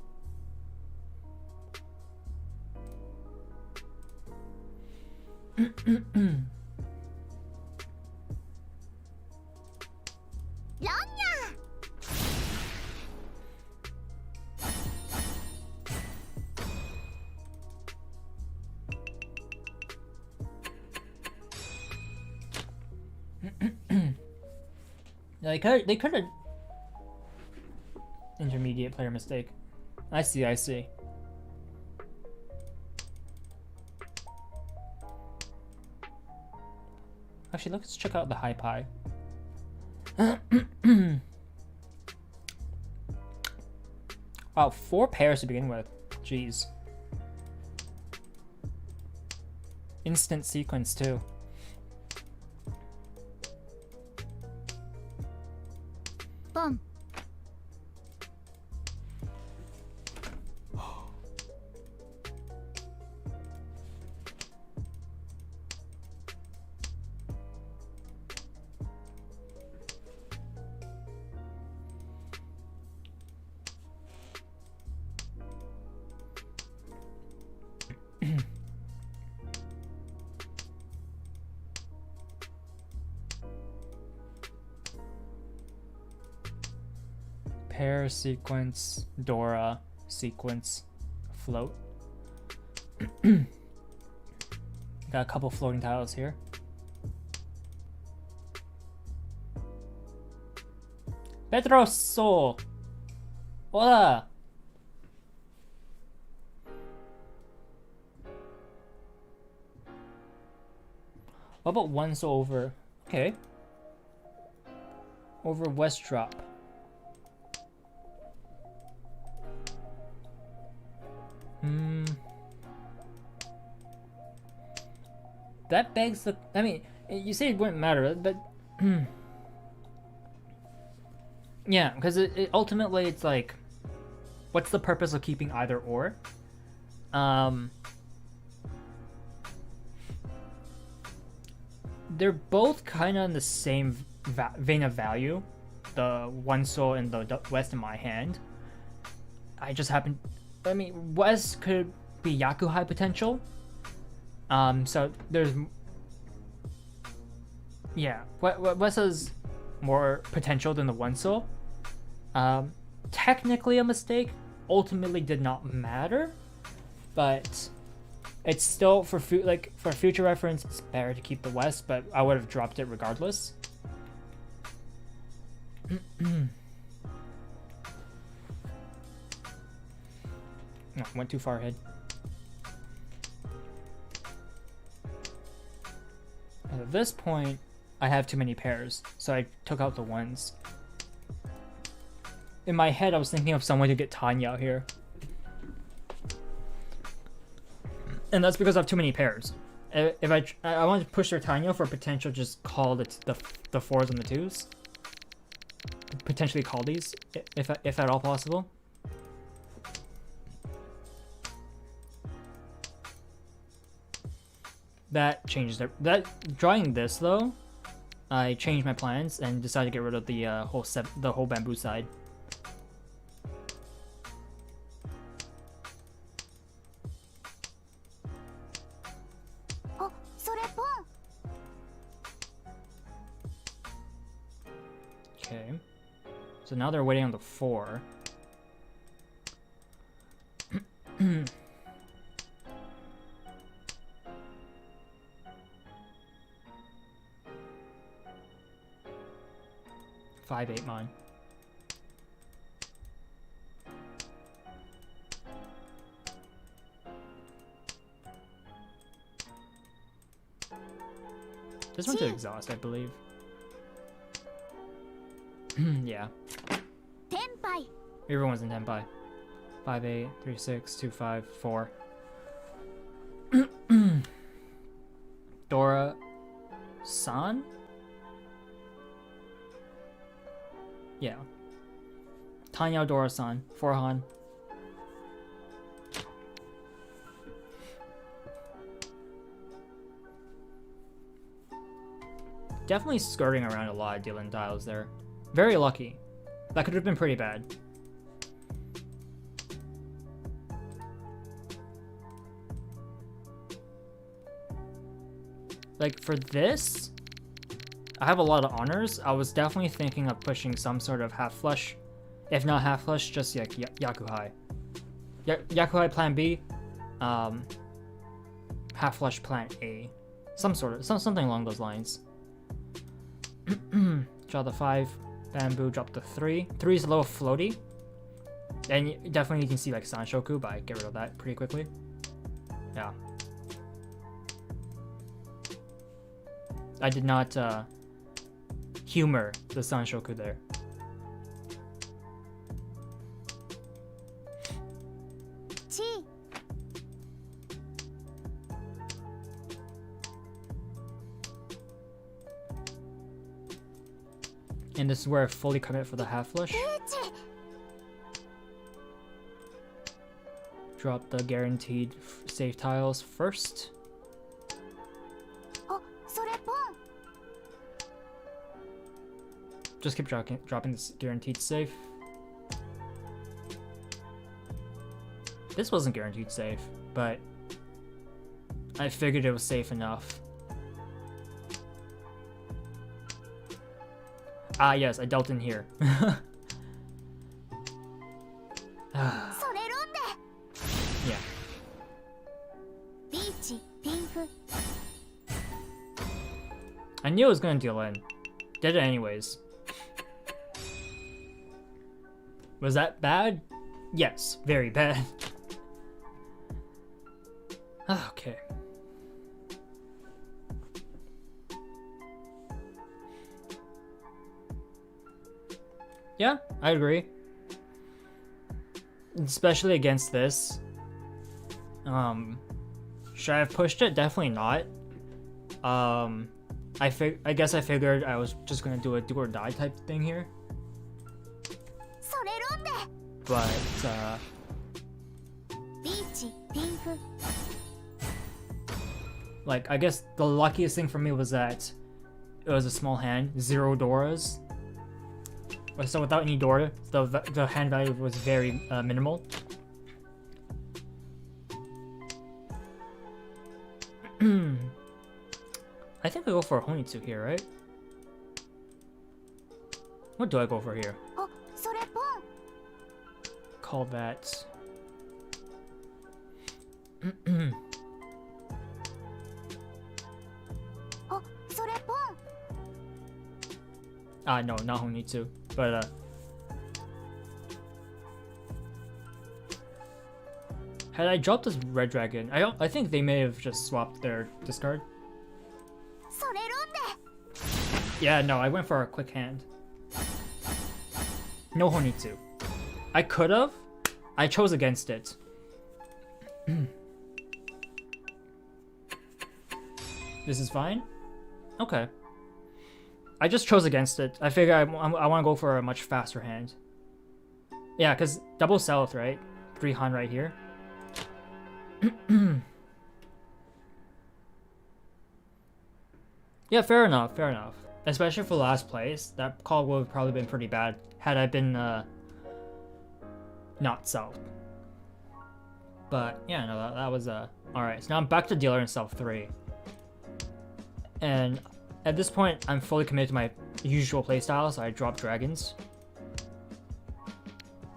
They could have. Intermediate player mistake. I see. Actually, let's check out the high pie. Wow, 4 pairs to begin with. Jeez. Instant sequence too. Boom. Pair, sequence, Dora, sequence, float. Got a couple floating tiles here. Pedroso! Hola! What about one so over? Okay. Over West drop. That begs the. I mean, you say it wouldn't matter, but yeah, because it ultimately it's like, what's the purpose of keeping either or? They're both kind of in the same vein of value. The one soul and the West in my hand. I just happen. I mean, West could be Yakuhai potential. So there's. Yeah, West has more potential than the one soul. Technically a mistake. Ultimately did not matter, but it's still for future reference. It's better to keep the West, but I would have dropped it regardless. No, went too far ahead. At this point, I have too many pairs, so I took out the ones. In my head, I was thinking of some way to get Tanya out here. And that's because I have too mate pairs. If I want to push their Tanya for potential, just call the 4s and the 2s. Potentially call these, if at all possible. That changes that. Drawing this though, I changed my plans and decided to get rid of the whole bamboo side. Okay, so now they're waiting on the 4. 5-8 mine. This one's to exhaust, I believe. Yeah. Tenpai. Everyone's in Tenpai. 5-8, 3-6, 2-5, 4. Dora San? Yeah. Tanya Dora-san, 4Han. Definitely skirting around a lot of Dylan tiles there. Very lucky. That could have been pretty bad. Like for this, I have a lot of honors. I was definitely thinking of pushing some sort of half flush. If not half flush, just like Yakuhai. Yakuhai plan B, half flush plan A. Something along those lines. Draw the 5, bamboo, drop the 3. 3 is a little floaty. And definitely you can see like Sanshoku, but I get rid of that pretty quickly. Yeah. I did not humor the Sanshoku there. And this is where I fully commit for the half flush. Drop the guaranteed safe tiles first. Just keep dropping this guaranteed safe. This wasn't guaranteed safe, but I figured it was safe enough. Ah, yes, I dealt in here. Yeah. I knew I was gonna deal in. Did it anyways. Was that bad? Yes, very bad. Okay. Yeah, I agree. Especially against this. Should I have pushed it? Definitely not. I guess I figured I was just gonna do a do or die type thing here. But like I guess the luckiest thing for me was that it was a small hand, 0 Doras. So without any Dora, the hand value was very minimal. I think I go for a Honitsu here, right? What do I go for here? Call that. No, not Honitsu, but had I dropped this red dragon, I think they may have just swapped their discard. Yeah, no, I went for a quick hand. No Honitsu. I could have. I chose against it. This is fine? Okay. I just chose against it. I figure I want to go for a much faster hand. Yeah, because double south, right? 3 Han right here. Yeah, fair enough, fair enough. Especially for last place, that call would have probably been pretty bad had I been not south. But yeah, no, that was alright. So now I'm back to dealer in south 3. And at this point, I'm fully committed to my usual playstyle, so I drop dragons.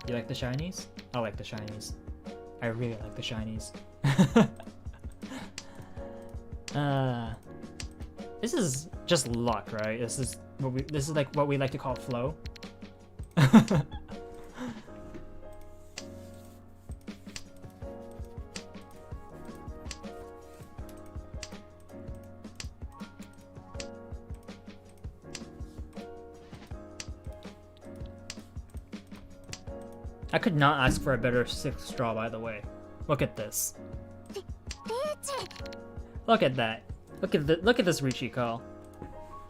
You like the shinies? I like the shinies. I really like the shinies. This is just luck, right? This is like what we like to call flow. I could not ask for a better 6th draw, by the way. Look at this. Look at that. Look at this Riichi call.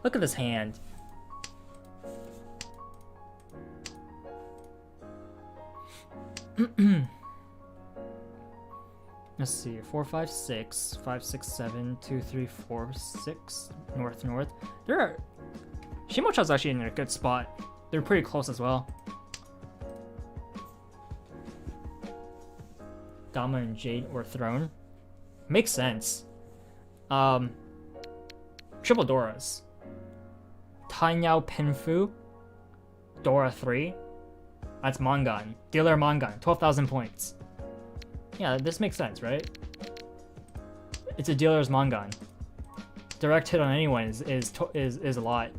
Look at this hand. Let's see. 4, 5, 6, 5, 6, 7, 2, 3, 4, 6. North. There are. Shimocha's actually in a good spot. They're pretty close as well. Dama and Jade or Throne. Makes sense. Triple Doras. Tanyao Pinfu. Dora 3. That's Mangan. Dealer Mangan. 12,000 points. Yeah, this makes sense, right? It's a dealer's Mangan. Direct hit on anyone is a lot.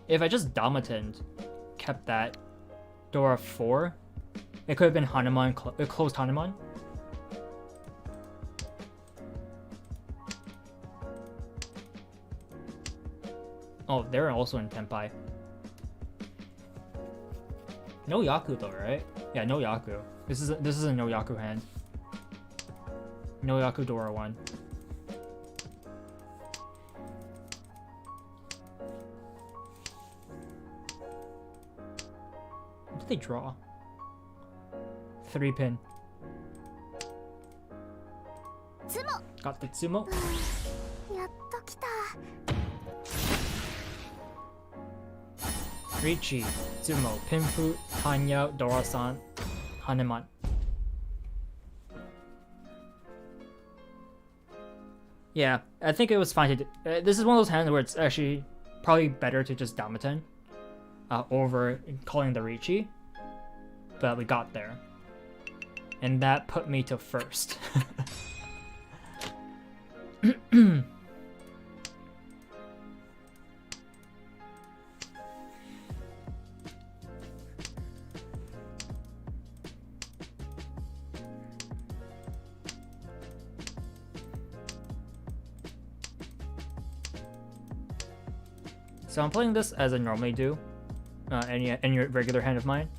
If I just Damatened, kept that Dora 4, it could have been Hanuman, closed Hanuman. Oh, they're also in Tenpai. No Yaku though, right? Yeah, no Yaku. This is a no Yaku hand. No Yaku Dora 1. What did they draw? 3 pin. Got the Tsumo. Riichi, Tsumo, Pinfu, Tanya, Dora-san, Hanuman. Yeah, I think it was fine to this is one of those hands where it's actually probably better to just Damaten over calling the Riichi. But we got there. And that put me to first. So I'm playing this as I normally do. Any regular hand of mine.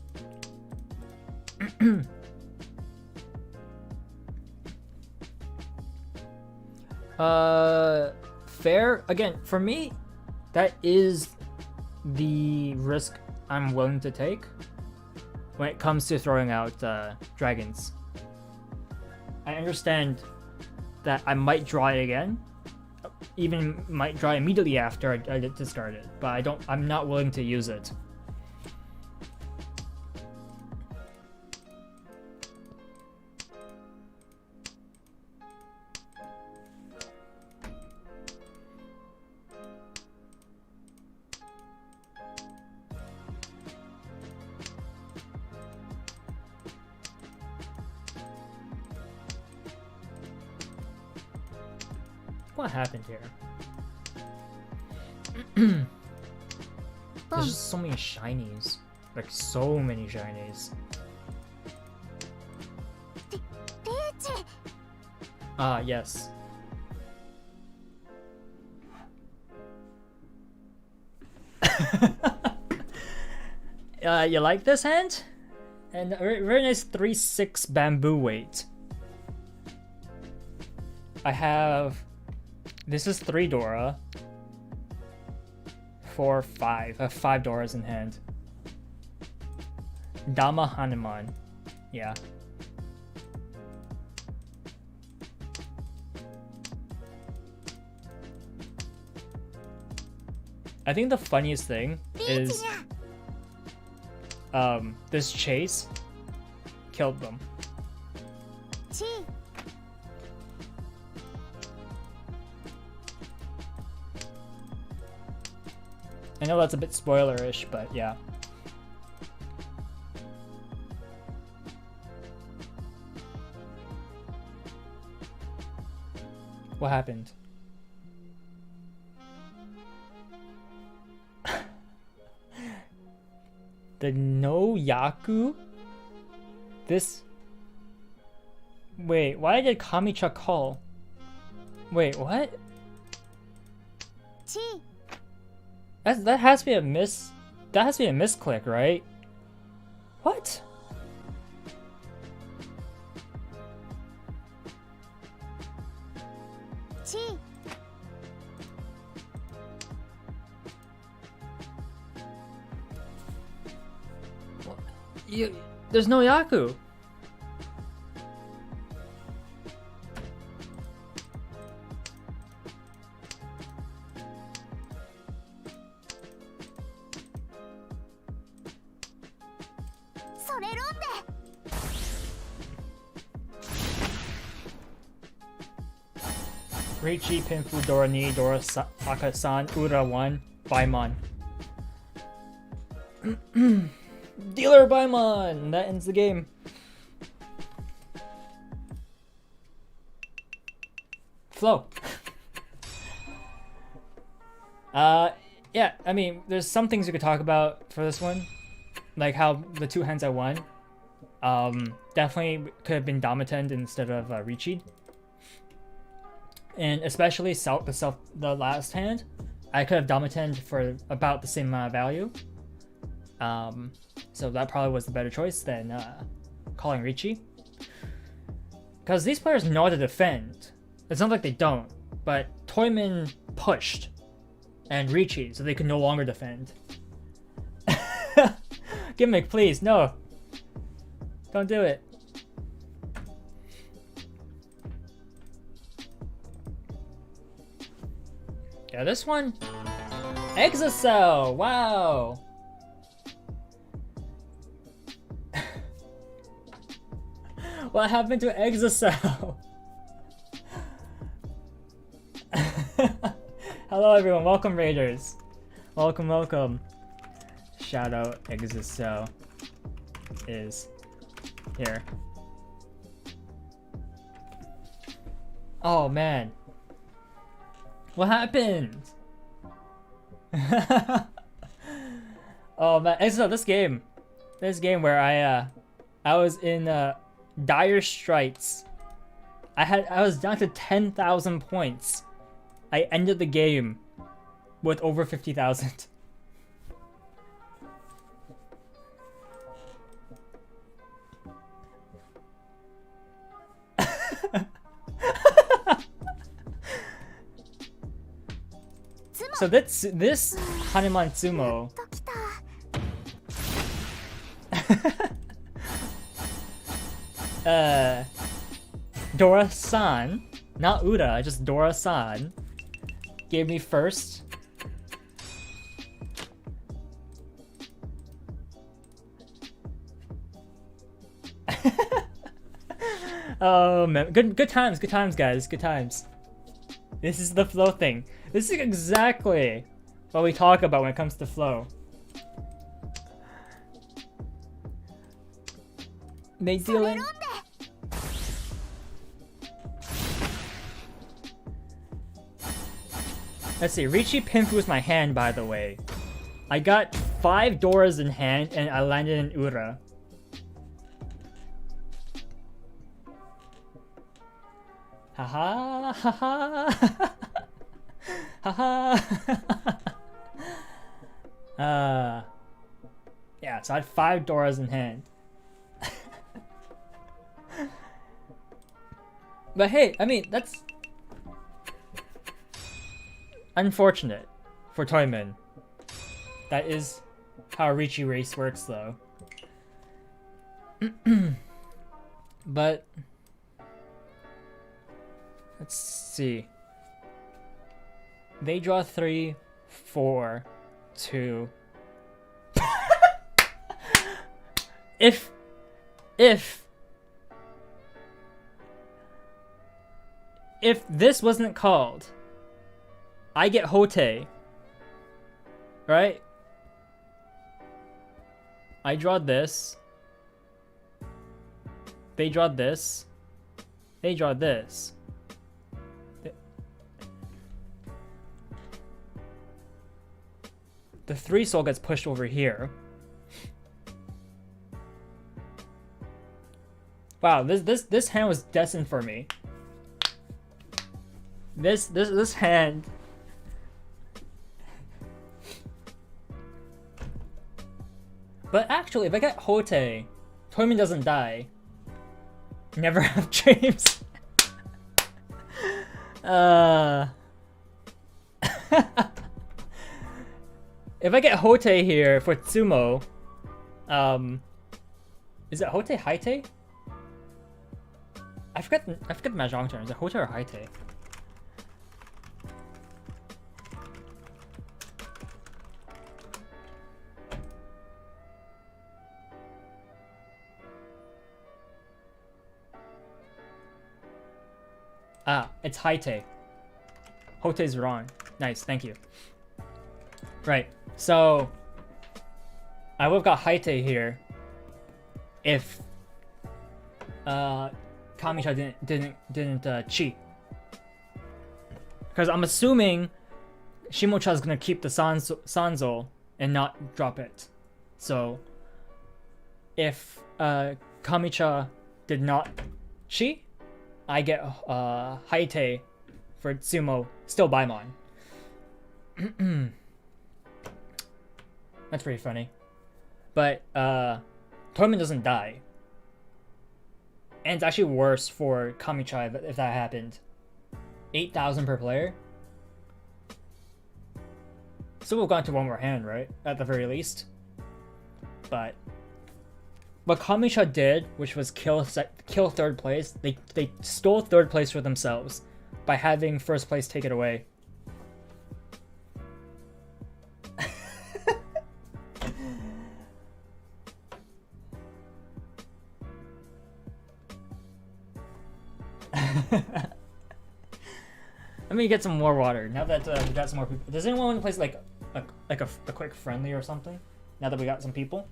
Fair. Again, for me, that is the risk I'm willing to take when it comes to throwing out dragons. I understand that I might draw it again, even might draw immediately after I discard it, but I'm not willing to use it. What happened here? There's just so many shinies. Like, so many shinies. Yes. You like this hand? And very nice 3/6 bamboo weight. I have... This is 3 Dora. 4, 5. I have 5 Doras in hand. Dama Hanuman. Yeah. I think the funniest thing is this chase killed them. I know that's a bit spoilerish, but yeah. What happened? The no Yaku? This... Wait, why did Kamicha call? Wait, what? That has to be a that has to be a misclick, right? What? There's no Yaku. Reichi, Pinfu, Dora Ni, Dora Aka-san, Ura 1, Baimon. Dealer Baimon! That ends the game. Flow. Yeah, I mean, there's some things you could talk about for this one. Like how the 2 hands I won. Definitely could have been Damatend instead of Reichi. And especially the last hand, I could have Damatend for about the same amount of value. So that probably was the better choice than calling Reichi. Because these players know how to defend. It's not like they don't, but Toyman pushed and Reichi, so they could no longer defend. Gimmick, please, no. Don't do it. Yeah, this one, Exocell, wow. What happened to Exocell? Hello everyone, welcome Raiders. Welcome, welcome. Shout out Exocell is here. Oh man. What happened? Oh man, Exocell, this game where I was in dire straits. I was down to 10,000 points. I ended the game with over 50,000. So this Hanuman Tsumo. Dora-san, not Ura, just Dora-san, gave me first. Oh man, good times, guys, good times. This is the flow thing. This is exactly what we talk about when it comes to flow. Make dealing. Let's see, Richie Pinfu's my hand, by the way. I got 5 Doras in hand and I landed in Ura. Haha, haha, haha. Yeah, so I had 5 Doras in hand. But hey, I mean, that's unfortunate for Toyman. That is how a Richie race works, though. But let's see. They draw 3, 4, 2. If this wasn't called, I get Hote, right? I draw this. They draw this. They draw this. The 3 soul gets pushed over here. Wow, this hand was destined for me. This hand. But actually, if I get Hote, Toyman doesn't die. Never have dreams. If I get Hote here for Tsumo, is it Hote Haite? I forget the Mahjong term. Is it Hote or Haite? Ah, it's Haite. Hote is wrong. Nice, thank you. Right, so I would've got Haite here if Kamisha didn't cheat. Because I'm assuming Shimocha's gonna keep the Sanzo and not drop it. So if Kamicha did not cheat, I get Haite for Tsumo, still Baimon. That's pretty funny. But Toyman doesn't die. And it's actually worse for Kamicha if that happened. 8,000 per player? So we've gone to one more hand, right? At the very least. But what Kamisha did, which was kill 3rd place, they stole 3rd place for themselves by having 1st place take it away. Let me get some more water now that we got some more people. Does anyone want to play like a quick friendly or something? Now that we got some people.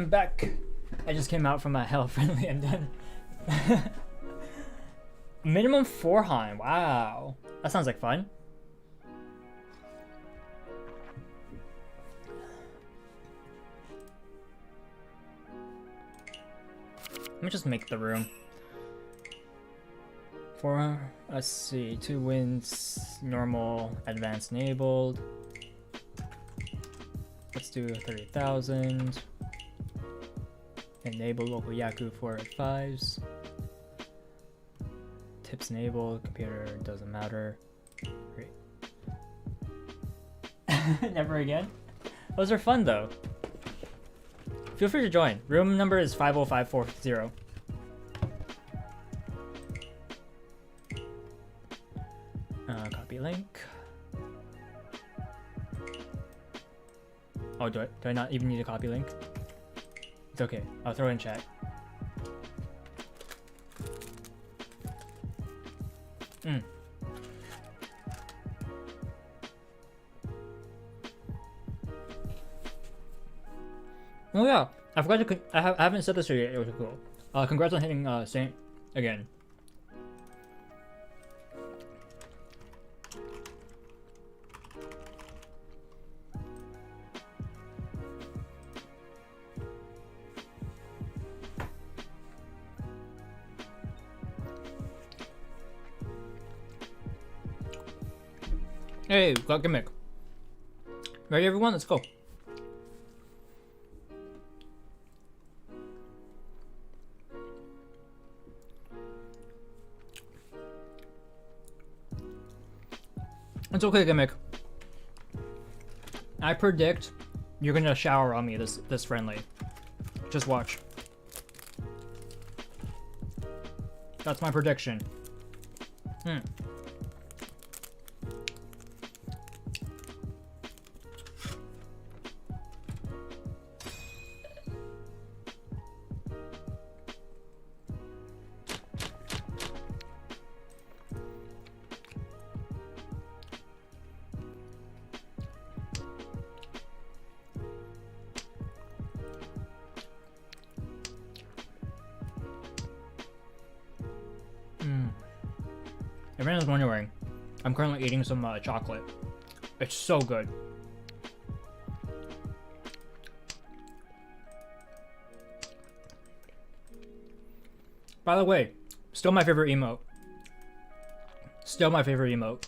I'm back. I just came out from a hell friendly. I'm done. Minimum 4 Han. Wow. That sounds like fun. Let me just make the room. Let's see, 2 wins, normal, advanced enabled. Let's do 30,000. Enable local Yaku 4 at 5s. Tips enabled, computer doesn't matter. Great. Never again? Those are fun though. Feel free to join. Room number is 50540. Copy link. Oh, do I not even need a copy link? It's okay. I'll throw it in chat. Oh yeah, I forgot to. I haven't said this yet. It was cool. Congrats on hitting Saint again. Hey, we got gimmick. Ready, everyone? Let's go. It's okay, gimmick. I predict you're gonna shower on me this friendly. Just watch. That's my prediction. Everyone's wondering, I'm currently eating some chocolate. It's so good. By the way, still my favorite emote. Still my favorite emote.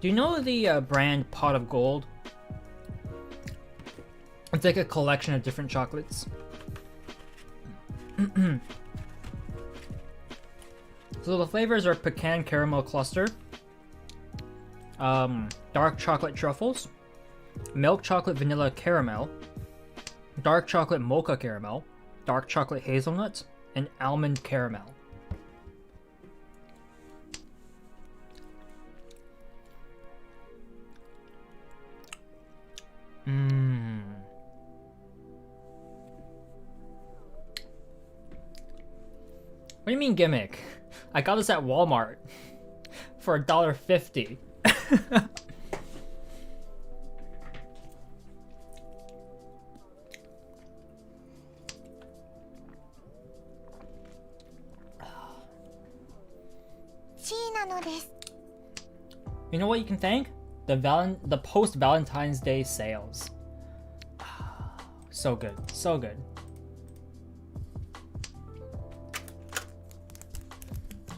Do you know the brand Pot of Gold? It's like a collection of different chocolates. So the flavors are pecan caramel cluster, dark chocolate truffles, milk chocolate vanilla caramel, dark chocolate mocha caramel, dark chocolate hazelnut, and almond caramel. What do you mean gimmick? I got this at Walmart for $1.50. You know what you can thank? The post-Valentine's Day sales. So good, so good.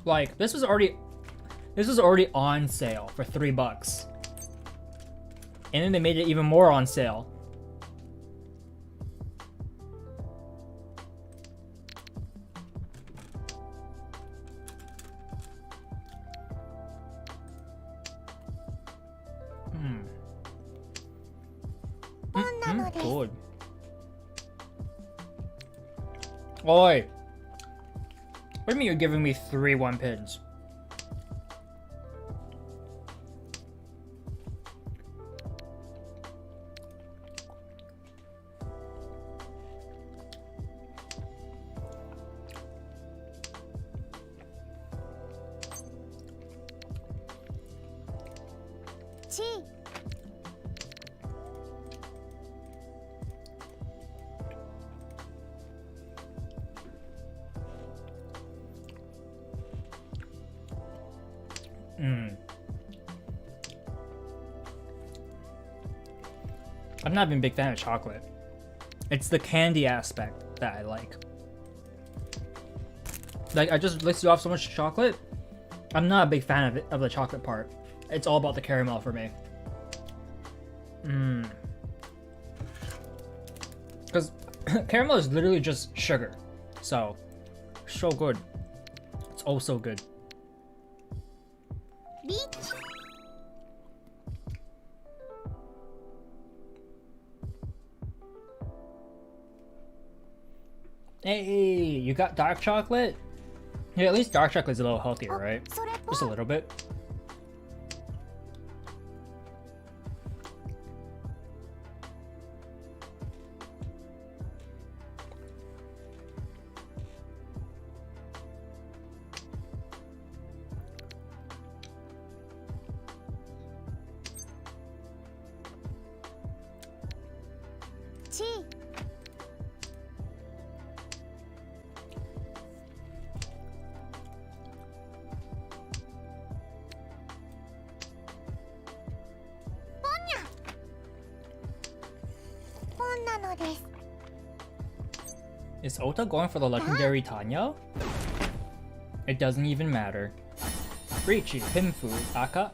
Like, this was already on sale for $3. And then they made it even more on sale. Good. Oi. What do you mean you're giving me 3 1-pins? ちい I'm not even a big fan of chocolate. It's the candy aspect that I like. Like, I just listed off so much chocolate. I'm not a big fan of it, of the chocolate part. It's all about the caramel for me. Because caramel is literally just sugar. So good. It's oh so good. リーチ Hey, you got dark chocolate? Yeah, at least dark chocolate's a little healthier, right? それ Just a little bit. Is Ota going for the legendary Tanya? It doesn't even matter. Riichi, Pinfu, Aka.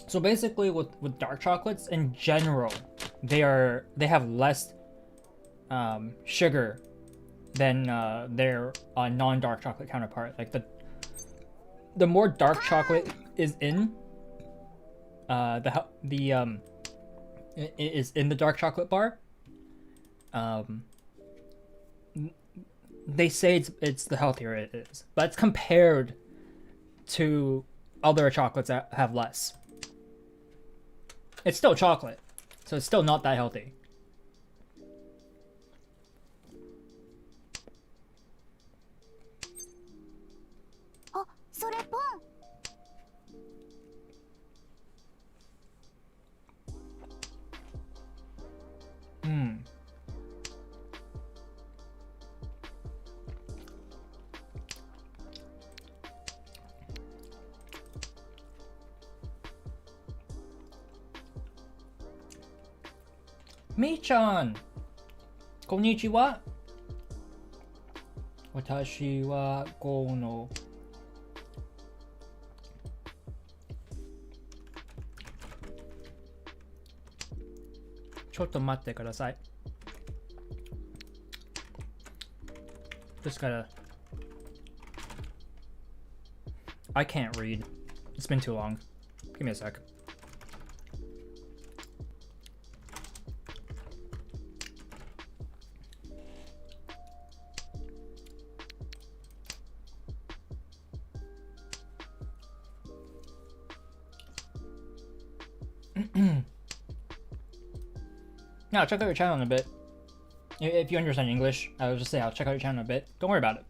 So basically with dark chocolates in general, they have less sugar than their non-dark chocolate counterpart. Like the more dark chocolate is in is in the dark chocolate bar, they say it's the healthier it is, but it's compared to other chocolates that have less. It's still chocolate, so it's still not that healthy. Oh, それポン Mi-chan! Konnichiwa! Watashi wa kono... ちょっと待ってください. Just gotta... I can't read. It's been too long. Give me a sec. No, check out your channel in a bit. If you understand English, I will just say I'll check out your channel in a bit. Don't worry about it.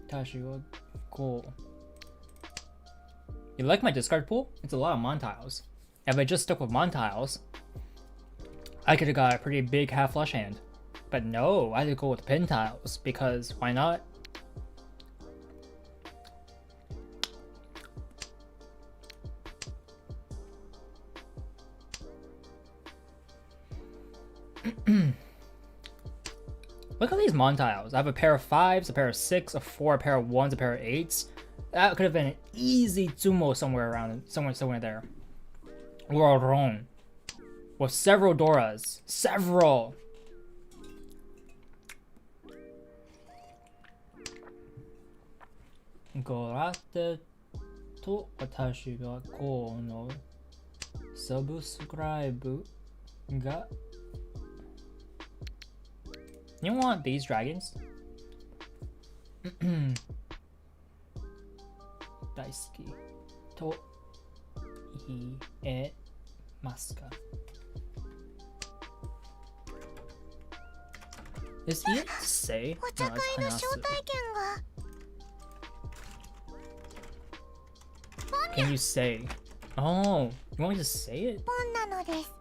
Tashi wa go. You like my discard pool? It's a lot of Montiles. If I just stuck with Montiles, I could have got a pretty big half flush hand. But no, I had to go with pin tiles because why not? Look at these Montiles. I have a pair of 5s, a pair of 6, a 4, a pair of 1s, a pair of 8s. That could have been an easy Tsumo somewhere around, somewhere there. Or a Ron. With several Doras. Several! Gorate to watashi ga kono subscribe ga. You want these dragons? 大好きと言えますか? Is he to say? お茶 No, 会 it's の招 Hanasu. 待券が Can you say? Oh, you want me to say it? ポンなのです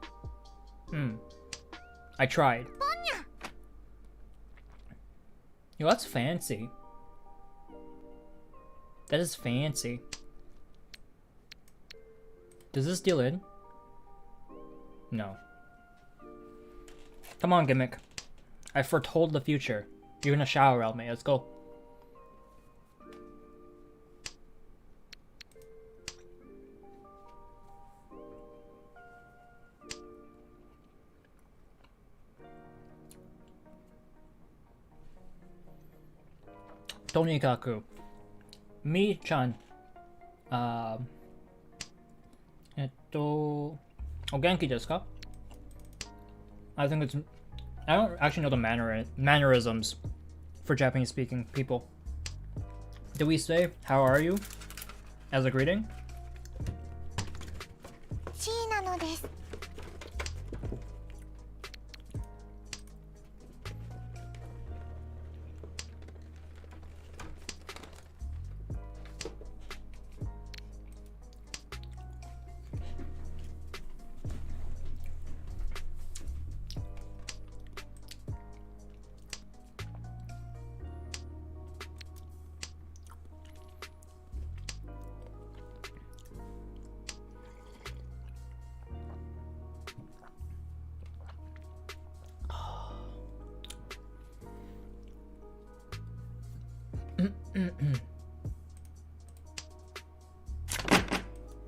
I tried. ポンニャ Yo, that's fancy. That is fancy. Does this deal in? No. Come on, gimmick. I foretold the future. You're gonna shower at me. Let's go. Tonikaku. Mi-chan. O genki desu ka? I think it's... I don't actually know the mannerisms for Japanese speaking people. Do we say, how are you? As a greeting? チーなのです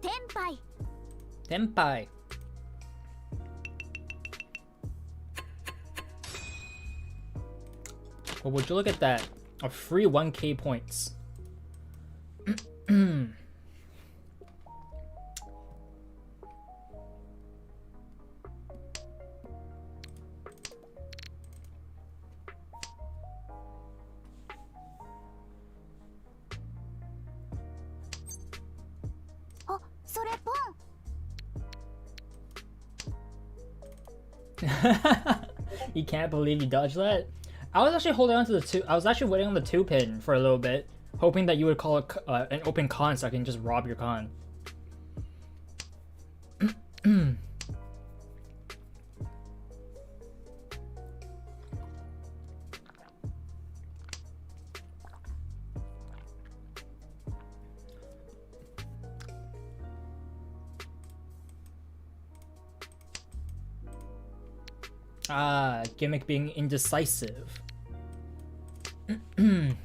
天杯 Tenpai. Well, would you look at that? A free 1k points. Oh, それポン You can't believe you dodged that? I was actually holding on to the two. I was actually waiting on the 2-pin for a little bit, hoping that you would call it an open con so I can just rob your con. Ah, gimmick being indecisive.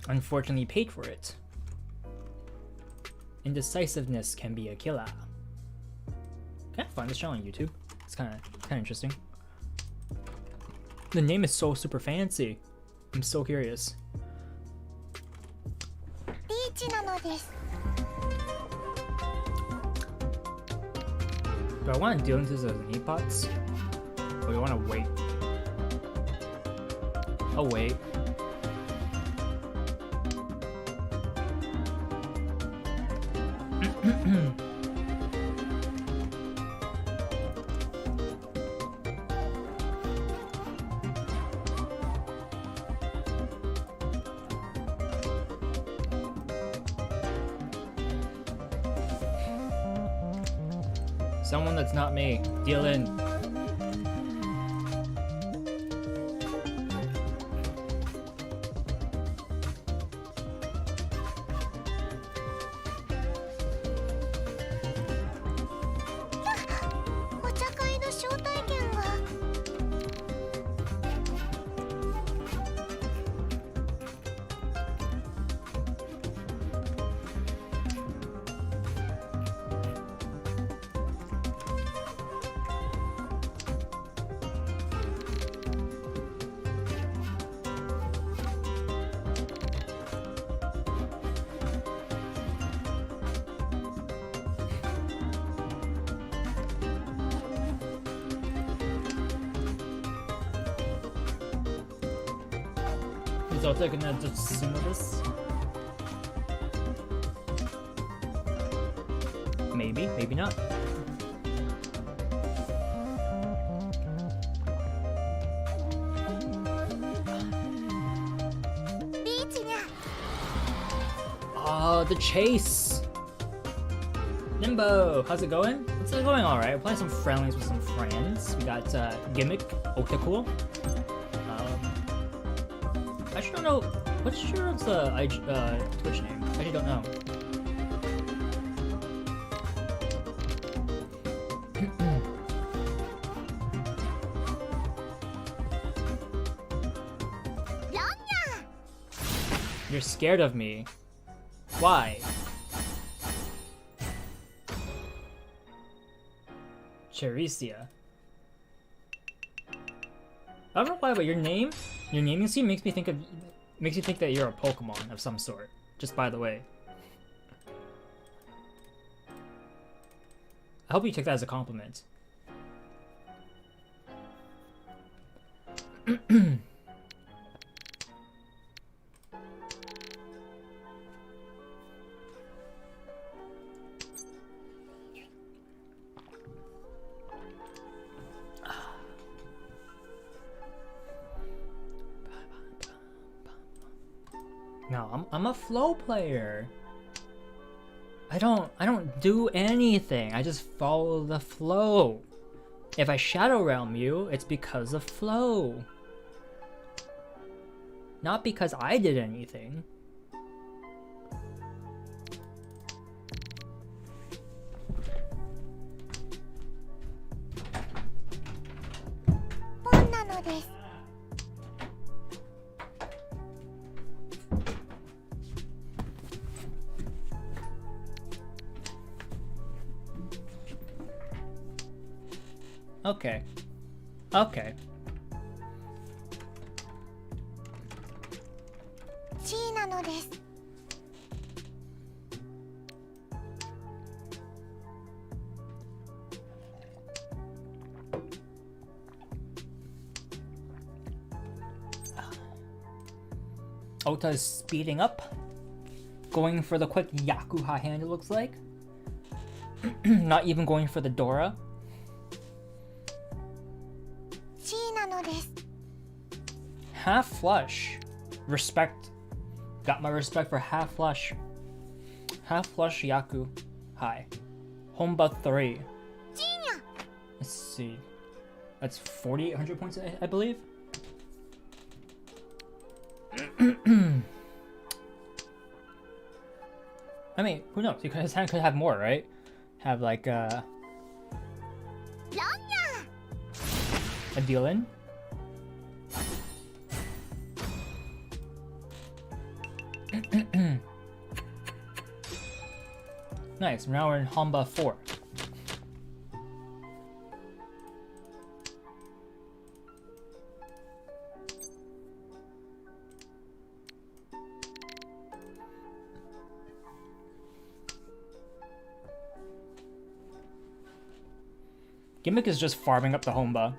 Unfortunately paid for it. Indecisiveness can be a killer. Can I find this channel on YouTube? It's kind of interesting. The name is so super fancy. I'm so curious. リーチなのです Do I want to deal into those meat pots? Or do I want to wait? I'll wait. Someone that's not me. Deal in. Is Ota gonna just swim with this? Maybe, maybe not. The chase. Nimbo, how's it going? It's going alright. We're playing some friendlies with some friends. We got Gimmick, Otacool. I actually don't know. What's your Twitch name? I actually don't know. You're scared of me. Why? Chericia. I don't know why, but your naming scheme makes me think that you're a Pokemon of some sort. Just by the way. I hope you take that as a compliment. No, I'm a flow player. I don't do anything. I just follow the flow. If I Shadow Realm you, it's because of flow. Not because I did anything. Okay. Okay. Ota is speeding up. Going for the quick Yakuha hand, it looks like. Not even going for the Dora. Half flush. Respect. Got my respect for half flush. Half flush Yaku. Hi. Homba 3. Let's see. That's 4,800 points, I believe. I mean, who knows? His hand could have more, right? Have like a deal in. Nice, now we're in Homba 4. Gimmick is just farming up the Homba.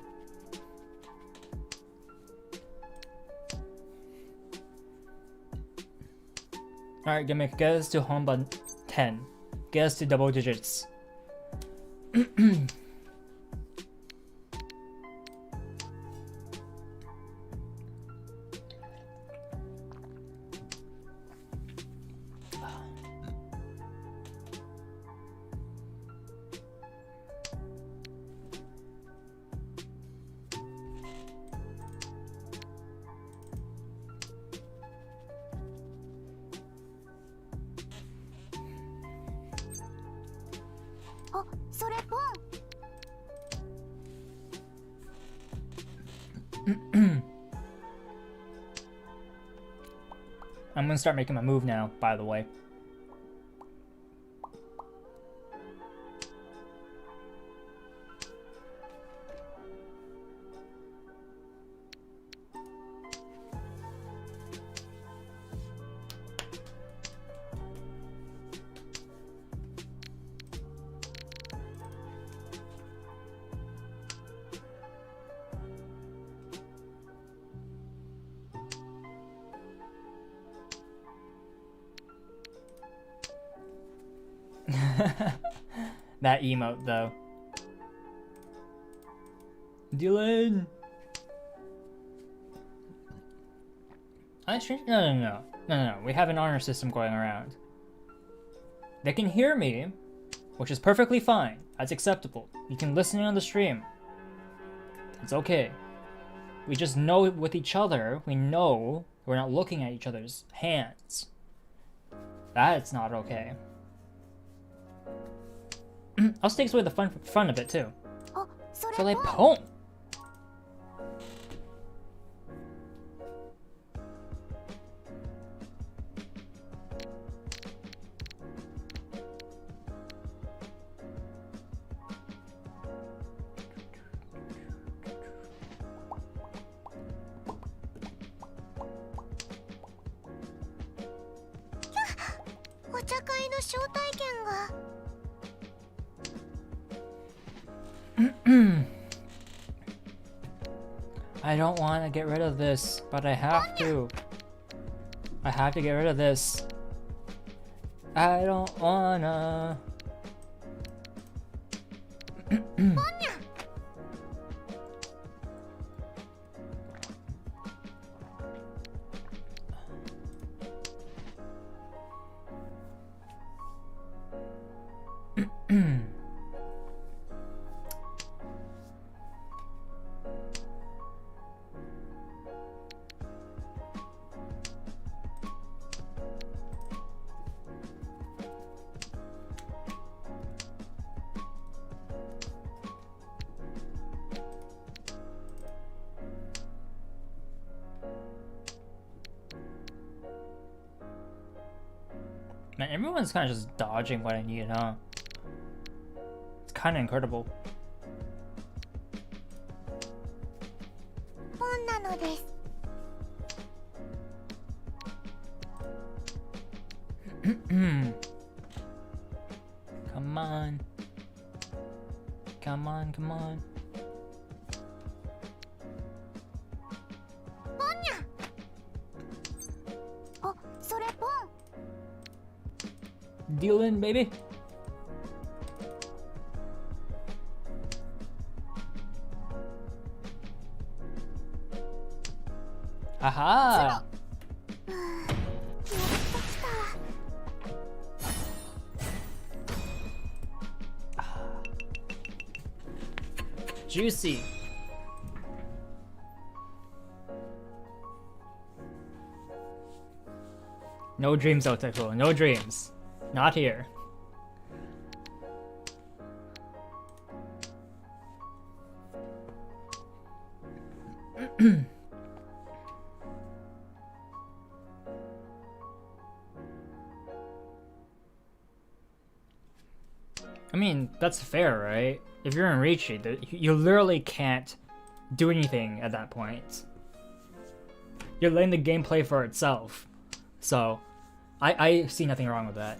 Alright, Gimmick, get us to Homba 10. Get us to double digits. I'm gonna start making my move now, by the way. That emote, though. Dylan! No. We have an honor system going around. They can hear me, which is perfectly fine. That's acceptable. You can listen in on the stream. It's okay. We just know with each other, we know we're not looking at each other's hands. That's not okay. Also takes away the fun of it too. So they pon. I don't want to get rid of this, but I have to. I have to get rid of this. I don't wanna. Man, everyone's kind of just dodging what I need, huh? It's kind of incredible. Come on. Come on, come on. Deal in, baby. Aha! Juicy. No dreams, Otaku. No dreams. Not here. I mean, that's fair, right? If you're in Ricci, you literally can't do anything at that point. You're letting the game play for itself. So, I see nothing wrong with that.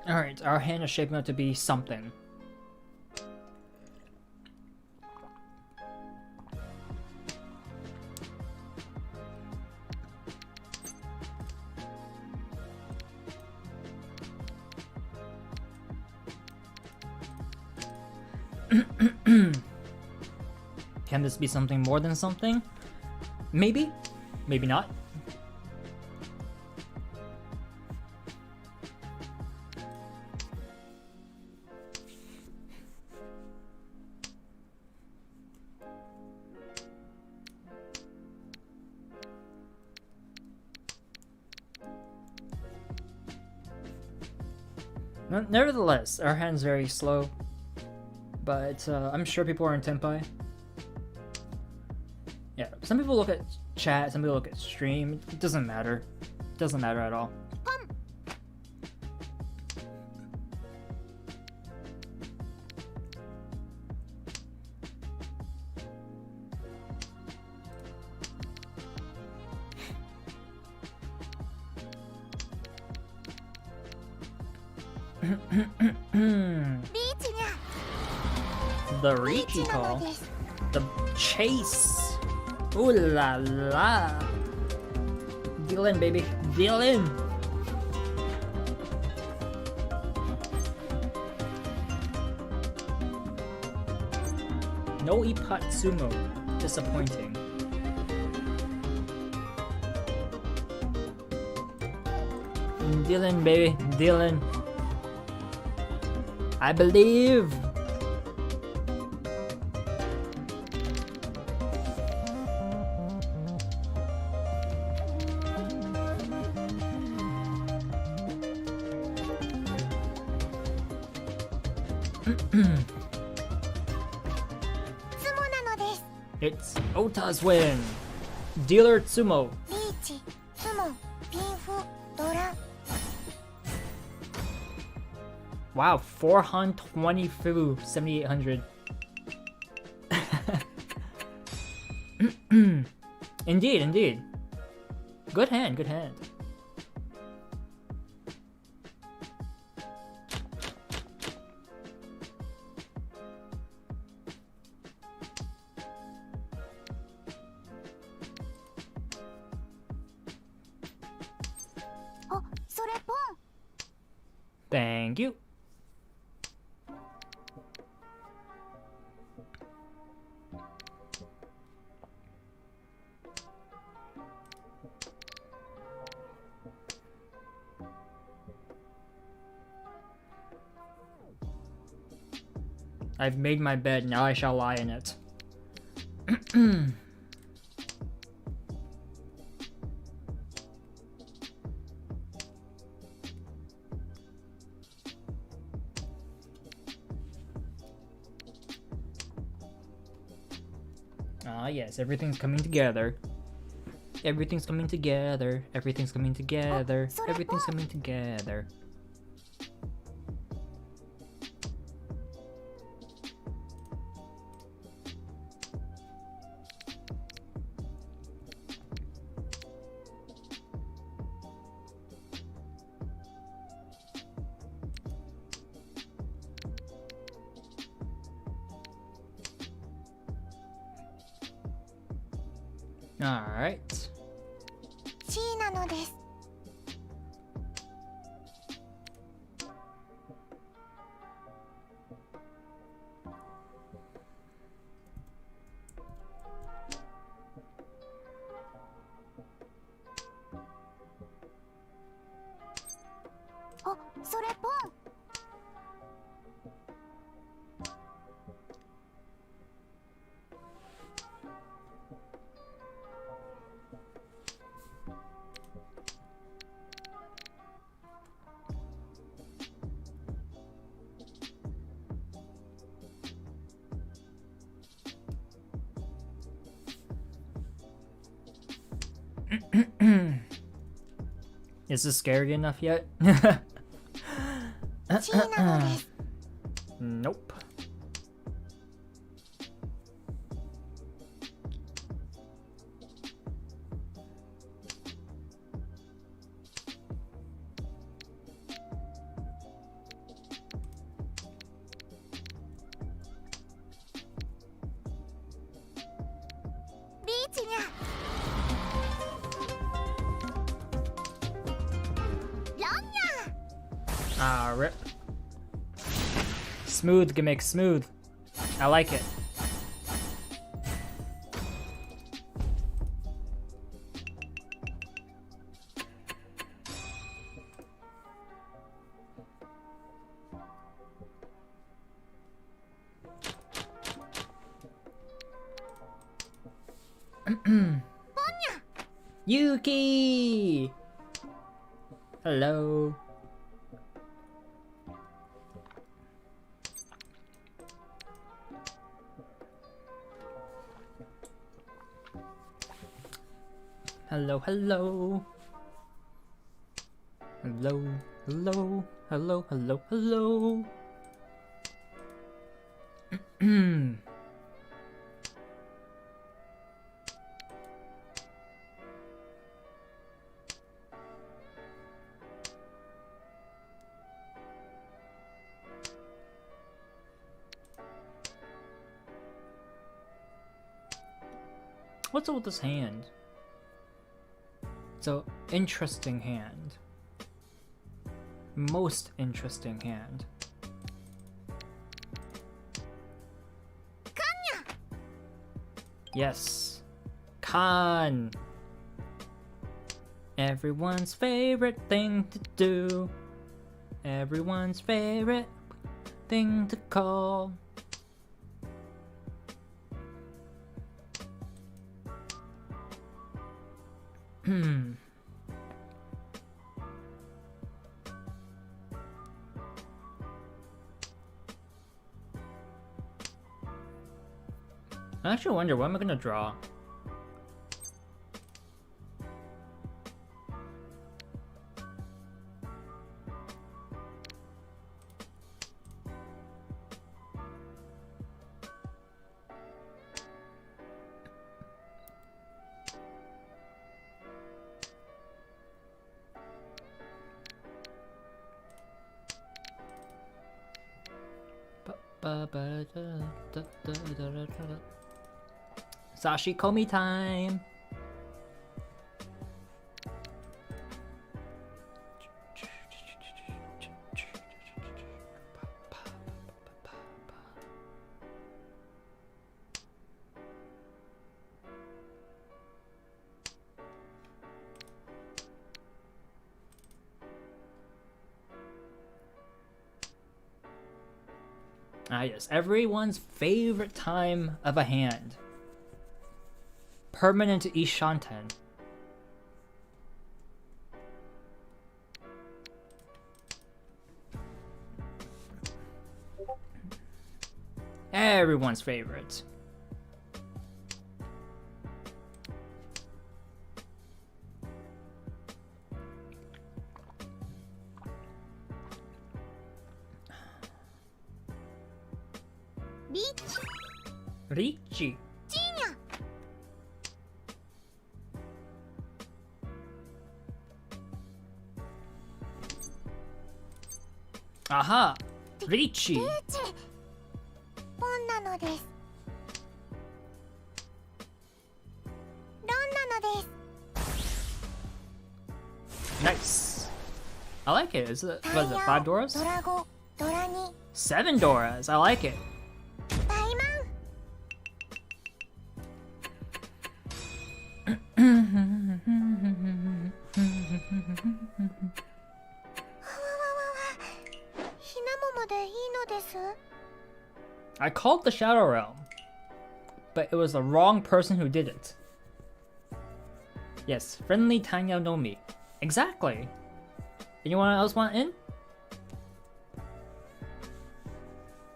Alright, our hand is shaping up to be something. Can this be something more than something? Maybe. Maybe not. Nevertheless, our hand's very slow. But I'm sure people are in Tenpai. Yeah, some people look at chat, some people look at stream. It doesn't matter. It doesn't matter at all. The Ricci call. The chase. Ooh la la. Dylan, baby. Dylan. No Ipatsumo. Disappointing. Dylan, baby. Dylan. I believe. It's Ota's win. Dealer Tsumo. Wow, 420 Fu, 7800. Indeed, indeed. Good hand, good hand. Thank you. I've made my bed, now I shall lie in it. Ah yes, everything's coming together. Everything's coming together. Everything's coming together. Everything's coming together. Alright. Is this scary enough yet? Nope. Ah, rip. Smooth gimmick, smooth. I like it. Yuki! Hello. Hello, hello. Hello, hello, hello, hello, hello. What's up with this hand? It's an interesting hand. Most interesting hand. Kanya! Yes. Khan. Everyone's favorite thing to do. Everyone's favorite thing to call. I actually wonder, what am I gonna draw? Sashikomi time! Ah yes, everyone's favorite time of a hand. Permanent Ishanten. Everyone's favorite. Ricci. Aha! Ricci! ポンなのです。ロンなのです。 Nice! I like it. Is it, what is it, 5 doors? ドラゴ、ドラニ、 7 doors! I like it! 大満。ひなももでいいのです。 I called the Shadow Realm, but it was the wrong person who did it. Yes, friendly Tanya no Mi. Exactly! Anyone else want in?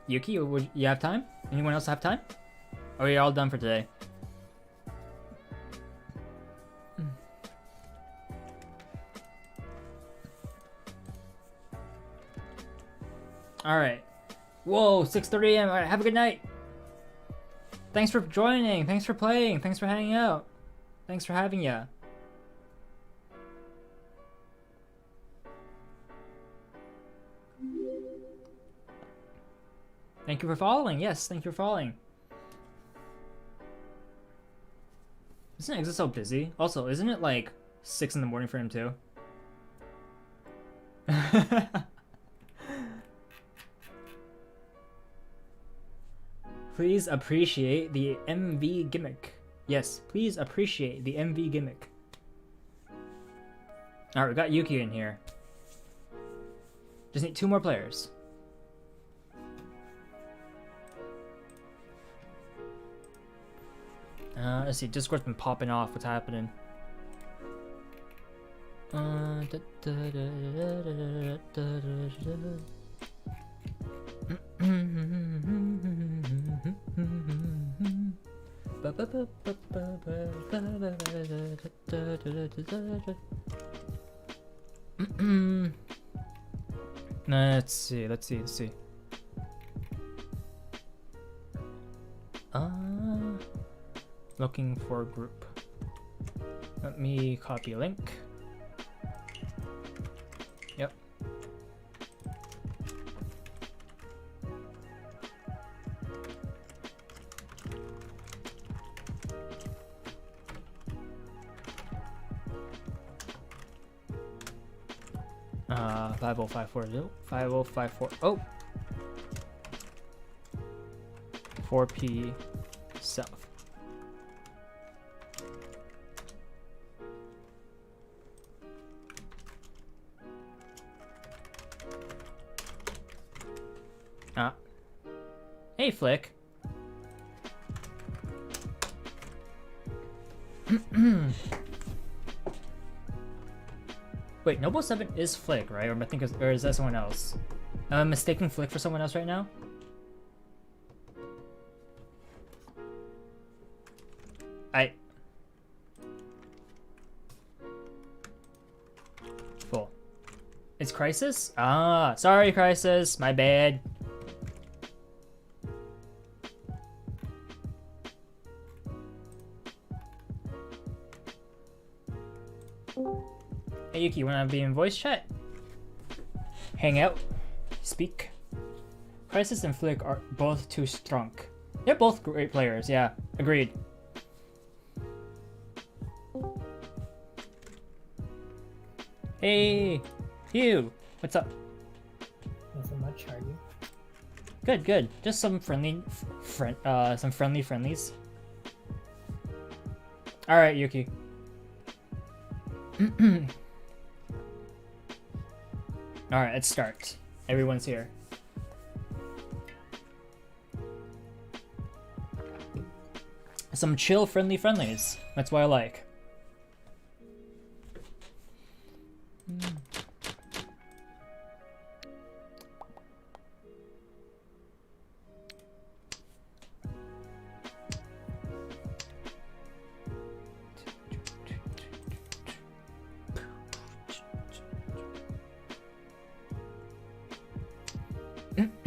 Yuki, would you have time? Anyone else have time? Or are you all done for today? Alright. Whoa, 6:30 a.m. Alright, have a good night. Thanks for joining. Thanks for playing. Thanks for hanging out. Thanks for having ya. Thank you for following. Yes, thank you for following. Isn't Exit so busy? Also, isn't it like 6 in the morning for him too? Please appreciate the MV gimmick. Yes, please appreciate the MV gimmick. Alright, we got Yuki in here. Just need 2 more players. Let's see, Discord's been popping off. What's happening? Let's see. Looking for group. Let me copy link. Yep. Uh, 50540. 50540. Oh! 4P South. Ah. Hey, Flick. Wait, Noble 7 is Flick, right? Or is that someone else? Am I mistaking Flick for someone else right now? Full. It's Crisis? Ah, sorry, Crisis. My bad. Hey, Yuki, wanna be in voice chat? Hang out? Speak? Crisis and Flick are both too strong. They're both great players, yeah. Agreed. Hey, Hugh, what's up? Nothing much, are you? Good. Just some friendlies. All right, Yuki. All right, let's start. Everyone's here. Some chill, friendlies. That's what I like.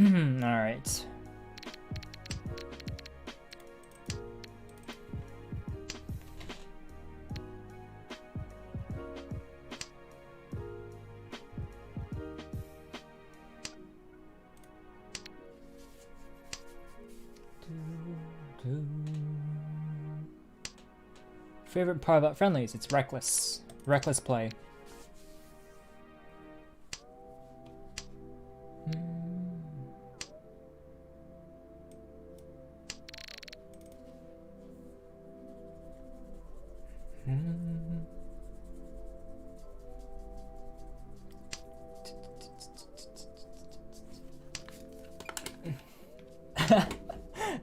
All right. Favorite part about friendlies? It's reckless. Reckless play.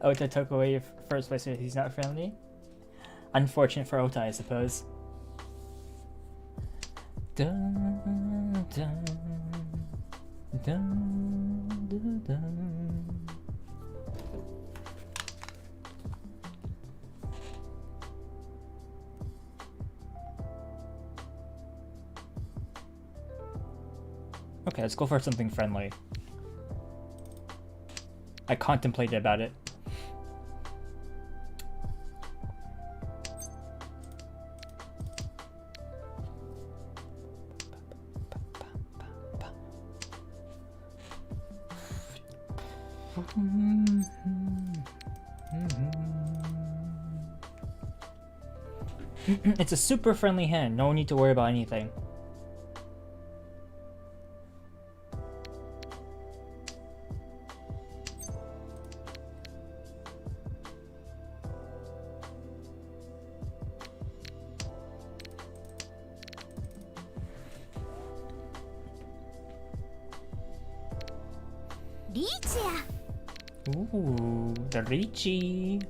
Ota took away your first place because he's not friendly. Unfortunate for Ota, I suppose. Dun, dun, dun, dun, dun. Okay, let's go for something friendly. I contemplated about it. It's a super friendly hand. No need to worry about anything. Ooh, the Richie.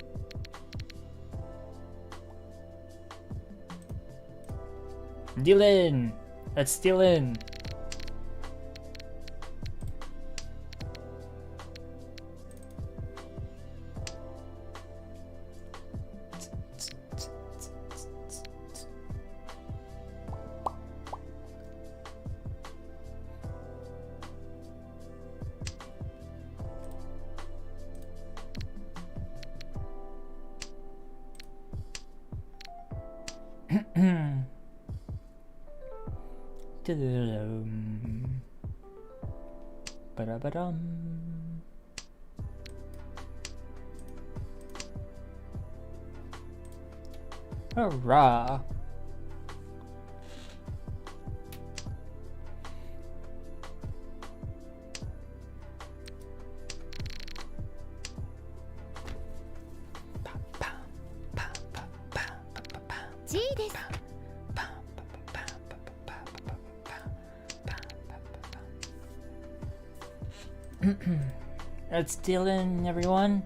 Dylan, let's Dylan. Ba-da-ba-dum. Hurrah! G です。 It's Dylan, everyone.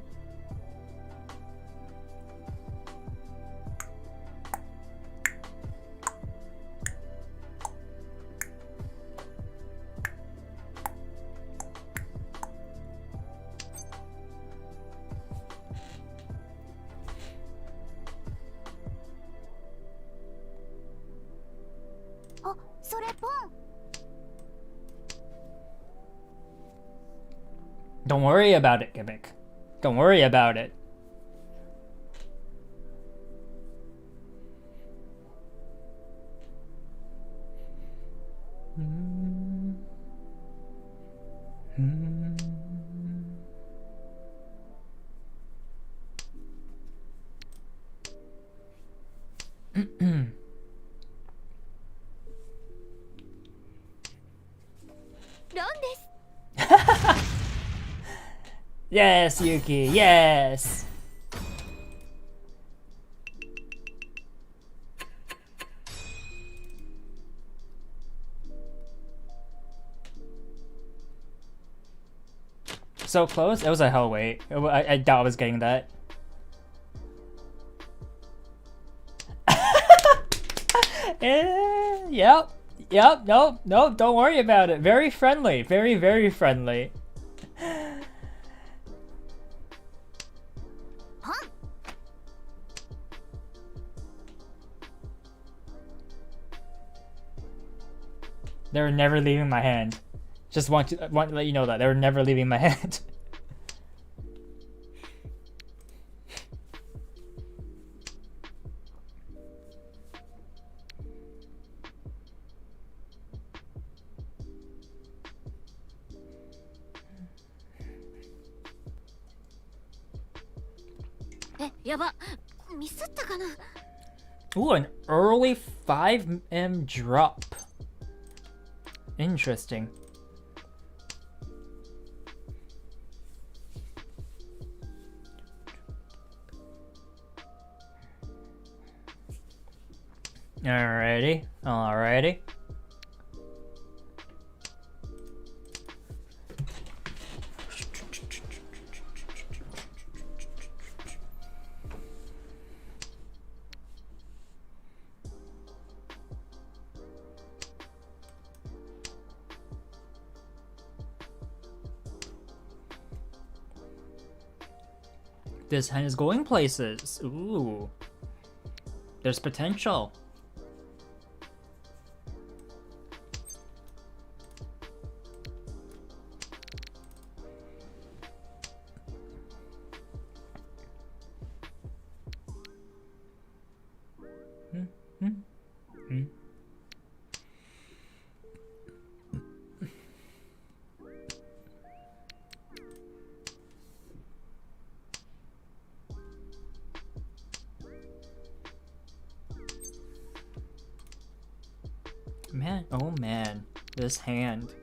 Oh, それポン。 Don't worry about it, Gimmick. Don't worry about it. Yes, Yuki, yes! So close? It was a hell wait. I doubt I was getting that. Yep. Yep, nope, don't worry about it. Very friendly. Very, very friendly. They were never leaving my hand. Just want to let you know that they were never leaving my hand. Ooh, an early 5M drop. Interesting. Alrighty, alrighty. This hand is going places. Ooh. There's potential. Man, oh man, this hand.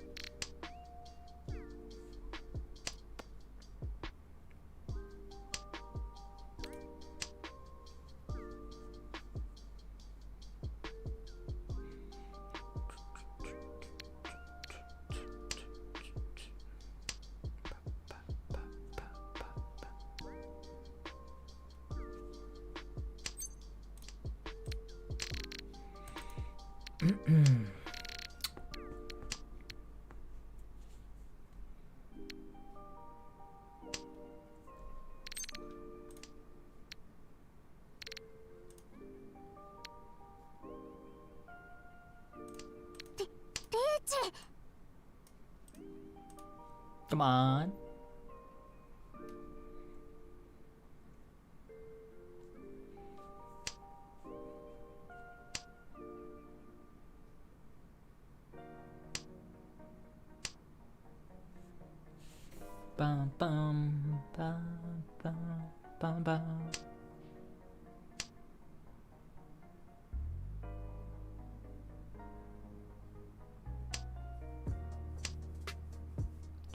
Come on. ba ba.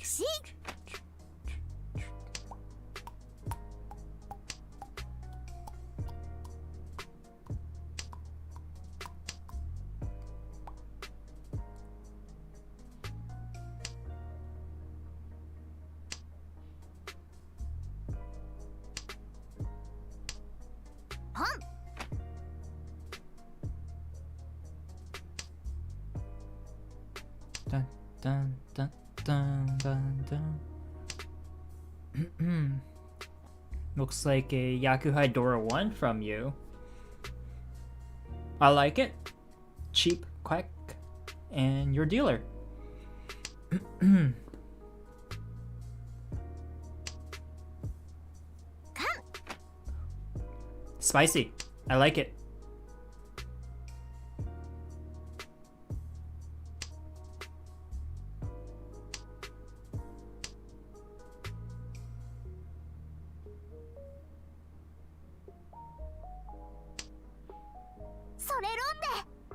See? Dun dun dun dun dun dun. Looks like a Yakuhai Dora 1 from you. I like it. Cheap, quack, and your dealer. Spicy. I like it.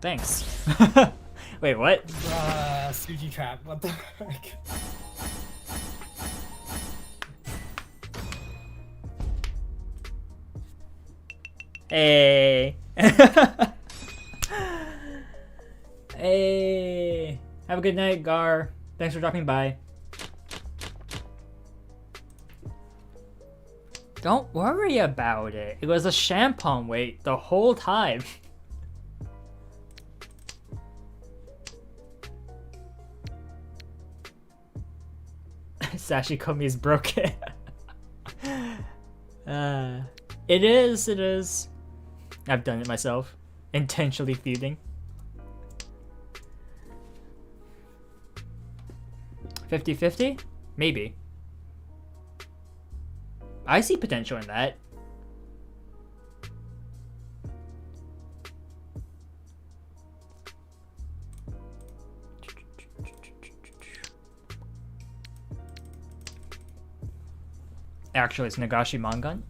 Thanks. Wait, what? Suji trap. What the heck? Hey. Hey. Have a good night, Gar. Thanks for dropping by. Don't worry about it. It was a shampoo wait the whole time. Sashikomi's broken. It is. I've done it myself. Intentionally feeding. 50-50? Maybe. I see potential in that. Actually, it's Nagashi Mangan.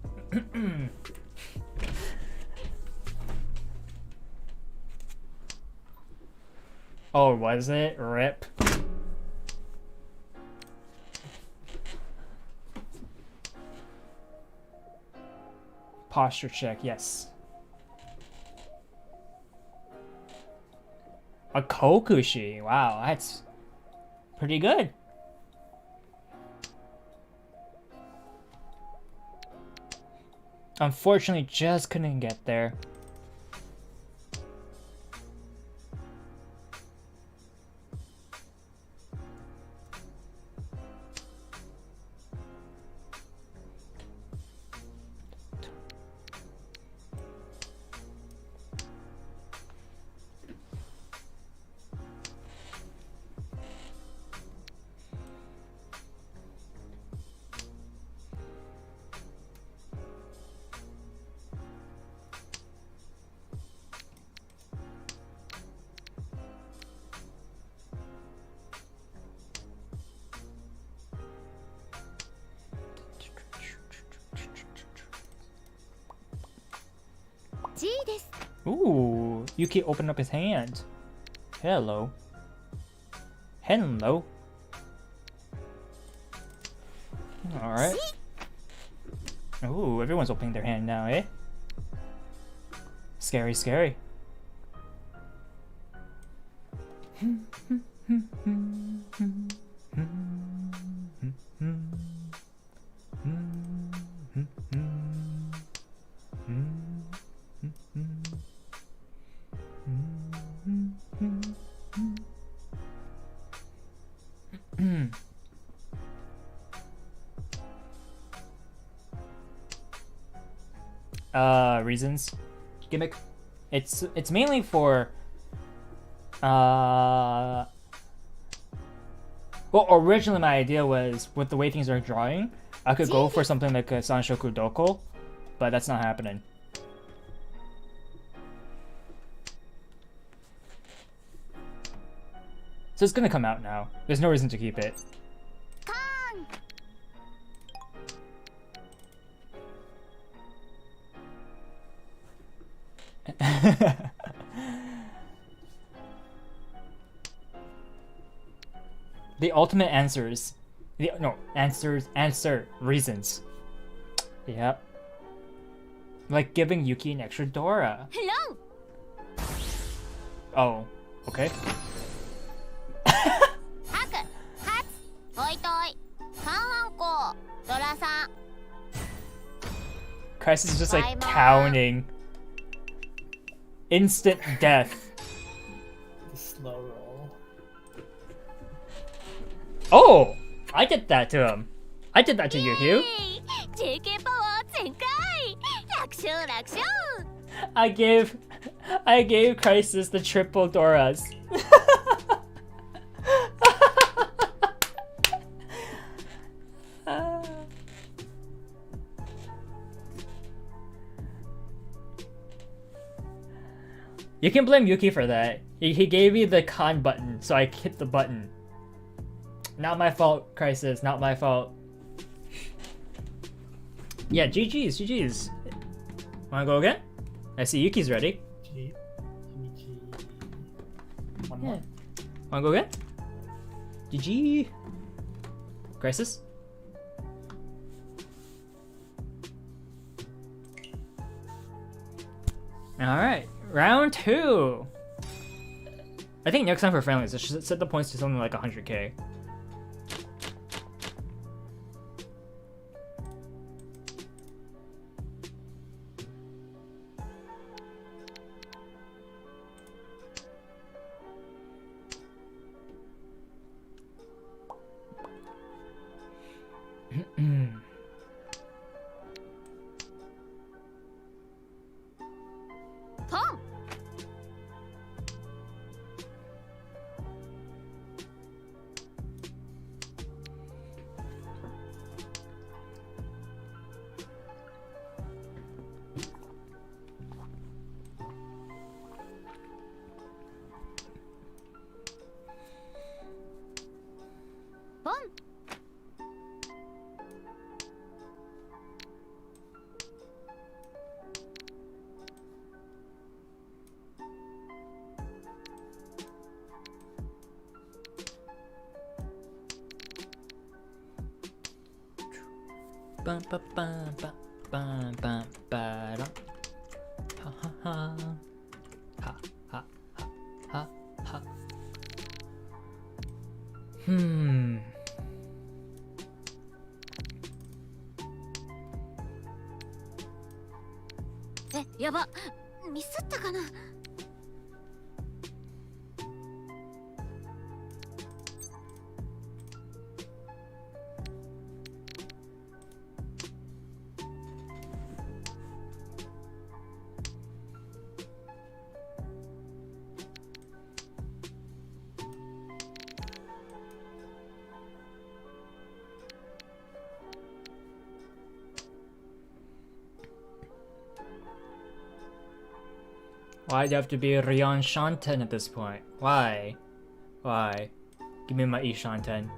Oh, was it? RIP. Posture check, yes. A Kokushi. Wow, that's pretty good. Unfortunately, just couldn't get there. Ooh, Yuki opened up his hand. Hello. Hello. Alright. Ooh, everyone's opening their hand now, eh? Scary, scary. Reasons. Gimmick. It's mainly for well, originally my idea was with the way things are drawing, I could go for something like a Sanshoku Doko, but that's not happening. So it's gonna come out now. There's no reason to keep it. The ultimate answers. Answer reasons. Yep. Like giving Yuki an extra Dora. Long. Oh, okay. Haku. Hats. Toi toi. Kanwanko. Dora-san. Crisis is just Bye, like Mom. counting. Instant death. The slow roll. Oh! I did that to him. I did that to you, Hugh. JK パワー全開。楽勝楽勝。I gave Crisis the triple Doras. You can blame Yuki for that. He gave me the con button, so I hit the button. Not my fault, Crisis. Not my fault. Yeah, GG's. Wanna go again? I see Yuki's ready. G. G. One Yeah. more. Wanna go again? GG. Crisis? Alright, round 2. I think next time for friendlies, I should set the points to something like 100k. Tom. Bon. Bum, ba, bum, ba, bum, bum, ba, dum. Ha ha ha. Ha ha ha ha ha. Hmm. やば。ミスったかな。Why'd you have to be Ryon Shanten at this point? Why? Why? Give me my E Shanten.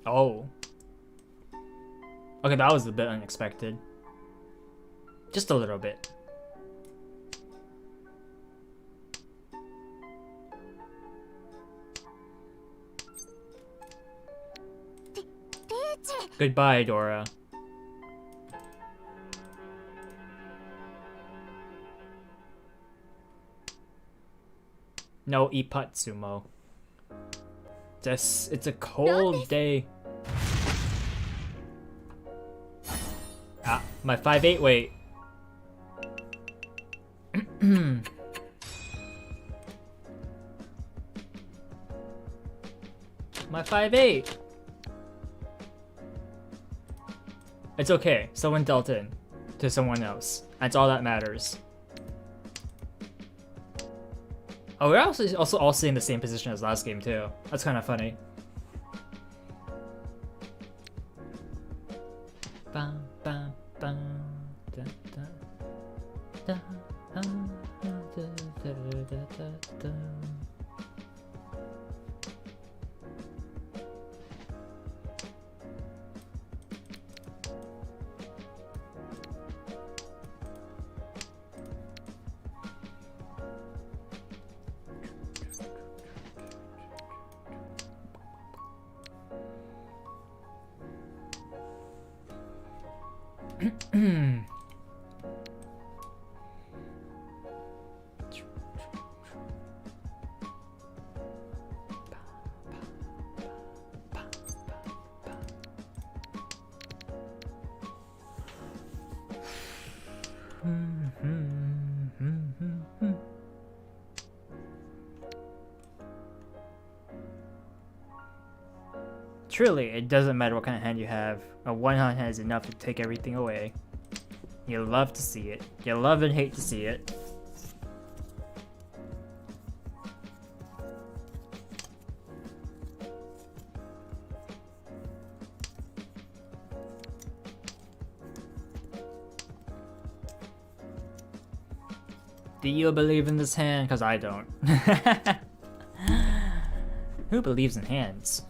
Oh. Okay, that was a bit unexpected. Just a little bit. Goodbye, Dora. No Ipatsumo. It's a cold day. Ah, my 5'8" weight. My 5'8". It's okay. Someone dealt in to someone else. That's all that matters. Oh, we're also all sitting in the same position as last game too. That's kind of funny. bum, bum, bum, da, da, da, da, da, da, da, da, da. Truly, it doesn't matter what kind of hand you have. A one-hand hand is enough to take everything away. You love to see it. You love and hate to see it. Do you believe in this hand? Because I don't. Who believes in hands?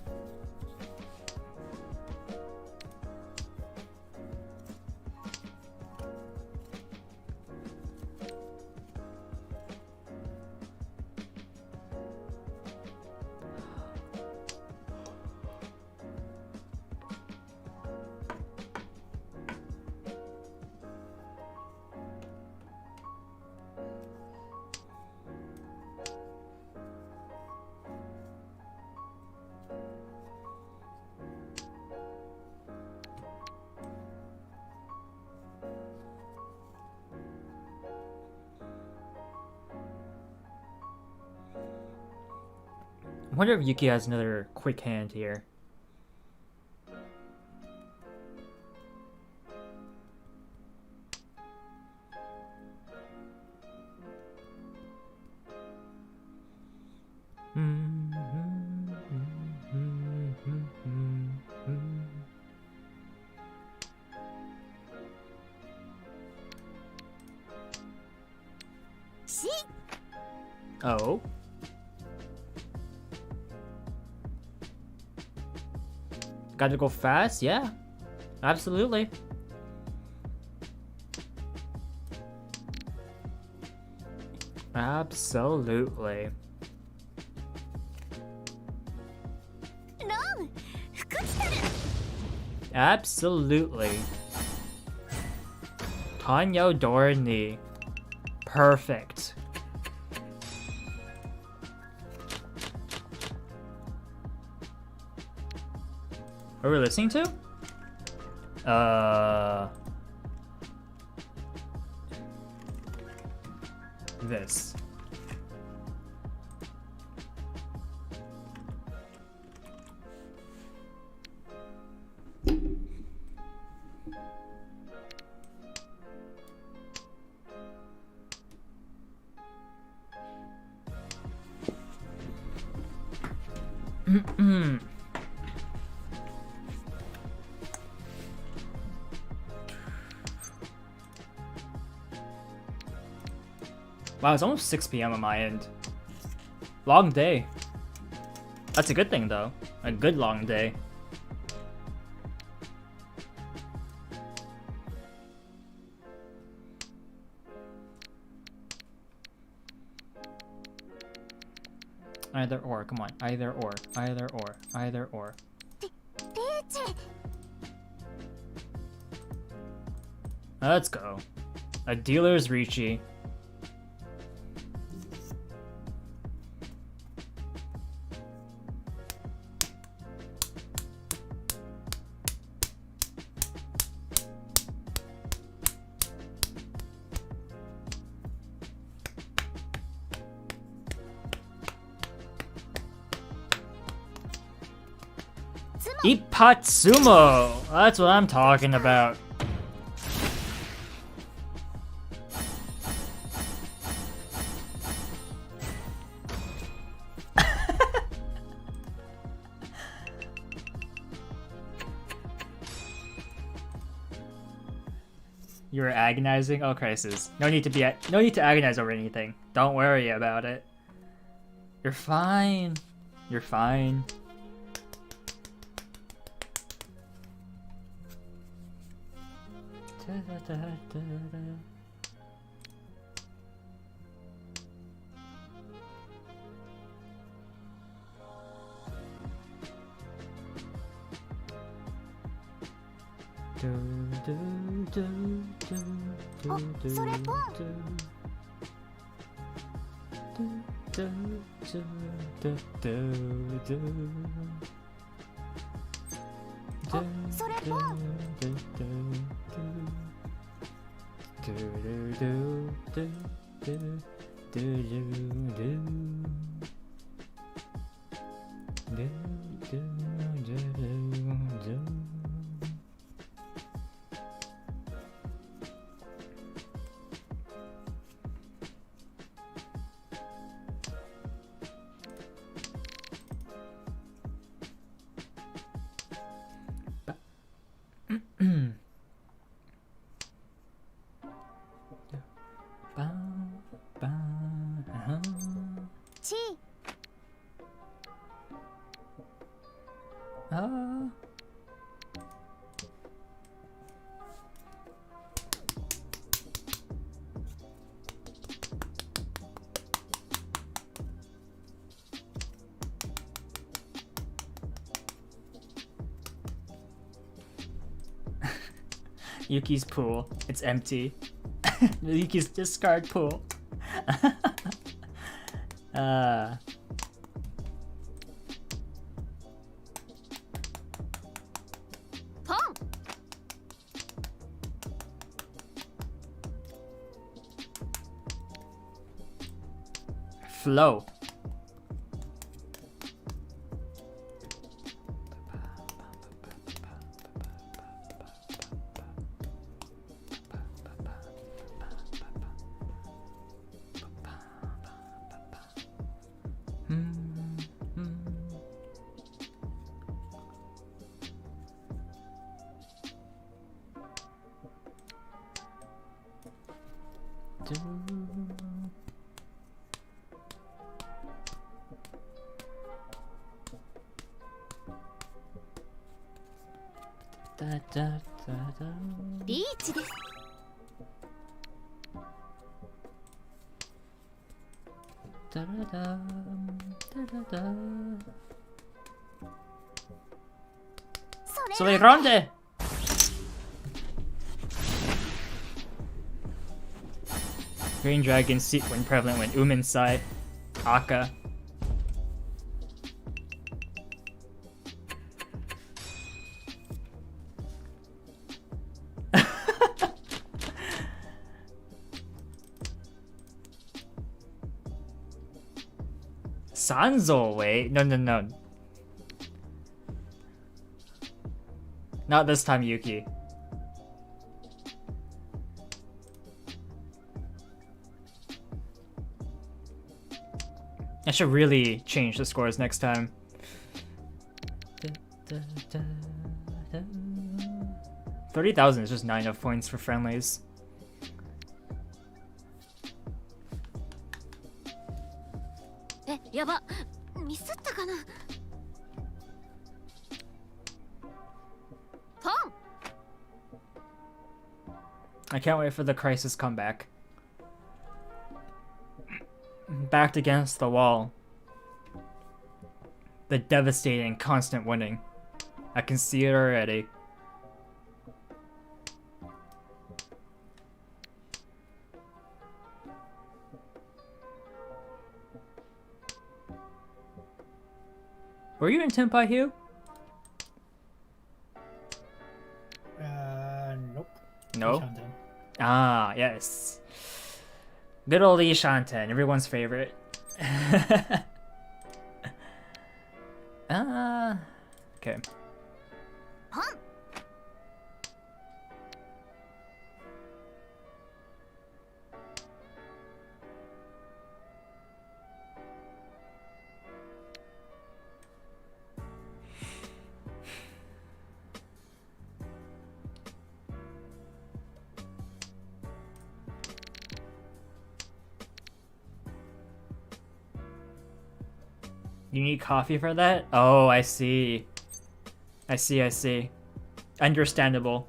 I wonder if Yuki has another quick hand here. Oh. Gotta go fast? Yeah. Absolutely. Absolutely. Absolutely. Tanyo Dorni. Perfect. What are we listening to? This. Wow, it's almost 6 p.m. on my end. Long day. That's a good thing, though. A good long day. Either or, come on. Either or, either or, either or. Let's go. A dealer's Ricci. Ipatsumo! That's what I'm talking about. You were agonizing? Oh, Crisis. No need to agonize over anything. Don't worry about it. You're fine. You're fine. Yuki's pool. It's empty. Yuki's discard pool. Flow. Sono ronde. Green Dragon seat when prevalent when Uminsai. Aka. Sanzo, wait. No. Not this time, Yuki. I should really change the scores next time. 30,000 is just not enough points for friendlies. I can't wait for the Crisis comeback. Backed against the wall. The devastating constant winning. I can see it already. Were you in Tenpai Hugh? Nope. No? Shanten. Ah, yes. Good old Lee Shanten, everyone's favorite. Okay. You need coffee for that? Oh, I see. I see. Understandable.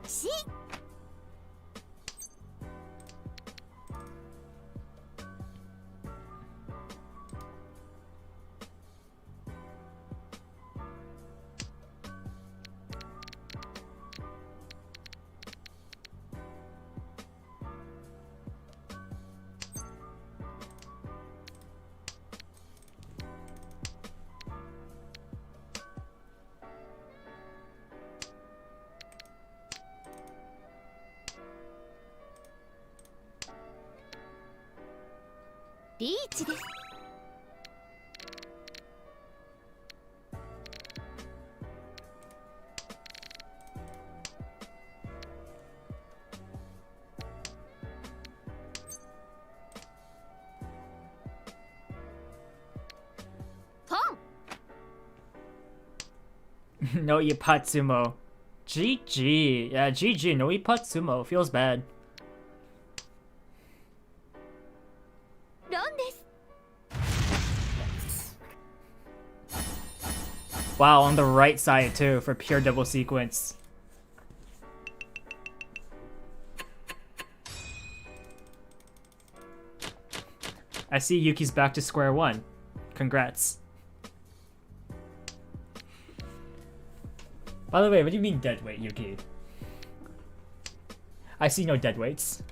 C. Reach です。ポン。No Ipatsumo. GG. Yeah, GG. No Ipatsumo. Feels bad. ロンです。 Wow, on the right side too for pure double sequence. I see Yuki's back to square one. Congrats. By the way, what do you mean dead weight, Yuki? I see no dead weights.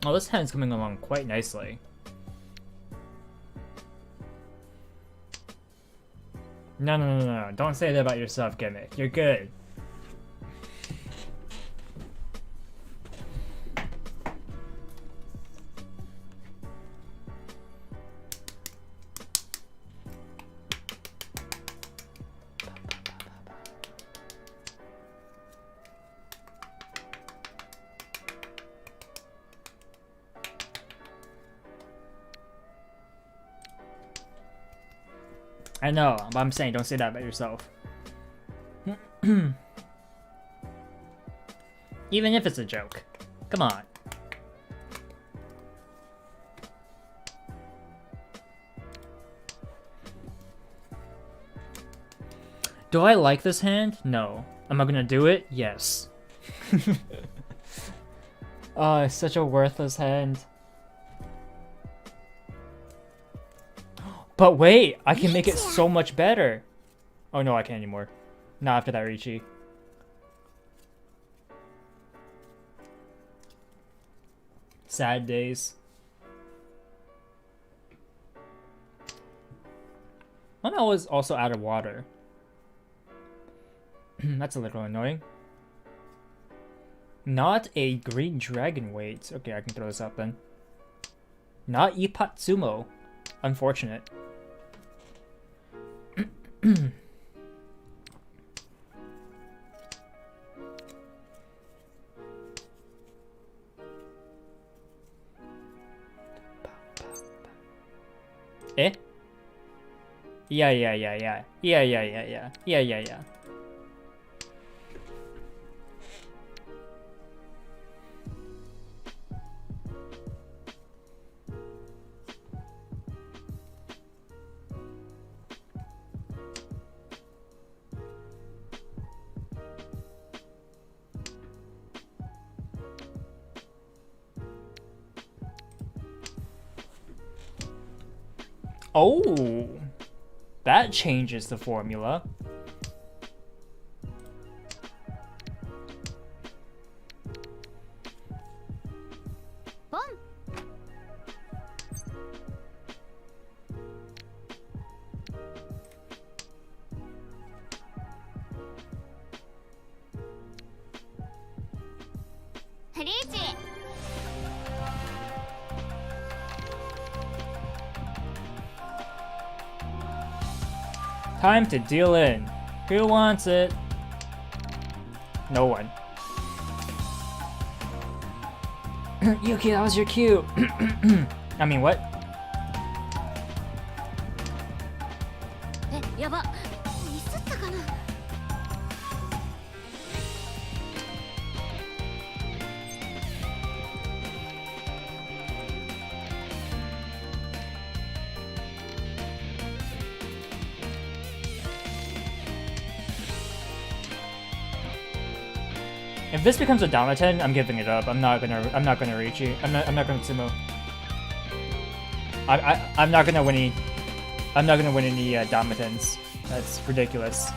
Oh, this hand's coming along quite nicely. No. Don't say that about yourself, Gimmick. You're good. I know, but I'm saying don't say that about yourself. Even if it's a joke. Come on. Do I like this hand? No. Am I gonna do it? Yes. Oh, it's such a worthless hand. But wait, I can make it so much better. Oh no, I can't anymore. Not after that Ricci. Sad days. Oh no, I was also out of water. That's a little annoying. Not a green dragon weight. Okay, I can throw this out then. Not Ipatsumo. Unfortunate. Eh? Yeah. Oh, that changes the formula. Boom. Reach. Time to deal in. Who wants it? No one. Yuki, that was your cue. I mean, what? やばミスったかな If this becomes a Damaten, I'm giving it up. I'm not gonna reach you. I'm not gonna Sumo. I'm not gonna win any. I'm not gonna win any Damatens. That's ridiculous.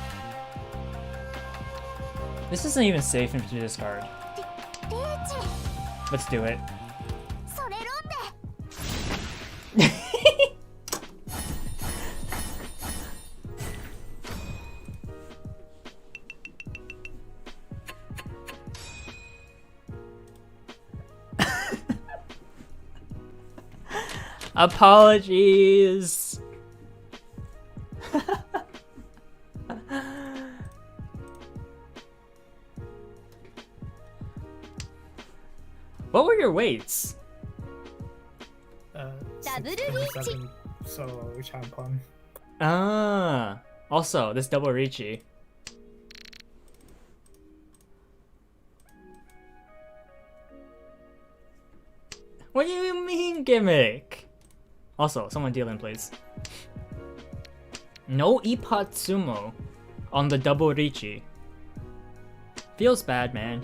This isn't even safe enough to discard. リーチ Let's do it. それロンで Apologies. What were your weights? 627 solo Champon. Ah, also this double Ricci. What do you mean gimmick? Also, someone deal in, please. No Ipot Sumo on the double Ricci. Feels bad, man.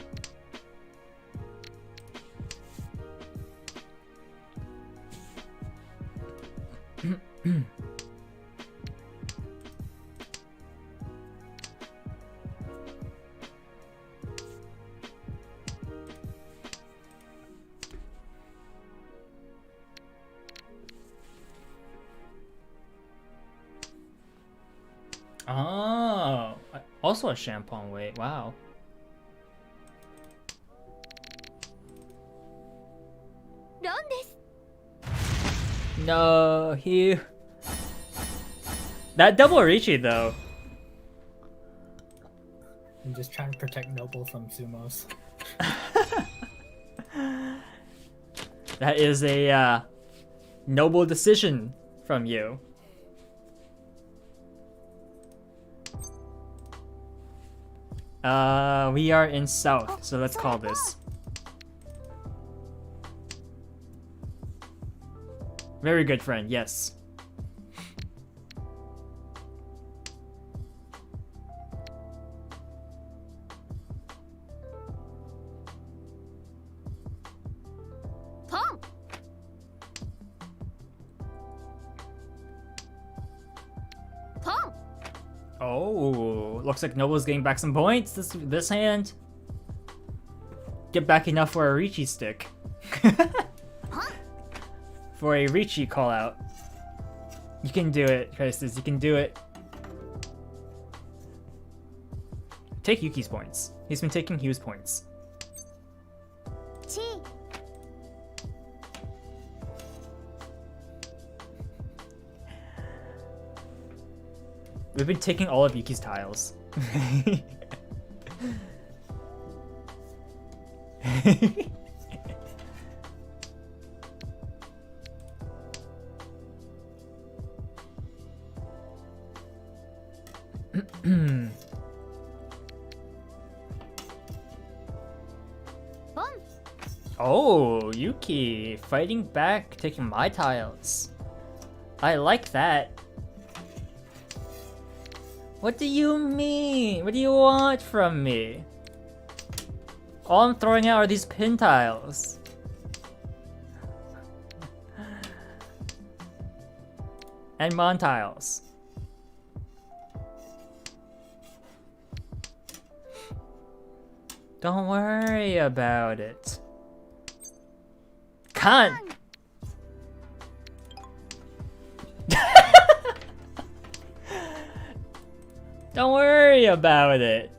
Oh, also a Champon weight. Wow. ロンです No, he. That double Ricci though. I'm just trying to protect Noble from sumos. That is a noble decision from you. We are in south, so let's call this. Very good friend, yes. Tom. Tom. Oh, looks like Noble's getting back some points this hand. Get back enough for a Ricci stick. For a Ricci call out. You can do it, Crisis, you can do it. Take Yuki's points. He's been taking Hugh's points. チ We've been taking all of Yuki's tiles. Oh, Yuki fighting back, taking my tiles. I like that. What do you mean? What do you want from me? All I'm throwing out are these pin tiles. And Mon tiles. Don't worry about it. Cunt! Don't worry about it.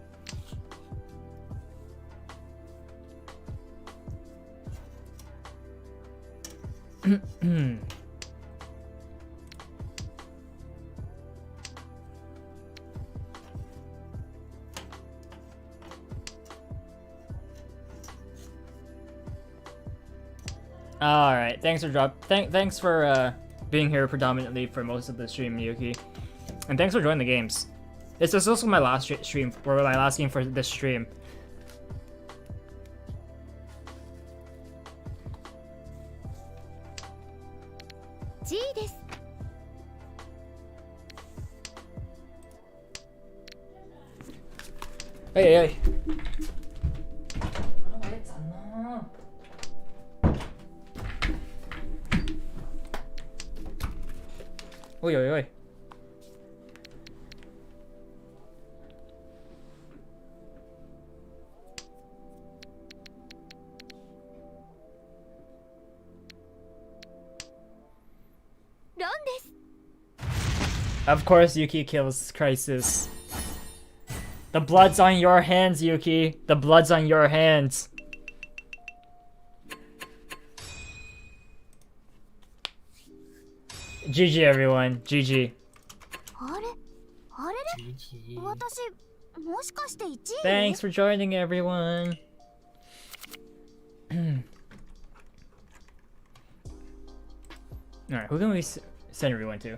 All right. Thanks for being here predominantly for most of the stream, Yuki, and thanks for joining the games. This is also my last stream, or my last game for this stream. G です。 Hey. Oi. Of course, Yuki kills Crisis. The blood's on your hands, Yuki. The blood's on your hands. GG, everyone. GG. GG. 私もしかして1位 Thanks for joining, everyone. Alright, who can we send everyone to?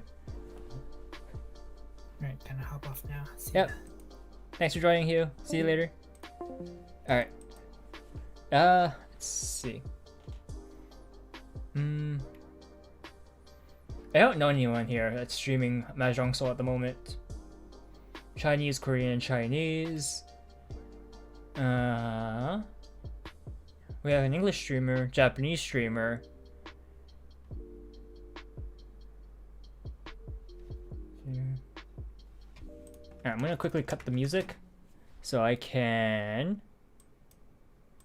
Alright, can I hop off now? See Yep. ya. Thanks for joining, Hugh. See you later. Alright. Let's see. I don't know anyone here that's streaming Mahjong Soul at the moment. Chinese, Korean, Chinese. We have an English streamer, Japanese streamer. I'm gonna quickly cut the music so I can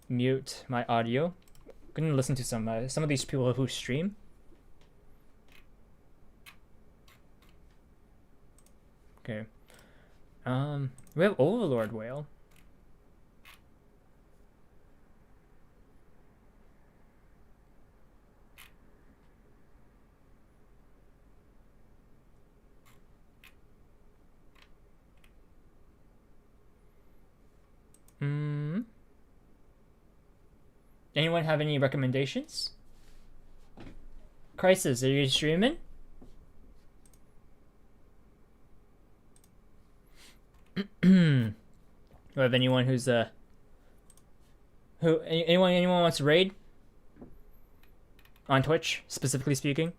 mute my audio. I'm gonna listen to some of these people who stream. Okay. We have Overlord Whale. Anyone have any recommendations? Crisis, are you streaming? Do I have anyone who's anyone wants to raid? On Twitch, specifically speaking?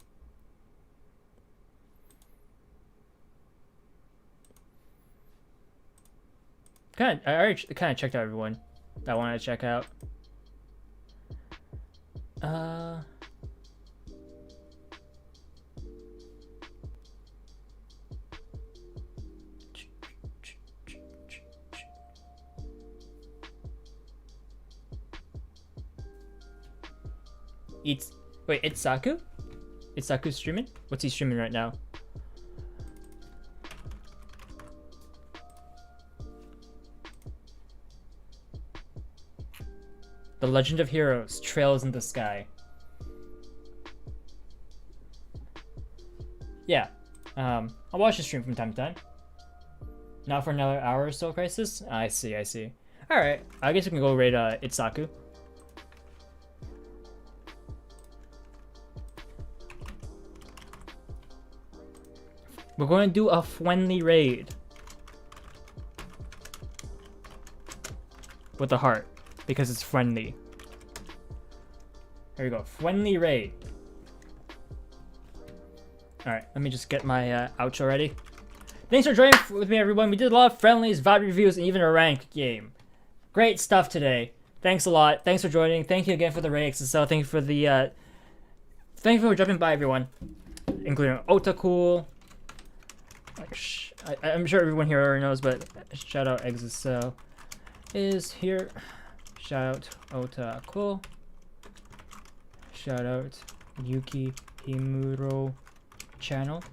I already kind of checked out everyone that I wanted to check out. It's Saku? It's Saku streaming? What's he streaming right now? The Legend of Heroes, Trails in the Sky. Yeah. I'll watch the stream from time to time. Not for another hour or so, Crisis? I see. Alright, I guess we can go raid Itsaku. We're going to do a friendly raid. With a heart. Because it's friendly. Here we go. Friendly raid. Alright, let me just get my outro ready. Thanks for joining with me, everyone. We did a lot of friendlies, vibe reviews, and even a ranked game. Great stuff today. Thanks a lot. Thanks for joining. Thank you again for the raid XSL. Thank you for the thank you for jumping by, everyone. Including Otacool. I'm sure everyone here already knows, but shout out XSL is here. Shout out Otacool. Shout out Yuki Himuro channel.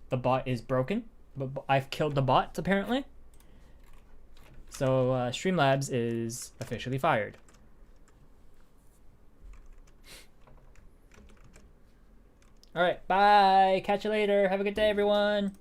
The bot is broken, but I've killed the bot apparently. So Streamlabs is officially fired. Alright, bye. Catch you later. Have a good day, everyone.